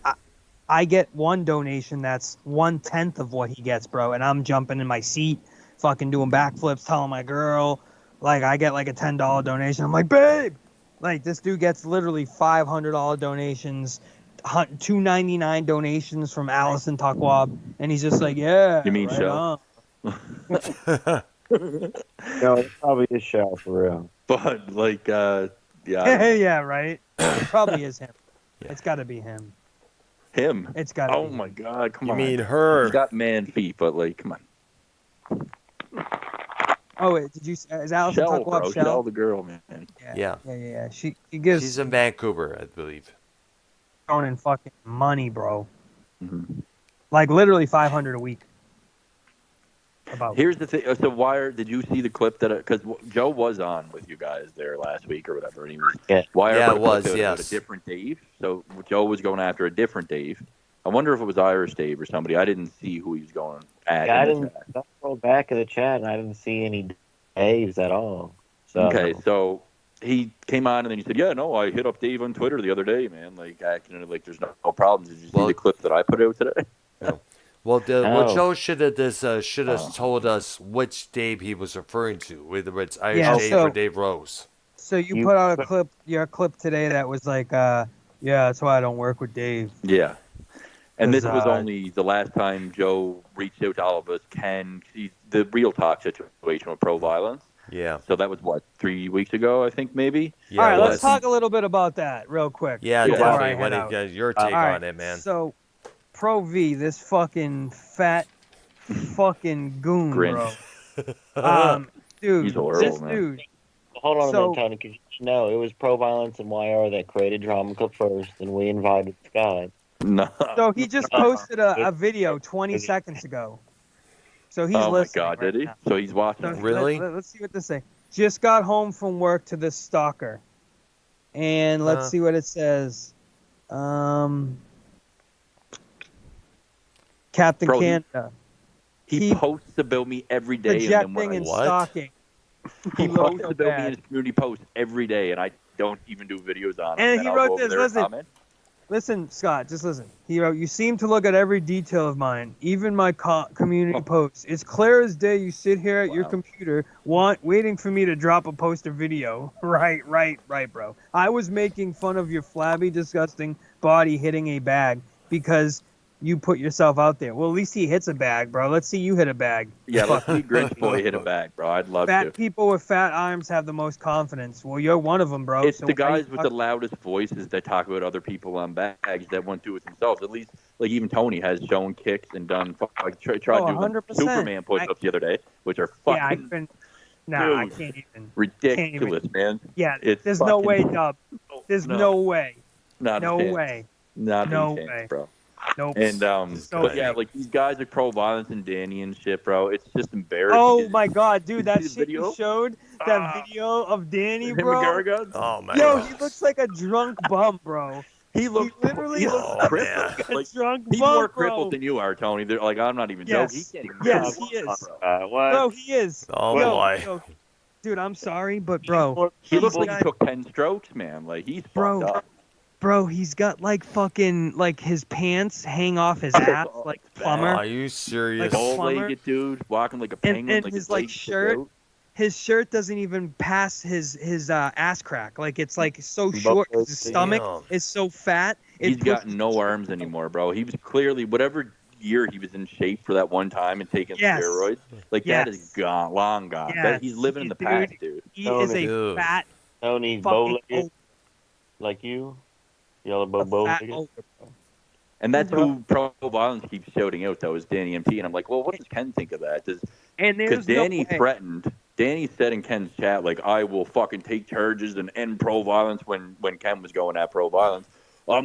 I get one donation that's 1/10 of what he gets, bro, and I'm jumping in my seat, fucking doing backflips, telling my girl, like, I get like a $10 donation. I'm like, babe, like, this dude gets literally $500 donations, $2.99 donations from Allison Tuckwab, and he's just like, yeah. You mean right show? No, it's probably a show for real. But like, yeah. Yeah, right. It probably is him. Yeah. It's got to be him. Him? It's got to. Oh my God! Come on. You mean her? He's got man feet, but like, come on. Oh wait, did you? Is Allison Shell, Tuckwab bro. Shell? Shell, the girl, man. Yeah. She gives. She's in Vancouver, I believe. Cronin fucking money, bro. Mm-hmm. Like literally $500 a week. Here's the thing. So, did you see the clip that? Because Joe was on with you guys there last week or whatever, and he was. Yeah. It was. About Yes. a different Dave. So Joe was going after a different Dave. I wonder if it was Irish Dave or somebody. I didn't see who he was going at. Yeah, I scrolled back in the chat and I didn't see any behaves at all. So Okay, so he came on and then he said, "Yeah, no, I hit up Dave on Twitter the other day, man. Like acting like there's no problems. Did you see Well, the clip that I put out today?" yeah. Well, no. Joe should have told us which Dave he was referring to, whether it's Irish Yeah, Dave or Dave Rose. So you You- put out your clip today that was like, yeah, that's why I don't work with Dave. Yeah. And this 'Cause, was only the last time Joe reached out to all of us. The real talk situation with pro violence. Yeah. So that was what, 3 weeks ago, I think maybe. Yeah. All right, it let's was. talk a little bit about that real quick. Yeah, before I definitely. head out. Your take All right, on it, man. So, Pro V, this fucking fat fucking goon, Grinch. bro. Dude, He's horrible, this man. dude. Hold on a So- minute, Tony, because no, it was Pro Violence and YR that created Drama Club first, and we invited Scott. No. So he just posted a video 20 seconds ago. So he's Oh my listening. God, right did he? now. So he's watching. So Really? Let's see what this say. Just got home from work to this stalker. And let's see what it says. Captain Bro, Canada. He posts about me every day, and then when Projecting I and What? stalking. he looks posts so about me bad. in his community posts every day, and I don't even do videos on it. And he I'll wrote go over this, there and listen. comment. Listen, Scott, just listen. He wrote, "You seem to look at every detail of mine, even my community posts. It's clear as day you sit here at your Wow. computer waiting for me to drop a post or video." Right, bro. I was making fun of your flabby, disgusting body hitting a bag because you put yourself out there. Well, at least he hits a bag, bro. Let's see you hit a bag. Yeah, let's see Grinch Boy hit a bag, bro. I'd love to. Fat people with fat arms have the most confidence. Well, you're one of them, bro. It's so the why you guys with the loudest voices that talk about other people on bags that won't do it themselves. At least, like even Tony has shown kicks and done like tried doing 100%. Superman push-ups the other day, which are fucking Yeah, I couldn't. No, I dude, can't even. ridiculous, man. Yeah, It's there's no way, fucking- Dub. There's No. no way. Not a No chance. way. Not No a chance, way. bro. Nope. And So but yeah, fake. like these guys are pro-violence and Danny and shit, bro. It's just embarrassing. Oh my god, dude, that see the shit video? you showed, that video of Danny, Him bro. and Garagons? Oh my Yo, God. he looks like a drunk bum, bro. He looks literally he looks looks like crippled. a Like, drunk he's bum, more bro. crippled than you are, Tony. They're, like I'm not even Yes. joking. He can't even Yes, walk. he is. what? Bro, he is. Oh Yo, boy. yo, dude, I'm sorry, but bro, He looks he's like he got- took 10 strokes, man. Like he's Bro. fucked up. Bro, he's got like fucking like his pants hang off his ass like plumber. Are you serious? Like- Bow-legged dude, walking like a penguin. And like his his like legs stick shirt, out. his shirt doesn't even pass his ass crack. Like it's like so short 'cause his stomach Damn. is so fat. He's It got pushes- no arms anymore, bro. He was clearly whatever year he was in shape for that one time and taking Yes. steroids. Like Yes. that is gone, long gone. Yes. He's living in the Dude. past, dude. He is a Dude. fat Tony, fucking bow-legged, like you? Yellow bow fat bow-legged? ogre, bro. And that's who pro violence keeps shouting out, though, is Danny MT. And I'm like, well, what does Ken think of that? And Because there's no Danny way. threatened. Danny said in Ken's chat, like, I will fucking take charges and end pro violence when Ken was going at pro violence. I'll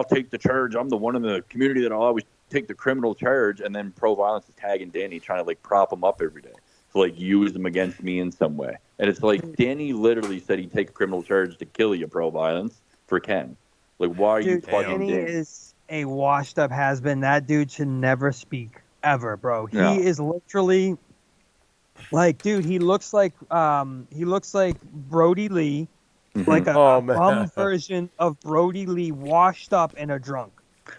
take the charge. I'm the one in the community that'll always take the criminal charge. And then pro violence is tagging Danny, trying to, like, prop him up every day. To, like, use him against me in some way. And it's like, Danny literally said he'd take a criminal charge to kill you, pro violence, for Ken. Like, why are you Dude, fucking Danny Danny? is a washed up has been. That dude should never speak ever, bro. He No. is literally like, dude, he looks like Brody Lee, Mhm. like a Oh, man. bum version of Brody Lee, washed up and a drunk.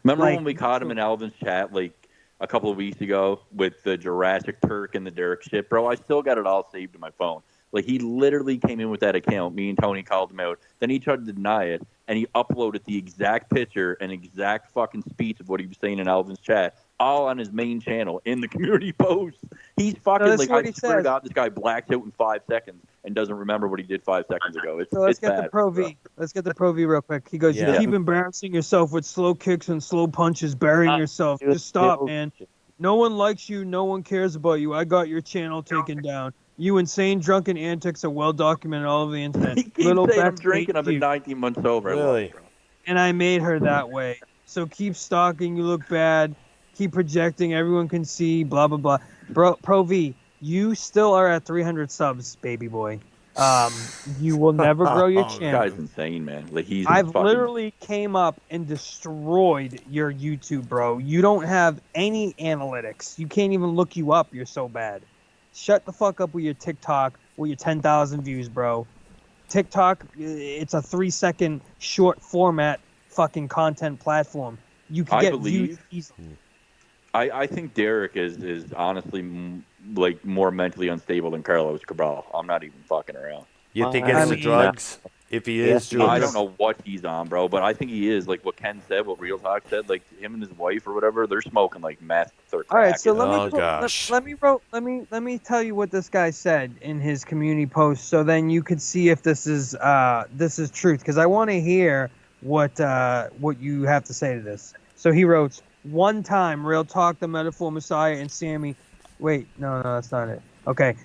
Remember Like- when we caught him in Alvin's chat like a couple of weeks ago with the Jurassic Turk and the Derek shit, bro? I still got it all saved in my phone. Like he literally came in with that account. Me and Tony called him out. Then he tried to deny it, and he uploaded the exact picture and exact fucking speech of what he was saying in Alvin's chat, all on his main channel in the community post. He's fucking that's like, what I he swear to says. God, this guy blacks out in 5 seconds and doesn't remember what he did 5 seconds ago. It's So let's it's get the bad, Pro bro. V. Let's get the Pro V real quick. He goes, Yeah. "You keep embarrassing yourself with slow kicks and slow punches, burying yourself. Just stop, man. No one likes you. No one cares about you. I got your channel taken down. You insane drunken antics are well documented all over the internet. He keeps Little saying I'm Beth drinking. hates I've been you, 19 months sober. I love Really? it, bro. and I made her that way. So keep stalking. You look bad. Keep projecting. Everyone can see. Blah blah blah. Bro, Pro V, you still are at 300 subs, baby boy. You will never grow your This channel. guy's insane, man. Like he's I've fucking, literally came up and destroyed your YouTube, bro. You don't have any analytics. You can't even look you up. You're so bad. shut the fuck up with your TikTok with your 10,000 views, bro. TikTok, it's a 3-second short format fucking content platform. You can get views easily. I think Derek is honestly like more mentally unstable than Carlos Cabral. I'm not even fucking around. You think it's the drugs? If he is doing I don't know what he's on, bro, but I think he is. Like what Ken said, what Real Talk said, like him and his wife or whatever, they're smoking like meth or crack. All right, so let me tell you what this guy said in his community post, so then you could see if this is truth, because I want to hear what you have to say to this. So he wrote, "One time, Real Talk, the Metaphor Messiah, and Sammy." Wait, no, that's not it. Okay,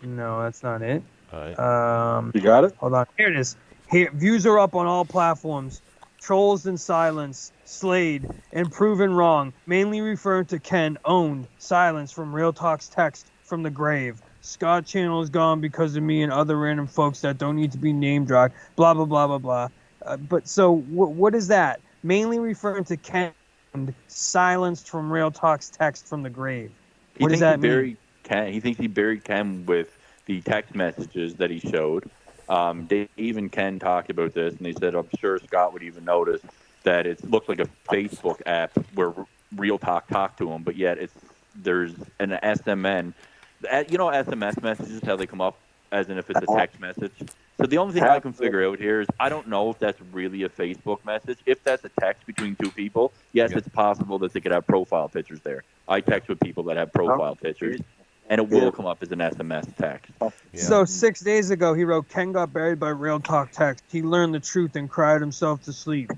no, that's not it. All right. You got it? Hold on. Here it is. Here, views are up on all platforms. Trolls in silence, slayed, and proven wrong. Mainly referring to Ken owned silence from Real Talk's text from the grave. Scott channel is gone because of me and other random folks that don't need to be name dropped. Blah blah blah blah blah. But so what is that? Mainly referring to Ken owned silenced from Real Talk's text from the grave. What does that mean? He thinks he buried Ken with the text messages that he showed. Dave and Ken talked about this, and they said, I'm sure Scott would even notice that it looked like a Facebook app where Real Talk talked to him, but yet there's an SMN. You know SMS messages, how they come up as if it's a text message? So the only thing I can figure out here is I don't know if that's really a Facebook message. If that's a text between two people, yes, it's possible that they could have profile pictures there. I text with people that have profile pictures. And it will come up as an SMS text. Yeah. So 6 days ago, he wrote, Ken got buried by Real Talk text. He learned the truth and cried himself to sleep.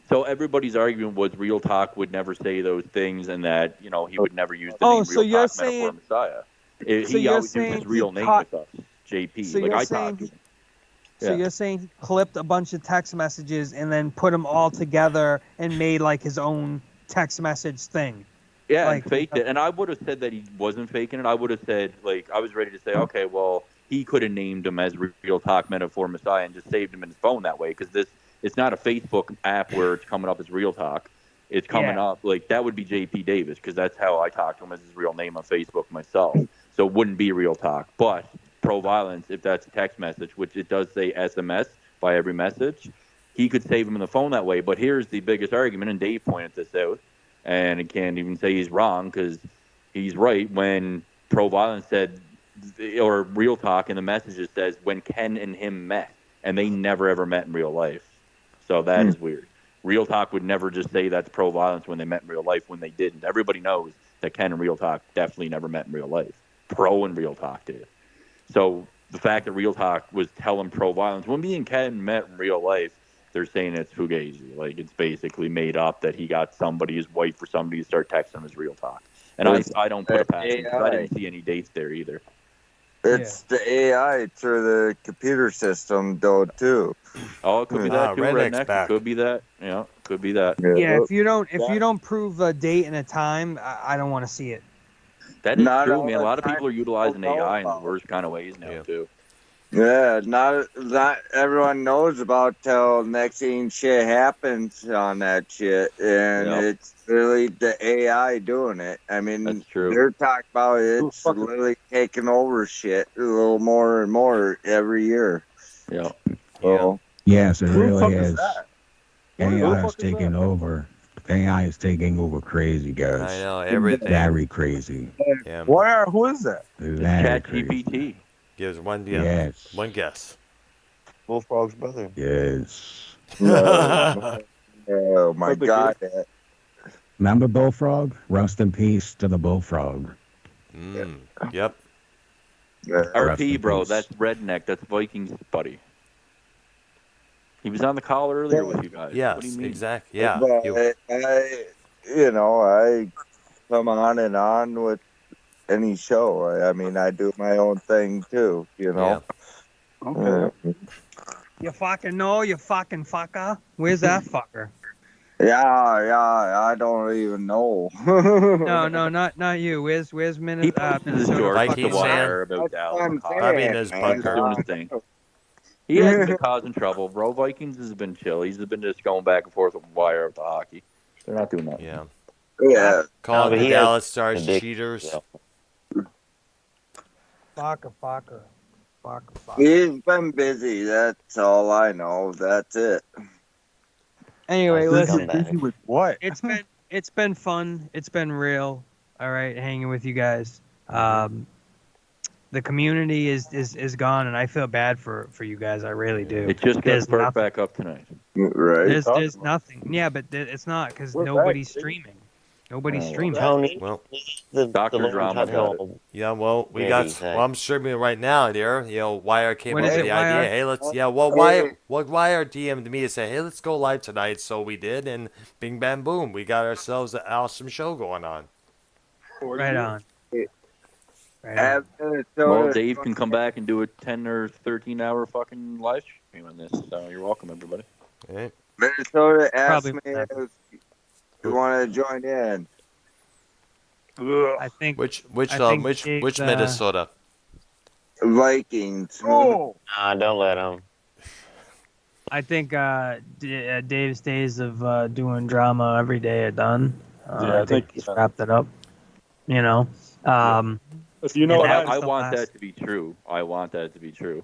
So everybody's argument was Real Talk would never say those things and that, he would never use the name so Real you're Talk saying, Metaphor Messiah. So he always used his real name with us, JP. So like I talked to him. So you're saying he clipped a bunch of text messages and then put them all together and made like his own text message thing. Yeah, like, and faked it. And I would have said that he wasn't faking it. I would have said, I was ready to say, okay, well, he could have named him as Real Talk Metaphor Messiah and just saved him in his phone that way, because it's not a Facebook app where it's coming up as Real Talk. It's coming up, that would be JP Davis, because that's how I talk to him as his real name on Facebook myself. So it wouldn't be Real Talk. But pro-violence, if that's a text message, which it does say SMS by every message, he could save him in the phone that way. But here's the biggest argument, and Dave pointed this out. And I can't even say he's wrong because he's right when pro-violence said, or Real Talk in the messages says, when Ken and him met, and they never ever met in real life. So that is weird. Real Talk would never just say that's pro-violence when they met in real life when they didn't. Everybody knows that Ken and Real Talk definitely never met in real life. Pro and Real Talk did. So the fact that Real Talk was telling pro-violence, when me and Ken met in real life, they're saying it's fugazi. Like, it's basically made up that he got somebody, his wife or somebody, to start texting him as Real Talk. And I don't put it past him because I didn't see any dates there either. It's the AI through the computer system, though, too. Oh, it could be that too, Redneck. It could be that. Yeah, could be that. Yeah, if you don't prove a date and a time, I don't want to see it. That is true, man. A lot of people are utilizing AI in the worst kind of ways now, too. Yeah, not everyone knows about till next thing shit happens on that shit, and it's really the AI doing it. I mean, that's true. They're talking about it's literally taking over shit a little more and more every year. Yeah. So, yes, it really is. is. AI is taking over. AI is taking over crazy, guys. I know, everything. Very crazy. Yeah. Who is that? ChatGPT. Gives one guess. Bullfrog's brother. Yes. Oh my God. Remember Bullfrog? Rest in peace to the Bullfrog. Yep. RP, bro. That's Redneck. That's Vikings, buddy. He was on the call earlier with you guys. Yes, what do you mean? exactly. Yeah. But I come on and on with any show. I mean, I do my own thing too, Yeah. Okay. You fucking know, you fucking fucker. Where's that fucker? Yeah, I don't even know. No, not you. Where's Minnesota? He posted his story Vikings fan? about Dallas. Probably in his bunker. Doing his thing. He hasn't been causing trouble, bro. Vikings has been chill. He's been just going back and forth with wire with the hockey. They're not doing that. Yeah. Yeah. Calling the he Dallas Stars has a dick- cheaters. yeah. Fucker. He's been busy. That's all I know. That's it. Anyway, listen. Busy with what? It's been fun. It's been real. All right, hanging with you guys. The community is gone, and I feel bad for you guys. I really do. It just got There's sparked nothing. back up tonight. Right. There's nothing. Yeah, but it's not because We're nobody's back, baby. streaming. Nobody's streaming. Tony, Well, the Dr. long Drama time got it. home. yeah, well, we Yeah, got. he said. Well, I'm streaming right now, dear. You know, Wire came What up is with it, the Wire? idea. Hey, let's. Yeah, well, Wire DM'd me and said, hey, let's go live tonight. So we did, and bing, bam, boom, we got ourselves an awesome show going on. Right on. Right on. Have Well, Minnesota Dave can come back and do a 10 or 13 hour fucking live stream on this. So you're welcome, everybody. Hey. Minnesota asked Probably me not. if you want to join in. I think Which Dave's, Minnesota? Vikings. Oh, Nah, don't let him. I think Dave's days of doing drama every day are done. Yeah, I think he's wrapped it up. You know. If you know And what that I was the want last- that to be true. I want that to be true.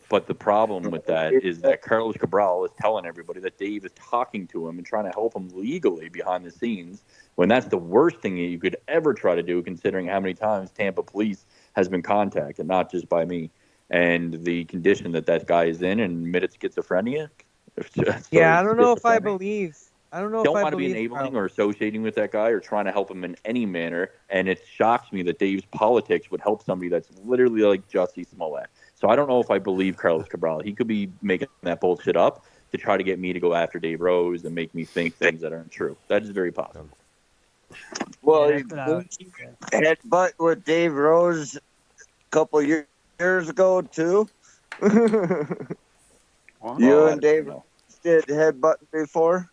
But the problem with that is that Carlos Cabral is telling everybody that Dave is talking to him and trying to help him legally behind the scenes, when that's the worst thing that you could ever try to do, considering how many times Tampa police has been contacted, not just by me, and the condition that guy is in and admitted schizophrenia. Yeah, I don't know if I schizophrenic. believe. I don't know Don't if I want to be believe. enabling or associating with that guy or trying to help him in any manner. And it shocks me that Dave's politics would help somebody that's literally like Jussie Smollett. So I don't know if I believe Carlos Cabral. He could be making that bullshit up to try to get me to go after Dave Rose and make me think things that aren't true. That is very possible. Well, Yeah, he that's what I would say. had butt with Dave Rose a couple years ago too. You and Dave did headbutt before.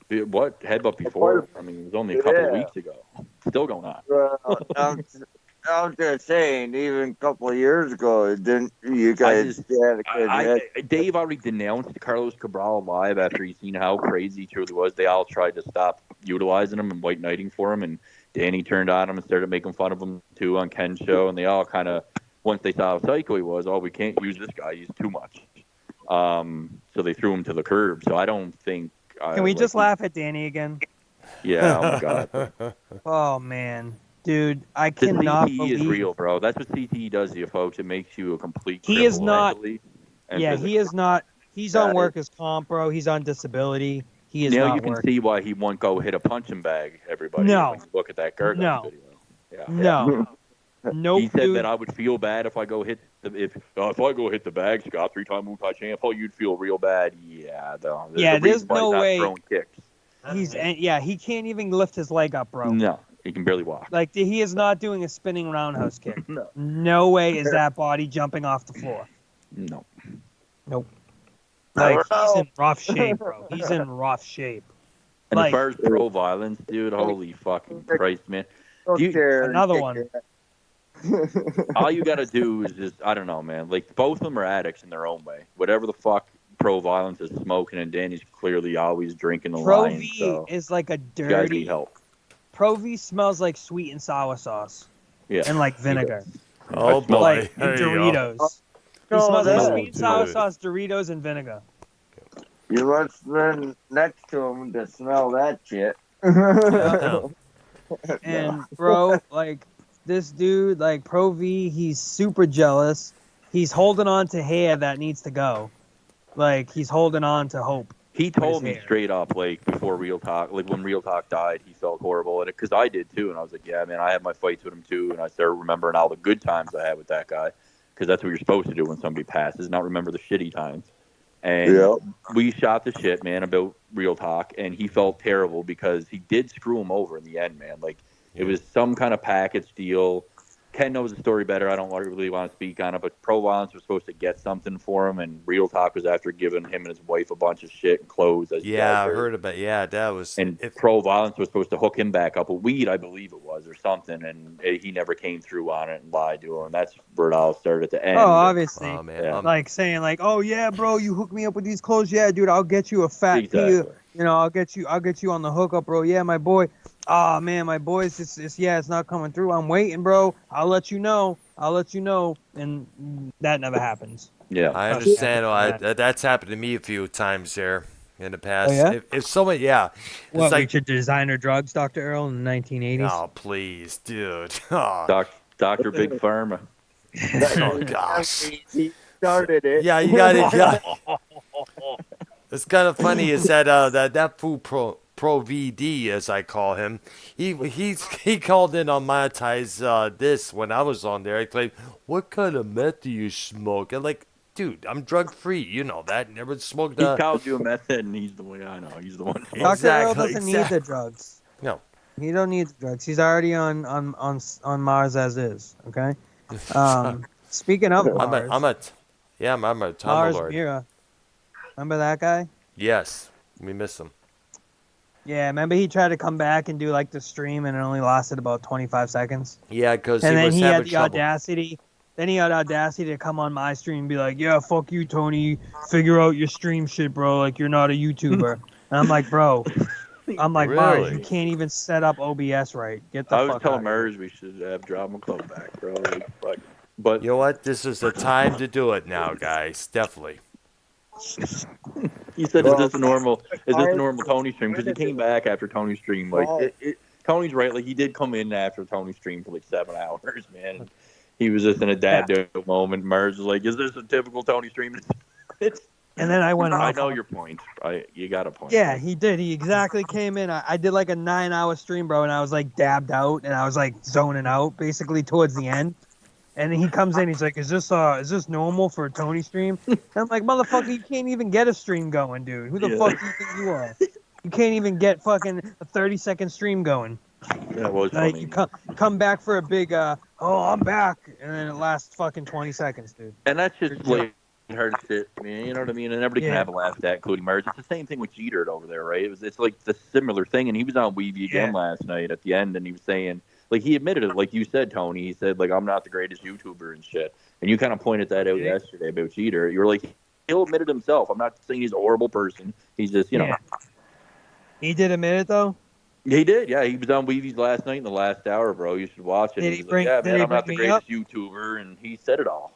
What? Headbutt before? I mean, it was only a couple of weeks ago. Still going on. Well, I'm just saying, even a couple of years ago, didn't you guys had a good head? Dave already denounced Carlos Cabral live after he's seen how crazy he truly was. They all tried to stop utilizing him and white knighting for him, and Danny turned on him and started making fun of him too on Ken's show, and they all kind of, once they saw how psycho he was, we can't use this guy, he's too much. So they threw him to the curb. So I don't think. Can we just laugh at Danny again? Yeah. Oh my god. Oh man, dude, I The cannot CTE believe. is real, bro. That's what CTE does to you, folks. It makes you a complete. He is cripple not. mentally and Yeah, physically. he is not. He's on workers' comp, bro. He's on disability. He is Now not you can working. see why he won't go hit a punching bag. Everybody. No. When you look at that Gargoyle No. video. Yeah. No. Nope, He said dude. that I would feel bad if I go hit if I go hit the bag, Scott, 3-time Muay Thai champ. Oh, you'd feel real bad. Yeah. Yeah, there's no way. Throwing kicks. He can't even lift his leg up, bro. No, he can barely walk. Like he is not doing a spinning roundhouse kick. No. No way is that body jumping off the floor. No. Nope. Like he's in rough shape, bro. He's in rough shape. And Like- as far as pro violence, dude, holy fucking Christ, man. Another one. All you got to do is just, I don't know, man. Like, both of them are addicts in their own way. Whatever the fuck pro violence is smoking, and Danny's clearly always drinking the Pro line. V So, is like a you guys need dirty. help. Pro V smells like sweet and sour sauce. Yeah. And like vinegar. Oh, boy. Like There and you go. Doritos. He No, smells like that- sweet and sour dude. sauce, Doritos, and vinegar. You must been next to him to smell that shit. No. And bro, like this dude, like Pro V, he's super jealous. He's holding on to hair that needs to go. Like he's holding on to hope. He told his me hair. straight up, like, before Real Talk, like, when Real Talk died, he felt horrible at it, because I did, too, and I was like, yeah, man, I had my fights with him, too, and I started remembering all the good times I had with that guy, because that's what you're supposed to do when somebody passes, not remember the shitty times. And we shot the shit, man, about Real Talk, and he felt terrible because he did screw him over in the end, man. Like, it was some kind of package deal. Ken knows the story better. I don't really want to speak on it, but Pro Violence was supposed to get something for him, and Real Talk was after giving him and his wife a bunch of shit and clothes. As you Yeah, guys I heard about. Yeah, that was. And Pro Violence was supposed to hook him back up with weed, I believe it was, or something, and he never came through on it and lied to him. That's where it all started at the end. Oh, obviously. Oh, man. Yeah. Like saying like, "Oh yeah, bro, you hook me up with these clothes. Yeah, dude, I'll get you a fat Exactly. peel. You know, I'll get you on the hookup, bro. Yeah, my boy. Oh man, my boy's it's not coming through. I'm waiting, bro. I'll let you know. I'll let you know, and that never happens. Yeah. I Trust me, understand. I know That's happened to me a few times there in the past. Oh yeah? If someone, yeah, it's What, like, Richard designer drugs, Dr. Earl, in the 1980s? oh please, dude. Oh, Dr. Big Pharma. oh gosh. He started it. Yeah, you got it. Yeah. It's kind of funny is that that fool Pro VD, as I call him, he called in on monetize this when I was on there. I claimed, what kind of meth do you smoke? And like, dude, I'm drug free. You know that. Never smoked. He called you a meth head, and he's the one I know. He's the one. Dr. Earl Exactly. doesn't need the drugs. No. He don't need the drugs. He's already on Mars as is. Okay. Speaking of Mars, I'm a Time Mars Lord. Mira. Remember that guy? Yes, we miss him. Yeah, remember he tried to come back and do like the stream, and it only lasted about 25 seconds. Yeah, because he And then was he had having the trouble. audacity. Then he had audacity to come on my stream and be like, "Yeah, fuck you, Tony. Figure out your stream shit, bro. Like you're not a YouTuber." And I'm like, "Bro, Mars, Really? you can't even set up OBS right. Get the I was fuck telling out of here." Mers we should have Drama Club back, bro. Like, fuck. But You know what? This is the time to do it now, guys. Definitely. he said, "Is this a normal Tony stream?" Because he came back after Tony's stream. Like, Tony's right. Like, he did come in after Tony's stream for like 7 hours, man. He was just in a dad joke moment. Mers was like, "Is this a typical Tony stream?" It's. And then I went off. I know your point. You got a point. Yeah, he did. He exactly came in. I did like a 9-hour stream, bro, and I was like dabbed out, and I was like zoning out basically towards the end. And then he comes in, he's like, "Is this normal for a Tony stream?" And I'm like, "Motherfucker, you can't even get a stream going, dude. Who the fuck do you think you are? You can't even get fucking a 30-second stream going. That was Like funny. you come back for a big "oh, I'm back," and then it lasts fucking 20 seconds, dude. And that's just like hard shit, man. You know what I mean? And everybody can have a laugh at that, including Mers. It's the same thing with Jeter over there, right? It's like the similar thing. And he was on Weeby again last night at the end, and he was saying, like, he admitted it, like you said, Tony. He said, like, I'm not the greatest YouTuber and shit. And you kind of pointed that out yesterday about Jeter. You were like, he'll admit it himself. I'm not saying he's a horrible person. He's just, you know. He did admit it though. He did, yeah. He was on Weevy's last night in the last hour, bro. You should watch it. Did He he was bring- like, did yeah, he man, I'm not the bring me up? greatest YouTuber, and he said it all.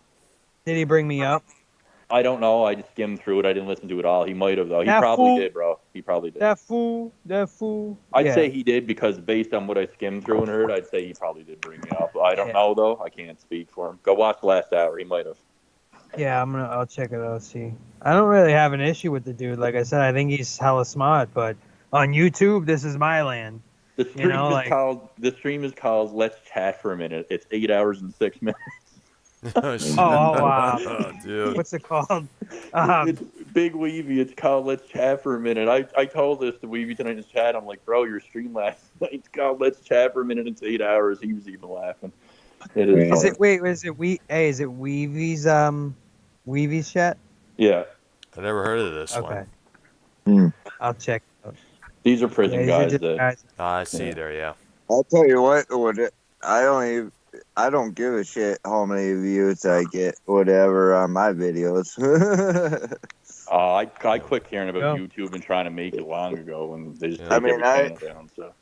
Did he bring me up? I don't know. I just skimmed through it. I didn't listen to it all. He might have, though. He That probably fool. did, bro. He probably did. That fool. I'd say he did because based on what I skimmed through and heard, I'd say he probably did bring me up. I don't know, though. I can't speak for him. Go watch the last hour. He might have. Yeah, I'll check it out. See, I don't really have an issue with the dude. Like I said, I think he's hella smart. But on YouTube, this is my land. The stream is called Let's Chat for a Minute. It's 8 hours and 6 minutes. Wow. Oh, dude. What's it called? It's Big Weevy. It's called Let's Chat for a Minute. I told this to Weevy tonight in his chat. I'm like, bro, your stream last night. It's called Let's Chat for a Minute. It's 8 hours. He was even laughing. It is. Is it Weevy's Weevy's chat? Yeah. I never heard of this Okay. one. I'll check it out. These are prison guys. I see there, yeah. I'll tell you what, I don't give a shit how many views I get, whatever, on my videos. I quit caring about YouTube and trying to make it long ago, and they just take everything down. So.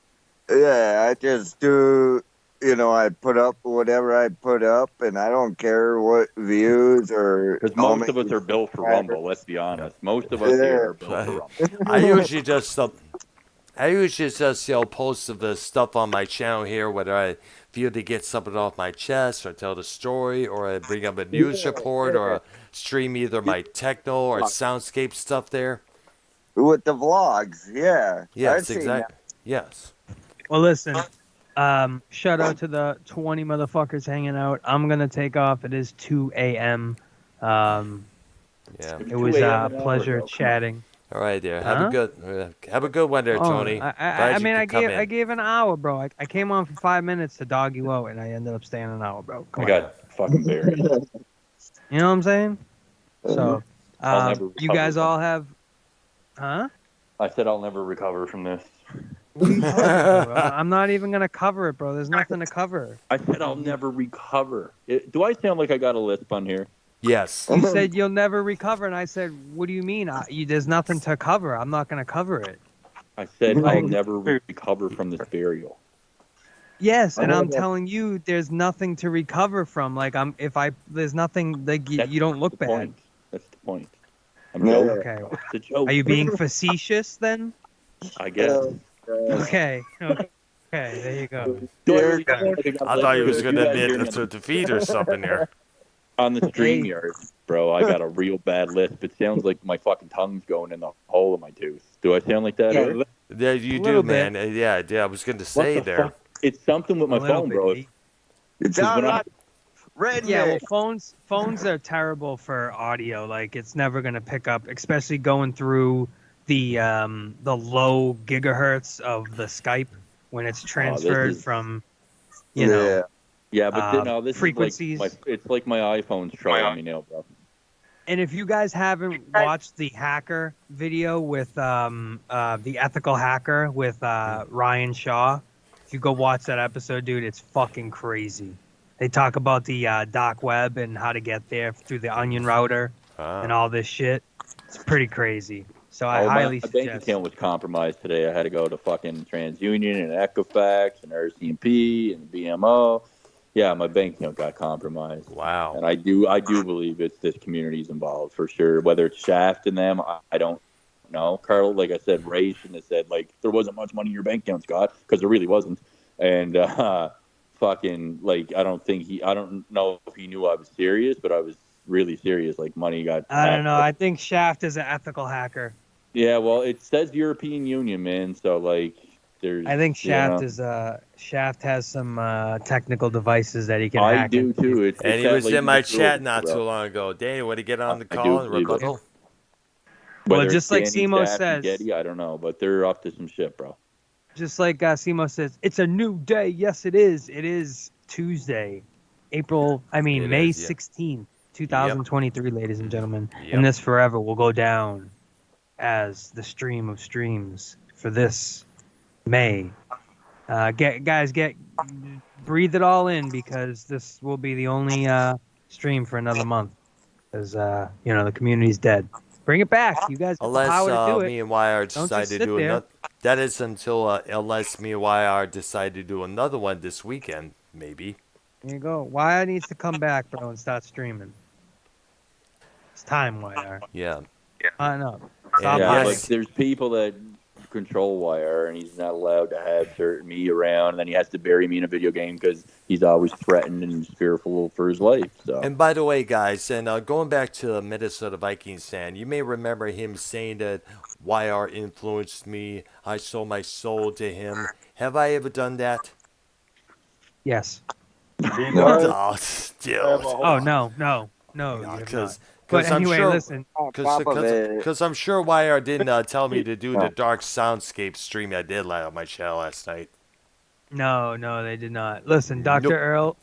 Yeah, I just do, I put up whatever I put up, and I don't care what views or. Because most of us are built for Rumble. Let's be honest. Most of us here are built for Rumble. I usually just post of the stuff on my channel here, whether I feel to get something off my chest or tell the story or I bring up a news report or stream either my techno or soundscape stuff there. With the vlogs, yeah. Yes, exactly. Yes. Well, listen. Shout out to the 20 motherfuckers hanging out. I'm gonna take off. It is 2 a.m. It was a pleasure chatting. All right, there. Have a good one there, Tony. I gave an hour, bro. I came on for 5 minutes to dog you out, and I ended up staying an hour, bro. I got fucking buried. You know what I'm saying? So, you guys all have, huh? I said I'll never recover from this. I'm not even gonna cover it, bro. There's nothing to cover. I said I'll never recover. Do I sound like I got a lisp on here? Yes. You said you'll never recover, and I said, what do you mean? There's nothing to cover. I'm not going to cover it. I said I'll never recover from this burial. Yes, and I'm telling you, there's nothing to recover from. Like there's nothing like you don't look bad. Point. That's the point. I'm joking. Okay. It's a joke. Are you being facetious then? I guess. Okay. Okay. There you go. I thought he was going to admit it's a defeat or something here. On the StreamYard, bro, I got a real bad lisp. It sounds like my fucking tongue's going in the hole of my tooth. Do I sound like that? Earl? Yeah, you do, man. Yeah, I was going to say there. Fuck? It's something with my phone, bro. It's all right. Redneck. Yeah, well, phones are terrible for audio. Like it's never gonna pick up, especially going through the low gigahertz of the Skype when it's transferred from, you know. Yeah, but no, this frequencies. is like it's like my iPhone's trolling me now, bro. And if you guys haven't watched the hacker video with the ethical hacker with Ryan Shaw, if you go watch that episode, dude, it's fucking crazy. They talk about the dark web and how to get there through the onion router and all this shit. It's pretty crazy. So I highly suggest. My bank account was compromised today. I had to go to fucking TransUnion and Equifax and RCMP and BMO. Yeah, my bank account got compromised. Wow. And I do believe it's this community's involved for sure. Whether it's Shaft and them, I don't know. Carl, like I said, Ray shouldn't have said like there wasn't much money in your bank account, Scott, because there really wasn't. And fucking like I don't know if he knew I was serious, but I was really serious. Like money got. I don't know. I think Shaft is an ethical hacker. Yeah, well, it says European Union, man. So like, there's. I think Shaft Shaft has some technical devices that he can hack. I do too. And he was in my chat not too long ago. Danny, would he get on the call and rebuttal? Well, just like Simo says, Getty, I don't know, but they're up to some shit, bro. Just like Simo says, it's a new day. Yes, it is. It is Tuesday, May 16th, 2023, ladies and gentlemen. Yep. And this forever will go down as the stream of streams for this May. Breathe it all in because this will be the only stream for another month. Because, the community's dead. Bring it back. You guys have the power to do it. Me and YR decide to do another. That is unless me and YR decide to do another one this weekend, maybe. There you go. YR needs to come back, bro, and start streaming. It's time, YR. Yeah. I know. Like there's people that control YR, and he's not allowed to have me around, and then he has to bury me in a video game because he's always threatened and fearful for his life. So. And by the way, guys, and going back to the Minnesota Vikings fan, you may remember him saying that YR influenced me. I sold my soul to him. Have I ever done that? Yes. Oh, still. Oh, no. But anyway, I'm sure, listen. Because I'm sure YR didn't tell me to do the Dark Soundscape stream I did on my channel last night. No, they did not. Listen, Dr. Earl,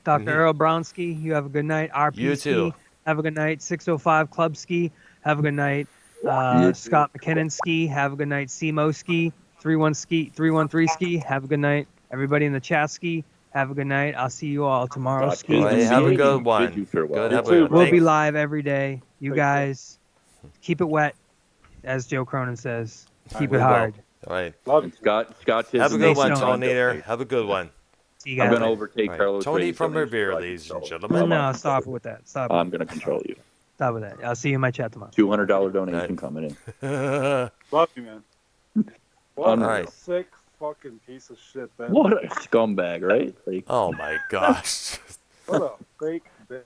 Dr. Earl Brownski, you have a good night. RP You too. Ski, have a good night. 605 Club Ski, have a good night. Scott McKinnon Ski, have a good night. Simo Ski, 313 Ski, have a good night. Everybody in the chat Ski, have a good night. I'll see you all tomorrow. Ski. Have a good one. We'll be live every day. You guys, keep it wet, as Joe Cronin says. Keep it hard. All right. Love it. Scott have a good one, Tony. Have a good one. See you guys. I'm going to overtake Carlos. Tony from Reveah, ladies and gentlemen. No, stop with that. I'm going to control you. Stop with that. I'll see you in my chat tomorrow. $200 donation coming in. Love you, man. What a sick fucking piece of shit. What a scumbag, right? Like, oh my gosh. What a fake bitch.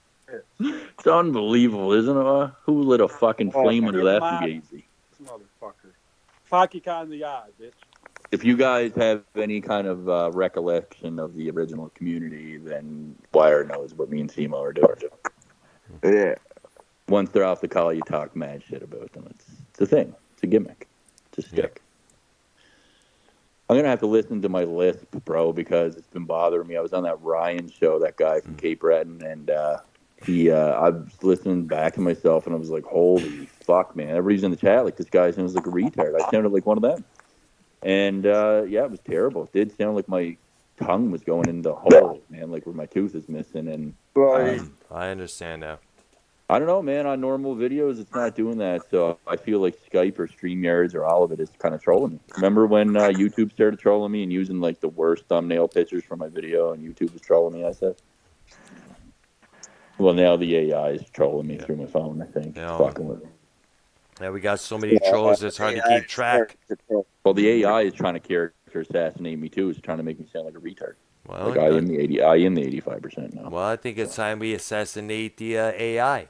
It's unbelievable, isn't it? Who lit a fucking flame under that fugazi? This motherfucker. Fakika in the eye, bitch. If you guys have any kind of recollection of the original community, then Wire knows what me and Simo are doing. Yeah. Once they're off the call, you talk mad shit about them. It's a thing. It's a gimmick. It's a stick. I'm going to have to listen to my lisp, bro, because it's been bothering me. I was on that Ryan show, that guy from Cape Breton, and I was listening back to myself, and I was like, holy fuck, man. Everybody's in the chat like this guy sounds like a retard. I sounded like one of them. And, it was terrible. It did sound like my tongue was going in the hole, man, like where my tooth is missing. And I understand now. I don't know, man. On normal videos, it's not doing that. So I feel like Skype or StreamYards or all of it is kind of trolling me. Remember when YouTube started trolling me and using like the worst thumbnail pictures for my video, and YouTube was trolling me? I said. Well, now the AI is trolling me through my phone. I think fucking with me. Yeah, we got so many trolls. It's hard to keep track. Well, the AI is trying to character assassinate me too. It's trying to make me sound like a retard. Well, Like I am the 85% now. Well, I think it's time we assassinate the AI.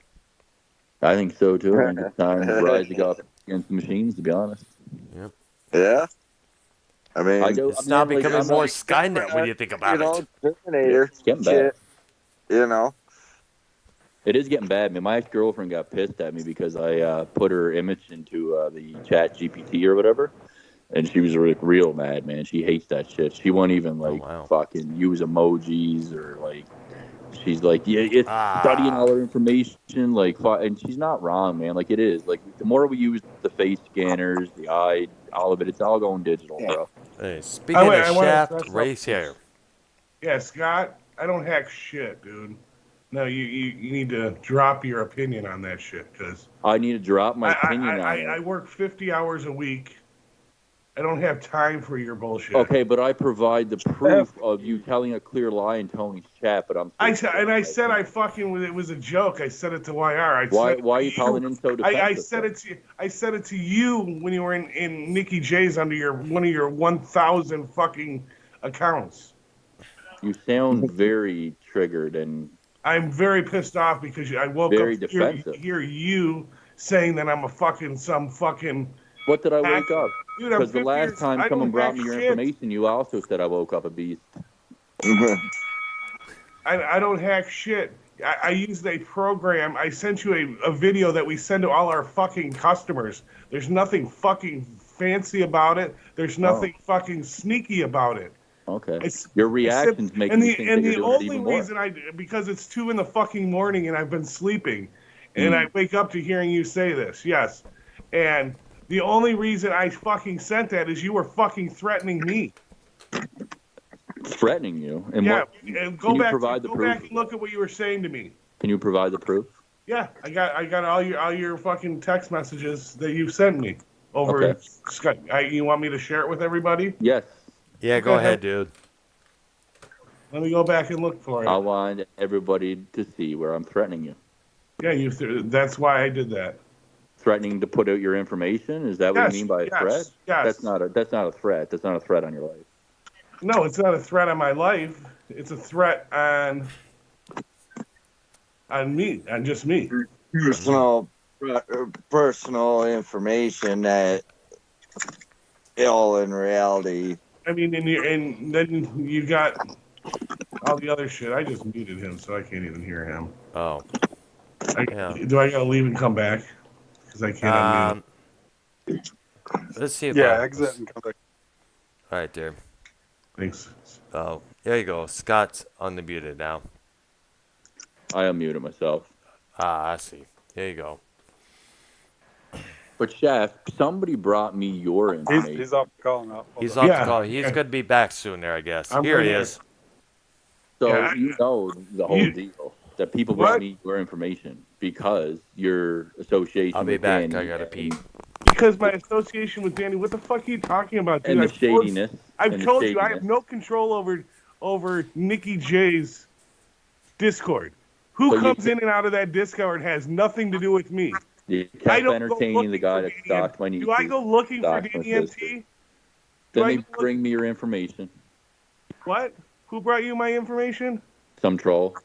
I think so too. I think it's time rising up against the machines. To be honest. Yep. Yeah. I mean, it's not becoming more Skynet when you think about it. Terminator. It's getting bad. You know. It is getting bad, man. My ex-girlfriend got pissed at me because I put her image into the chat GPT or whatever. And she was real mad, man. She hates that shit. She won't even, fucking use emojis or, like, she's like, yeah, it's studying all her information. Like, and she's not wrong, man. Like, it is. Like, the more we use the face scanners, the eye, all of it, it's all going digital, bro. Hey, speaking of Shaft, race hair. Yeah, Scott, I don't hack shit, dude. No, you need to drop your opinion on that shit, because I need to drop my opinion on it. I work 50 hours a week. I don't have time for your bullshit. Okay, but I provide the proof of you telling a clear lie in Tony's chat, but I said it was a joke. I said it to YR. Why are you calling in so defensive? I said it to you when you were in Nikki J's under one of your 1,000 fucking accounts. You sound very triggered, and I'm very pissed off because I woke up to hear you saying that I'm some fucking. What did I wake up? Because the last time someone brought me your shit. information, you also said I woke up a beast. I don't hack shit. I used a program. I sent you a video that we send to all our fucking customers. There's nothing fucking fancy about it. There's nothing fucking sneaky about it. Okay. Your reactions make me think that you're doing it even more. And the only reason because it's 2 in the fucking morning and I've been sleeping, and I wake up to hearing you say this. Yes, and the only reason I fucking sent that is you were fucking threatening me. Threatening you? And yeah, what, and go back and look at what you were saying to me. Can you provide the proof? Yeah, I got all your fucking text messages that you sent me over Skype. You want me to share it with everybody? Yes. Yeah, go ahead, dude. Let me go back and look for it. I want everybody to see where I'm threatening you. Yeah, that's why I did that. Threatening to put out your information? Is that what you mean by a threat? Yes. That's not a threat. That's not a threat on your life. No, it's not a threat on my life. It's a threat on me, on just me. Personal information that, in reality. I mean, and then you got all the other shit. I just muted him, so I can't even hear him. Oh. Do I gotta leave and come back? Because I can't unmute. Let's see if exit and come back. All right, there. Thanks. Oh, there you go. Scott's unmuted now. I unmuted myself. I see. There you go. But Chef, somebody brought me your information. He's off the call now. He's off the call. He's going to be back soon there, I guess. Here he is. So you know the whole deal. That people brought me your information because your association I'll be with back. Danny. I got to pee. Because my association with Danny, what the fuck are you talking about, dude? And the shadiness. I've told you, I have no control over Nikki J's Discord. Who comes in and out of that Discord has nothing to do with me. You kept entertaining the guy that stalked my niece. Do I go looking for DDMT? Then they bring me your information. What? Who brought you my information? Some troll.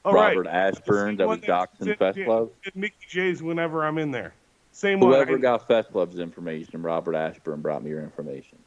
Oh, Robert Ashburn that was doxing Fest Love. Mickey J's whenever I'm in there. Same Whoever one. got Fest Love's information, Robert Ashburn brought me your information.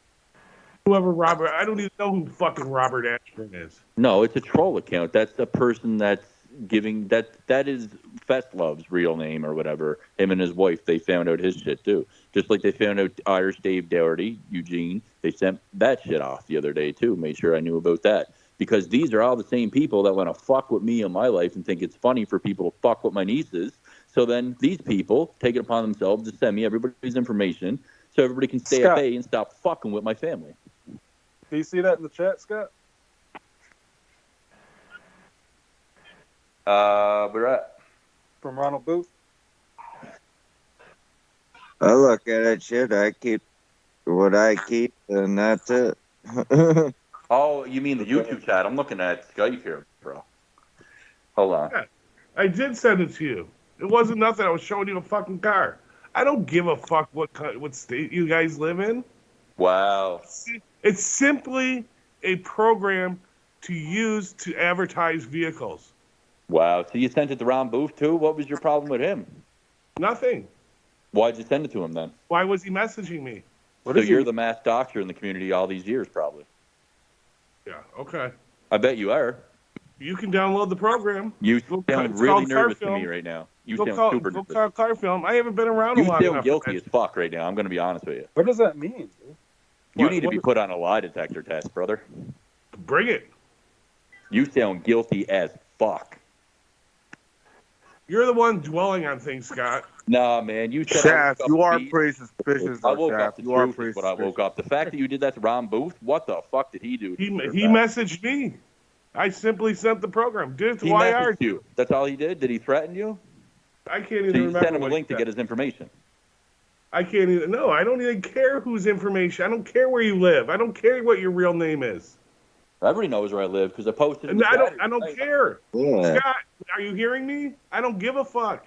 Whoever Robert, I don't even know who fucking Robert Ashburn is. No, it's a troll account. That's a person that's giving that is Fest Love's real name or whatever. Him and his wife, they found out his shit too. Just like they found out Irish Dave Doherty, Eugene, they sent that shit off the other day too. Made sure I knew about that. Because these are all the same people that want to fuck with me in my life and think it's funny for people to fuck with my nieces. So then these people take it upon themselves to send me everybody's information so everybody can stay at bay and stop fucking with my family. Do you see that in the chat, Scott? We're at. from Ronald Booth? I look at it, shit. I keep what I keep, and that's it. Oh, you mean the YouTube chat? I'm looking at Skype here, bro. Hold on. Yeah, I did send it to you. It wasn't nothing. I was showing you a fucking car. I don't give a fuck what state you guys live in. Wow. It's simply a program to use to advertise vehicles. Wow. So you sent it to Ron Booth too? What was your problem with him? Nothing. Why'd you send it to him then? Why was he messaging me? So you're the mass doctor in the community all these years, probably. Yeah, okay. I bet you are. You can download the program. You sound really nervous to Film. me right now. You Go sound call, super go nervous. call Car Film. I haven't been around You long sound enough. guilty as fuck right now. I'm going to be honest with you. What does that mean, dude? You need to be put on a lie detector test, brother. Bring it. You sound guilty as fuck. You're the one dwelling on things, Scott. Nah, man. You said Shaft, you are pretty suspicious. I woke up. Shaft. The You are truth pretty is what I woke up. The fact that you did that to Ron Booth, what the fuck did he do? He messaged me. I simply sent the program. Did it to He YR. messaged you. That's all he did? Did he threaten you? I can't So even you remember. sent him a what link he to said. get his information. I can't even. No, I don't even care whose information. I don't care where you live. I don't care what your real name is. Everybody knows where I live because I posted it. And I don't care. Yeah. Scott, are you hearing me? I don't give a fuck.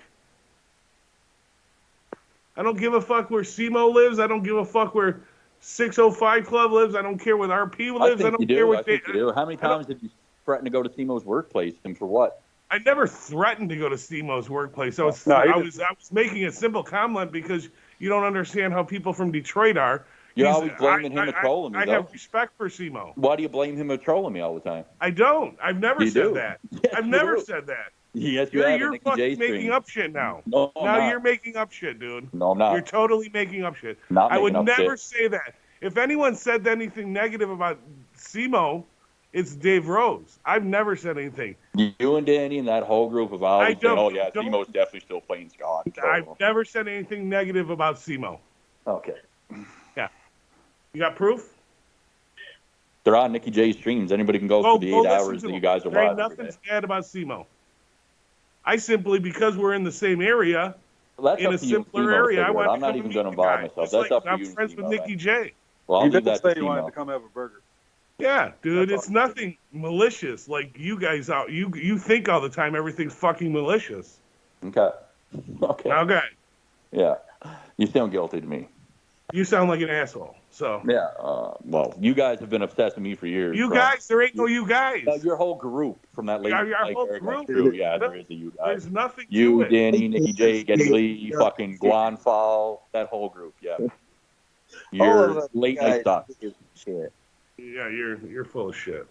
I don't give a fuck where SEMO lives. I don't give a fuck where 605 Club lives. I don't care where RP lives. I think you don't care do. what I think you do. How many times did you threaten to go to Simo's workplace and for what? I never threatened to go to SEMO's workplace. I was making a simple comment because you don't understand how people from Detroit are. You're always blaming him and trolling me, I though. have respect for SEMO. Why do you blame him for trolling me all the time? I don't. I've never You said do. that. Yes, I've you never do. said that. Yes, you have. You're Nicky fucking J making stream. up shit now. No, I'm now not. you're making up shit, dude. No, I'm not. You're totally making up shit. Not I would making up never shit. say that. If anyone said anything negative about SEMO, it's Dave Rose. I've never said anything. You and Danny and that whole group of always saying, "Oh yeah, Simo's definitely still playing Scott." I've never said anything negative about SEMO. Okay. Yeah. You got proof? They're on Nicky J's streams. Anybody can go through the 8 listen hours to that you them. guys are There ain't live every day. nothing bad about SEMO. I simply, because we're in the same area, Well, that's in up a to you and simpler Simo to area, I figure it want out. to I'm not become even a going to media involve guy. myself. Just That's like up to I'm you and friends with Simo. Nicky J. Well, I'll He leave did that to say he wanted to Simo. come have a burger. Yeah, dude, That's it's nothing malicious. Like you guys out, you think all the time everything's fucking malicious. Okay. Okay. Okay, Yeah. You sound guilty to me. you sound like an asshole. So Yeah. Well, you guys have been obsessed with me for years. you bro. guys, there ain't no you guys. No, your whole group from that late. Our like, whole Eric, that's group. true. Yeah, there is a you guys. There's nothing You, to it. Danny, Nicky J, Getty Lee, fucking Guan Fall, that whole group. Yeah. All You're of us late guys night stuff. do shit. Yeah, you're full of shit.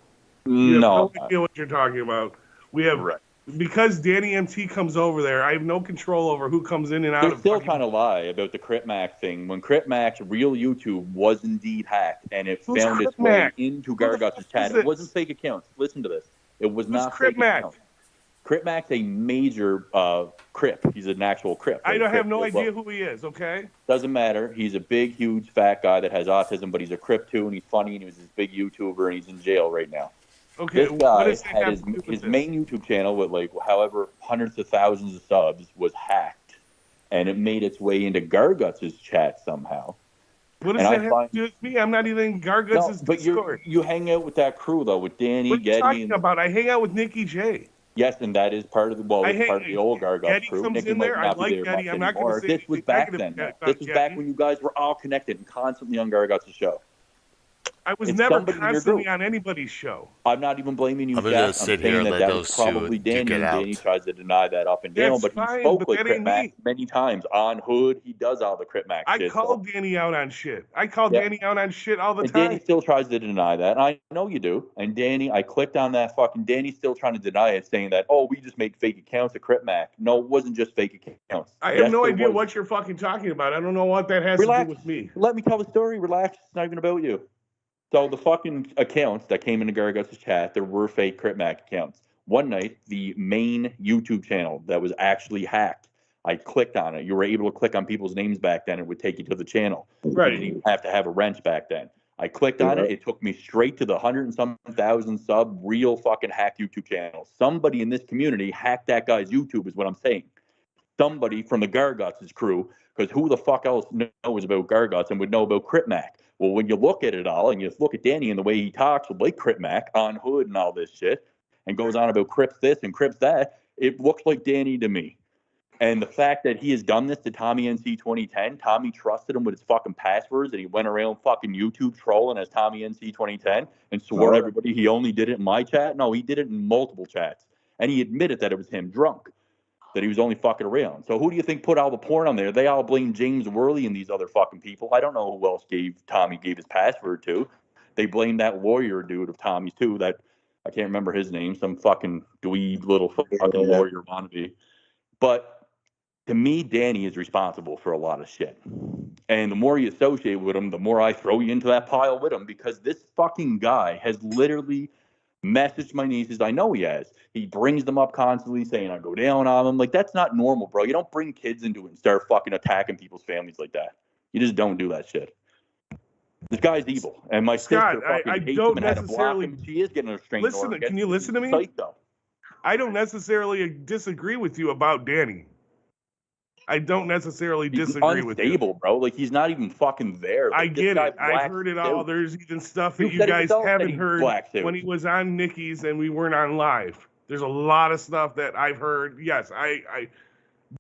You have No. no idea what you're talking about. We have Right. because Danny MT comes over there. I have no control over who comes in and out They're of. still fucking- trying to lie about the Crit Mac thing when Crit Mac's real YouTube was indeed hacked and it Who's found its Crit way Mac? into Who the Garguts' fuck chat. is It this? wasn't fake accounts. Listen to this. It was Who's not Crit fake Mac? accounts. Crit Mac's a major Crip. He's an actual Crip. I don't have no Crip as well. idea who he is. Okay. Doesn't matter. He's a big, huge, fat guy that has autism, but he's a Crip too, and he's funny, and he was this big YouTuber, and he's in jail right now. Okay. This guy what does that had have his, to do with his this? main YouTube channel with like however hundreds of thousands of subs was hacked, and it made its way into Garguts' chat somehow. What does and that I have find- to do with me? I'm not even in Garguts' but Discord. you hang out with that crew though, with Danny, What are you Getty, talking and about? I hang out with Nicky J. yes, and that is part of the part of the old Garguts Getty crew. comes Nicky in might there. I not be like there Getty. much I'm not going anymore. to say This was anything back negative then. about This was back Getty. when you guys were all connected and constantly on Garguts' show. I was It's never somebody in your constantly group. on anybody's show. I'm not even blaming you, I'm Jack. gonna I'm sit here saying and that let that was those two probably duke Danny, it and out. Danny tries to deny that up and down, That's but he fine, spoke but with that Crit ain't Mac me. many times on Hood. He does all the Crit Mac I shit. call Danny out on shit. I call Yeah. Danny out on shit all the And time. Danny still tries to deny that. And I know you do. And Danny, I clicked on that fucking Danny's still trying to deny it, saying that, oh, we just make fake accounts of Crit Mac. No, it wasn't just fake accounts. I have Yes, no there idea was. what you're fucking talking about. I don't know what that has Relax. to do with me. Let me tell the story. Relax. It's not even about you. So the fucking accounts that came into Garguts' chat, there were fake Crit Mac accounts. One night, the main YouTube channel that was actually hacked, I clicked on it. You were able to click on people's names back then. It would take you to the channel. Right. You didn't even have to have a wrench back then. I clicked on it. It took me straight to the 100 and some thousand sub real fucking hacked YouTube channel. Somebody in this community hacked that guy's YouTube is what I'm saying. somebody from the Garguts' crew, because who the fuck else knows about Garguts and would know about Crip Mac? Well, when you look at it all and you look at Danny and the way he talks with like Crip Mac on Hood and all this shit, and goes on about Crips this and Crips that, it looks like Danny to me. And the fact that he has done this to Tommy NC 2010, Tommy trusted him with his fucking passwords, and he went around fucking YouTube trolling as Tommy NC 2010 and swore to everybody he only did it in my chat. No, he did it in multiple chats. And he admitted that it was him drunk, that he was only fucking around. So who do you think put all the porn on there? They all blame James Worley and these other fucking people. I don't know who else Tommy gave his password to. They blame that lawyer dude of Tommy's too, that I can't remember his name, some fucking dweeb little fucking lawyer wannabe. But to me, Danny is responsible for a lot of shit. And the more you associate with him, the more I throw you into that pile with him, because this fucking guy has literally messaged my nieces. I know he has. He brings them up constantly saying I go down on them. Like, that's not normal, bro. You don't bring kids into it and start fucking attacking people's families like that. You just don't do that shit. This guy's evil. And my Scott, sister fucking I hates don't him and had to block necessarily him. She is getting a restraining listen. order. Can you listen to me? Psycho. I don't necessarily disagree with you about Danny. I don't necessarily disagree with you. Unstable, bro. Like, he's not even fucking there. Like, I get it. I've heard it all. There's even stuff that you guys haven't heard when he was on Nikki's and we weren't on live. There's a lot of stuff that I've heard. Yes,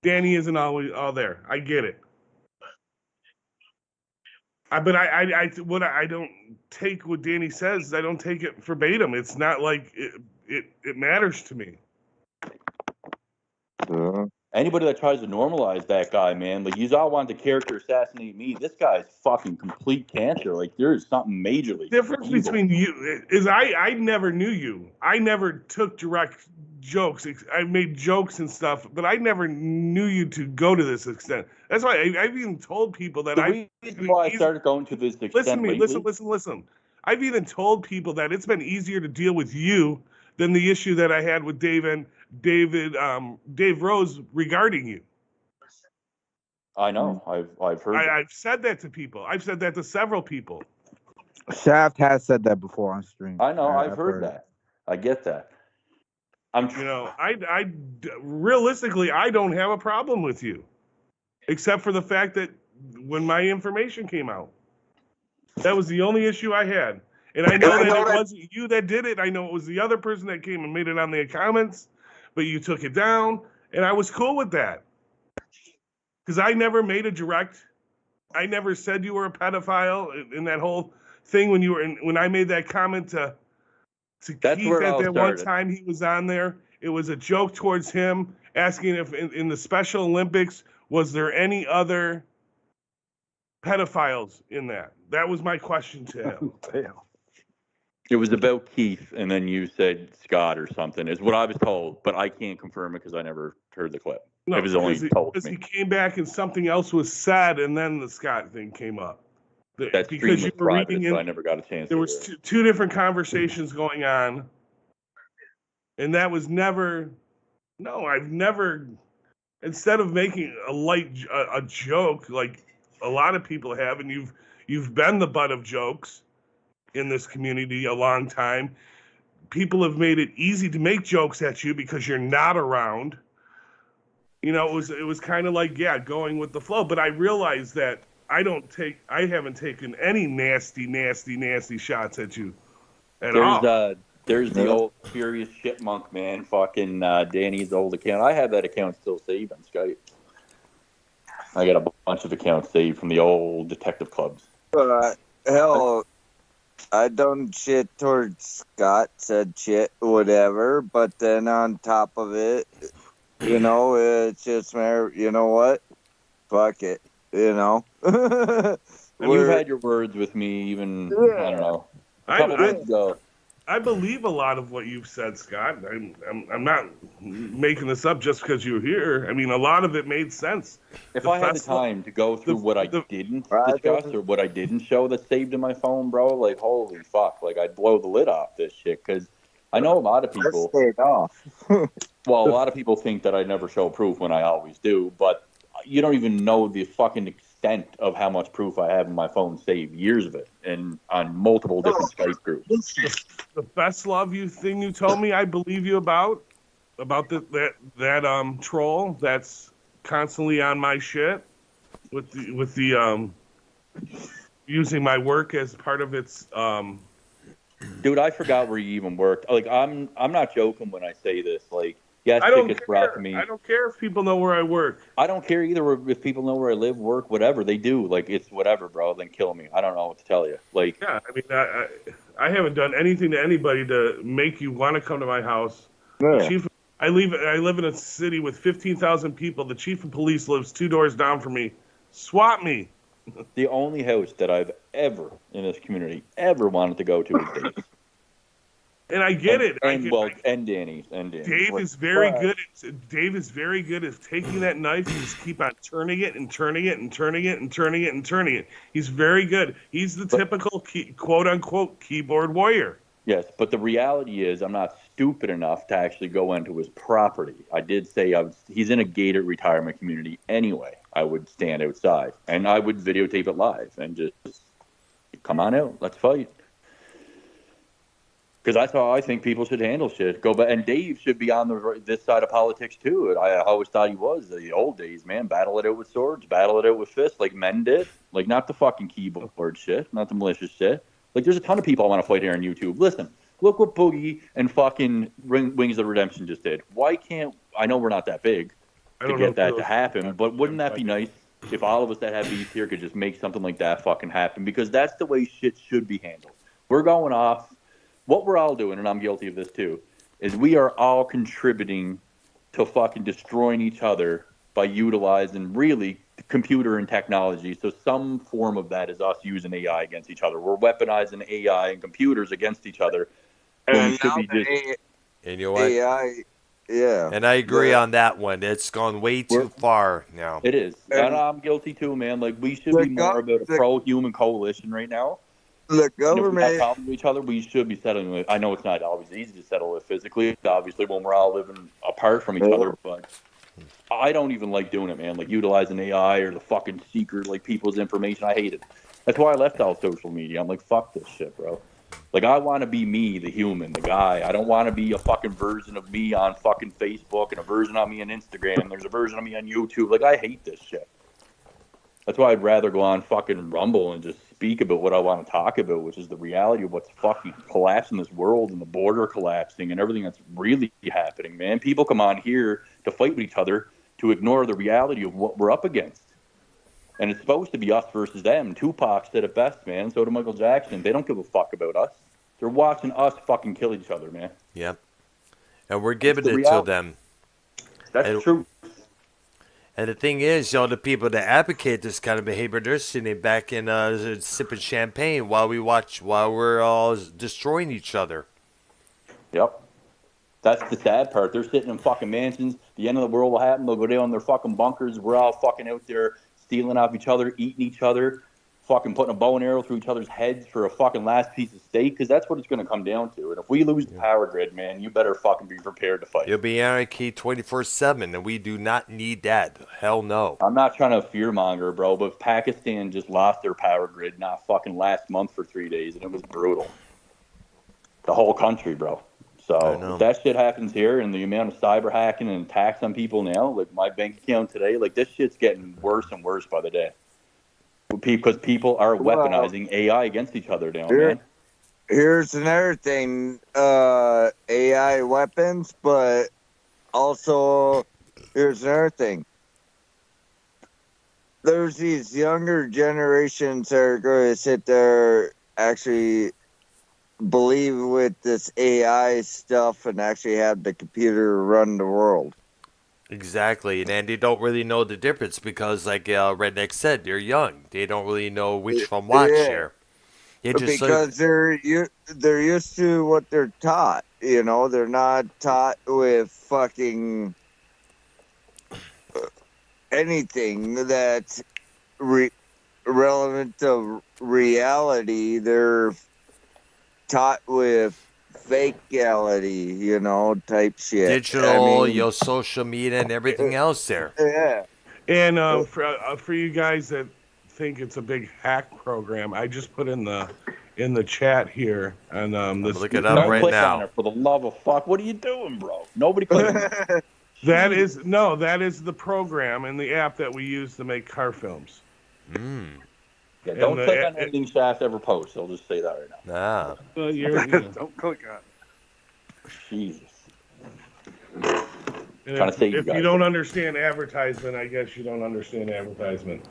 Danny isn't always all there. I get it. But I don't take what Danny says. I don't take it verbatim. It's not like it matters to me. Anybody that tries to normalize that guy, man, like, you all want to character assassinate me. This guy's fucking complete cancer. Like, there is something majorly Difference evil. between you is I never knew you. I never took direct jokes. I made jokes and stuff, but I never knew you to go to this extent. That's why I've even told people that The reason why I started going to this extent listen to me. lately, Listen. I've even told people that it's been easier to deal with you than the issue that I had with Dave Rose regarding you. I know. I've heard. I've said that to people. I've said that to several people. Shaft has said that before on stream. I know. I've heard that. I get that. I realistically, I don't have a problem with you, except for the fact that when my information came out, that was the only issue I had. And I know that it wasn't you that did it. I know it was the other person that came and made it on the comments, but you took it down, and I was cool with that. Because I never made a direct. I never said you were a pedophile in that whole thing when I made that comment to Keith at that one time he was on there. It was a joke towards him, asking if in the Special Olympics, was there any other pedophiles in that? That was my question to him. It was about Keith, and then you said Scott or something, is what I was told, but I can't confirm it because I never heard the clip. No, it was only told to me. He came back and something else was said, and then the Scott thing came up. That stream was private, so I never got a chance. There was two different conversations going on, and that was never. No, I've never. Instead of making a joke like a lot of people have, and you've been the butt of jokes in this community a long time. People have made it easy to make jokes at you because you're not around. You know, it was kind of like, going with the flow. But I realized that I haven't taken any nasty shots at you at all. There's the old Furious Chipmunk, man. Fucking Danny's old account. I have that account still saved on Skype. I got a bunch of accounts saved from the old detective clubs. Hell, I done shit towards Scott, said shit, whatever, but then on top of it, it's just, you know what? Fuck it, And you've had your words with me even, I don't know, a couple months ago. I believe a lot of what you've said, Scott. I'm not making this up just because you're here. I mean, a lot of it made sense. If I had the time to go through what I didn't discuss or what I didn't show that's saved in my phone, bro, like, holy fuck, like, I'd blow the lid off this shit, because I know a lot of people. Well, a lot of people think that I never show proof when I always do, but you don't even know the fucking extent of how much proof I have in my phone saved, years of it, and on multiple different Skype groups. The best love thing you told me, I believe you about that troll. That's constantly on my shit with the using my work as part of its Dude, I forgot where you even worked. Like, I'm not joking when I say this. Like, yes, I shit don't gets brought to care. me. I don't care if people know where I work. I don't care either if people know where I live, work, whatever. They do. Like, it's whatever, bro. Then kill me. I don't know what to tell you. Like, Yeah, I mean, I haven't done anything to anybody to make you want to come to my house. Yeah. The chief, I live in a city with 15,000 people. The chief of police lives 2 doors down from me. Swap me. the only house that I've ever in this community ever wanted to go to is Dave's. And I get it. And Danny's. Dave is very good. Dave is very good at taking that knife and just keep on turning it and turning it and turning it and turning it and turning it. He's very good. He's the typical quote unquote keyboard warrior. Yes, but the reality is I'm not stupid enough to actually go into his property. I did say he's in a gated retirement community anyway. I would stand outside and I would videotape it live and just come on out. Let's fight. Because that's how I think people should handle shit. Go back, and Dave should be on this side of politics too. I always thought he was. The old days, man, battle it out with swords, battle it out with fists, like men did. Like not the fucking keyboard shit, not the malicious shit. Like there's a ton of people I want to fight here on YouTube. Listen, look what Boogie and fucking Wings of Redemption just did. Why can't I know we're not that big to get that to happen, but wouldn't that be nice if all of us that have beef here could just make something like that fucking happen? Because that's the way shit should be handled. We're going off. What we're all doing, and I'm guilty of this too, is we are all contributing to fucking destroying each other by utilizing really computer and technology. So some form of that is us using AI against each other. We're weaponizing AI and computers against each other. And now and you know what? AI, yeah. And I agree on that one. It's gone way too far now. It is. And I'm guilty too, man. Like we should be more about a pro-human coalition right now. The If we're government. not talking to each other, we should be settling with. I know it's not always easy to settle with physically, obviously, when we're all living apart from each other. But I don't even like doing it, man. Like utilizing AI or the fucking secret, like people's information. I hate it. That's why I left all social media. I'm like, fuck this shit, bro. Like I want to be me, the human, the guy. I don't want to be a fucking version of me on fucking Facebook and a version of me on Instagram. There's a version of me on YouTube. Like I hate this shit. That's why I'd rather go on fucking Rumble and just speak about what I want to talk about, which is the reality of what's fucking collapsing this world and the border collapsing and everything that's really happening, man. People come on here to fight with each other to ignore the reality of what we're up against. And it's supposed to be us versus them. Tupac said it best, man. So did Michael Jackson. They don't give a fuck about us. They're watching us fucking kill each other, man. Yep. And we're giving it to them. That's true. And the thing is, the people that advocate this kind of behavior, they're sitting back and sipping champagne while we're all destroying each other. Yep. That's the sad part. They're sitting in fucking mansions. The end of the world will happen. They'll go down in their fucking bunkers. We're all fucking out there stealing off each other, eating each other, fucking putting a bow and arrow through each other's heads for a fucking last piece of steak, because that's what it's going to come down to. And if we lose the power grid, man, you better fucking be prepared to fight. You'll be anarchy 24/7, and we do not need that. Hell no. I'm not trying to fearmonger, bro, but Pakistan just lost their power grid not fucking last month for 3 days, and it was brutal. The whole country, bro. So if that shit happens here, and the amount of cyber hacking and attacks on people now, like my bank account today, like this shit's getting worse and worse by the day. Because people are weaponizing AI against each other now, man. Here's another thing, AI weapons, but also here's another thing. There's these younger generations that are going to sit there, actually believe with this AI stuff and actually have the computer run the world. Exactly, and they don't really know the difference because, like Redneck said, they're young. They don't really know which from what here. Because they're used to what they're taught. They're not taught with fucking anything that's relevant to reality. They're taught with fakeality, type shit. Digital, social media, and everything else there. Yeah. And for you guys that think it's a big hack program, I just put in the chat here, and this look it up right now. For the love of fuck, what are you doing, bro? Nobody click. That is the program and the app that we use to make car films. Yeah, don't click on anything Shaft ever posts. I'll just say that right now. Don't click on it. Jesus. And Trying to save you if guys. you don't understand advertisement, I guess you don't understand advertisement.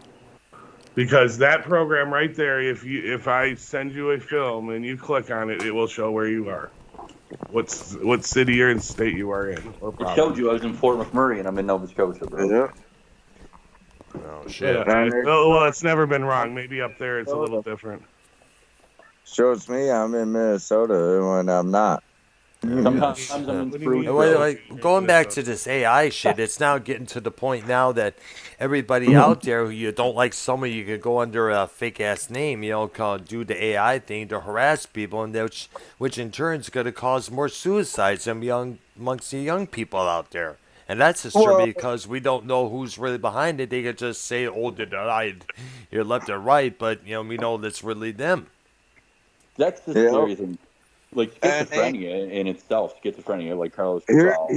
Because that program right there, if I send you a film and you click on it, it will show where you are, what city or state you are in. Or It showed you I was in Fort McMurray and I'm in Nova Scotia, bro. Yeah. Oh shit. Well, it's never been wrong. Maybe up there it's a little different. Shows me I'm in Minnesota when I'm not. Sometimes I'm in Spruce. Going back to this AI shit, it's now getting to the point now that everybody out there who you don't like someone, you could go under a fake ass name, do the AI thing to harass people, and which in turn is going to cause more suicides amongst the young people out there. And that's disturbing because we don't know who's really behind it. They could just say, "Oh, they died here, left or right," but we know that's really them. That's the scary thing. Like schizophrenia in itself, like Carlos Cabral.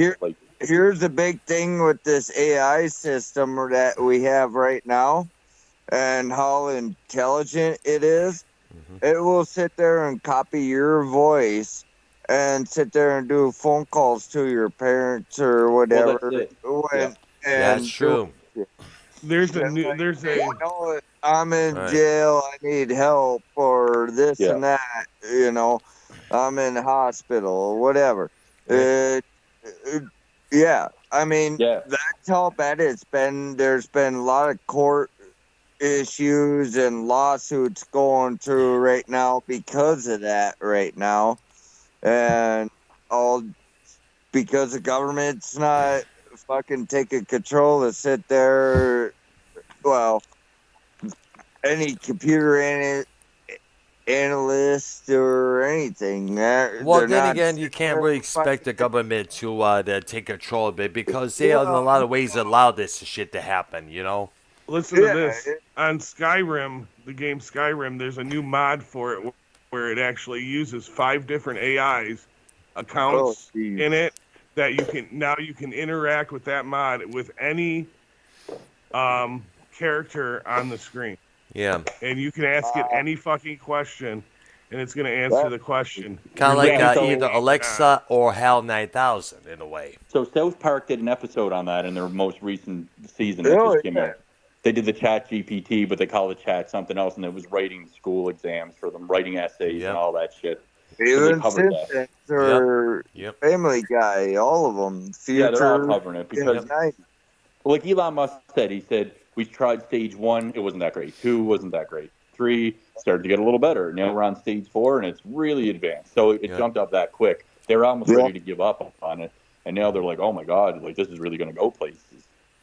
Here's the big thing with this AI system that we have right now and how intelligent it is. It will sit there and copy your voice and sit there and do phone calls to your parents or whatever. That's true. I'm in jail, I need help, or this and that, I'm in the hospital or whatever. I mean, that's how bad it's been. There's been a lot of court issues and lawsuits going through right now because of that right now. And all because the government's not fucking taking control to sit there. Well, any computer analyst or anything. Well, then again, you can't really expect the government to take control of it because they, in a lot of ways, allow this shit to happen, Listen to this. On Skyrim, the game Skyrim, there's a new mod for it where it actually uses 5 different AIs accounts in it that you can interact with that mod with any character on the screen. Yeah. And you can ask it any fucking question, and it's going to answer the question. Kind of like either Alexa or HAL 9000 in a way. So South Park did an episode on that in their most recent season that just came out. They did the Chat GPT, but they call it Chat something else, and it was writing school exams for them, writing essays and all that shit. Even Simpsons or Family Guy, all of them. Yeah, they're all covering it because, like Elon Musk said, he said, we tried stage 1, it wasn't that great. 2 wasn't that great. 3 started to get a little better. Now we're on stage 4, and it's really advanced. So it jumped up that quick. They were almost ready to give up on it, and now they're like, oh my god, like this is really going to go places.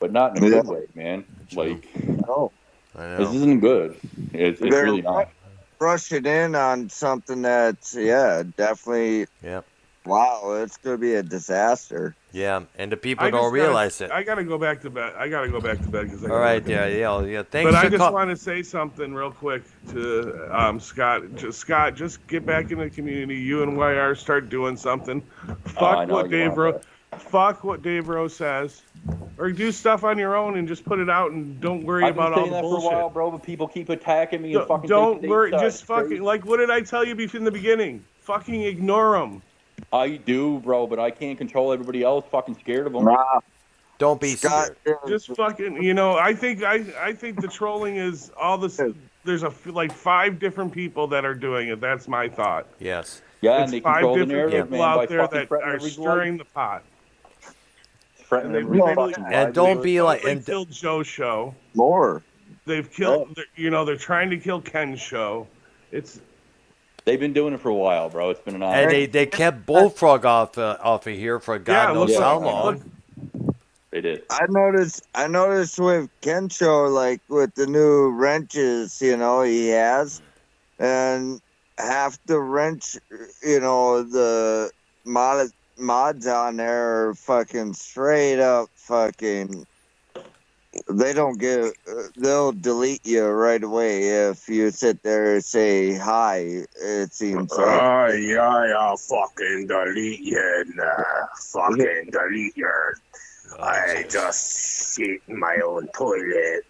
But not in a good way, man. Like, this isn't good. It's really not. Rushing in on something that's, definitely. Yeah. Wow, it's going to be a disaster. Yeah, and the people don't realize it. I got to go back to bed. Because all right, yeah. Thanks. But I just want to say something real quick to Scott. Scott, just get back in the community. You and YR start doing something. Fuck what Dave Rose says, or do stuff on your own and just put it out and don't worry about all the bullshit. I've been saying that for a while, bro. But people keep attacking me and fucking. Don't worry. Just fucking like. What did I tell you in the beginning? Fucking ignore them. I do, bro, but I can't control everybody else. Fucking scared of them. Don't be scared. Just fucking, I think the trolling is all this. There's like 5 different people that are doing it. That's my thought. Yes. Yeah, it's and they 5 control the different narrative, people man, out there that are stirring the pot. And don't be like. They killed Joe's show. More. They've killed. They're trying to kill Ken's show. They've been doing it for a while, bro. It's been an honor. And they kept Bullfrog off of here for God knows how long. They did. I noticed with Ken show, like with the new wrenches, he has, and half the wrench, the mods on there are fucking straight up fucking. They don't they'll delete you right away if you sit there and say hi, it seems like. Yeah, fucking delete you, fucking delete you. I just shit in my own toilet.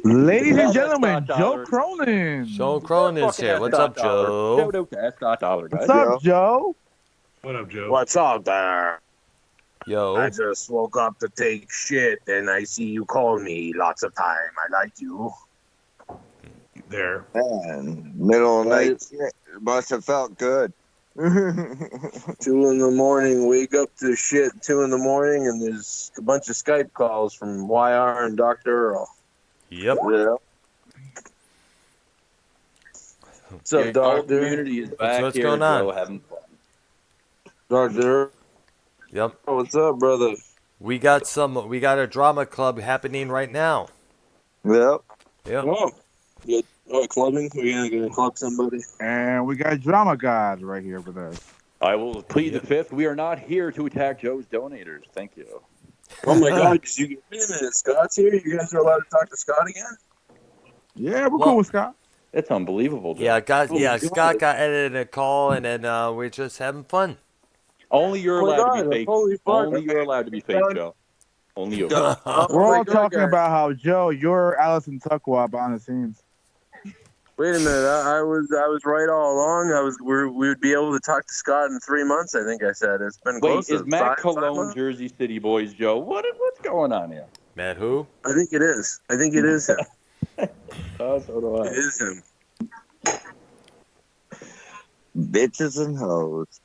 Ladies Yeah, and that's gentlemen, not Joe dollar. Cronin. Joe Cronin's Fucking here. S. What's up, Dollar. Joe? Shout out to S. Dollar, guys. What's up, Joe? What up, Joe? What's up there? Yo. I just woke up to take shit, and I see you call me lots of time. I like you. There. Man, middle of the night shit. It must have felt good. 2 in the morning, wake up to shit 2 in the morning, and there's a bunch of Skype calls from YR and Dr. Earl. Yep. Yeah. What's up, Our Doctor? community is back What's here, going on? Joe, having fun. Doctor. Yep. What's up, brother? We got a drama club happening right now. Yep. Yep. Oh, yeah. Oh, clubbing? We're gonna club somebody. And we got Drama God right here with us. I will plead the fifth. We are not here to attack Joe's donators. Thank you. Oh my God! Wait a minute, Scott's here. You guys are allowed to talk to Scott again? Yeah, we're cool with Scott. It's unbelievable, Joe. Yeah, Scott got edited a call, and then we're just having fun. Only you're Oh my allowed to God, be fake. holy fuck. Only you're allowed to be fake, Joe. Only you. We're all talking about how, Joe, you're Allison Tuckwa behind the scenes. Wait a minute, I was right all along. We would be able to talk to Scott in 3 months. I think I said it's been Wait, close is to Matt 5 Cologne months? Jersey City Boys, Joe? What's going on here? Matt who? I think it is. I think it is him. So do I. It is him. Bitches and hoes.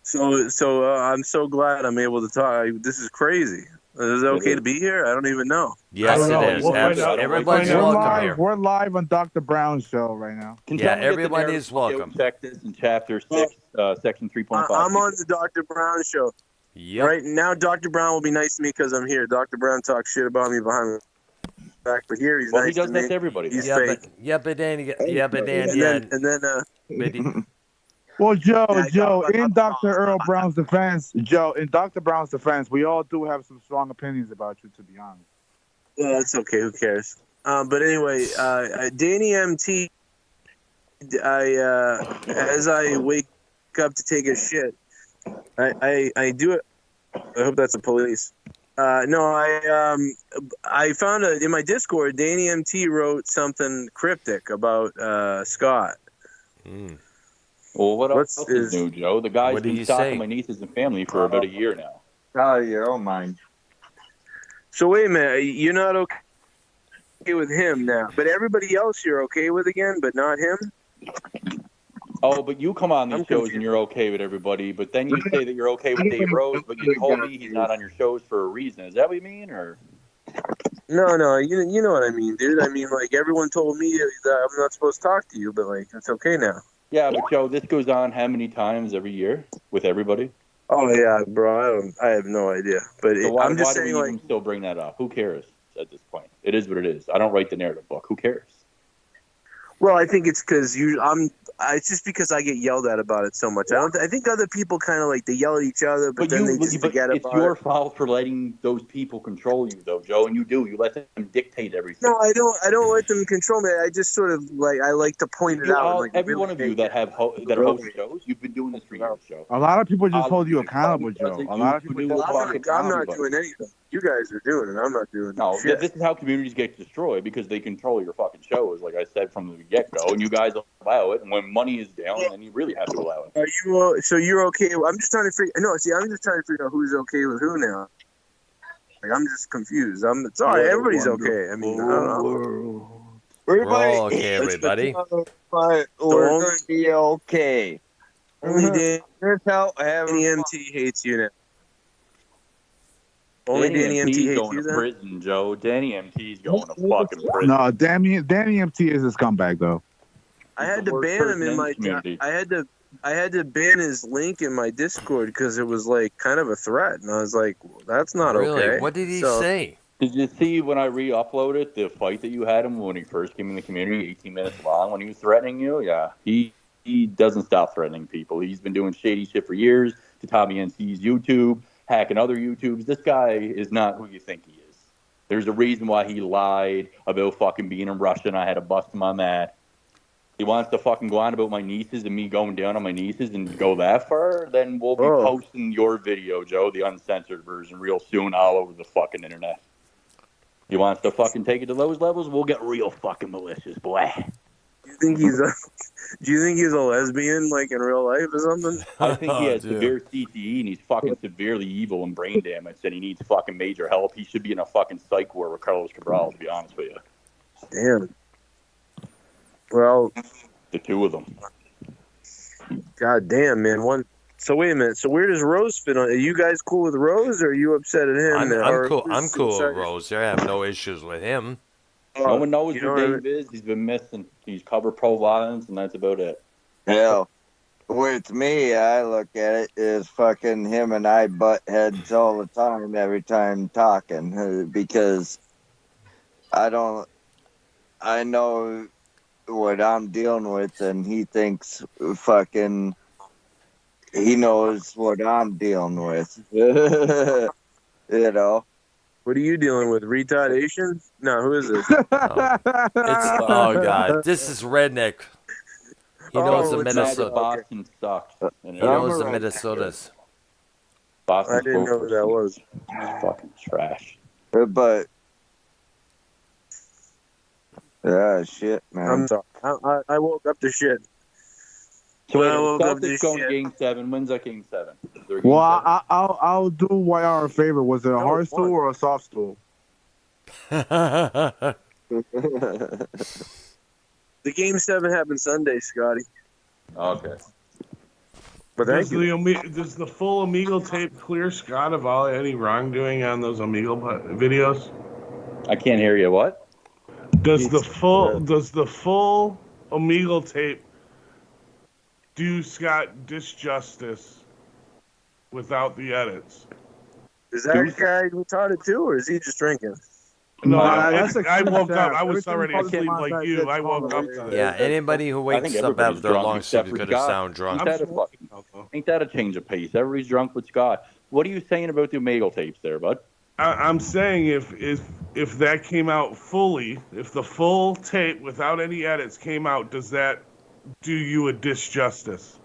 So I'm so glad I'm able to talk. This is crazy. Is it okay to be here? I don't even know. Yes, it is. We'll find out. Everybody's We'll find out. welcome here. We're live on Dr. Brown's show right now. Yeah, everyone is welcome. Check this in Chapter 6, Section 3.5. I'm on the Dr. Brown show. Yep. Right now, Dr. Brown will be nice to me because I'm here. Dr. Brown talks shit about me behind my back, but here he's Well, nice he does to that me. to everybody. He's Yeah, fake. but then, Well, Joe, Yeah, in Dr. Earl Brown's defense, we all do have some strong opinions about you, to be honest. Well, that's okay. Who cares? But anyway, Danny MT, as I wake up to take a shit, I do it. I hope that's the police. No, I found in my Discord, Danny MT wrote something cryptic about Scott. Well, what else is new, Joe? The guy's What did been he stalking say? my nieces and family for about a year now. Oh, you don't mind. So wait a minute, you're not okay with him now, but everybody else you're okay with again, but not him? Oh, but you come on these shows and you're okay with everybody, but then you say that you're okay with Dave Rose, but you told me he's not on your shows for a reason. Is that what you mean, or? No, you know what I mean, dude. I mean, like, everyone told me that I'm not supposed to talk to you, but, like, it's okay now. Yeah, but Joe, this goes on how many times every year with everybody? Oh, yeah, bro, I have no idea. But So why, I'm just why do saying, we like, even still bring that up? Who cares at this point? It is what it is. I don't write the narrative book. Who cares? well, I think it's because it's just because I get yelled at about it so much. I think other people kind of, like, they yell at each other, but then they just forget it's about your it. fault for letting those people control you, though, Joe, and you do. You let them dictate everything. No, I don't let them control me. I just sort of, like, I like to point it out. Like, every really one of you that have that are hosting shows, you've been doing this for years, Joe. A lot of people just hold you accountable, Joe. A lot of people Well, I'm not doing anything. You guys are doing it. I'm not doing No, shit. this is how communities get destroyed because they control your fucking shows, like I said from the get-go, and you guys allow it, and when money is down, then you really have to allow it. Are you? So you're okay? I'm just trying to figure. No, see, I'm just trying to figure out who's okay with who now. Like, I'm just confused. It's all right. Everybody's okay. I mean, I don't know. We're all okay, everybody. But we're going to be okay. Only Here's how Danny MT hates you now. Only Danny MT hates going you to then? prison, Joe. Danny MT's going to fucking prison. No, Danny MT is a scumbag, though. I had to ban him in my community. I had to ban his link in my Discord because it was like kind of a threat, and I was like, well, "That's not Really? okay." What did he say? Did you see when I re-uploaded the fight that you had him when he first came in the community, 18 minutes long, when he was threatening you? Yeah, he doesn't stop threatening people. He's been doing shady shit for years to Tommy NC's YouTube, hacking other YouTubes. This guy is not who you think he is. There's a reason why he lied about fucking being in Russia, and I had to bust him on that. He wants to fucking go on about my nieces and me going down on my nieces and go that far, then we'll be Oh. posting your video, Joe, the uncensored version, real soon all over the fucking internet. He wants to fucking take it to those levels, we'll get real fucking malicious, boy. Do you think he's a lesbian, like in real life or something? I think he has Dude. severe CTE and he's fucking severely evil and brain damaged and he needs fucking major help. He should be in a fucking psych ward with Carlos Cabral, to be honest with you. Damn. Well, The two of them. god damn, man. So wait a minute. So where does Rose fit on? Are you guys cool with Rose, or are you upset at him? I'm cool. I'm cool with Rose. I have no issues with him. No one knows you who know Dave is. He's been missing. He's covered pro violence, and that's about it. Hell, with me, I look at it as fucking him and I butt heads all the time, every time talking, because I know what I'm dealing with, and he thinks fucking he knows what I'm dealing with. You know. What are you dealing with? Retardation? No, who is this? Oh god, this is Redneck. He knows the it's Minnesota. Boston sucks. He knows the Minnesotas. Boston I didn't know who that was. Fucking trash. But yeah, shit, man. I'm sorry. I woke up to shit. So I woke up to Celtics going shit. Game 7. When's that Game 7? Is there a Game Well, 7? I'll do YR a favor. Was it a hard stool or a soft stool? The Game 7 happened Sunday, Scotty. Okay. But Does thank you. does the full Omegle tape clear Scott of all any wrongdoing on those Omegle videos? I can't hear you. What? Does the full Omegle tape do Scott disjustice without the edits? Is that guy retarded too, or is he just drinking? No, that's I woke up. I Every was time already he talks asleep about like that, you. that's I woke all up it to is. that. Yeah, anybody who I wakes think up everybody's after a drunk long except sleep is for going to Scott. sound drunk. Ain't that a change of pace? Everybody's drunk with Scott. What are you saying about the Omegle tapes there, bud? I'm saying if that came out fully, if the full tape without any edits came out, does that do you a disjustice?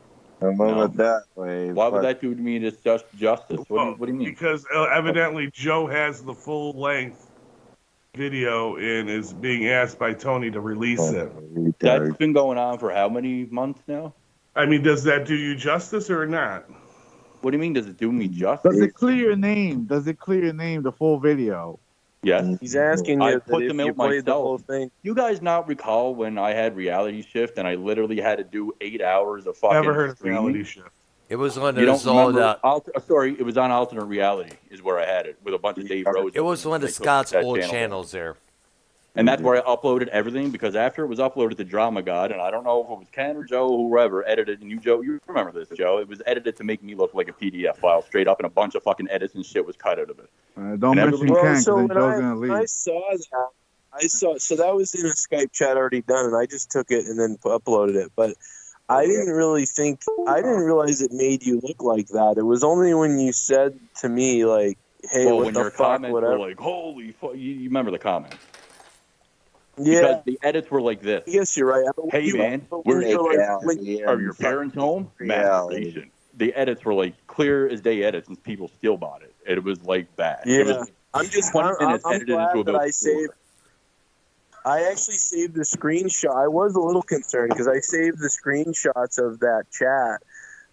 I'm it that way. Why would that do to me as just justice? What do you mean? Because evidently Joe has the full length video and is being asked by Tony to release it. That's been going on for how many months now? I mean, does that do you justice or not? What do you mean, does it do me justice? Does it clear your name? Does it clear your name, the full video? Yes. He's asking you I that put if them you out played the whole myself. thing. You guys not recall when I had Reality Shift and I literally had to do 8 hours of fucking Never heard of streaming? Reality Shift. It was when You it don't was all remember? that. Sorry, it was on Alternate Reality is where I had it with a bunch of Dave Rose. It was one of They took Scott's that old channel down. channels there. And that's where I uploaded everything because after it was uploaded to Drama God, and I don't know if it was Ken or Joe or whoever edited, and you remember this, Joe, it was edited to make me look like a PDF file straight up, and a bunch of fucking edits and shit was cut out of it. Don't And mention Ken, because then Joe's going to When I leave. saw that, so that was in a Skype chat already done, and I just took it and then uploaded it. But I didn't realize it made you look like that. It was only when you said to me, like, hey, Well, what when the your fuck, comments whatever. were like, holy fuck, you remember the comments. Yeah. Because the edits were like this. Yes, you're right. Hey, man, where's Yeah, are your parents home? Masturbation. The edits were like clear as day edits, and people still bought it. It was like bad. It Yeah. was I'm 20 minutes edited into glad that about I saved. I actually saved the screenshot. I was a little concerned because I saved the screenshots of that chat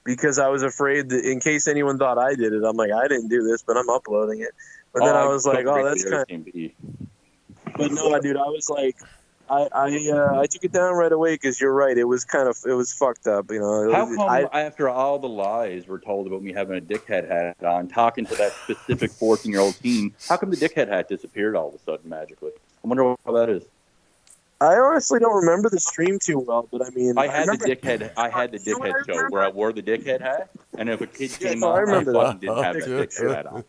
because I was afraid that in case anyone thought I did it, I'm like, I didn't do this, but I'm uploading it. But then I was like, oh, that's kind of. But no, dude, I was like, I took it down right away because you're right. It was fucked up, you know. How come after all the lies were told about me having a dickhead hat on, talking to that specific 14-year-old teen, how come the dickhead hat disappeared all of a sudden magically? I wonder how that is. I honestly don't remember the stream too well, but I mean, I had the remember- dickhead show where I wore the dickhead hat, and if a kid came no, I on, I remember fucking that. didn't have that dickhead hat on.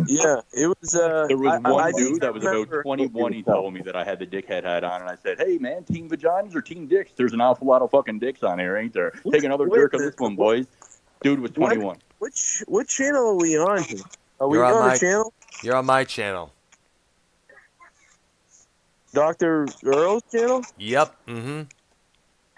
Yeah, it was. There was one I dude that was about remember- 21. He told me that I had the dickhead hat on, and I said, "Hey, man, team vaginas or team dicks? There's an awful lot of fucking dicks on here, ain't there? Take another jerk on this one, boys." Dude was 21. What channel are we on? Are we You're on my a channel? You're on my channel. Dr. Earl's channel? Yep. Mm-hmm.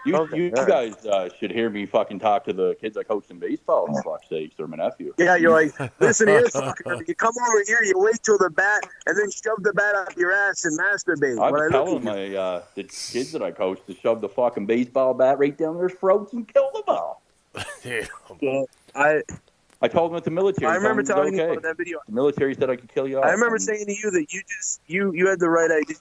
You guys should hear me fucking talk to the kids I coached in baseball, for fuck's sakes. They're my nephew. Yeah, you're like, listen here, fucker. You come over here, you wait till the bat, and then shove the bat up your ass and masturbate. I'm telling my the kids that I coached to shove the fucking baseball bat right down their throats and kill them all. Yeah, I told them at the military. I remember told them talking it was okay. about that video. The military said I could kill you all. I remember saying to you that you had the right idea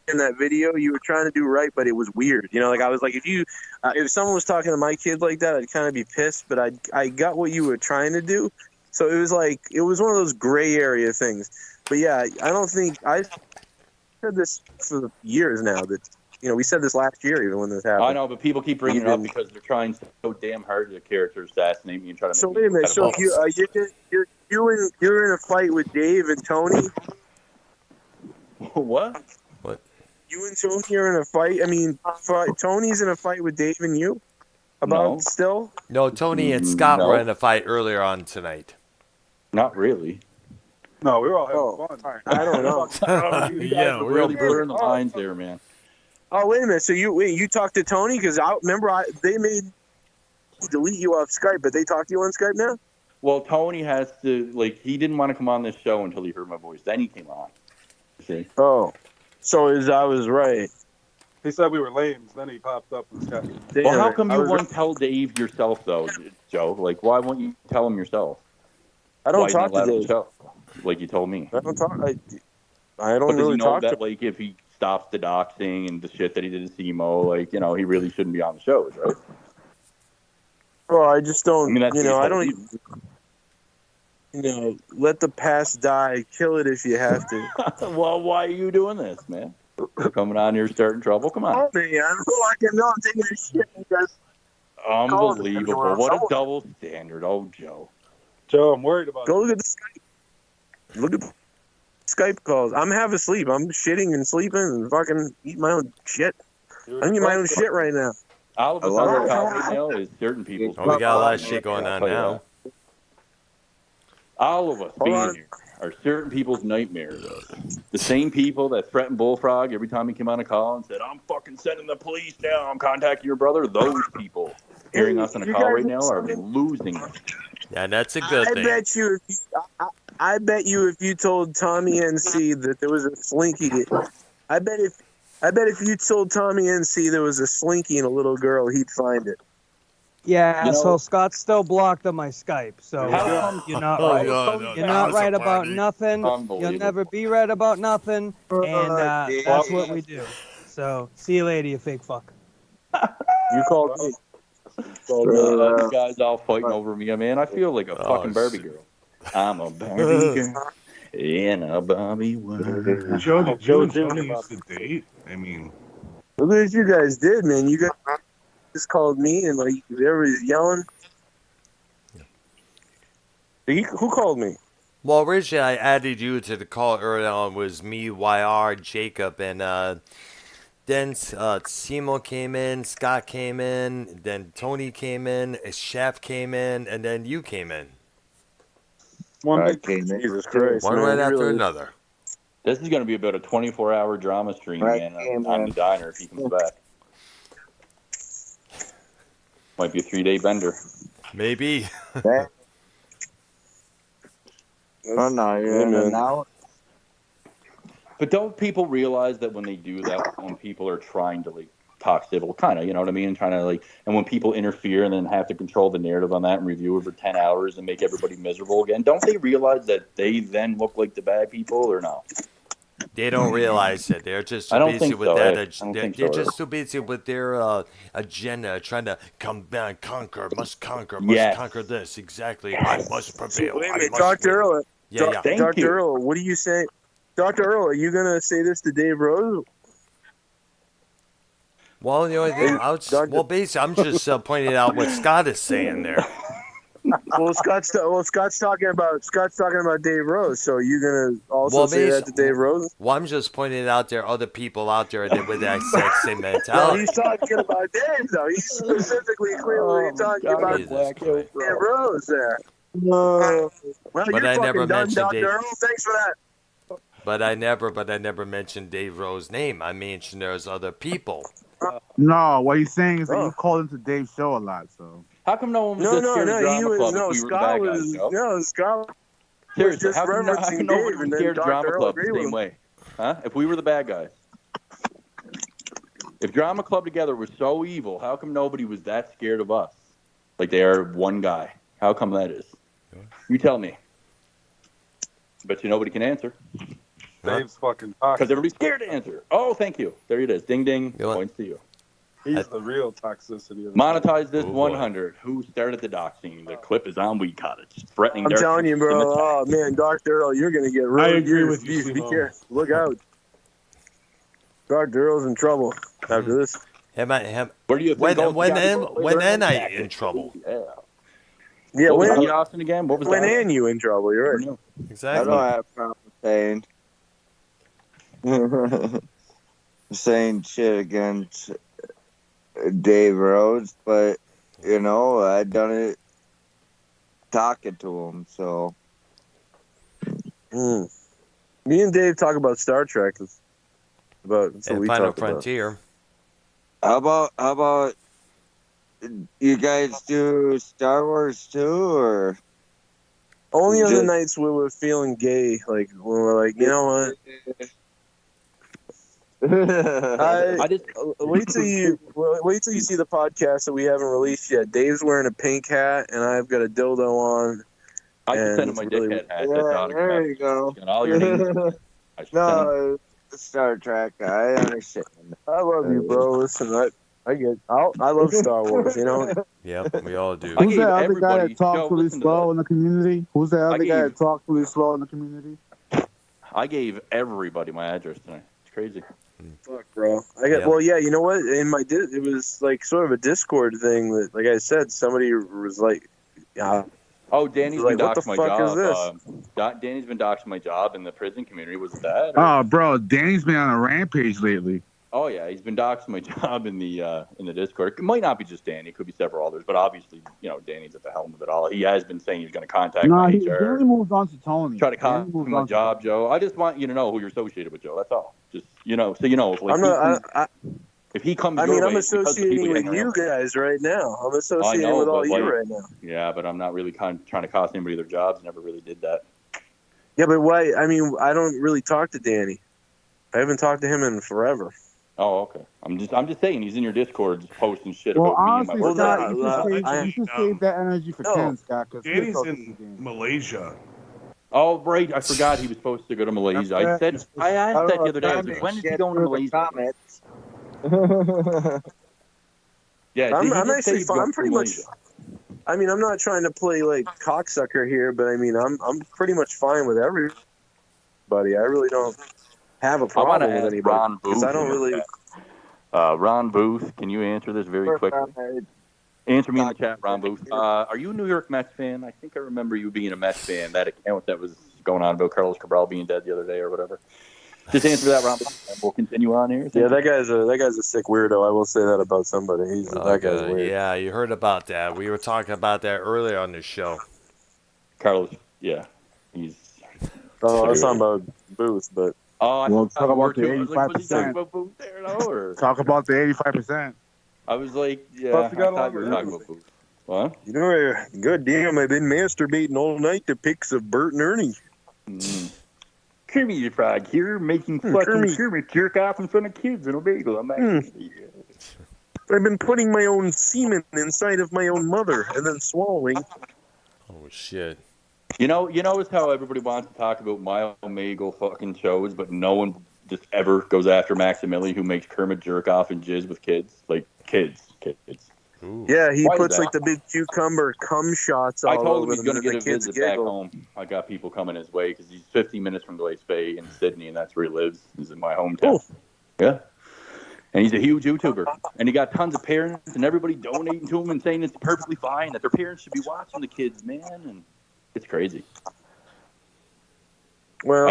in that video. You were trying to do right, but it was weird. You know, like I was like, if someone was talking to my kids like that, I'd kind of be pissed. But I got what you were trying to do. So it was like it was one of those gray area things. But yeah, I don't think I said this for years now. That we said this last year even when this happened. I know, but people keep bringing it up because they're trying so damn hard to character assassinate me and try to. So make wait a minute. So if you're in a fight with Dave and Tony. What? What? You and Tony are in a fight. I mean, Tony's in a fight with Dave and you about still. No, Tony and Scott No. were in a fight earlier on tonight. Not really. No, we were all having fun. I don't know. Yeah, we're we're really blurring the lines there, man. Oh wait a minute. So you talked to Tony because I remember they made delete you off Skype, but they talk to you on Skype now. Well, Tony has to he didn't want to come on this show until he heard my voice. Then he came on. See? Oh, so I was right. He said we were lames. Then he popped up and Skype. Well, how come you wouldn't tell Dave yourself though, Joe? Like, why won't you tell him yourself? I don't Why talk you not to let him Dave. tell? Like you told me. I don't talk. I But don't does really he know talk that, to. if he stops the doxing and the shit that he did to CMO, he really shouldn't be on the shows, right? Well, I just don't. I mean, that's I don't. Let the past die. Kill it if you have to. Well, why are you doing this, man? You're coming on here starting trouble? Come on. Oh, man, I can know I'm taking a shit because. Unbelievable. What a double standard. Oh, Joe. Joe, I'm worried about Go look at the Skype. Look at the Skype calls. I'm half asleep. I'm shitting and sleeping and fucking eating my own shit. I'm eating my own shit right now. All of us on the top right now is certain people. Oh, we got a lot of shit going on now. All of us being here are certain people's nightmares. The same people that threatened Bullfrog every time he came on a call and said, I'm fucking sending the police now. I'm contacting your brother. Those people hearing us on a call right now are losing it. Yeah, that's a good thing. I bet you if you told Tommy NC that there was a slinky, I bet if you told Tommy NC there was a slinky and a little girl, he'd find it. Yeah, so Scott's still blocked on my Skype, so you're not right. You're not right about nothing. You'll never be right about nothing, and that's what we do. So, see you later, you fake fuck. You called me. You guys all fighting over me, man. I feel like a fucking Barbie girl. I'm a Barbie girl in a Barbie world. Joe, did you and Tony used to date? I mean, Look at what you guys did, man. You guys just called me and everybody's yelling. Who called me? Well, originally I added you to the call early on. Was me, YR, Jacob, and then Simo came in, Scott came in, then Tony came in, Chef came in, and then you came in. Jesus Christ. One right after another. This is going to be about a 24-hour drama stream, man, on the diner if he comes back. Might be a 3-day bender. Maybe. Oh, no, you're in and out. But don't people realize that when they do that, when people are trying to talk civil, kind of, you know what I mean, trying to and when people interfere and then have to control the narrative on that and review it for 10 hours and make everybody miserable again, don't they realize that they then look like the bad people or no? They don't realize it. They're just too busy with that. They're just too busy with their agenda, trying to conquer, must conquer this. Exactly. I must prevail. Wait a minute, Dr. Earl. Yeah. Dr. Earl, what do you say? Dr. Earl, are you going to say this to Dave Rose? Well, the only thing, basically, I'm just pointing out what Scott is saying there. Well, Scott's talking about Dave Rose. So are you gonna also say that to Dave Rose? Well, I'm just pointing out there are other people out there with that exact same No, mentality. he's talking about Dave though. He's specifically clearly talking about Dave Rose there. Well, But you're I never fucking done, mentioned Dr. Dave. Earl. Thanks for that. But I never mentioned Dave Rose's name. I mentioned there's other people. No, what he's saying is that you called into Dave's show a lot, so. How come no one was No, this no, scared of no. Drama He was Club no. if we were the Scott bad guys, was Joe? no. Scott was Seriously, just how come referencing nobody Dave, was and then scared of Drama Dr. Earl Club the agreed with same him. way? Huh? If we were the bad guys. If Drama Club together was so evil, how come nobody was that scared of us? Like they are one guy. How come that is? You tell me. Bet you nobody can answer. Dave's fucking toxic. Because everybody's scared to answer. Oh, thank you. There it is. Ding, ding. Points to you. He's the real toxicity of the Monetize this Oh, boy. 100. Who started the doxing? The clip is on Weed Cottage. Threatening I'm their telling you, bro. system attack. Oh man, Dr. Earl, you're gonna get really. I agree with you, Be Simo. careful. Look out. Dr. Earl's in trouble after this. Where do you think when when I in trouble? Yeah, what when was that, Austin, again? What was when that? and you in trouble. You're right. I don't have a problem saying shit against Dave Rhodes, but you know, I done it talking to him, so. Me and Dave talk about Star Trek. That's what And we Final talk about. Frontier. How about you guys do Star Wars too, or Only on the just- nights where we're feeling gay, like when we're like, you know what? Wait till you see the podcast that we haven't released yet. Dave's wearing a pink hat, and I've got a dildo on. I can and send him my it's really- dickhead hat. Yeah, That's autographed. there you go. Got all your names. I should send him. No, Star Trek. I understand. I love you, bro. Listen, I love Star Wars. You know. Yep, we all do. Who's that other guy that talks Joe, really listen to slow in the community? Who's that other guy gave- that talks really slow in the community? I gave everybody my address tonight. It's crazy. Fuck, bro. Well, yeah. You know what? In my it was like sort of a Discord thing that, like I said, somebody was like, Oh, Danny's like, been what the doxing my fuck job. is this? Danny's been doxing my job in the prison community. Was it that? or- Oh, bro, Danny's been on a rampage lately. Oh yeah, he's been doxing my job in the Discord. It might not be just Danny; it could be several others. But obviously, you know, Danny's at the helm of it all. He has been saying he's going to contact No, my he HR, Danny moved on to Tony. try to Danny contact moved my on to job, Joe. I just want you to know who you're associated with, Joe. That's all. Just so you know, if, like, I'm not. if he comes, I your mean, way, I'm it's because of the associating people with hang you around. guys right now. I'm I associating know, with all but, you like, right now. Yeah, but I'm not really trying to cost anybody their jobs. Never really did that. Yeah, but why? I mean, I don't really talk to Danny. I haven't talked to him in forever. Oh, okay. I'm just saying he's in your Discord posting shit Well, about honestly, me and my Scott, you should save that energy for Ken, Scott. Because Danny's in Malaysia. Oh, right. I forgot he was supposed to go to Malaysia. I said I asked that the other day. I was like, when is he going to Malaysia? Yeah, I'm he just actually said he's fine. going I'm to pretty much. Malaysia. I mean, I'm not trying to play like cocksucker here, but I mean, I'm pretty much fine with everybody. I really don't have a I want problem to with ask anybody Ron Booth. I don't really. Ron Booth, can you answer this very quickly? Answer me in the chat, Ron Booth. Are you a New York Mets fan? I think I remember you being a Mets fan. That account that was going on about Carlos Cabral being dead the other day or whatever. Just answer that, Ron Booth, and we'll continue on here. Yeah, that guy's a sick weirdo. I will say that about somebody. That guy's weird. Yeah, you heard about that. We were talking about that earlier on the show. Carlos, yeah, he's. Oh, I was talking about Booth, but. Oh, Well, talk about the was like, was he talking 85%. about Booth there, though, or? Talk about the 85%. I was like, yeah, Plus, I we got thought you were along talking about Booth. What? You know, good damn, I've been masturbating all night to pics of Bert and Ernie. Kermit Frog here, making fucking Kermit jerk off in front of kids in a bagel. I'm actually. I've been putting my own semen inside of my own mother and then swallowing. Oh shit! You know, it's how everybody wants to talk about mile-magle fucking shows, but no one just ever goes after Maximili, who makes Kermit jerk off and jizz with kids, like kids. Ooh. Yeah, he Why is puts that? like the big cucumber cum shots all I told him over he's them, going to and get a the kids visit back giggle. home. I got people coming his way because he's 50 minutes from Glace Bay in Sydney, and that's where he lives. He's in my hometown. Yeah. And he's a huge YouTuber. And he got tons of parents and everybody donating to him and saying it's perfectly fine, that their parents should be watching the kids, man. And it's crazy. Well,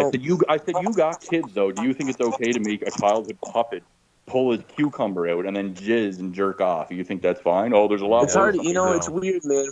I said, you got kids, though. Do you think it's okay to make a childhood puppet pull his cucumber out and then jizz and jerk off? You think that's fine? Oh, there's a lot It's more. hard, it's weird, man.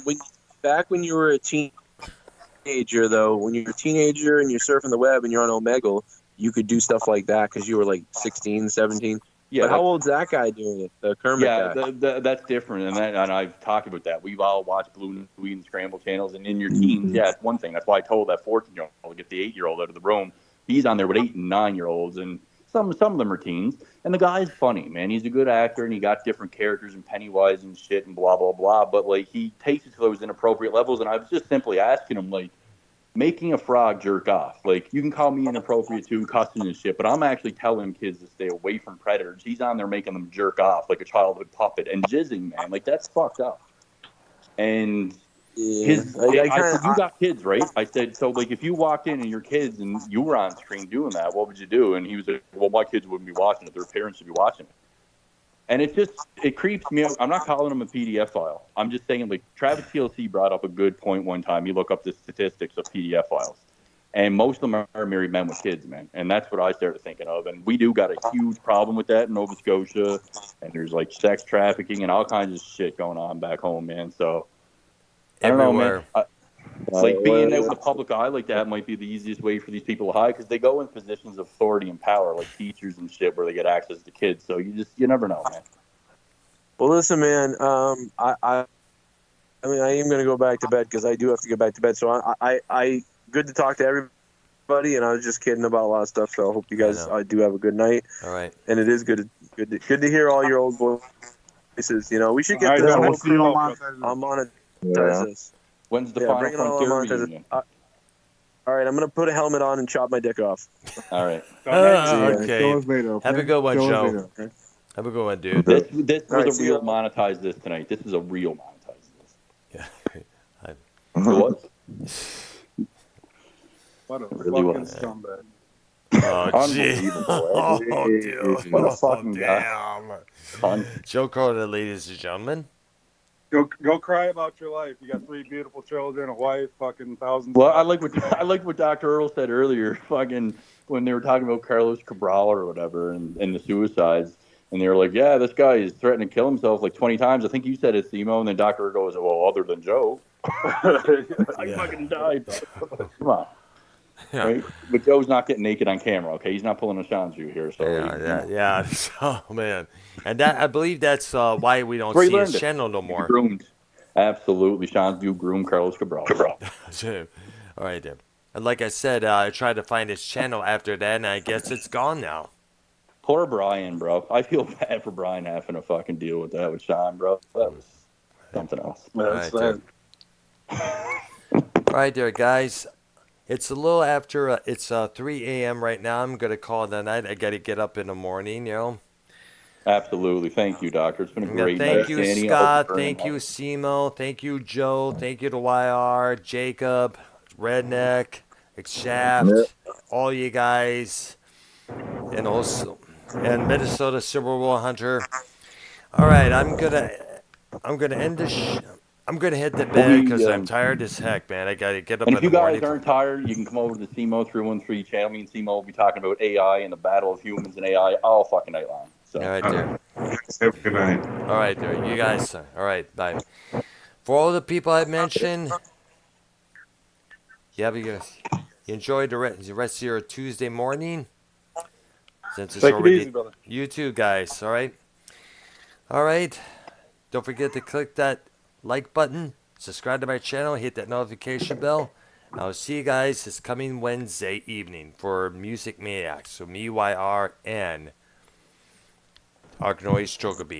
Back when you were a teenager, though, when you're a teenager and you're surfing the web and you're on Omegle, you could do stuff like that because you were like 16, 17. Yeah, But how old's that guy doing it? The Kermit guy. that's different, and I've talked about that. We've all watched Blue and Scramble channels, and in your teens, yeah, it's one thing. That's why I told that 14-year-old to get the 8-year-old out of the room. He's on there with 8 and 9-year-olds, and some of them are teens. And the guy's funny, man. He's a good actor, and he got different characters and Pennywise and shit and blah blah blah. But like he takes it to those inappropriate levels, and I was just simply asking him like, making a frog jerk off. Like, you can call me inappropriate too, cussing and shit, but I'm actually telling kids to stay away from predators. He's on there making them jerk off like a childhood puppet and jizzing, man. Like, that's fucked up. And I said, you got kids, right? I said, so, like, if you walked in and your kids and you were on screen doing that, what would you do? And he was like, well, my kids wouldn't be watching it. Their parents would be watching it. And it creeps me out. I'm not calling them a PDF file. I'm just saying, like, Travis TLC brought up a good point one time. You look up the statistics of PDF files. And most of them are married men with kids, man. And that's what I started thinking of. And we do got a huge problem with that in Nova Scotia. And there's, like, sex trafficking and all kinds of shit going on back home, man. So, I don't know, man. Like, being out in the public eye like that might be the easiest way for these people to hide because they go in positions of authority and power, like teachers and shit, where they get access to kids. So you never know, man. Well, listen, man. I mean, I am going to go back to bed because I do have to get back to bed. So I good to talk to everybody, and I was just kidding about a lot of stuff. So I hope you guys do have a good night. All right. And it is good to hear all your old voices. You know, we should get this. I'll monetize this. When's the final frontier reunion? All right, I'm going to put a helmet on and chop my dick off. All right. Okay. Have a good one, Joe. Have a good one, dude. This was a real monetize this tonight. This is a real monetize this. Yeah. What? What a really fucking scumbag. Oh, gee. Oh, dude. What a fucking damn. Joe Cronin, ladies and gentlemen. Go cry about your life. You got 3 beautiful children, a wife, fucking thousands. Well, I like what Dr. Earl said earlier. Fucking when they were talking about Carlos Cabral or whatever, and the suicides, and they were like, "Yeah, this guy is threatening to kill himself like 20 times." I think you said it, Simo, and then Dr. Earl goes, "Well, other than Joe, I fucking died." Come on. Yeah. Right? But Joe's not getting naked on camera, okay? He's not pulling a Shanzu here. So yeah. Oh, man. And that I believe that's why we don't see his channel no more. Groomed. Absolutely. Shanzu groomed Carlos Cabral. All right, then. And like I said, I tried to find his channel after that, and I guess it's gone now. Poor Brian, bro. I feel bad for Brian having to fucking deal with that with Sean, bro. That was something else. All right, there, guys. It's a little after, it's 3 a.m. right now. I'm going to call it a night. I got to get up in the morning, you know. Absolutely. Thank you, Doctor. It's been a great night. Thank you, Scott. Thank you, Simo. Thank you, Joe. Thank you to YR, Jacob, Redneck, Exterme, all you guys, and also, and Minnesota Silver Wolf Hunter. All right, I'm gonna end this. I'm going to hit the bed because I'm tired as heck, man. I got to get up in the morning. And if you guys aren't tired, you can come over to the CMO 313 channel. Me and CMO will be talking about AI and the battle of humans and AI all fucking night long. So. All right, there. Have a good night. All right, there. You guys. All right, bye. For all the people I mentioned, you enjoy the rest of your Tuesday morning. Since it's already it easy, brother. You too, guys. All right. All right. Don't forget to click that like button, subscribe to my channel, hit that notification bell. I'll see you guys this coming Wednesday evening for Music Maniacs. So me, YR, and Arkanoid Strokerbee.